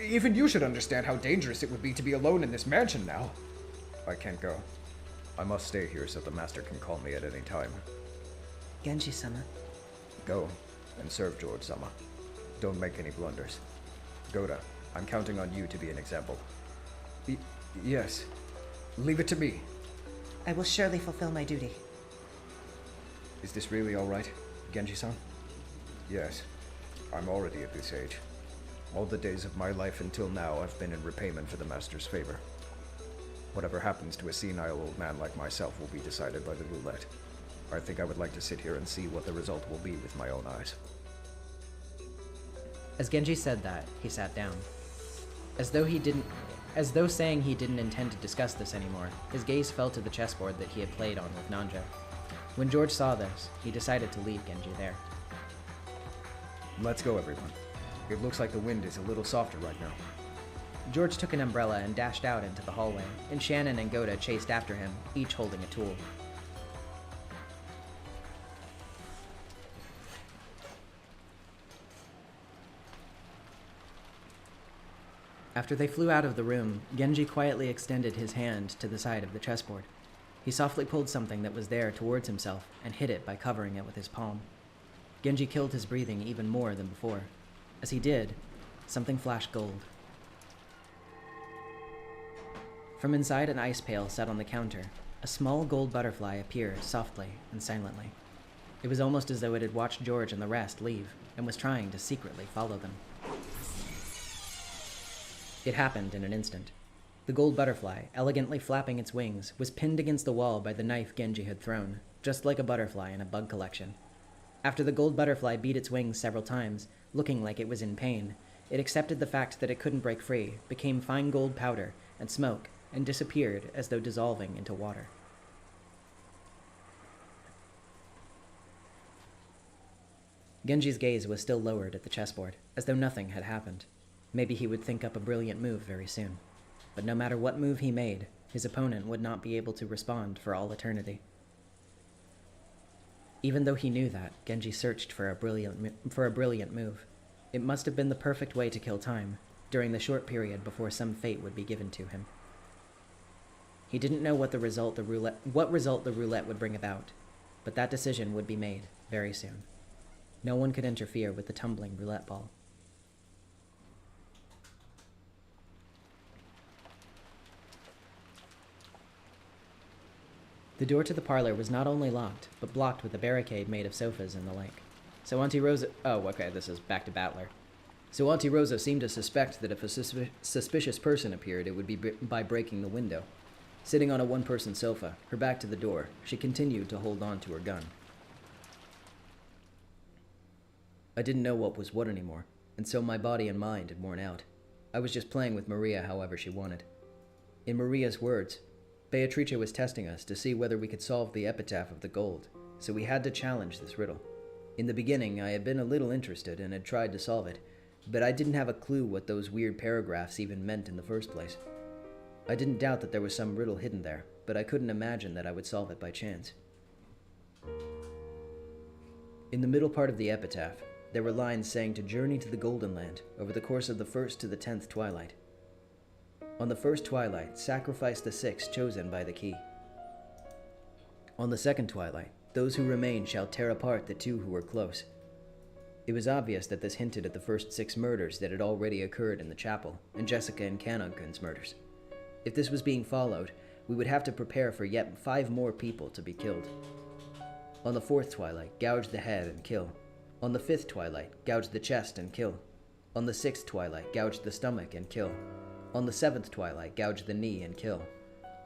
Even you should understand how dangerous it would be to be alone in this mansion now. I can't go. I must stay here so the master can call me at any time. Genji-sama. Go, and serve George-sama. Don't make any blunders. Goda, I'm counting on you to be an example. Yes. Leave it to me. I will surely fulfill my duty. Is this really all right, Genji-san? Yes. I'm already at this age. All the days of my life until now I've been in repayment for the master's favor. Whatever happens to a senile old man like myself will be decided by the roulette. I think I would like to sit here and see what the result will be with my own eyes. As Genji said that, he sat down. As though saying he didn't intend to discuss this anymore, his gaze fell to the chessboard that he had played on with Nanja. When George saw this, he decided to leave Genji there. Let's go, everyone. It looks like the wind is a little softer right now. George took an umbrella and dashed out into the hallway, and Shannon and Goda chased after him, each holding a tool. After they flew out of the room, Genji quietly extended his hand to the side of the chessboard. He softly pulled something that was there towards himself and hid it by covering it with his palm. Genji killed his breathing even more than before. As he did, something flashed gold. From inside an ice pail set on the counter, a small gold butterfly appeared softly and silently. It was almost as though it had watched George and the rest leave and was trying to secretly follow them. It happened in an instant. The gold butterfly, elegantly flapping its wings, was pinned against the wall by the knife Genji had thrown, just like a butterfly in a bug collection. After the gold butterfly beat its wings several times, looking like it was in pain, it accepted the fact that it couldn't break free, became fine gold powder and smoke, and disappeared as though dissolving into water. Genji's gaze was still lowered at the chessboard, as though nothing had happened. Maybe he would think up a brilliant move very soon. But no matter what move he made, his opponent would not be able to respond for all eternity. Even though he knew that, Genji searched for a brilliant move. It must have been the perfect way to kill time, during the short period before some fate would be given to him. He didn't know what result the roulette would bring about, but that decision would be made very soon. No one could interfere with the tumbling roulette ball. The door to the parlor was not only locked, but blocked with a barricade made of sofas and the like. So Auntie Rosa... Oh, okay, this is back to Battler. So Auntie Rosa seemed to suspect that if a suspicious person appeared, it would be by breaking the window. Sitting on a one-person sofa, her back to the door, she continued to hold on to her gun. I didn't know what was what anymore, and so my body and mind had worn out. I was just playing with Maria however she wanted. In Maria's words, Beatrice was testing us to see whether we could solve the epitaph of the gold, so we had to challenge this riddle. In the beginning, I had been a little interested and had tried to solve it, but I didn't have a clue what those weird paragraphs even meant in the first place. I didn't doubt that there was some riddle hidden there, but I couldn't imagine that I would solve it by chance. In the middle part of the epitaph, there were lines saying to journey to the Golden Land over the course of the 1st to the 10th twilight. On the 1st twilight, sacrifice the 6 chosen by the key. On the 2nd twilight, those who remain shall tear apart the 2 who were close. It was obvious that this hinted at the first 6 murders that had already occurred in the chapel, and Jessica and Kanunkun's murders. If this was being followed, we would have to prepare for yet 5 more people to be killed. On the 4th twilight, gouge the head and kill. On the 5th twilight, gouge the chest and kill. On the 6th twilight, gouge the stomach and kill. On the 7th twilight, gouge the knee and kill.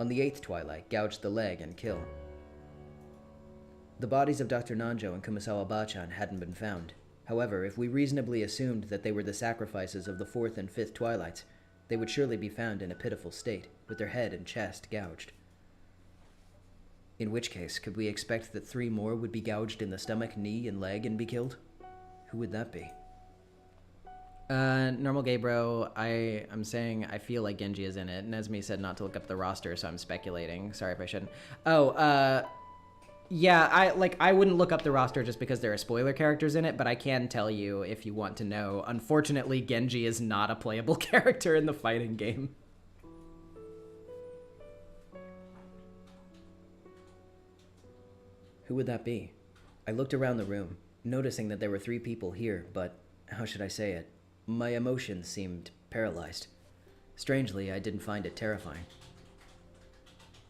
On the 8th twilight, gouge the leg and kill. The bodies of Dr. Nanjo and Kumasawa Bachan hadn't been found. However, if we reasonably assumed that they were the sacrifices of the 4th and 5th twilights, they would surely be found in a pitiful state, with their head and chest gouged. In which case, could we expect that 3 more would be gouged in the stomach, knee, and leg and be killed? Who would that be? Normal gay bro, I'm saying I feel like Genji is in it. Nezmi said not to look up the roster, so I'm speculating. Sorry if I shouldn't. Yeah, I wouldn't look up the roster just because there are spoiler characters in it, but I can tell you if you want to know. Unfortunately, Genji is not a playable character in the fighting game. Who would that be? I looked around the room, noticing that there were 3 people here, but how should I say it? My emotions seemed paralyzed. Strangely, I didn't find it terrifying.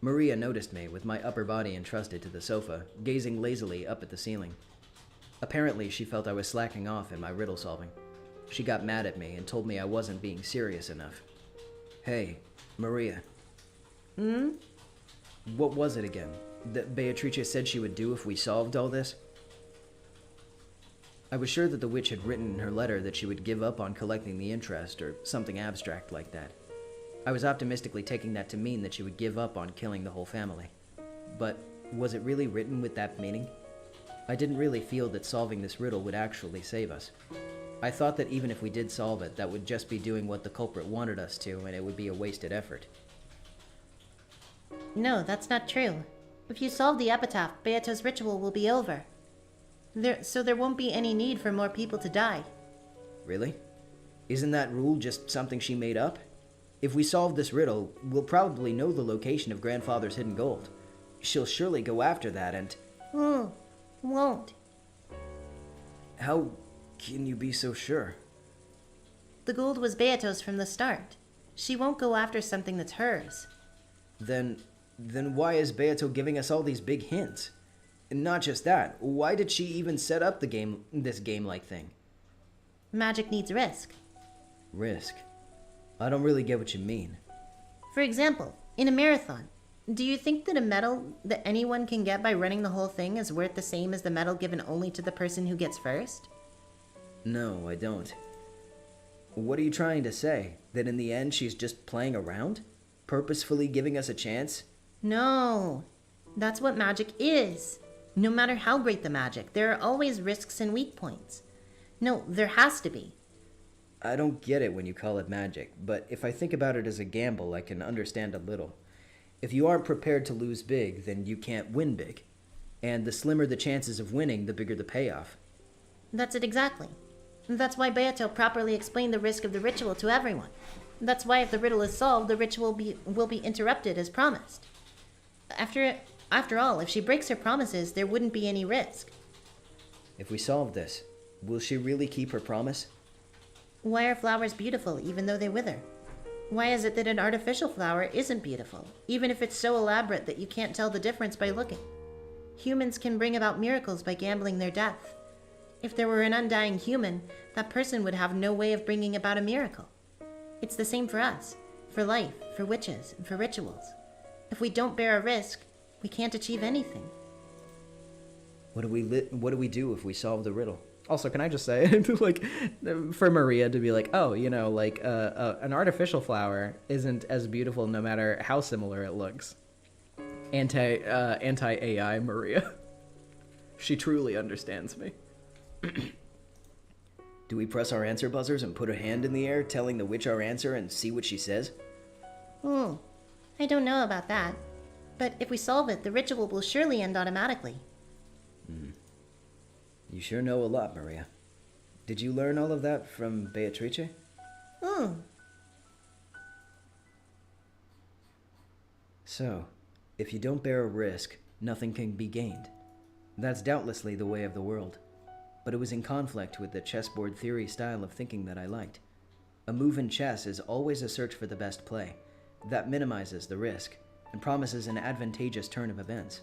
Maria noticed me with my upper body entrusted to the sofa, gazing lazily up at the ceiling. Apparently, she felt I was slacking off in my riddle solving. She got mad at me and told me I wasn't being serious enough. Hey, Maria. What was it again that Beatrice said she would do if we solved all this? I was sure that the witch had written in her letter that she would give up on collecting the interest or something abstract like that. I was optimistically taking that to mean that she would give up on killing the whole family. But was it really written with that meaning? I didn't really feel that solving this riddle would actually save us. I thought that even if we did solve it, that would just be doing what the culprit wanted us to, and it would be a wasted effort. No, that's not true. If you solve the epitaph, Beato's ritual will be over. So there won't be any need for more people to die. Really? Isn't that rule just something she made up? If we solve this riddle, we'll probably know the location of Grandfather's hidden gold. She'll surely go after that and... Won't. How can you be so sure? The gold was Beato's from the start. She won't go after something that's hers. Then why is Beato giving us all these big hints? And not just that, why did she even set up this game-like thing? Magic needs risk. Risk? I don't really get what you mean. For example, in a marathon, do you think that a medal that anyone can get by running the whole thing is worth the same as the medal given only to the person who gets first? No, I don't. What are you trying to say? That in the end she's just playing around? Purposefully giving us a chance? No. That's what magic is. No matter how great the magic, there are always risks and weak points. No, there has to be. I don't get it when you call it magic, but if I think about it as a gamble, I can understand a little. If you aren't prepared to lose big, then you can't win big. And the slimmer the chances of winning, the bigger the payoff. That's it exactly. That's why Beato properly explained the risk of the ritual to everyone. That's why if the riddle is solved, the ritual will be interrupted as promised. After all, if she breaks her promises, there wouldn't be any risk. If we solve this, will she really keep her promise? Why are flowers beautiful even though they wither? Why is it that an artificial flower isn't beautiful, even if it's so elaborate that you can't tell the difference by looking? Humans can bring about miracles by gambling their death. If there were an undying human, that person would have no way of bringing about a miracle. It's the same for us, for life, for witches, and for rituals. If we don't bear a risk, we can't achieve anything. What do we do if we solve the riddle? Also, can I just say, like, for Maria to be like, oh, like, an artificial flower isn't as beautiful no matter how similar it looks. Anti-AI Maria. She truly understands me. Do we press our answer buzzers and put a hand in the air, telling the witch our answer and see what she says? I don't know about that. But if we solve it, the ritual will surely end automatically. You sure know a lot, Maria. Did you learn all of that from Beatrice? So, if you don't bear a risk, nothing can be gained. That's doubtlessly the way of the world. But it was in conflict with the chessboard theory style of thinking that I liked. A move in chess is always a search for the best play. That minimizes the risk, and promises an advantageous turn of events.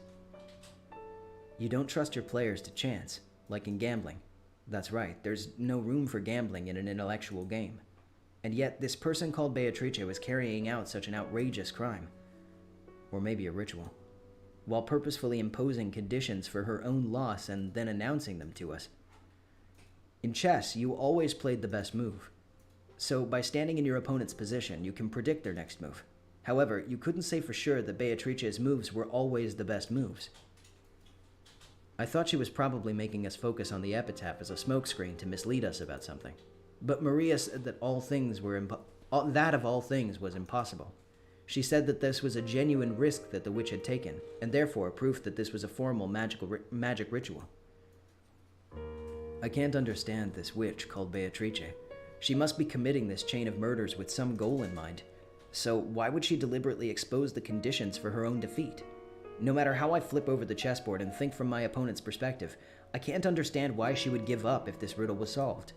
You don't trust your players to chance, like in gambling. That's right, there's no room for gambling in an intellectual game. And yet, this person called Beatrice was carrying out such an outrageous crime. Or maybe a ritual. While purposefully imposing conditions for her own loss and then announcing them to us. In chess, you always played the best move. So, by standing in your opponent's position, you can predict their next move. However, you couldn't say for sure that Beatrice's moves were always the best moves. I thought she was probably making us focus on the epitaph as a smokescreen to mislead us about something. But Maria said that that of all things was impossible. She said that this was a genuine risk that the witch had taken, and therefore proof that this was a formal magic ritual. I can't understand this witch called Beatrice. She must be committing this chain of murders with some goal in mind. So why would she deliberately expose the conditions for her own defeat? No matter how I flip over the chessboard and think from my opponent's perspective, I can't understand why she would give up if this riddle was solved.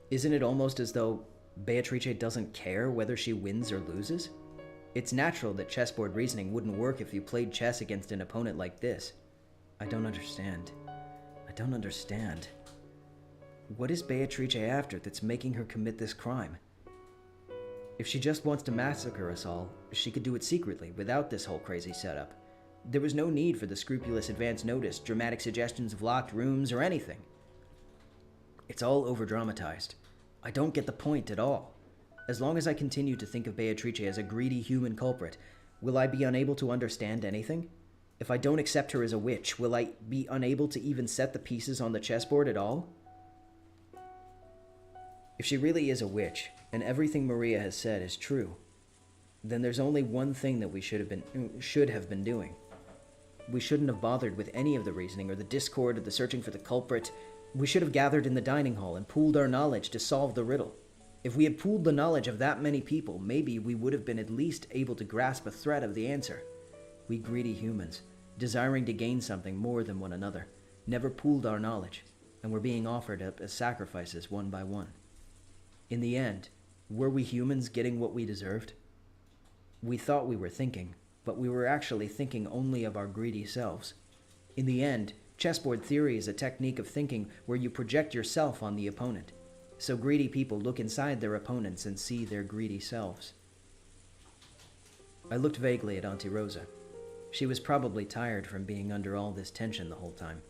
Isn't it almost as though Beatrice doesn't care whether she wins or loses? It's natural that chessboard reasoning wouldn't work if you played chess against an opponent like this. I don't understand. What is Beatrice after that's making her commit this crime? If she just wants to massacre us all, she could do it secretly, without this whole crazy setup. There was no need for the scrupulous advance notice, dramatic suggestions of locked rooms, or anything. It's all over-dramatized. I don't get the point at all. As long as I continue to think of Beatrice as a greedy human culprit, will I be unable to understand anything? If I don't accept her as a witch, will I be unable to even set the pieces on the chessboard at all? If she really is a witch, and everything Maria has said is true, then there's only one thing that we should have been doing. We shouldn't have bothered with any of the reasoning or the discord or the searching for the culprit. We should have gathered in the dining hall and pooled our knowledge to solve the riddle. If we had pooled the knowledge of that many people, maybe we would have been at least able to grasp a thread of the answer. We greedy humans, desiring to gain something more than one another, never pooled our knowledge, and were being offered up as sacrifices one by one. In the end, were we humans getting what we deserved? We thought we were thinking, but we were actually thinking only of our greedy selves. In the end, chessboard theory is a technique of thinking where you project yourself on the opponent. So greedy people look inside their opponents and see their greedy selves. I looked vaguely at Auntie Rosa. She was probably tired from being under all this tension the whole time.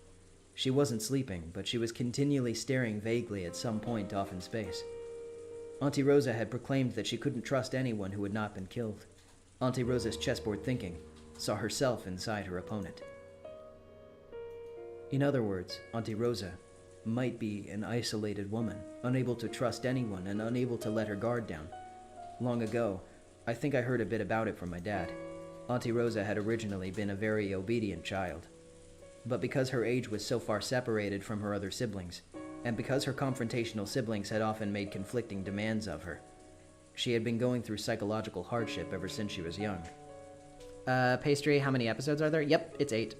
She wasn't sleeping, but she was continually staring vaguely at some point off in space. Auntie Rosa had proclaimed that she couldn't trust anyone who had not been killed. Auntie Rosa's chessboard thinking saw herself inside her opponent. In other words, Auntie Rosa might be an isolated woman, unable to trust anyone and unable to let her guard down. Long ago, I think I heard a bit about it from my dad. Auntie Rosa had originally been a very obedient child. But because her age was so far separated from her other siblings, and because her confrontational siblings had often made conflicting demands of her, she had been going through psychological hardship ever since she was young. Pastry, how many episodes are there? Yep, it's 8.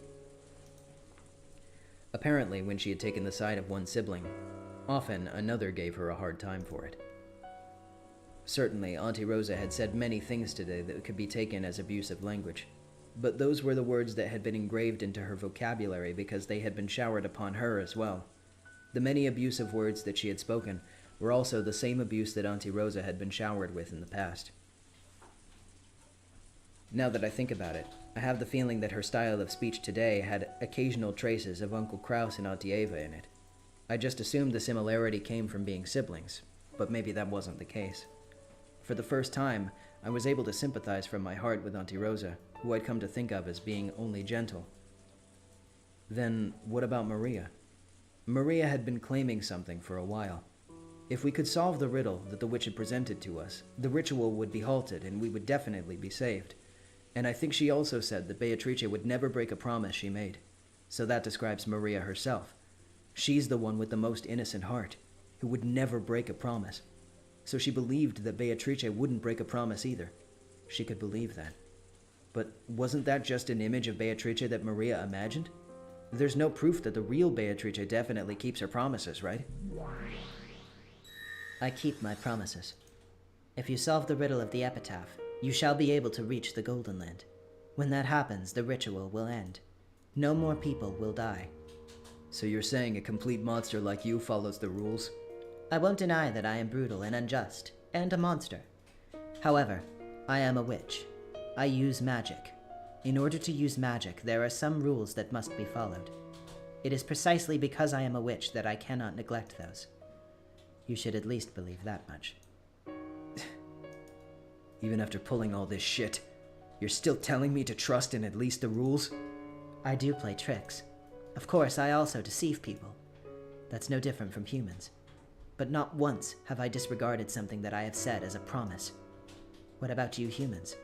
Apparently, when she had taken the side of one sibling, often another gave her a hard time for it. Certainly, Auntie Rosa had said many things today that could be taken as abusive language. But those were the words that had been engraved into her vocabulary because they had been showered upon her as well. The many abusive words that she had spoken were also the same abuse that Auntie Rosa had been showered with in the past. Now that I think about it, I have the feeling that her style of speech today had occasional traces of Uncle Kraus and Auntie Ava in it. I just assumed the similarity came from being siblings, but maybe that wasn't the case. For the first time, I was able to sympathize from my heart with Auntie Rosa, who I'd come to think of as being only gentle. Then, what about Maria? Maria had been claiming something for a while. If we could solve the riddle that the witch had presented to us, the ritual would be halted and we would definitely be saved. And I think she also said that Beatrice would never break a promise she made. So that describes Maria herself. She's the one with the most innocent heart, who would never break a promise. So she believed that Beatrice wouldn't break a promise either. She could believe that. But wasn't that just an image of Beatrice that Maria imagined? There's no proof that the real Beatrice definitely keeps her promises, right? I keep my promises. If you solve the riddle of the epitaph, you shall be able to reach the Golden Land. When that happens, the ritual will end. No more people will die. So you're saying a complete monster like you follows the rules? I won't deny that I am brutal and unjust, and a monster. However, I am a witch. I use magic. In order to use magic, there are some rules that must be followed. It is precisely because I am a witch that I cannot neglect those. You should at least believe that much. Even after pulling all this shit, you're still telling me to trust in at least the rules? I do play tricks. Of course, I also deceive people. That's no different from humans. But not once have I disregarded something that I have said as a promise. What about you humans?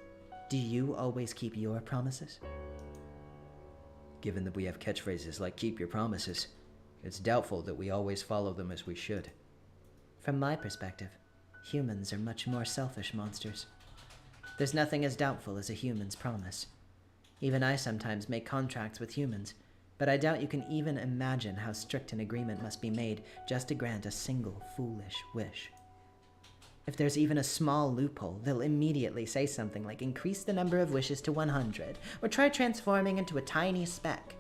Do you always keep your promises? Given that we have catchphrases like keep your promises, it's doubtful that we always follow them as we should. From my perspective, humans are much more selfish monsters. There's nothing as doubtful as a human's promise. Even I sometimes make contracts with humans, but I doubt you can even imagine how strict an agreement must be made just to grant a single foolish wish. If there's even a small loophole, they'll immediately say something like increase the number of wishes to 100, or try transforming into a tiny speck.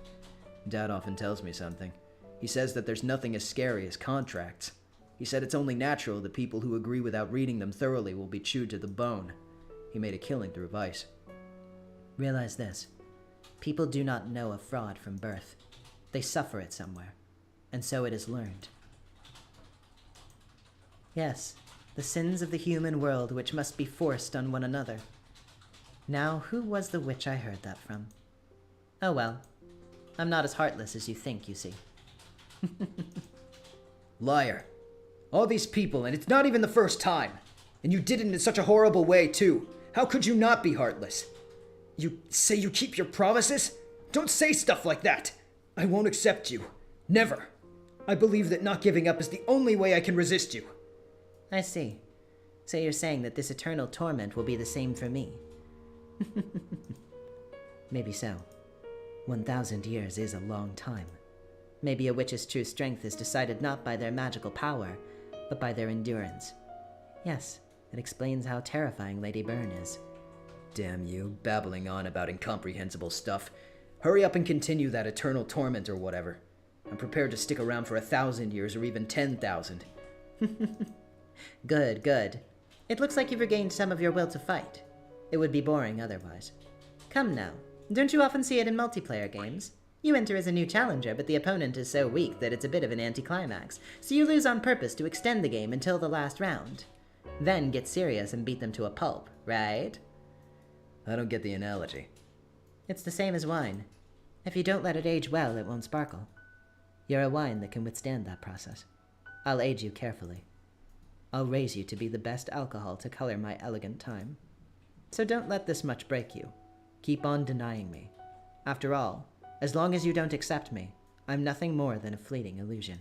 Dad often tells me something. He says that there's nothing as scary as contracts. He said it's only natural that people who agree without reading them thoroughly will be chewed to the bone. He made a killing through vice. Realize this. People do not know a fraud from birth. They suffer it somewhere, and so it is learned. Yes, the sins of the human world which must be forced on one another. Now, who was the witch I heard that from? Oh well, I'm not as heartless as you think, you see. Liar. All these people, and it's not even the first time. And you did it in such a horrible way, too. How could you not be heartless? You say you keep your promises? Don't say stuff like that. I won't accept you. Never. I believe that not giving up is the only way I can resist you. I see. So you're saying that this eternal torment will be the same for me? Maybe so. 1,000 years is a long time. Maybe a witch's true strength is decided not by their magical power, but by their endurance. Yes, it explains how terrifying Lady Byrne is. Damn you, babbling on about incomprehensible stuff. Hurry up and continue that eternal torment or whatever. I'm prepared to stick around for 1,000 years or even 10,000. Good, good. It looks like you've regained some of your will to fight. It would be boring otherwise. Come now, don't you often see it in multiplayer games? You enter as a new challenger, but the opponent is so weak that it's a bit of an anticlimax, so you lose on purpose to extend the game until the last round. Then get serious and beat them to a pulp, right? I don't get the analogy. It's the same as wine. If you don't let it age well, it won't sparkle. You're a wine that can withstand that process. I'll age you carefully. I'll raise you to be the best alcohol to color my elegant time. So don't let this much break you. Keep on denying me. After all, as long as you don't accept me, I'm nothing more than a fleeting illusion.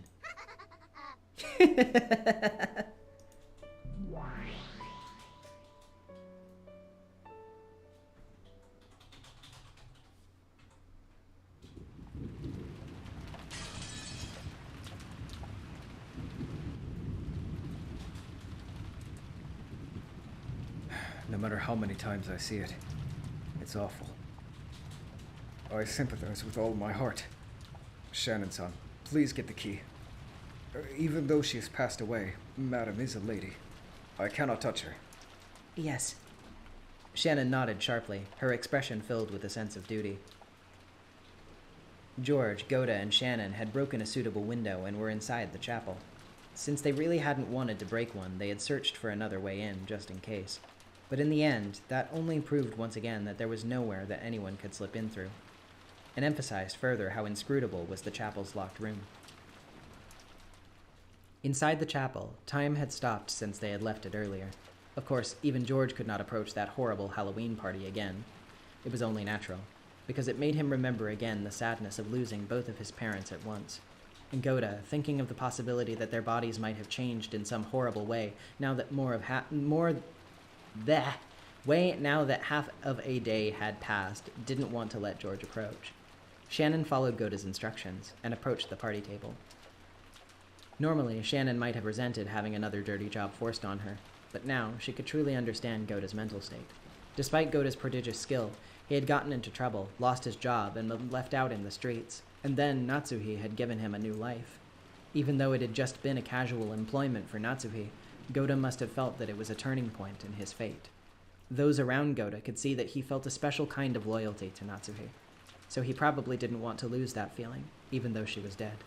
No matter how many times I see it, it's awful. I sympathize with all my heart. Shannon-san, please get the key. Even though she has passed away, Madam is a lady. I cannot touch her. Yes. Shannon nodded sharply, her expression filled with a sense of duty. George, Goda, and Shannon had broken a suitable window and were inside the chapel. Since they really hadn't wanted to break one, they had searched for another way in, just in case. But in the end, that only proved once again that there was nowhere that anyone could slip in through, and emphasized further how inscrutable was the chapel's locked room. Inside the chapel, time had stopped since they had left it earlier. Of course, even George could not approach that horrible Halloween party again. It was only natural, because it made him remember again the sadness of losing both of his parents at once. And Goda, thinking of the possibility that their bodies might have changed in some horrible way, now that half of a day had passed, didn't want to let George approach. Shannon followed Goda's instructions and approached the party table. Normally, Shannon might have resented having another dirty job forced on her, but now she could truly understand Goda's mental state. Despite Goda's prodigious skill, he had gotten into trouble, lost his job, and been left out in the streets, and then Natsuhi had given him a new life. Even though it had just been a casual employment for Natsuhi, Goda must have felt that it was a turning point in his fate. Those around Goda could see that he felt a special kind of loyalty to Natsuhi, so he probably didn't want to lose that feeling, even though she was dead.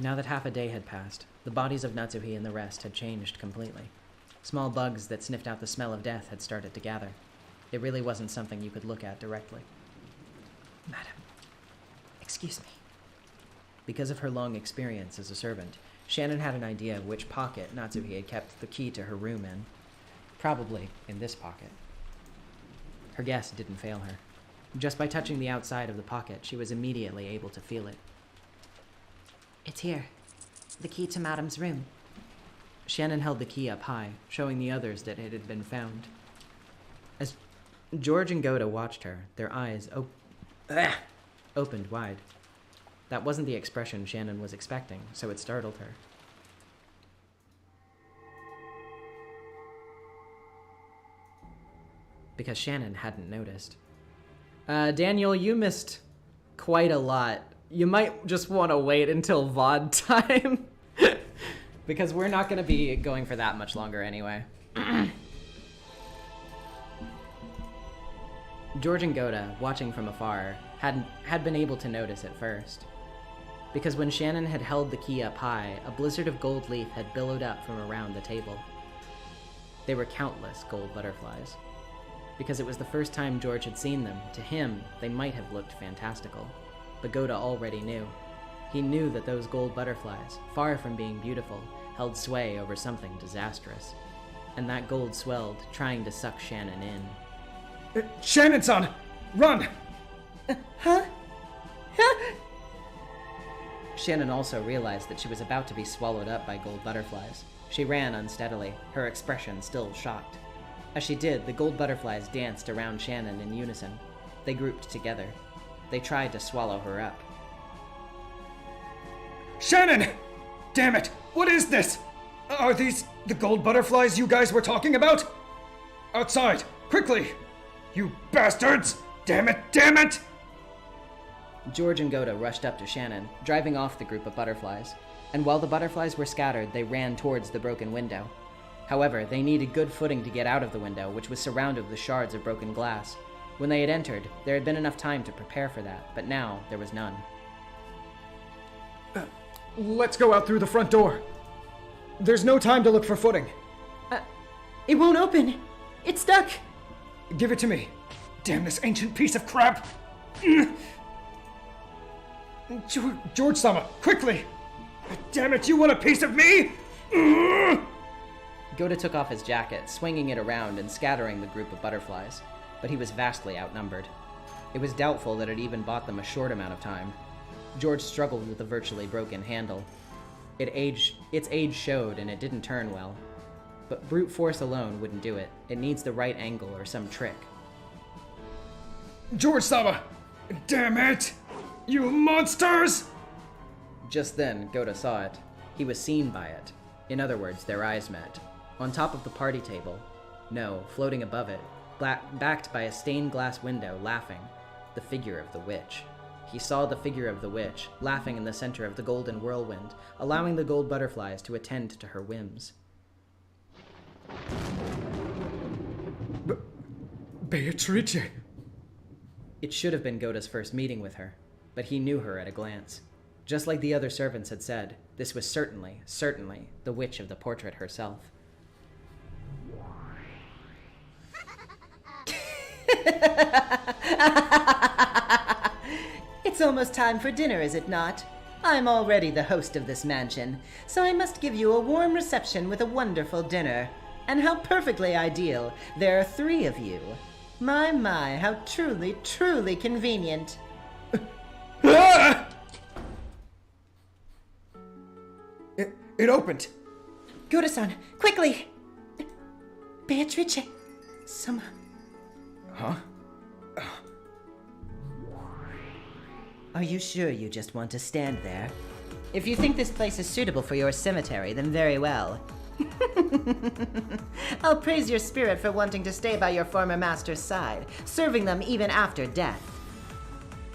Now that half a day had passed, the bodies of Natsuhi and the rest had changed completely. Small bugs that sniffed out the smell of death had started to gather. It really wasn't something you could look at directly. Madam, excuse me. Because of her long experience as a servant, Shannon had an idea of which pocket Natsuhi had kept the key to her room in. Probably in this pocket. Her guess didn't fail her. Just by touching the outside of the pocket, she was immediately able to feel it. It's here. The key to Madam's room. Shannon held the key up high, showing the others that it had been found. As George and Goda watched her, their eyes opened wide. That wasn't the expression Shannon was expecting, so it startled her. Because Shannon hadn't noticed. Daniel, you missed quite a lot. You might just want to wait until VOD time. Because we're not going to be going for that much longer anyway. George and Goda, watching from afar, had been able to notice at first. Because when Shannon had held the key up high, a blizzard of gold leaf had billowed up from around the table. They were countless gold butterflies. Because it was the first time George had seen them, to him, they might have looked fantastical. But Goda already knew. He knew that those gold butterflies, far from being beautiful, held sway over something disastrous. And that gold swelled, trying to suck Shannon in. Shannon-san! Run! Huh? Shannon also realized that she was about to be swallowed up by gold butterflies. She ran unsteadily, her expression still shocked. As she did, the gold butterflies danced around Shannon in unison. They grouped together. They tried to swallow her up. Shannon! Damn it! What is this? Are these the gold butterflies you guys were talking about? Outside! Quickly! You bastards! Damn it! Damn it! George and Goda rushed up to Shannon, driving off the group of butterflies. And while the butterflies were scattered, they ran towards the broken window. However, they needed good footing to get out of the window, which was surrounded with shards of broken glass. When they had entered, there had been enough time to prepare for that, but now there was none. Let's go out through the front door. There's no time to look for footing. It won't open. It's stuck. Give it to me. Damn this ancient piece of crap. George-sama, quickly! Damn it, you want a piece of me? Goda took off his jacket, swinging it around and scattering the group of butterflies, but he was vastly outnumbered. It was doubtful that it even bought them a short amount of time. George struggled with the virtually broken handle. Its age showed, and it didn't turn well. But brute force alone wouldn't do it. It needs the right angle or some trick. George-sama! Damn it! You monsters! Just then, Goda saw it. He was seen by it. In other words, their eyes met. On top of the party table, no, floating above it, backed by a stained glass window, laughing, the figure of the witch. He saw the figure of the witch, laughing in the center of the golden whirlwind, allowing the gold butterflies to attend to her whims. Beatrice! It should have been Goda's first meeting with her, but he knew her at a glance. Just like the other servants had said, this was certainly the witch of the portrait herself. It's almost time for dinner, is it not? I'm already the host of this mansion, so I must give you a warm reception with a wonderful dinner. And how perfectly ideal. There are 3 of you. My, how truly, truly convenient. It opened. Goda-san, quickly! Beatrice, Huh? Are you sure you just want to stand there? If you think this place is suitable for your cemetery, then very well. I'll praise your spirit for wanting to stay by your former master's side, serving them even after death.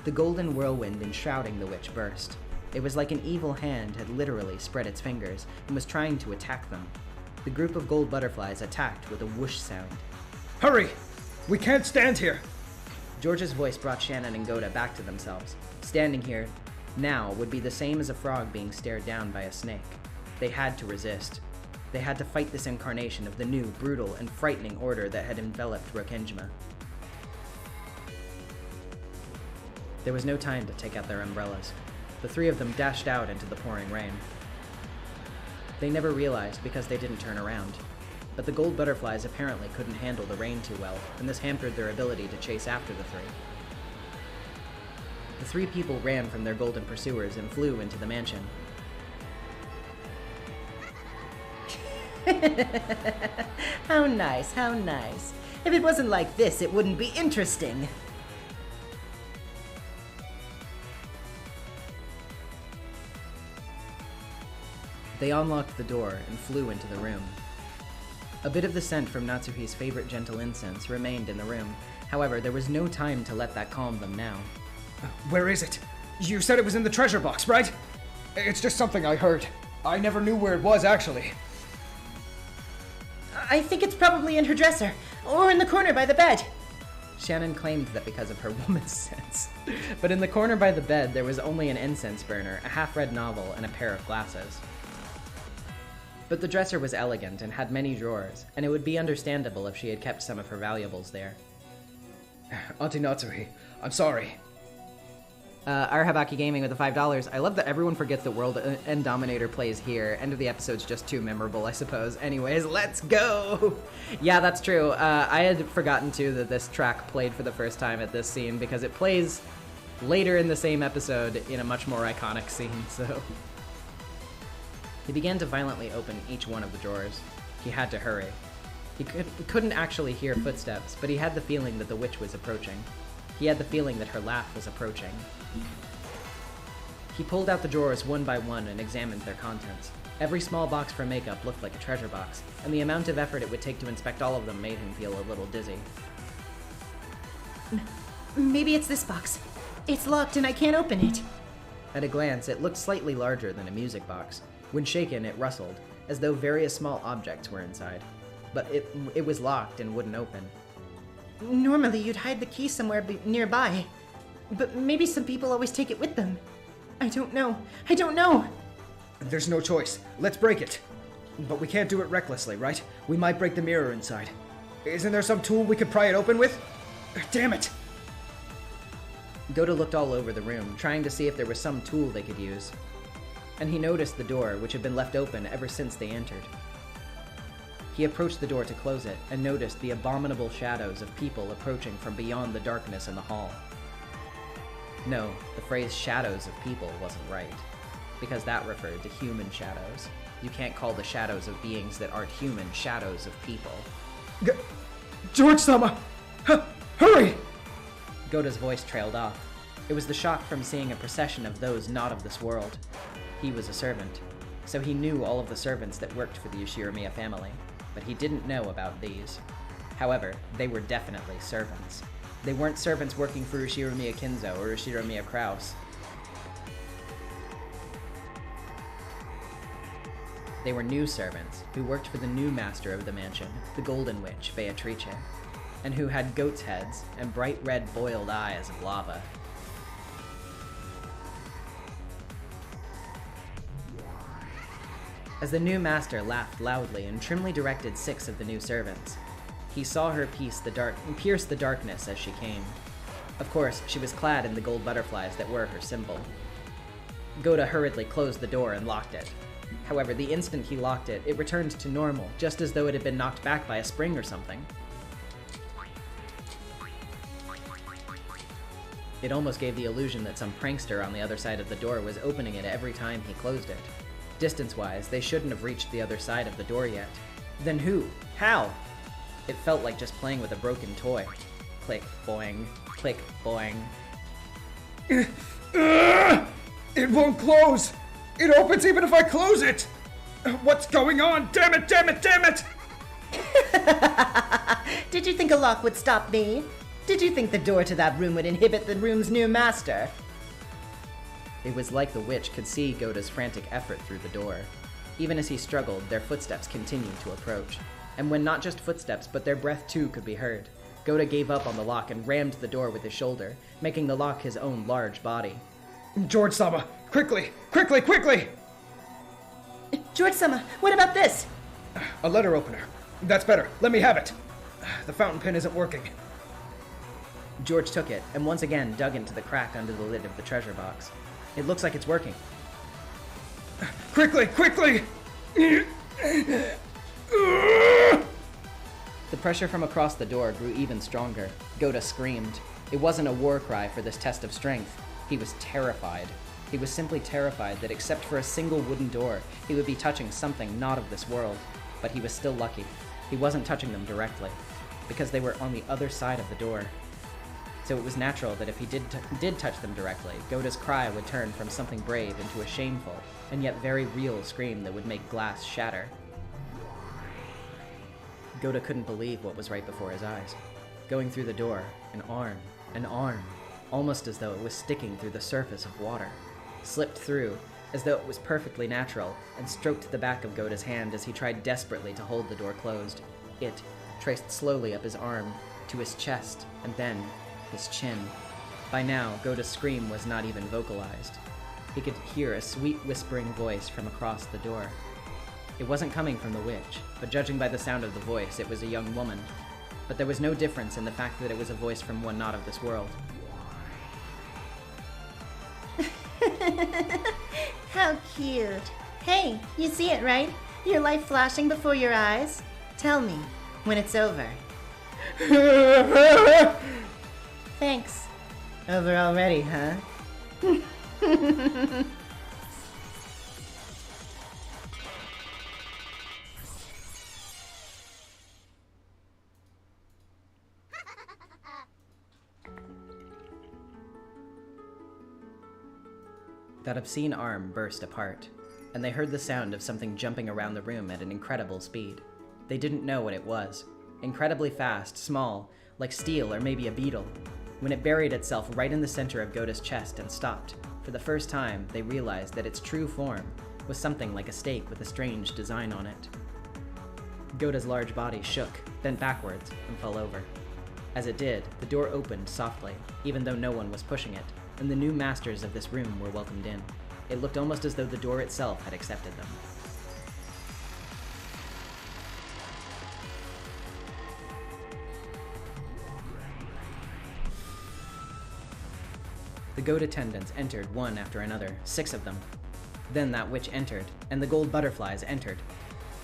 The golden whirlwind enshrouding the witch burst. It was like an evil hand had literally spread its fingers and was trying to attack them. The group of gold butterflies attacked with a whoosh sound. Hurry! We can't stand here! George's voice brought Shannon and Goda back to themselves. Standing here now would be the same as a frog being stared down by a snake. They had to resist. They had to fight this incarnation of the new, brutal, and frightening order that had enveloped Rokkenjima. There was no time to take out their umbrellas. The 3 of them dashed out into the pouring rain. They never realized because they didn't turn around. But the gold butterflies apparently couldn't handle the rain too well, and this hampered their ability to chase after the 3. The 3 people ran from their golden pursuers and flew into the mansion. How nice, how nice. If it wasn't like this, it wouldn't be interesting. They unlocked the door and flew into the room. A bit of the scent from Natsuhi's favorite gentle incense remained in the room. However, there was no time to let that calm them now. Where is it? You said it was in the treasure box, right? It's just something I heard. I never knew where it was, actually. I think it's probably in her dresser, or in the corner by the bed. Shannon claimed that because of her woman's sense. But in the corner by the bed, there was only an incense burner, a half-read novel, and a pair of glasses. But the dresser was elegant and had many drawers, and it would be understandable if she had kept some of her valuables there. Auntie Natsuhi, I'm sorry. Arhabaki Gaming with the $5. I love that everyone forgets that World End Dominator plays here. End of the episode's just too memorable, I suppose. Anyways, let's go! Yeah, that's true. I had forgotten, too, that this track played for the first time at this scene, because it plays later in the same episode in a much more iconic scene, so... He began to violently open each one of the drawers. He had to hurry. He couldn't actually hear footsteps, but he had the feeling that the witch was approaching. He had the feeling that her laugh was approaching. He pulled out the drawers one by one and examined their contents. Every small box for makeup looked like a treasure box, and the amount of effort it would take to inspect all of them made him feel a little dizzy. Maybe it's this box. It's locked and I can't open it. At a glance, it looked slightly larger than a music box. When shaken, it rustled, as though various small objects were inside. But it was locked and wouldn't open. Normally, you'd hide the key somewhere nearby. But maybe some people always take it with them. I don't know. There's no choice. Let's break it. But we can't do it recklessly, right? We might break the mirror inside. Isn't there some tool we could pry it open with? Damn it! Goda looked all over the room, trying to see if there was some tool they could use. And he noticed the door, which had been left open ever since they entered. He approached the door to close it, and noticed the abominable shadows of people approaching from beyond the darkness in the hall. No, the phrase shadows of people wasn't right, because that referred to human shadows. You can't call the shadows of beings that aren't human shadows of people. George-sama! Hurry! Goda's voice trailed off. It was the shock from seeing a procession of those not of this world. He was a servant. so he knew all of the servants that worked for the Ushiromiya family, but he didn't know about these. However, they were definitely servants. They weren't servants working for Ushiromiya Kinzo or Ushiromiya Kraus. They were new servants who worked for the new master of the mansion, the Golden Witch, Beatrice, and who had goat's heads and bright red boiled eyes of lava. As the new master laughed loudly and trimly directed 6 of the new servants, he saw her pierce the darkness as she came. Of course, she was clad in the gold butterflies that were her symbol. Goda hurriedly closed the door and locked it. However, the instant he locked it, it returned to normal, just as though it had been knocked back by a spring or something. It almost gave the illusion that some prankster on the other side of the door was opening it every time he closed it. Distance-wise, they shouldn't have reached the other side of the door yet. Then who? How? It felt like just playing with a broken toy. Click, boing, click, boing. It won't close! It opens even if I close it! What's going on? Damn it, damn it, damn it! Did you think a lock would stop me? Did you think the door to that room would inhibit the room's new master? It was like the witch could see Goda's frantic effort through the door. Even as he struggled, their footsteps continued to approach. And when not just footsteps, but their breath too could be heard, Goda gave up on the lock and rammed the door with his shoulder, making the lock his own large body. George-sama, quickly, quickly, quickly! George-sama, what about this? A letter opener. That's better. Let me have it. The fountain pen isn't working. George took it, and once again dug into the crack under the lid of the treasure box. It looks like it's working. Quickly, quickly! The pressure from across the door grew even stronger. Goda screamed. It wasn't a war cry for this test of strength. He was terrified. He was simply terrified that except for a single wooden door, he would be touching something not of this world. But he was still lucky. He wasn't touching them directly, because they were on the other side of the door. So it was natural that if he did touch them directly, Goda's cry would turn from something brave into a shameful, and yet very real scream that would make glass shatter. Goda couldn't believe what was right before his eyes. Going through the door, an arm, almost as though it was sticking through the surface of water, slipped through, as though it was perfectly natural, and stroked the back of Goda's hand as he tried desperately to hold the door closed. It traced slowly up his arm, to his chest, and then his chin. By now, Goda's scream was not even vocalized. He could hear a sweet whispering voice from across the door. It wasn't coming from the witch, but judging by the sound of the voice, it was a young woman. But there was no difference in the fact that it was a voice from one not of this world. How cute. Hey, you see it, right? Your life flashing before your eyes? Tell me, when it's over. Thanks. Over already, huh? That obscene arm burst apart, and they heard the sound of something jumping around the room at an incredible speed. They didn't know what it was. Incredibly fast, small, like steel or maybe a beetle. When it buried itself right in the center of Goda's chest and stopped, for the first time they realized that its true form was something like a stake with a strange design on it. Goda's large body shook, bent backwards, and fell over. As it did, the door opened softly, even though no one was pushing it, and the new masters of this room were welcomed in. It looked almost as though the door itself had accepted them. The goat attendants entered one after another, 6 of them. Then that witch entered, and the gold butterflies entered.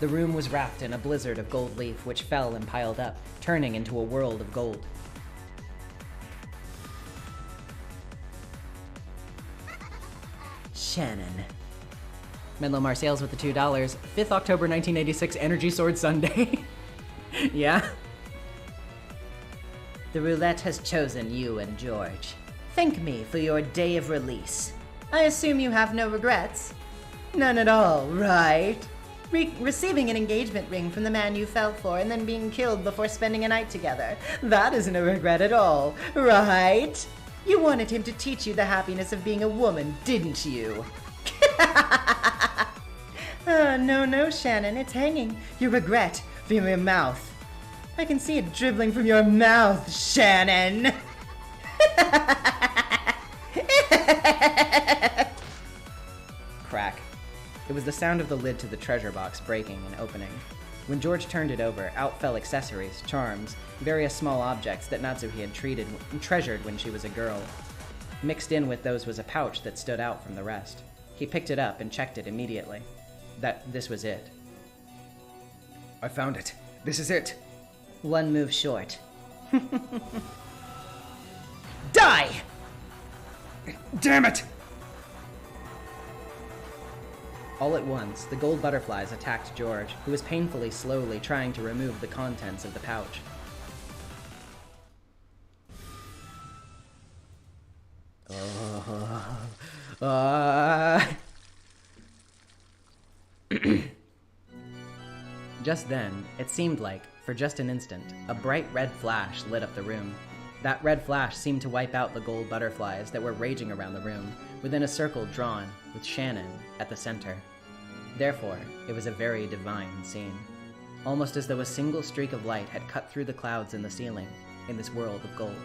The room was wrapped in a blizzard of gold leaf which fell and piled up, turning into a world of gold. Shannon. Menlo Marseilles with the $2. 5th October 1986 Energy Sword Sunday. Yeah? The roulette has chosen you and George. Thank me for your day of release. I assume you have no regrets. None at all, right? Receiving an engagement ring from the man you fell for and then being killed before spending a night together. That isn't a regret at all, right? You wanted him to teach you the happiness of being a woman, didn't you? Oh, no, Shannon, it's hanging. Your regret from your mouth. I can see it dribbling from your mouth, Shannon. Crack. It was the sound of the lid to the treasure box breaking and opening. When George turned it over, out fell accessories, charms, various small objects that Natsuhi had treasured when she was a girl. Mixed in with those was a pouch that stood out from the rest. He picked it up and checked it immediately. This was it. I found it. This is it. One move short. Die! Damn it! All at once, the gold butterflies attacked George, who was painfully slowly trying to remove the contents of the pouch. Just then, it seemed like, for just an instant, a bright red flash lit up the room. That red flash seemed to wipe out the gold butterflies that were raging around the room, within a circle drawn, with Shannon at the center. Therefore, it was a very divine scene. Almost as though a single streak of light had cut through the clouds in the ceiling, in this world of gold.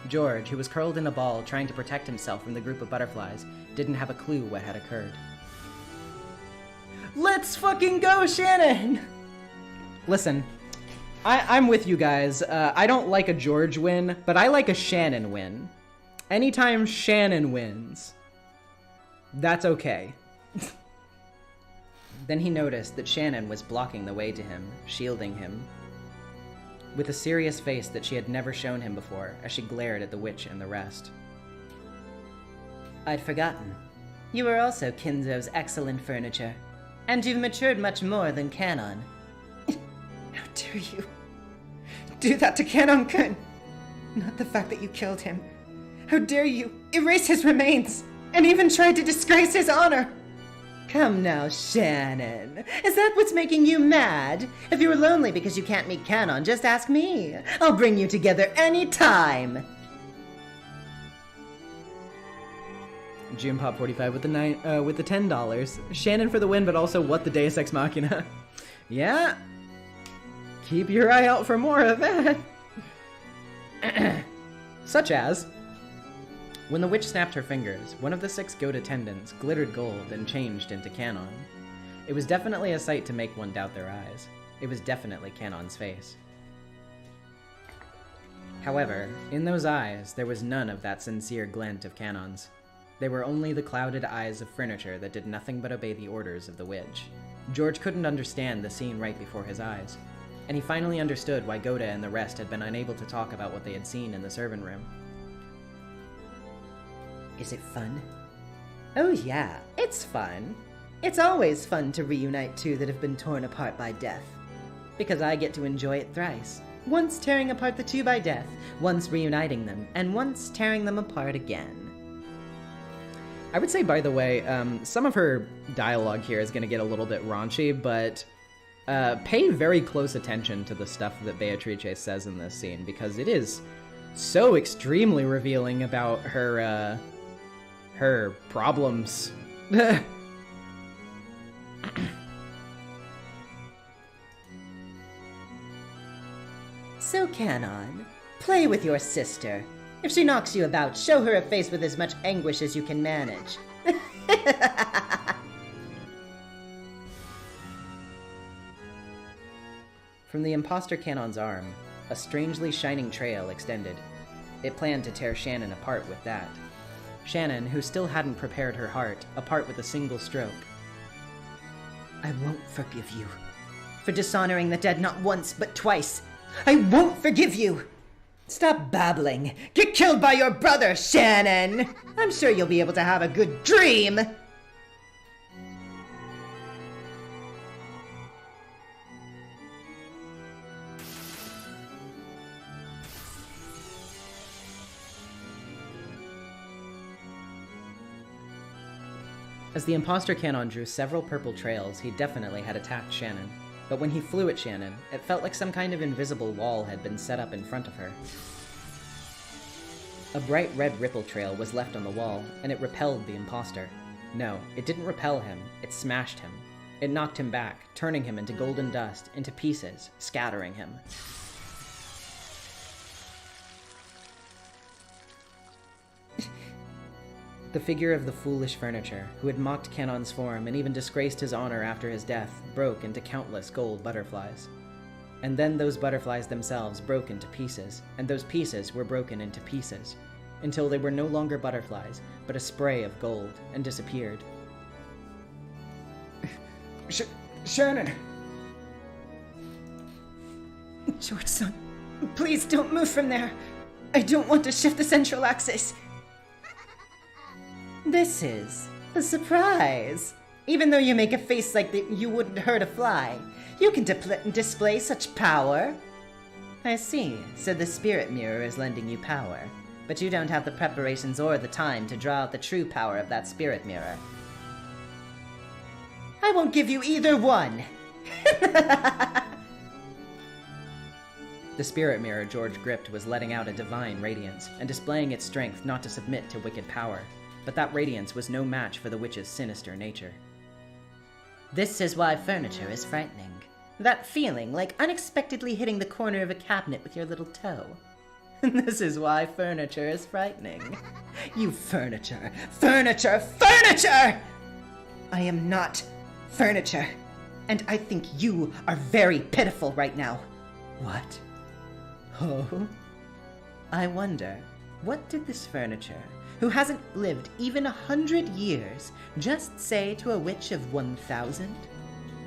George, who was curled in a ball trying to protect himself from the group of butterflies, didn't have a clue what had occurred. Let's fucking go, Shannon! Listen, I'm with you guys. I don't like a George win, but I like a Shannon win. Anytime Shannon wins, that's okay. Then he noticed that Shannon was blocking the way to him, shielding him, with a serious face that she had never shown him before as she glared at the witch and the rest. I'd forgotten. You are also Kinzo's excellent furniture, and you've matured much more than Kanon. How dare you do that to Kanon-kun? Not the fact that you killed him. How dare you erase his remains and even tried to disgrace his honor? Come now, Shannon. Is that what's making you mad? If you were lonely because you can't meet Kanon, just ask me. I'll bring you together any time. June Pop 45 with the $10. Shannon for the win, but also what the Deus Ex Machina. Yeah. Keep your eye out for more of that. Such as, when the witch snapped her fingers, one of the 6 goat attendants glittered gold and changed into Kanon. It was definitely a sight to make one doubt their eyes. It was definitely Kanon's face. However, in those eyes, there was none of that sincere glint of Kanon's. They were only the clouded eyes of furniture that did nothing but obey the orders of the witch. George couldn't understand the scene right before his eyes, and he finally understood why Goda and the rest had been unable to talk about what they had seen in the servant room. Is it fun? Oh yeah, it's fun. It's always fun to reunite two that have been torn apart by death. Because I get to enjoy it thrice. Once tearing apart the two by death, once reuniting them, and once tearing them apart again. I would say, by the way, some of her dialogue here is going to get a little bit raunchy, but pay very close attention to the stuff that Beatrice says in this scene, because it is so extremely revealing about her problems. So, Kanon, play with your sister. If she knocks you about, show her a face with as much anguish as you can manage. From the imposter Kanon's arm, a strangely shining trail extended. It planned to tear Shannon apart with that. Shannon, who still hadn't prepared her heart, apart with a single stroke. I won't forgive you for dishonoring the dead not once, but twice. I won't forgive you! Stop babbling! Get killed by your brother, Shannon! I'm sure you'll be able to have a good dream! As the imposter Canon drew several purple trails, he definitely had attacked Shannon. But when he flew at Shannon, it felt like some kind of invisible wall had been set up in front of her. A bright red ripple trail was left on the wall, and it repelled the imposter. No, it didn't repel him, it smashed him. It knocked him back, turning him into golden dust, into pieces, scattering him. The figure of the foolish furniture, who had mocked Canon's form and even disgraced his honor after his death, broke into countless gold butterflies. And then those butterflies themselves broke into pieces, and those pieces were broken into pieces, until they were no longer butterflies, but a spray of gold, and disappeared. Shannon! George-san, please don't move from there. I don't want to shift the central axis. This is a surprise. Even though you make a face like that you wouldn't hurt a fly, you can display such power. I see, so the spirit mirror is lending you power. But you don't have the preparations or the time to draw out the true power of that spirit mirror. I won't give you either one! The spirit mirror George gripped was letting out a divine radiance, and displaying its strength not to submit to wicked power. But that radiance was no match for the witch's sinister nature. This is why furniture is frightening. That feeling like unexpectedly hitting the corner of a cabinet with your little toe. This is why furniture is frightening. You furniture! Furniture! Furniture! I am not furniture. And I think you are very pitiful right now. What? Oh? I wonder, what did this furniture, who hasn't lived even 100 years, just say to a witch of 1,000?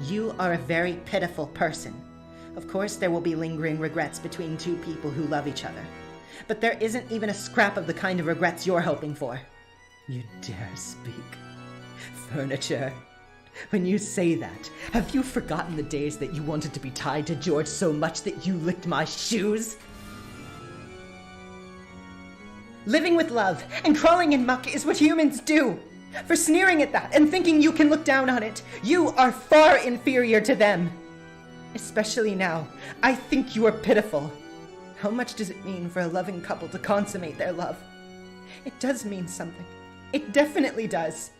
You are a very pitiful person. Of course, there will be lingering regrets between two people who love each other. But there isn't even a scrap of the kind of regrets you're hoping for. You dare speak. Furniture. When you say that, have you forgotten the days that you wanted to be tied to George so much that you licked my shoes? Living with love and crawling in muck is what humans do. For sneering at that and thinking you can look down on it, you are far inferior to them. Especially now, I think you are pitiful. How much does it mean for a loving couple to consummate their love? It does mean something. It definitely does.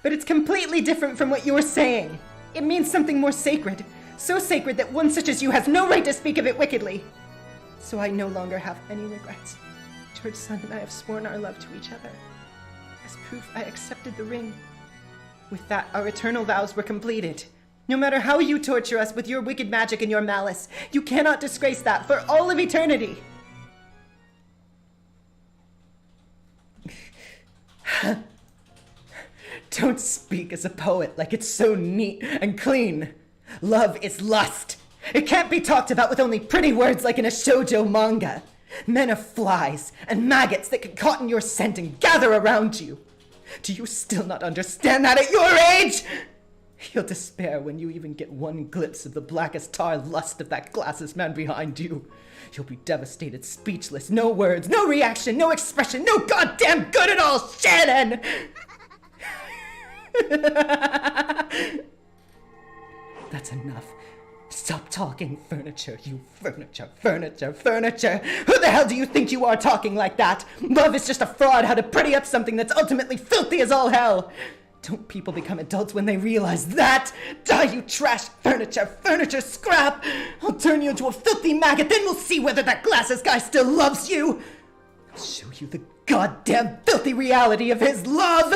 But it's completely different from what you were saying. It means something more sacred. So sacred that one such as you has no right to speak of it wickedly. So I no longer have any regrets. George-san and I have sworn our love to each other. As proof, I accepted the ring. With that, our eternal vows were completed. No matter how you torture us with your wicked magic and your malice, you cannot disgrace that for all of eternity. Don't speak as a poet like it's so neat and clean. Love is lust. It can't be talked about with only pretty words like in a shoujo manga. Men are flies and maggots that can cotton your scent and gather around you. Do you still not understand that at your age? You'll despair when you even get one glimpse of the blackest tar lust of that glasses man behind you. You'll be devastated, speechless, no words, no reaction, no expression, no goddamn good at all, Shannon! That's enough. Stop talking, furniture, you furniture, furniture, furniture. Who the hell do you think you are talking like that? Love is just a fraud how to pretty up something that's ultimately filthy as all hell. Don't people become adults when they realize that? Die, you trash furniture, furniture scrap! I'll turn you into a filthy maggot, then we'll see whether that glasses guy still loves you! I'll show you the goddamn filthy reality of his love!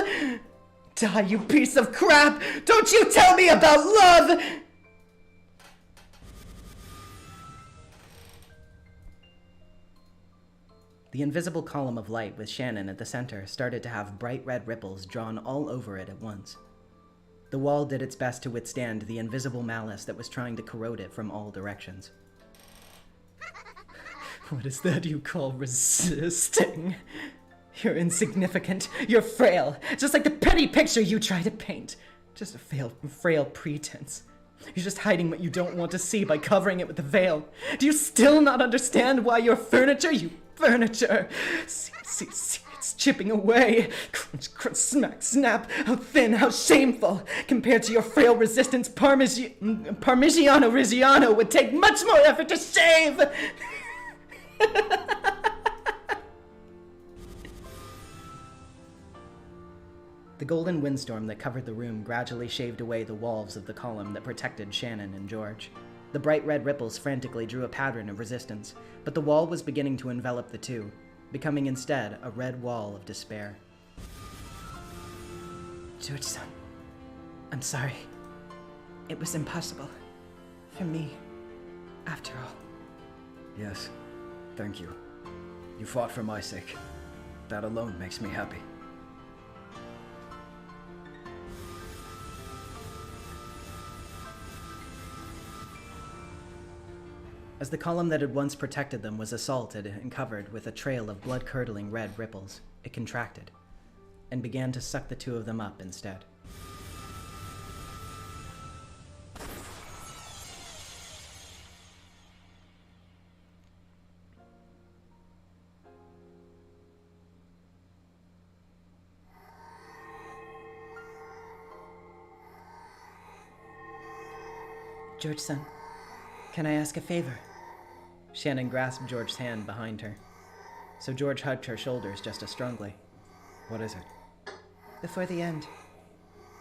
Die, you piece of crap! Don't you tell me about love! The invisible column of light with Shannon at the center started to have bright red ripples drawn all over it at once. The wall did its best to withstand the invisible malice that was trying to corrode it from all directions. What is that you call resisting? You're insignificant, you're frail, just like the petty picture you try to paint. Just a frail pretense. You're just hiding what you don't want to see by covering it with a veil. Do you still not understand why you're furniture, you furniture? See, it's It's chipping away. Crunch, crunch, smack, snap. How thin, how shameful. Compared to your frail resistance, Parmigiano Reggiano would take much more effort to shave. The golden windstorm that covered the room gradually shaved away the walls of the column that protected Shannon and George. The bright red ripples frantically drew a pattern of resistance, but the wall was beginning to envelop the two, becoming instead a red wall of despair. George-san, I'm sorry. It was impossible. For me, after all. Yes, thank you. You fought for my sake. That alone makes me happy. As the column that had once protected them was assaulted and covered with a trail of blood-curdling red ripples, it contracted, and began to suck the two of them up instead. George-san, can I ask a favor? Shannon grasped George's hand behind her, so George hugged her shoulders just as strongly. What is it? Before the end,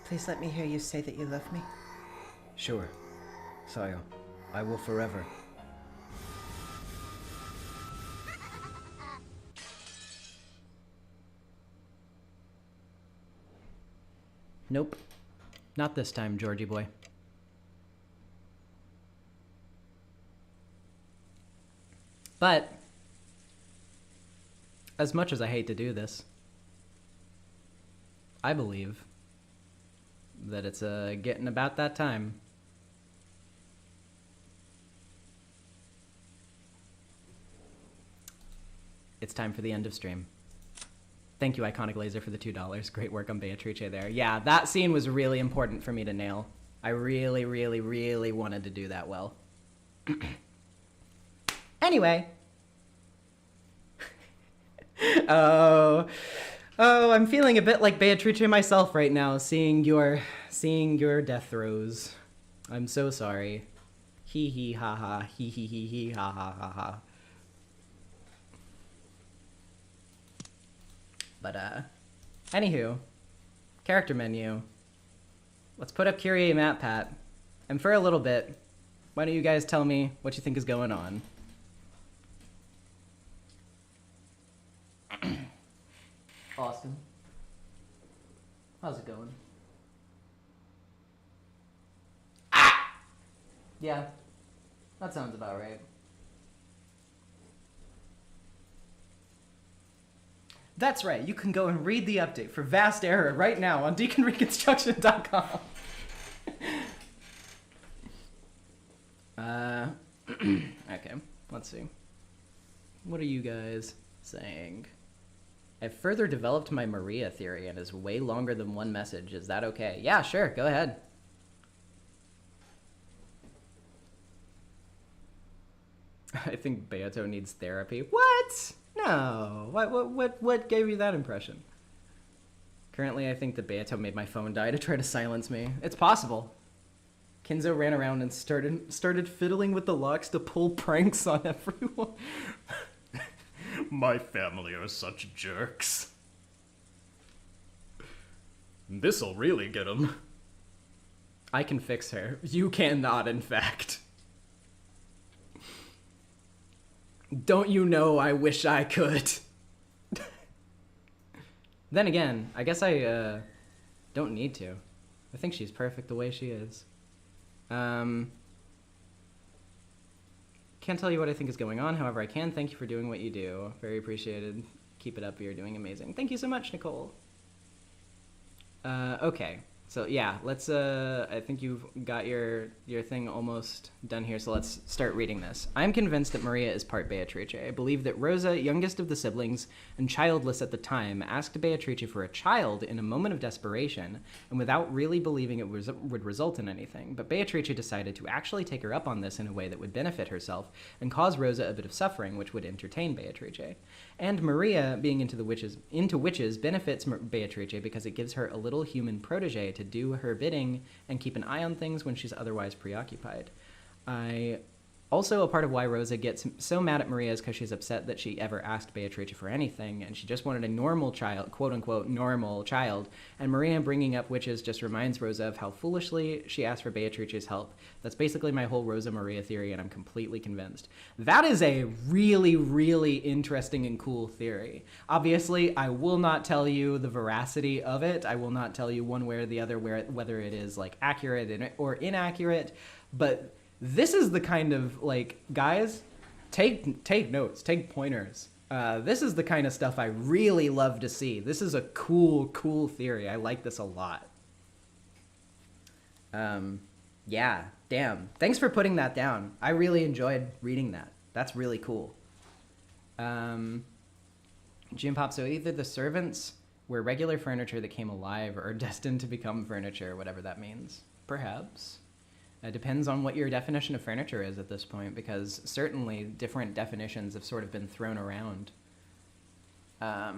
please let me hear you say that you love me. Sure. Sayo, I will forever. Nope. Not this time, Georgie boy. But, as much as I hate to do this, I believe that it's getting about that time. It's time for the end of stream. Thank you, Iconic Laser, for the $2. Great work on Beatrice there. Yeah, that scene was really important for me to nail. I really, really, really wanted to do that well. Anyway. Oh, I'm feeling a bit like Beatrice myself right now, seeing your death throes. I'm so sorry. Hee hee ha ha, hee hee hee hee ha ha ha ha. But anywho, character menu. Let's put up Kyrie MatPat, and for a little bit, why don't you guys tell me what you think is going on? Austin, how's it going? Ah! Yeah, that sounds about right. That's right, you can go and read the update for Vast Error right now on deaconreconstruction.com. Okay, let's see. What are you guys saying? I've further developed my Maria theory and is way longer than one message. Is that okay? Yeah, sure, go ahead. I think Beato needs therapy. What? No. What gave you that impression? Currently, I think that Beato made my phone die to try to silence me. It's possible. Kinzo ran around and started fiddling with the locks to pull pranks on everyone. My family are such jerks. This'll really get 'em. I can fix her. You cannot, in fact. Don't you know I wish I could? Then again, I guess I don't need to. I think she's perfect the way she is. Can't tell you what I think is going on, however I can thank you for doing what you do. Very appreciated. Keep it up, you're doing amazing. Thank you so much, Nicole. Okay. So yeah, let's I think you've got your thing almost done here, so let's start reading this. I'm convinced that Maria is part Beatrice. I believe that Rosa, youngest of the siblings and childless at the time, asked Beatrice for a child in a moment of desperation and without really believing it would result in anything. But Beatrice decided to actually take her up on this in a way that would benefit herself and cause Rosa a bit of suffering, which would entertain Beatrice. And Maria, being into witches, benefits Beatrice because it gives her a little human protege to do her bidding and keep an eye on things when she's otherwise preoccupied. Also, a part of why Rosa gets so mad at Maria is because she's upset that she ever asked Beatrice for anything, and she just wanted a normal child, quote-unquote normal child, and Maria bringing up witches just reminds Rosa of how foolishly she asked for Beatrice's help. That's basically my whole Rosa Maria theory, and I'm completely convinced. That is a really, really interesting and cool theory. Obviously, I will not tell you the veracity of it. I will not tell you one way or the other whether it is, like, accurate or inaccurate, but this is the kind of, like, guys, take notes, take pointers. This is the kind of stuff I really love to see. This is a cool theory. I like this a lot. Yeah, damn. Thanks for putting that down. I really enjoyed reading that. That's really cool. Jim Pop, so either the servants were regular furniture that came alive or destined to become furniture, whatever that means. Perhaps. It depends on what your definition of furniture is at this point, because certainly different definitions have sort of been thrown around. Brain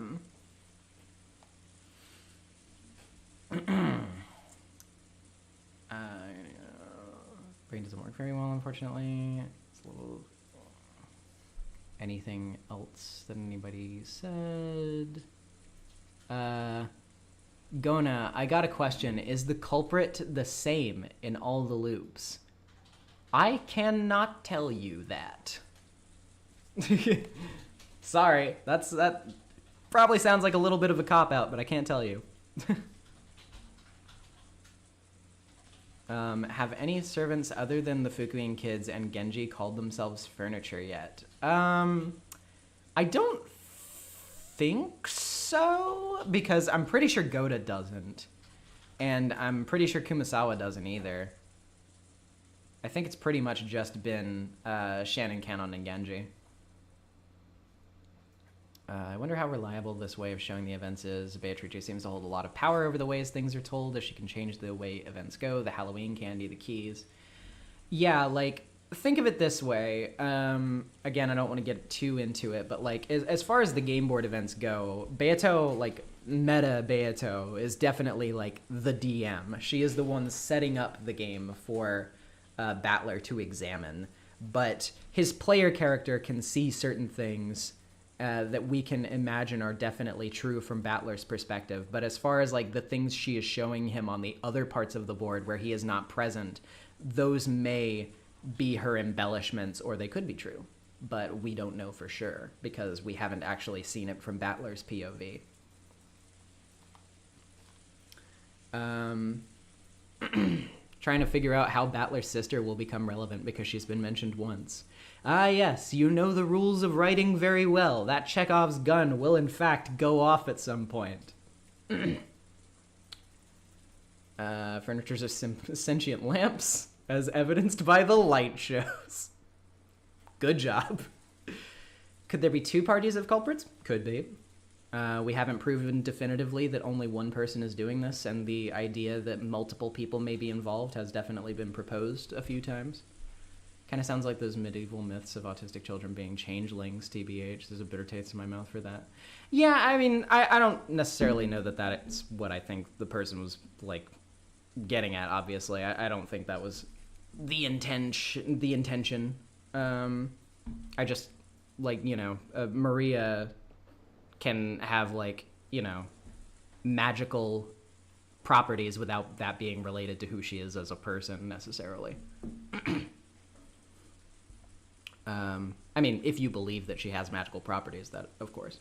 doesn't work very well, unfortunately. It's a little... Anything else that anybody said? Gona, I got a question. Is the culprit the same in all the loops? I cannot tell you that. Sorry, that probably sounds like a little bit of a cop-out, but I can't tell you. Have any servants other than the Fukuin kids and Genji called themselves furniture yet? I don't think so, because I'm pretty sure Goda doesn't, and I'm pretty sure Kumasawa doesn't either. I think it's pretty much just been Shannon, Canon, and Genji. I wonder how reliable this way of showing the events is. Beatrice seems to hold a lot of power over the ways things are told, as she can change the way events go, the Halloween candy, the keys. Yeah, like, think of it this way. Again, I don't want to get too into it, but like as far as the game board events go, Beato, like meta Beato, is definitely like the DM. She is the one setting up the game for Battler to examine, but his player character can see certain things that we can imagine are definitely true from Battler's perspective. But as far as like the things she is showing him on the other parts of the board where he is not present, those may be her embellishments, or they could be true, but we don't know for sure because we haven't actually seen it from Battler's POV. Trying to figure out how Battler's sister will become relevant because she's been mentioned once. Ah yes, you know the rules of writing very well. That Chekhov's gun will in fact go off at some point. Furnitures are sentient lamps, as evidenced by the light shows. Good job. Could there be two parties of culprits? Could be. We haven't proven definitively that only one person is doing this, and the idea that multiple people may be involved has definitely been proposed a few times. Kind of sounds like those medieval myths of autistic children being changelings, TBH. There's a bitter taste in my mouth for that. Yeah, I mean, I don't necessarily know that that's what I think the person was, like, getting at, obviously. I don't think that was the intention. I just, like, you know, Maria can have, like, you know, magical properties without that being related to who she is as a person, necessarily. I mean, if you believe that she has magical properties, that, of course.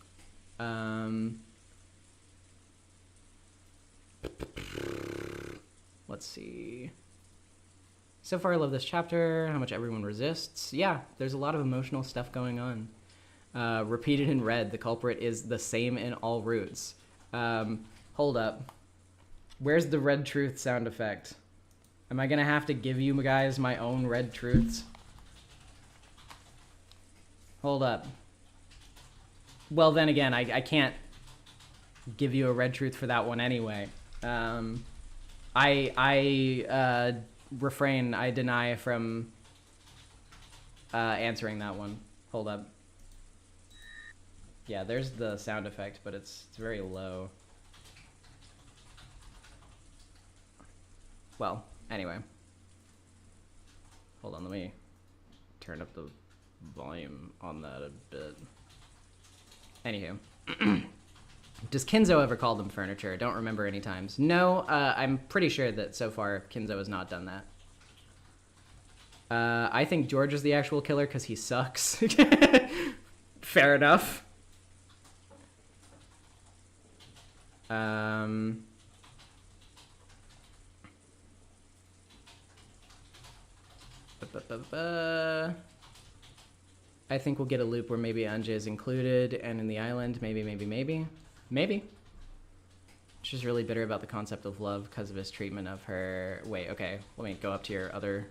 Let's see. So far, I love this chapter, how much everyone resists. Yeah, there's a lot of emotional stuff going on. Repeated in red, the culprit is the same in all routes. Hold up. Where's the red truth sound effect? Am I gonna have to give you guys my own red truths? Hold up. Well, then again, I can't give you a red truth for that one anyway. I refrain, I deny from answering that one. Hold up. Yeah, there's the sound effect, but it's very low. Well, anyway. Hold on, let me turn up the volume on that a bit. Anywho. Does Kinzo ever call them furniture? Don't remember any times. No, I'm pretty sure that so far Kinzo has not done that. I think George is the actual killer because he sucks. Fair enough. I think we'll get a loop where maybe Anja is included and in the island. Maybe. She's really bitter about the concept of love because of his treatment of her. Wait, okay. Let me go up to your other.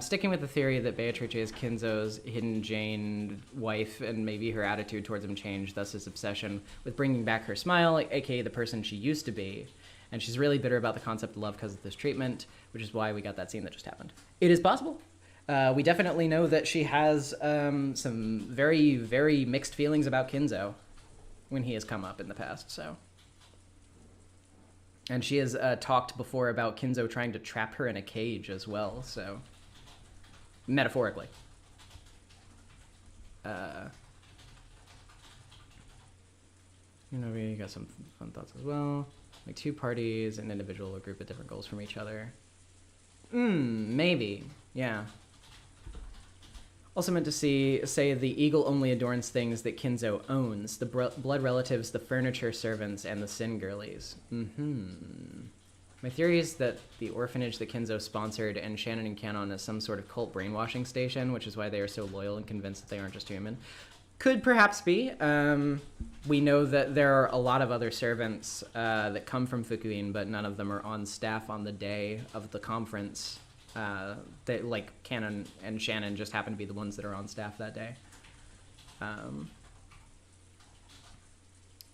Sticking with the theory that Beatrice is Kinzo's hidden Jane wife, and maybe her attitude towards him changed, thus his obsession with bringing back her smile, aka the person she used to be. And she's really bitter about the concept of love because of this treatment, which is why we got that scene that just happened. It is possible. We definitely know that she has some very, very mixed feelings about Kinzo when he has come up in the past, so. And she has talked before about Kinzo trying to trap her in a cage as well, so. Metaphorically. We got some fun thoughts as well. Like 2 parties, an individual, a group of different goals from each other. Maybe. Yeah. Also meant to say the eagle only adorns things that Kinzo owns. The blood relatives, the furniture servants, and the sin girlies. My theory is that the orphanage that Kinzo sponsored and Shannon and Canon is some sort of cult brainwashing station, which is why they are so loyal and convinced that they aren't just human. Could perhaps be. We know that there are a lot of other servants that come from Fukuin, but none of them are on staff on the day of the conference. That, like, Canon and Shannon just happen to be the ones that are on staff that day.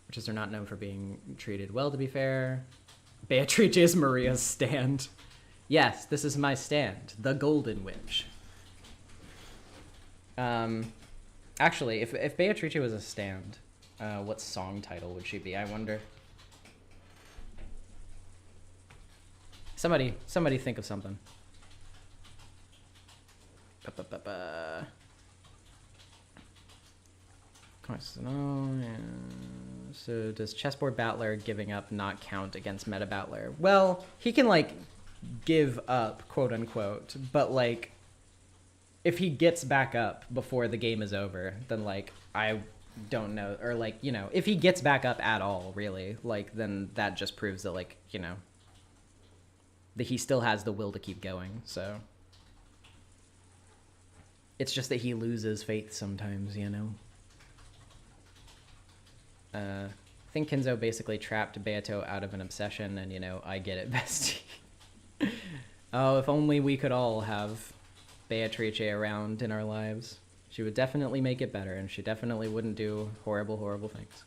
Which is they're not known for being treated well, to be fair. Beatrice is Maria's stand. Yes, this is my stand, the Golden Witch. Actually, if Beatrice was a stand, what song title would she be, I wonder? Somebody think of something. So does Chessboard Battler giving up not count against Meta Battler? Well, he can, like, give up, quote unquote, but, like, if he gets back up before the game is over, then, like, I don't know, or, like, you know, if he gets back up at all, really, like, then that just proves that, like, you know, that he still has the will to keep going, so. It's just that he loses faith sometimes, you know? I think Kinzo basically trapped Beato out of an obsession, and, you know, I get it, bestie. Oh, if only we could all have Beatrice around in our lives. She would definitely make it better, and she definitely wouldn't do horrible, horrible things.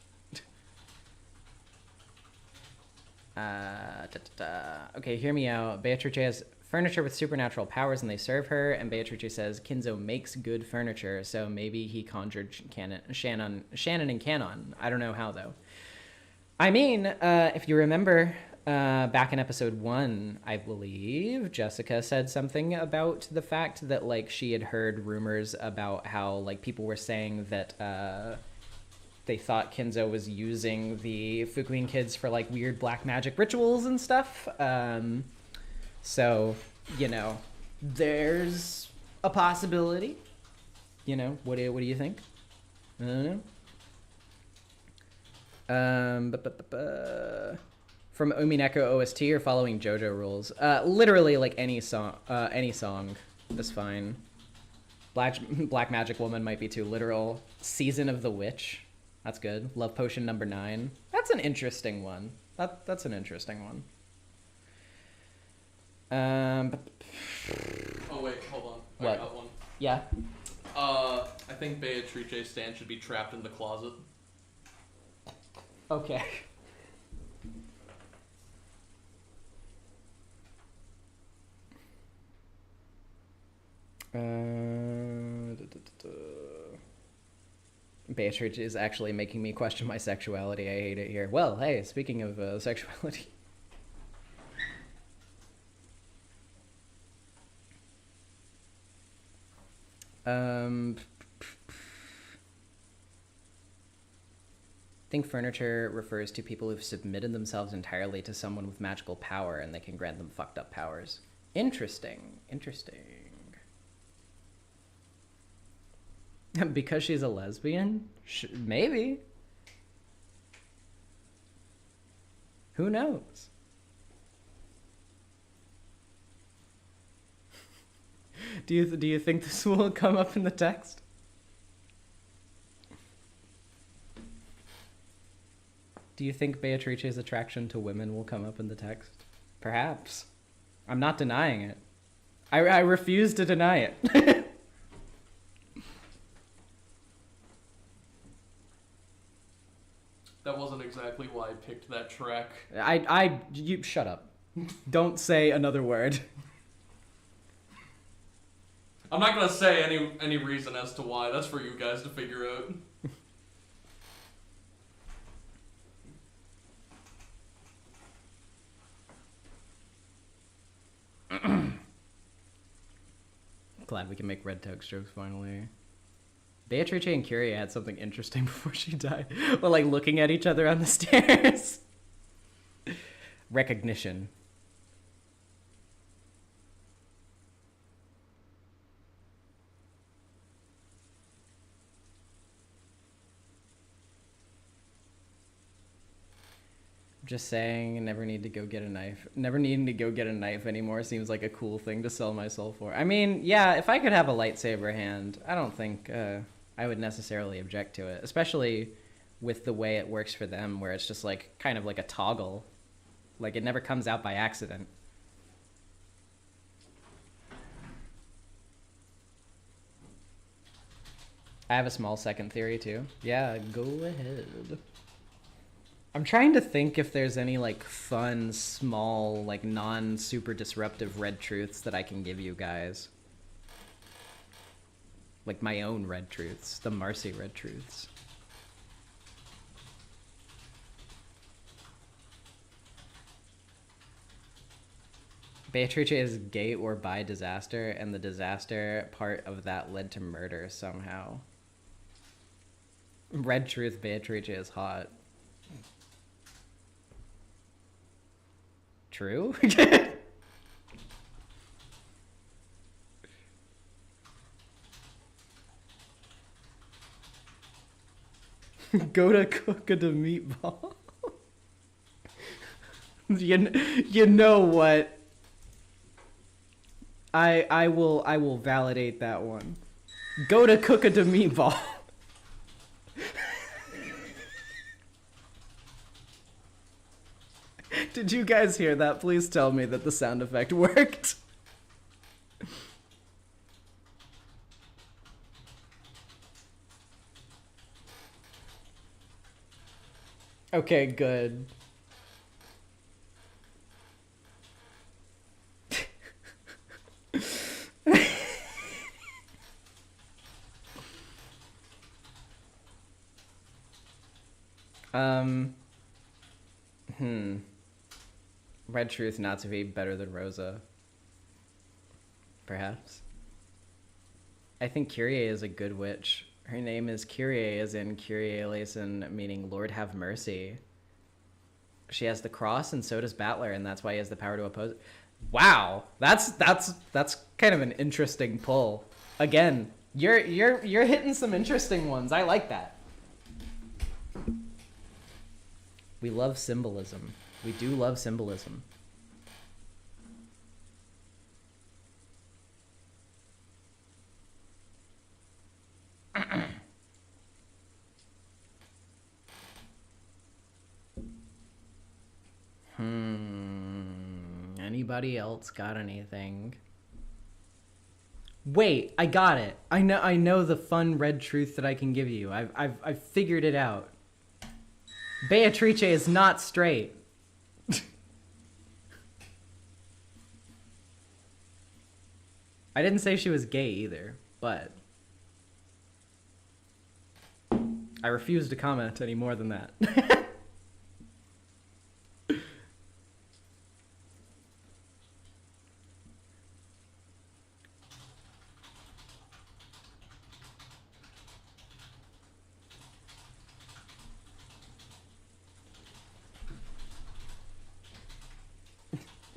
Okay, hear me out. Beatrice has furniture with supernatural powers, and they serve her, and Beatrice says Kinzo makes good furniture, so maybe he conjured Shannon and Canon. I don't know how, though. I mean, if you remember, back in episode 1, I believe, Jessica said something about the fact that, like, she had heard rumors about how, like, people were saying that, they thought Kinzo was using the Fukuin kids for, like, weird black magic rituals and stuff. So, you know, there's a possibility. You know, what do you think? I don't know. From Umineko OST or following JoJo rules? Literally, like, any song is fine. Black Magic Woman might be too literal. Season of the Witch. That's good. Love potion number 9. That's an interesting one. That's an interesting one. Oh wait, hold on. What? I got one. Yeah. I think Beatrice Stan should be trapped in the closet. Okay. Beatrice is actually making me question my sexuality. I hate it here. Well, hey, speaking of sexuality. Think furniture refers to people who've submitted themselves entirely to someone with magical power and they can grant them fucked up powers. Interesting. Interesting. Because she's a lesbian? Maybe. Who knows? Do you think this will come up in the text? Do you think Beatrice's attraction to women will come up in the text? Perhaps. I'm not denying it. I refuse to deny it. That wasn't exactly why I picked that track. You shut up. Don't say another word. I'm not gonna say any reason as to why. That's for you guys to figure out. Glad we can make red toast jokes finally. Beatrice and Curie had something interesting before she died. Well, like looking at each other on the stairs. Recognition. Just saying, never need to go get a knife. Never needing to go get a knife anymore seems like a cool thing to sell my soul for. I mean, yeah, if I could have a lightsaber hand, I don't think I would necessarily object to it. Especially with the way it works for them, where it's just like, kind of like a toggle. Like, it never comes out by accident. I have a small second theory, too. Yeah, go ahead. I'm trying to think if there's any, like, fun, small, like, non-super disruptive red truths that I can give you guys. Like, my own red truths. The Marcy red truths. Beatrice is gay or by disaster, and the disaster part of that led to murder somehow. Red truth, Beatrice is hot. True? Go to cook a meatball. You know what? I will validate that one. Go to cook a meatball. Did you guys hear that? Please tell me that the sound effect worked. Okay, good. Red truth not to be better than Rosa. Perhaps. I think Kyrie is a good witch. Her name is Kyrie, as in Kyrie eleison, meaning Lord have mercy. She has the cross, and so does Battler, and that's why he has the power to oppose it. Wow, that's kind of an interesting pull. Again, you're hitting some interesting ones. I like that. We love symbolism. We do love symbolism. Anybody else got anything? Wait, I got it. I know the fun red truth that I can give you. I've figured it out. Beatrice is not straight. I didn't say she was gay either, but I refuse to comment any more than that.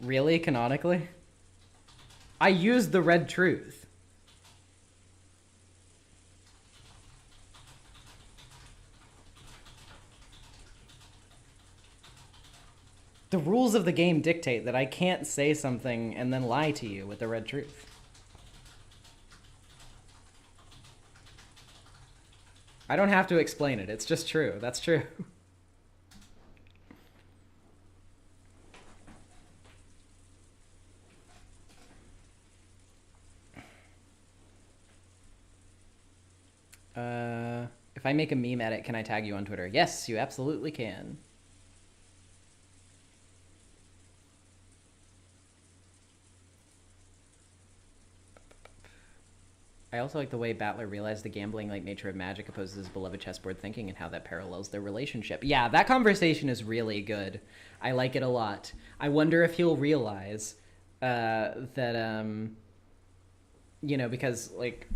Really? Canonically? I used the red truth. The rules of the game dictate that I can't say something and then lie to you with the red truth. I don't have to explain it. It's just true. That's true. If I make a meme edit, can I tag you on Twitter? Yes, you absolutely can. I also like the way Battler realized the gambling-like nature of magic opposes his beloved chessboard thinking and how that parallels their relationship. Yeah, that conversation is really good. I like it a lot. I wonder if he'll realize that, you know, because, like...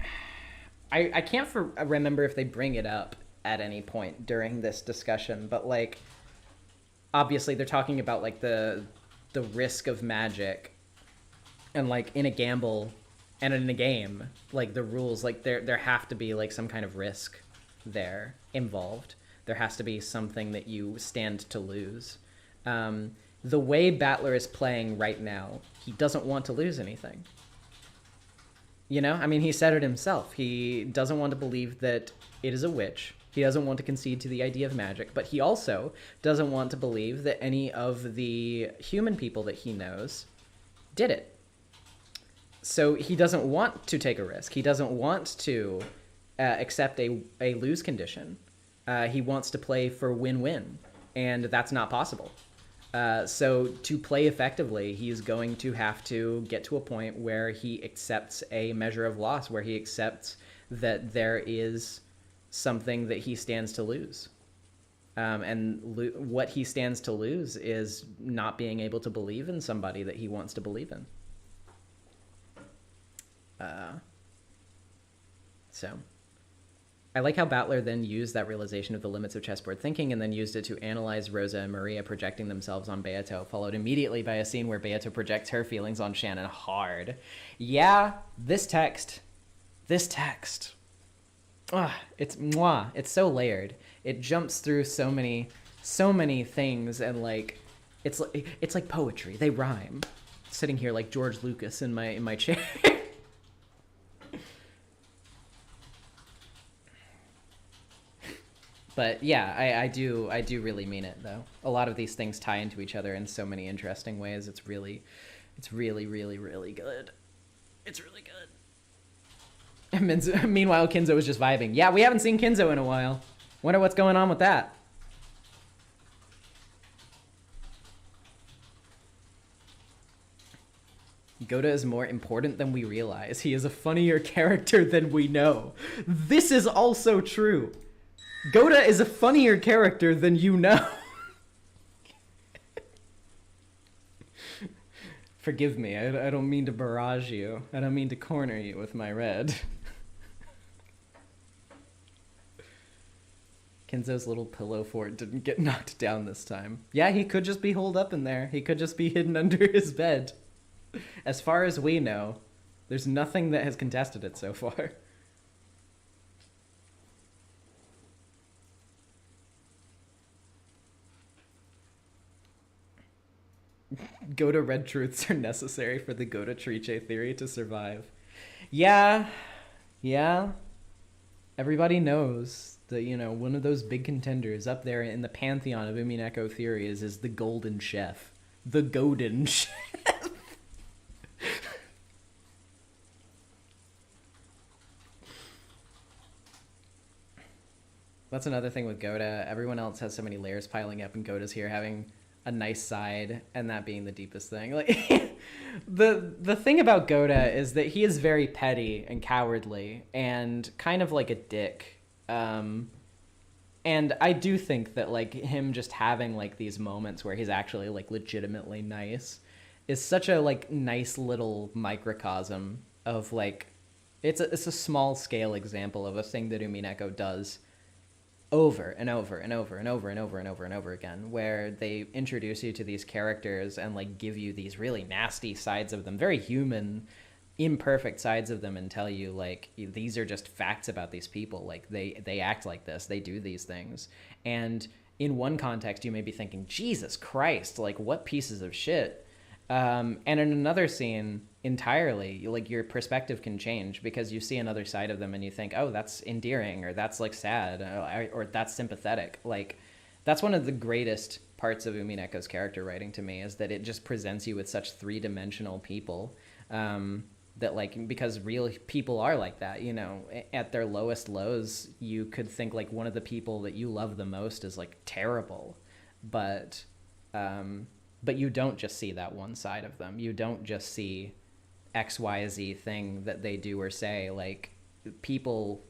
I can't remember if they bring it up at any point during this discussion, but, like, obviously they're talking about, like, the risk of magic and, like, in a gamble and in a game, like, the rules, like, there have to be, like, some kind of risk there involved. There has to be something that you stand to lose. The way Battler is playing right now, he doesn't want to lose anything. You know, I mean, he said it himself. He doesn't want to believe that it is a witch. He doesn't want to concede to the idea of magic, but he also doesn't want to believe that any of the human people that he knows did it. So he doesn't want to take a risk. He doesn't want to accept a lose condition. He wants to play for win-win, and that's not possible. So to play effectively, he's going to have to get to a point where he accepts a measure of loss, where he accepts that there is something that he stands to lose. What he stands to lose is not being able to believe in somebody that he wants to believe in. So I like how Battler then used that realization of the limits of chessboard thinking and then used it to analyze Rosa and Maria projecting themselves on Beato, followed immediately by a scene where Beato projects her feelings on Shannon hard. Yeah, this text. It's mwah. It's so layered. It jumps through so many things, and like it's like poetry. They rhyme. Sitting here like George Lucas in my chair. But yeah, I do really mean it though. A lot of these things tie into each other in so many interesting ways. It's really, really, really good. It's really good. Meanwhile, Kinzo is just vibing. Yeah, we haven't seen Kinzo in a while. Wonder what's going on with that. Goda is more important than we realize. He is a funnier character than we know. This is also true. Goda is a funnier character than you know. Forgive me, I don't mean to barrage you. I don't mean to corner you with my red. Kinzo's little pillow fort didn't get knocked down this time. Yeah, he could just be holed up in there. He could just be hidden under his bed. As far as we know, there's nothing that has contested it so far. Goda red truths are necessary for the Goda Trice theory to survive. Yeah. Everybody knows that, you know, one of those big contenders up there in the pantheon of Umineko theories is the Golden Chef. The Golden Chef. That's another thing with Goda. Everyone else has so many layers piling up, and Goda's here having a nice side, and that being the deepest thing. Like, the thing about Goda is that he is very petty and cowardly, and kind of like a dick. And I do think that like him just having like these moments where he's actually like legitimately nice is such a like nice little microcosm of like it's a small scale example of a thing that Umineko does over and over and over and over and over and over and over again, where they introduce you to these characters and like give you these really nasty sides of them, very human, imperfect sides of them, and tell you like these are just facts about these people. Like they act like this, they do these things. And in one context you may be thinking, Jesus Christ, like what pieces of shit. And in another scene entirely, like your perspective can change because you see another side of them and you think, oh, that's endearing, or that's like sad, or that's sympathetic. Like that's one of the greatest parts of Umineko's character writing to me, is that it just presents you with such three-dimensional people, that like, because real people are like that, you know, at their lowest lows, you could think like one of the people that you love the most is like terrible, but you don't just see that one side of them. You don't just see XYZ thing that they do or say. Like people,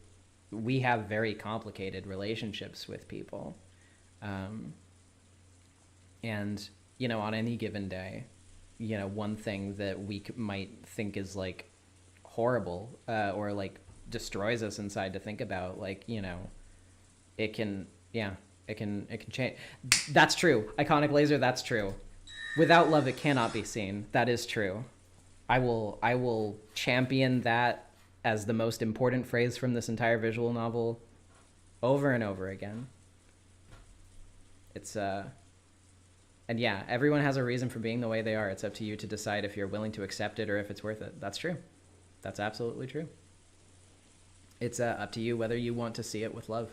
we have very complicated relationships with people. And, you know, on any given day, you know, one thing that we might think is like horrible, or like destroys us inside to think about, like, you know, it can change. That's true. Iconic Laser, that's true. Without love, it cannot be seen. That is true. I will champion that as the most important phrase from this entire visual novel over and over again. It's and yeah, everyone has a reason for being the way they are. It's up to you to decide if you're willing to accept it or if it's worth it. That's true. That's absolutely true. It's up to you whether you want to see it with love.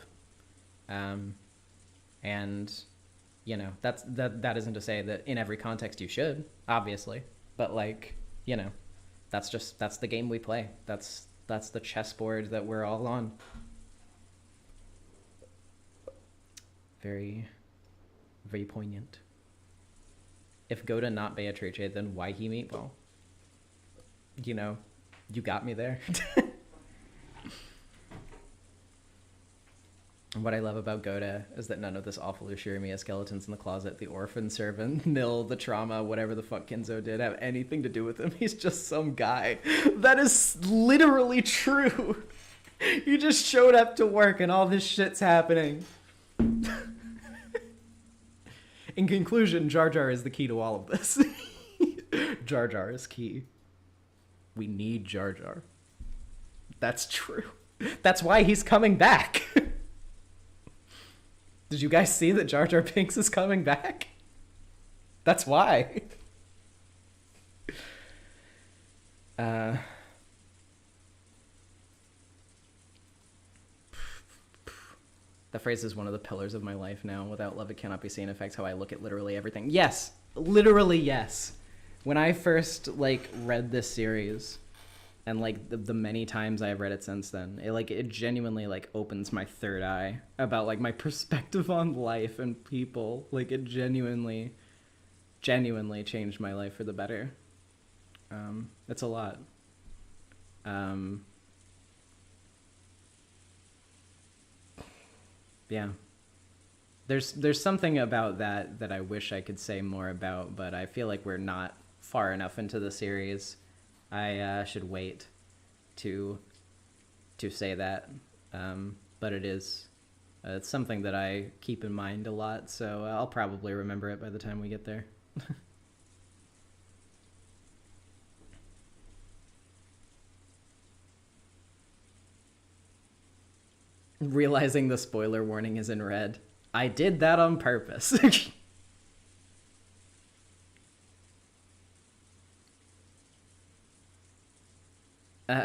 And you know, that isn't to say that in every context you should, obviously, but like, you know, that's the game we play. That's the chessboard that we're all on. Very, very poignant. If Goda not Beatrice, then why he meet? Well, you know, you got me there. What I love about Goda is that none of this awful Ushirimiya skeletons in the closet, the orphan servant, Mill, the trauma, whatever the fuck Kinzo did, have anything to do with him. He's just some guy. That is literally true. You just showed up to work and all this shit's happening. In conclusion, Jar Jar is the key to all of this. Jar Jar is key. We need Jar Jar. That's true. That's why he's coming back. Did you guys see that Jar Jar Binks is coming back? That's why. The phrase is one of the pillars of my life now. Without love, it cannot be seen. Affects how I look at literally everything. Yes, literally yes. When I first like read this series, and like the many times I've read it since then, it genuinely like opens my third eye about like my perspective on life and people. Like it genuinely changed my life for the better. It's a lot. Yeah. There's something about that I wish I could say more about, but I feel like we're not far enough into the series. I should wait to say that, but it's something that I keep in mind a lot, so I'll probably remember it by the time we get there. Realizing the spoiler warning is in red. I did that on purpose.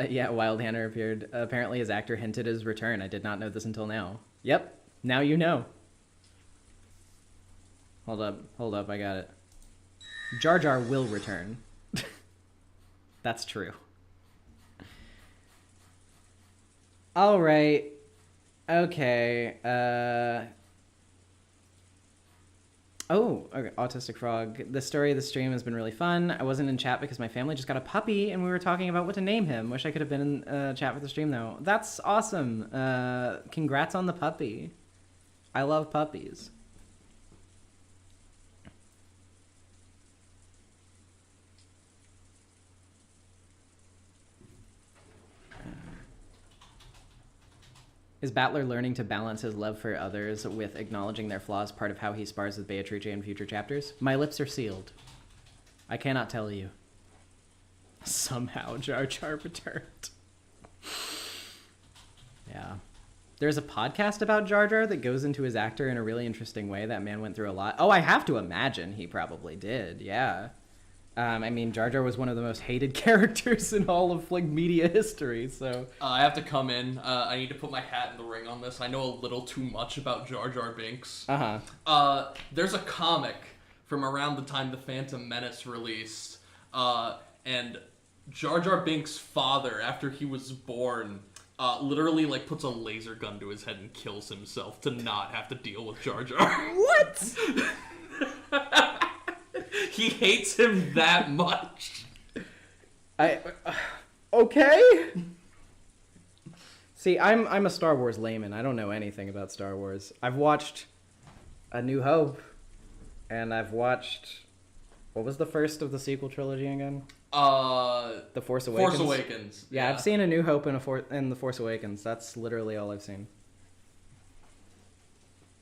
Yeah, Wild Hanner appeared. Apparently his actor hinted his return. I did not know this until now. Yep, now you know. Hold up, I got it. Jar Jar will return. That's true. Alright. Okay. Oh, okay. Autistic Frog. The story of the stream has been really fun. I wasn't in chat because my family just got a puppy and we were talking about what to name him. Wish I could have been in chat for the stream though. That's awesome. Congrats on the puppy. I love puppies. Is Battler learning to balance his love for others with acknowledging their flaws part of how he spars with Beatrice in future chapters? My lips are sealed. I cannot tell you. Somehow Jar Jar returned. Yeah. There's a podcast about Jar Jar that goes into his actor in a really interesting way. That man went through a lot. Oh, I have to imagine he probably did. Yeah. I mean, Jar Jar was one of the most hated characters in all of like media history. So I have to come in. I need to put my hat in the ring on this. I know a little too much about Jar Jar Binks. There's a comic from around the time the Phantom Menace released, and Jar Jar Binks' father, after he was born, literally like puts a laser gun to his head and kills himself to not have to deal with Jar Jar. What? He hates him that much. Okay. See, I'm a Star Wars layman. I don't know anything about Star Wars. I've watched A New Hope, and I've watched, what was the first of the sequel trilogy again? The Force Awakens. Force Awakens. Yeah, I've seen A New Hope and The Force Awakens. That's literally all I've seen.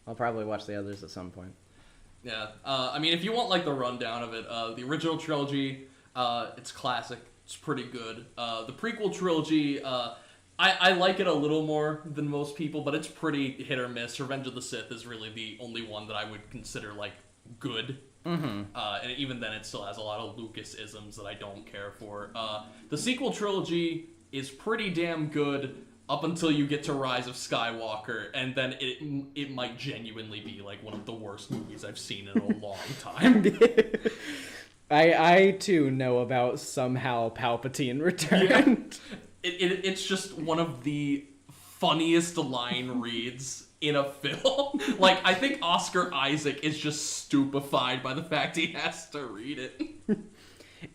I'll probably watch the others at some point. Yeah, I mean, if you want, like, the rundown of it, the original trilogy, it's classic. It's pretty good. The prequel trilogy, I like it a little more than most people, but it's pretty hit or miss. Revenge of the Sith is really the only one that I would consider, like, good. And even then, it still has a lot of Lucas-isms that I don't care for. The sequel trilogy is pretty damn good up until you get to Rise of Skywalker, and then it might genuinely be like one of the worst movies I've seen in a long time. I too know about somehow Palpatine returned. Yeah. It's just one of the funniest line reads in a film. Like, I think Oscar Isaac is just stupefied by the fact he has to read it.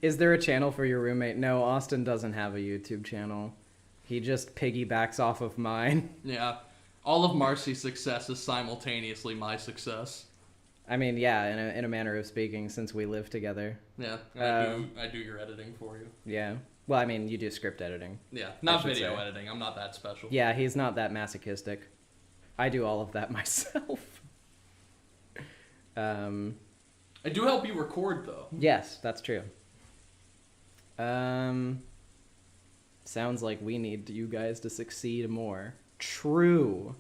Is there a channel for your roommate? No, Austin doesn't have a YouTube channel. He just piggybacks off of mine. Yeah. All of Marcy's success is simultaneously my success. I mean, yeah, in a manner of speaking, since we live together. Yeah, I do your editing for you. Yeah. Well, I mean, you do script editing. Yeah, not video editing. I'm not that special. Yeah, he's not that masochistic. I do all of that myself. I do help you record, though. Yes, that's true. Sounds like we need you guys to succeed more. True.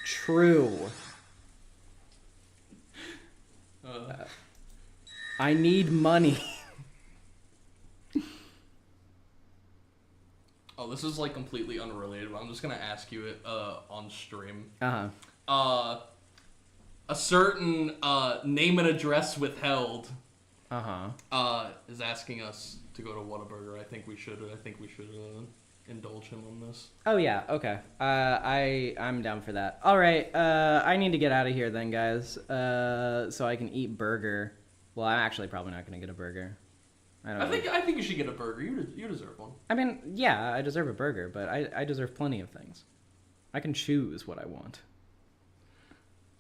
True. I need money. Oh, this is like completely unrelated, but I'm just gonna ask you it on stream. Uh-huh. A certain name and address withheld is asking us to go to Whataburger. I think we should indulge him on this. Oh yeah, okay. I'm down for that. All right, I need to get out of here then, guys. So I can eat burger. Well, I'm actually probably not gonna get a burger. I think you should get a burger. You deserve one. I mean, yeah, I deserve a burger, but I deserve plenty of things. I can choose what I want.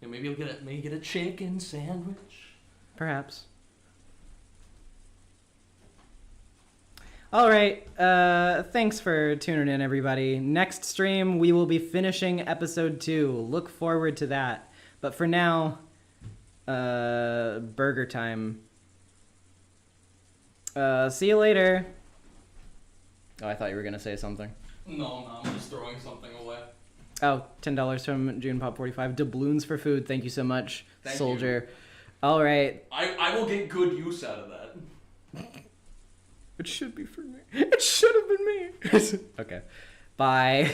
Yeah, maybe you'll get a chicken sandwich. Perhaps. All right, thanks for tuning in, everybody. Next stream, we will be finishing episode 2. Look forward to that. But for now, burger time. See you later. Oh, I thought you were going to say something. No, I'm just throwing something away. Oh, $10 from JunePop45. Doubloons for food. Thank you so much, Thank soldier. You. All right. I will get good use out of that. It should be for me. It should have been me. Okay. Bye.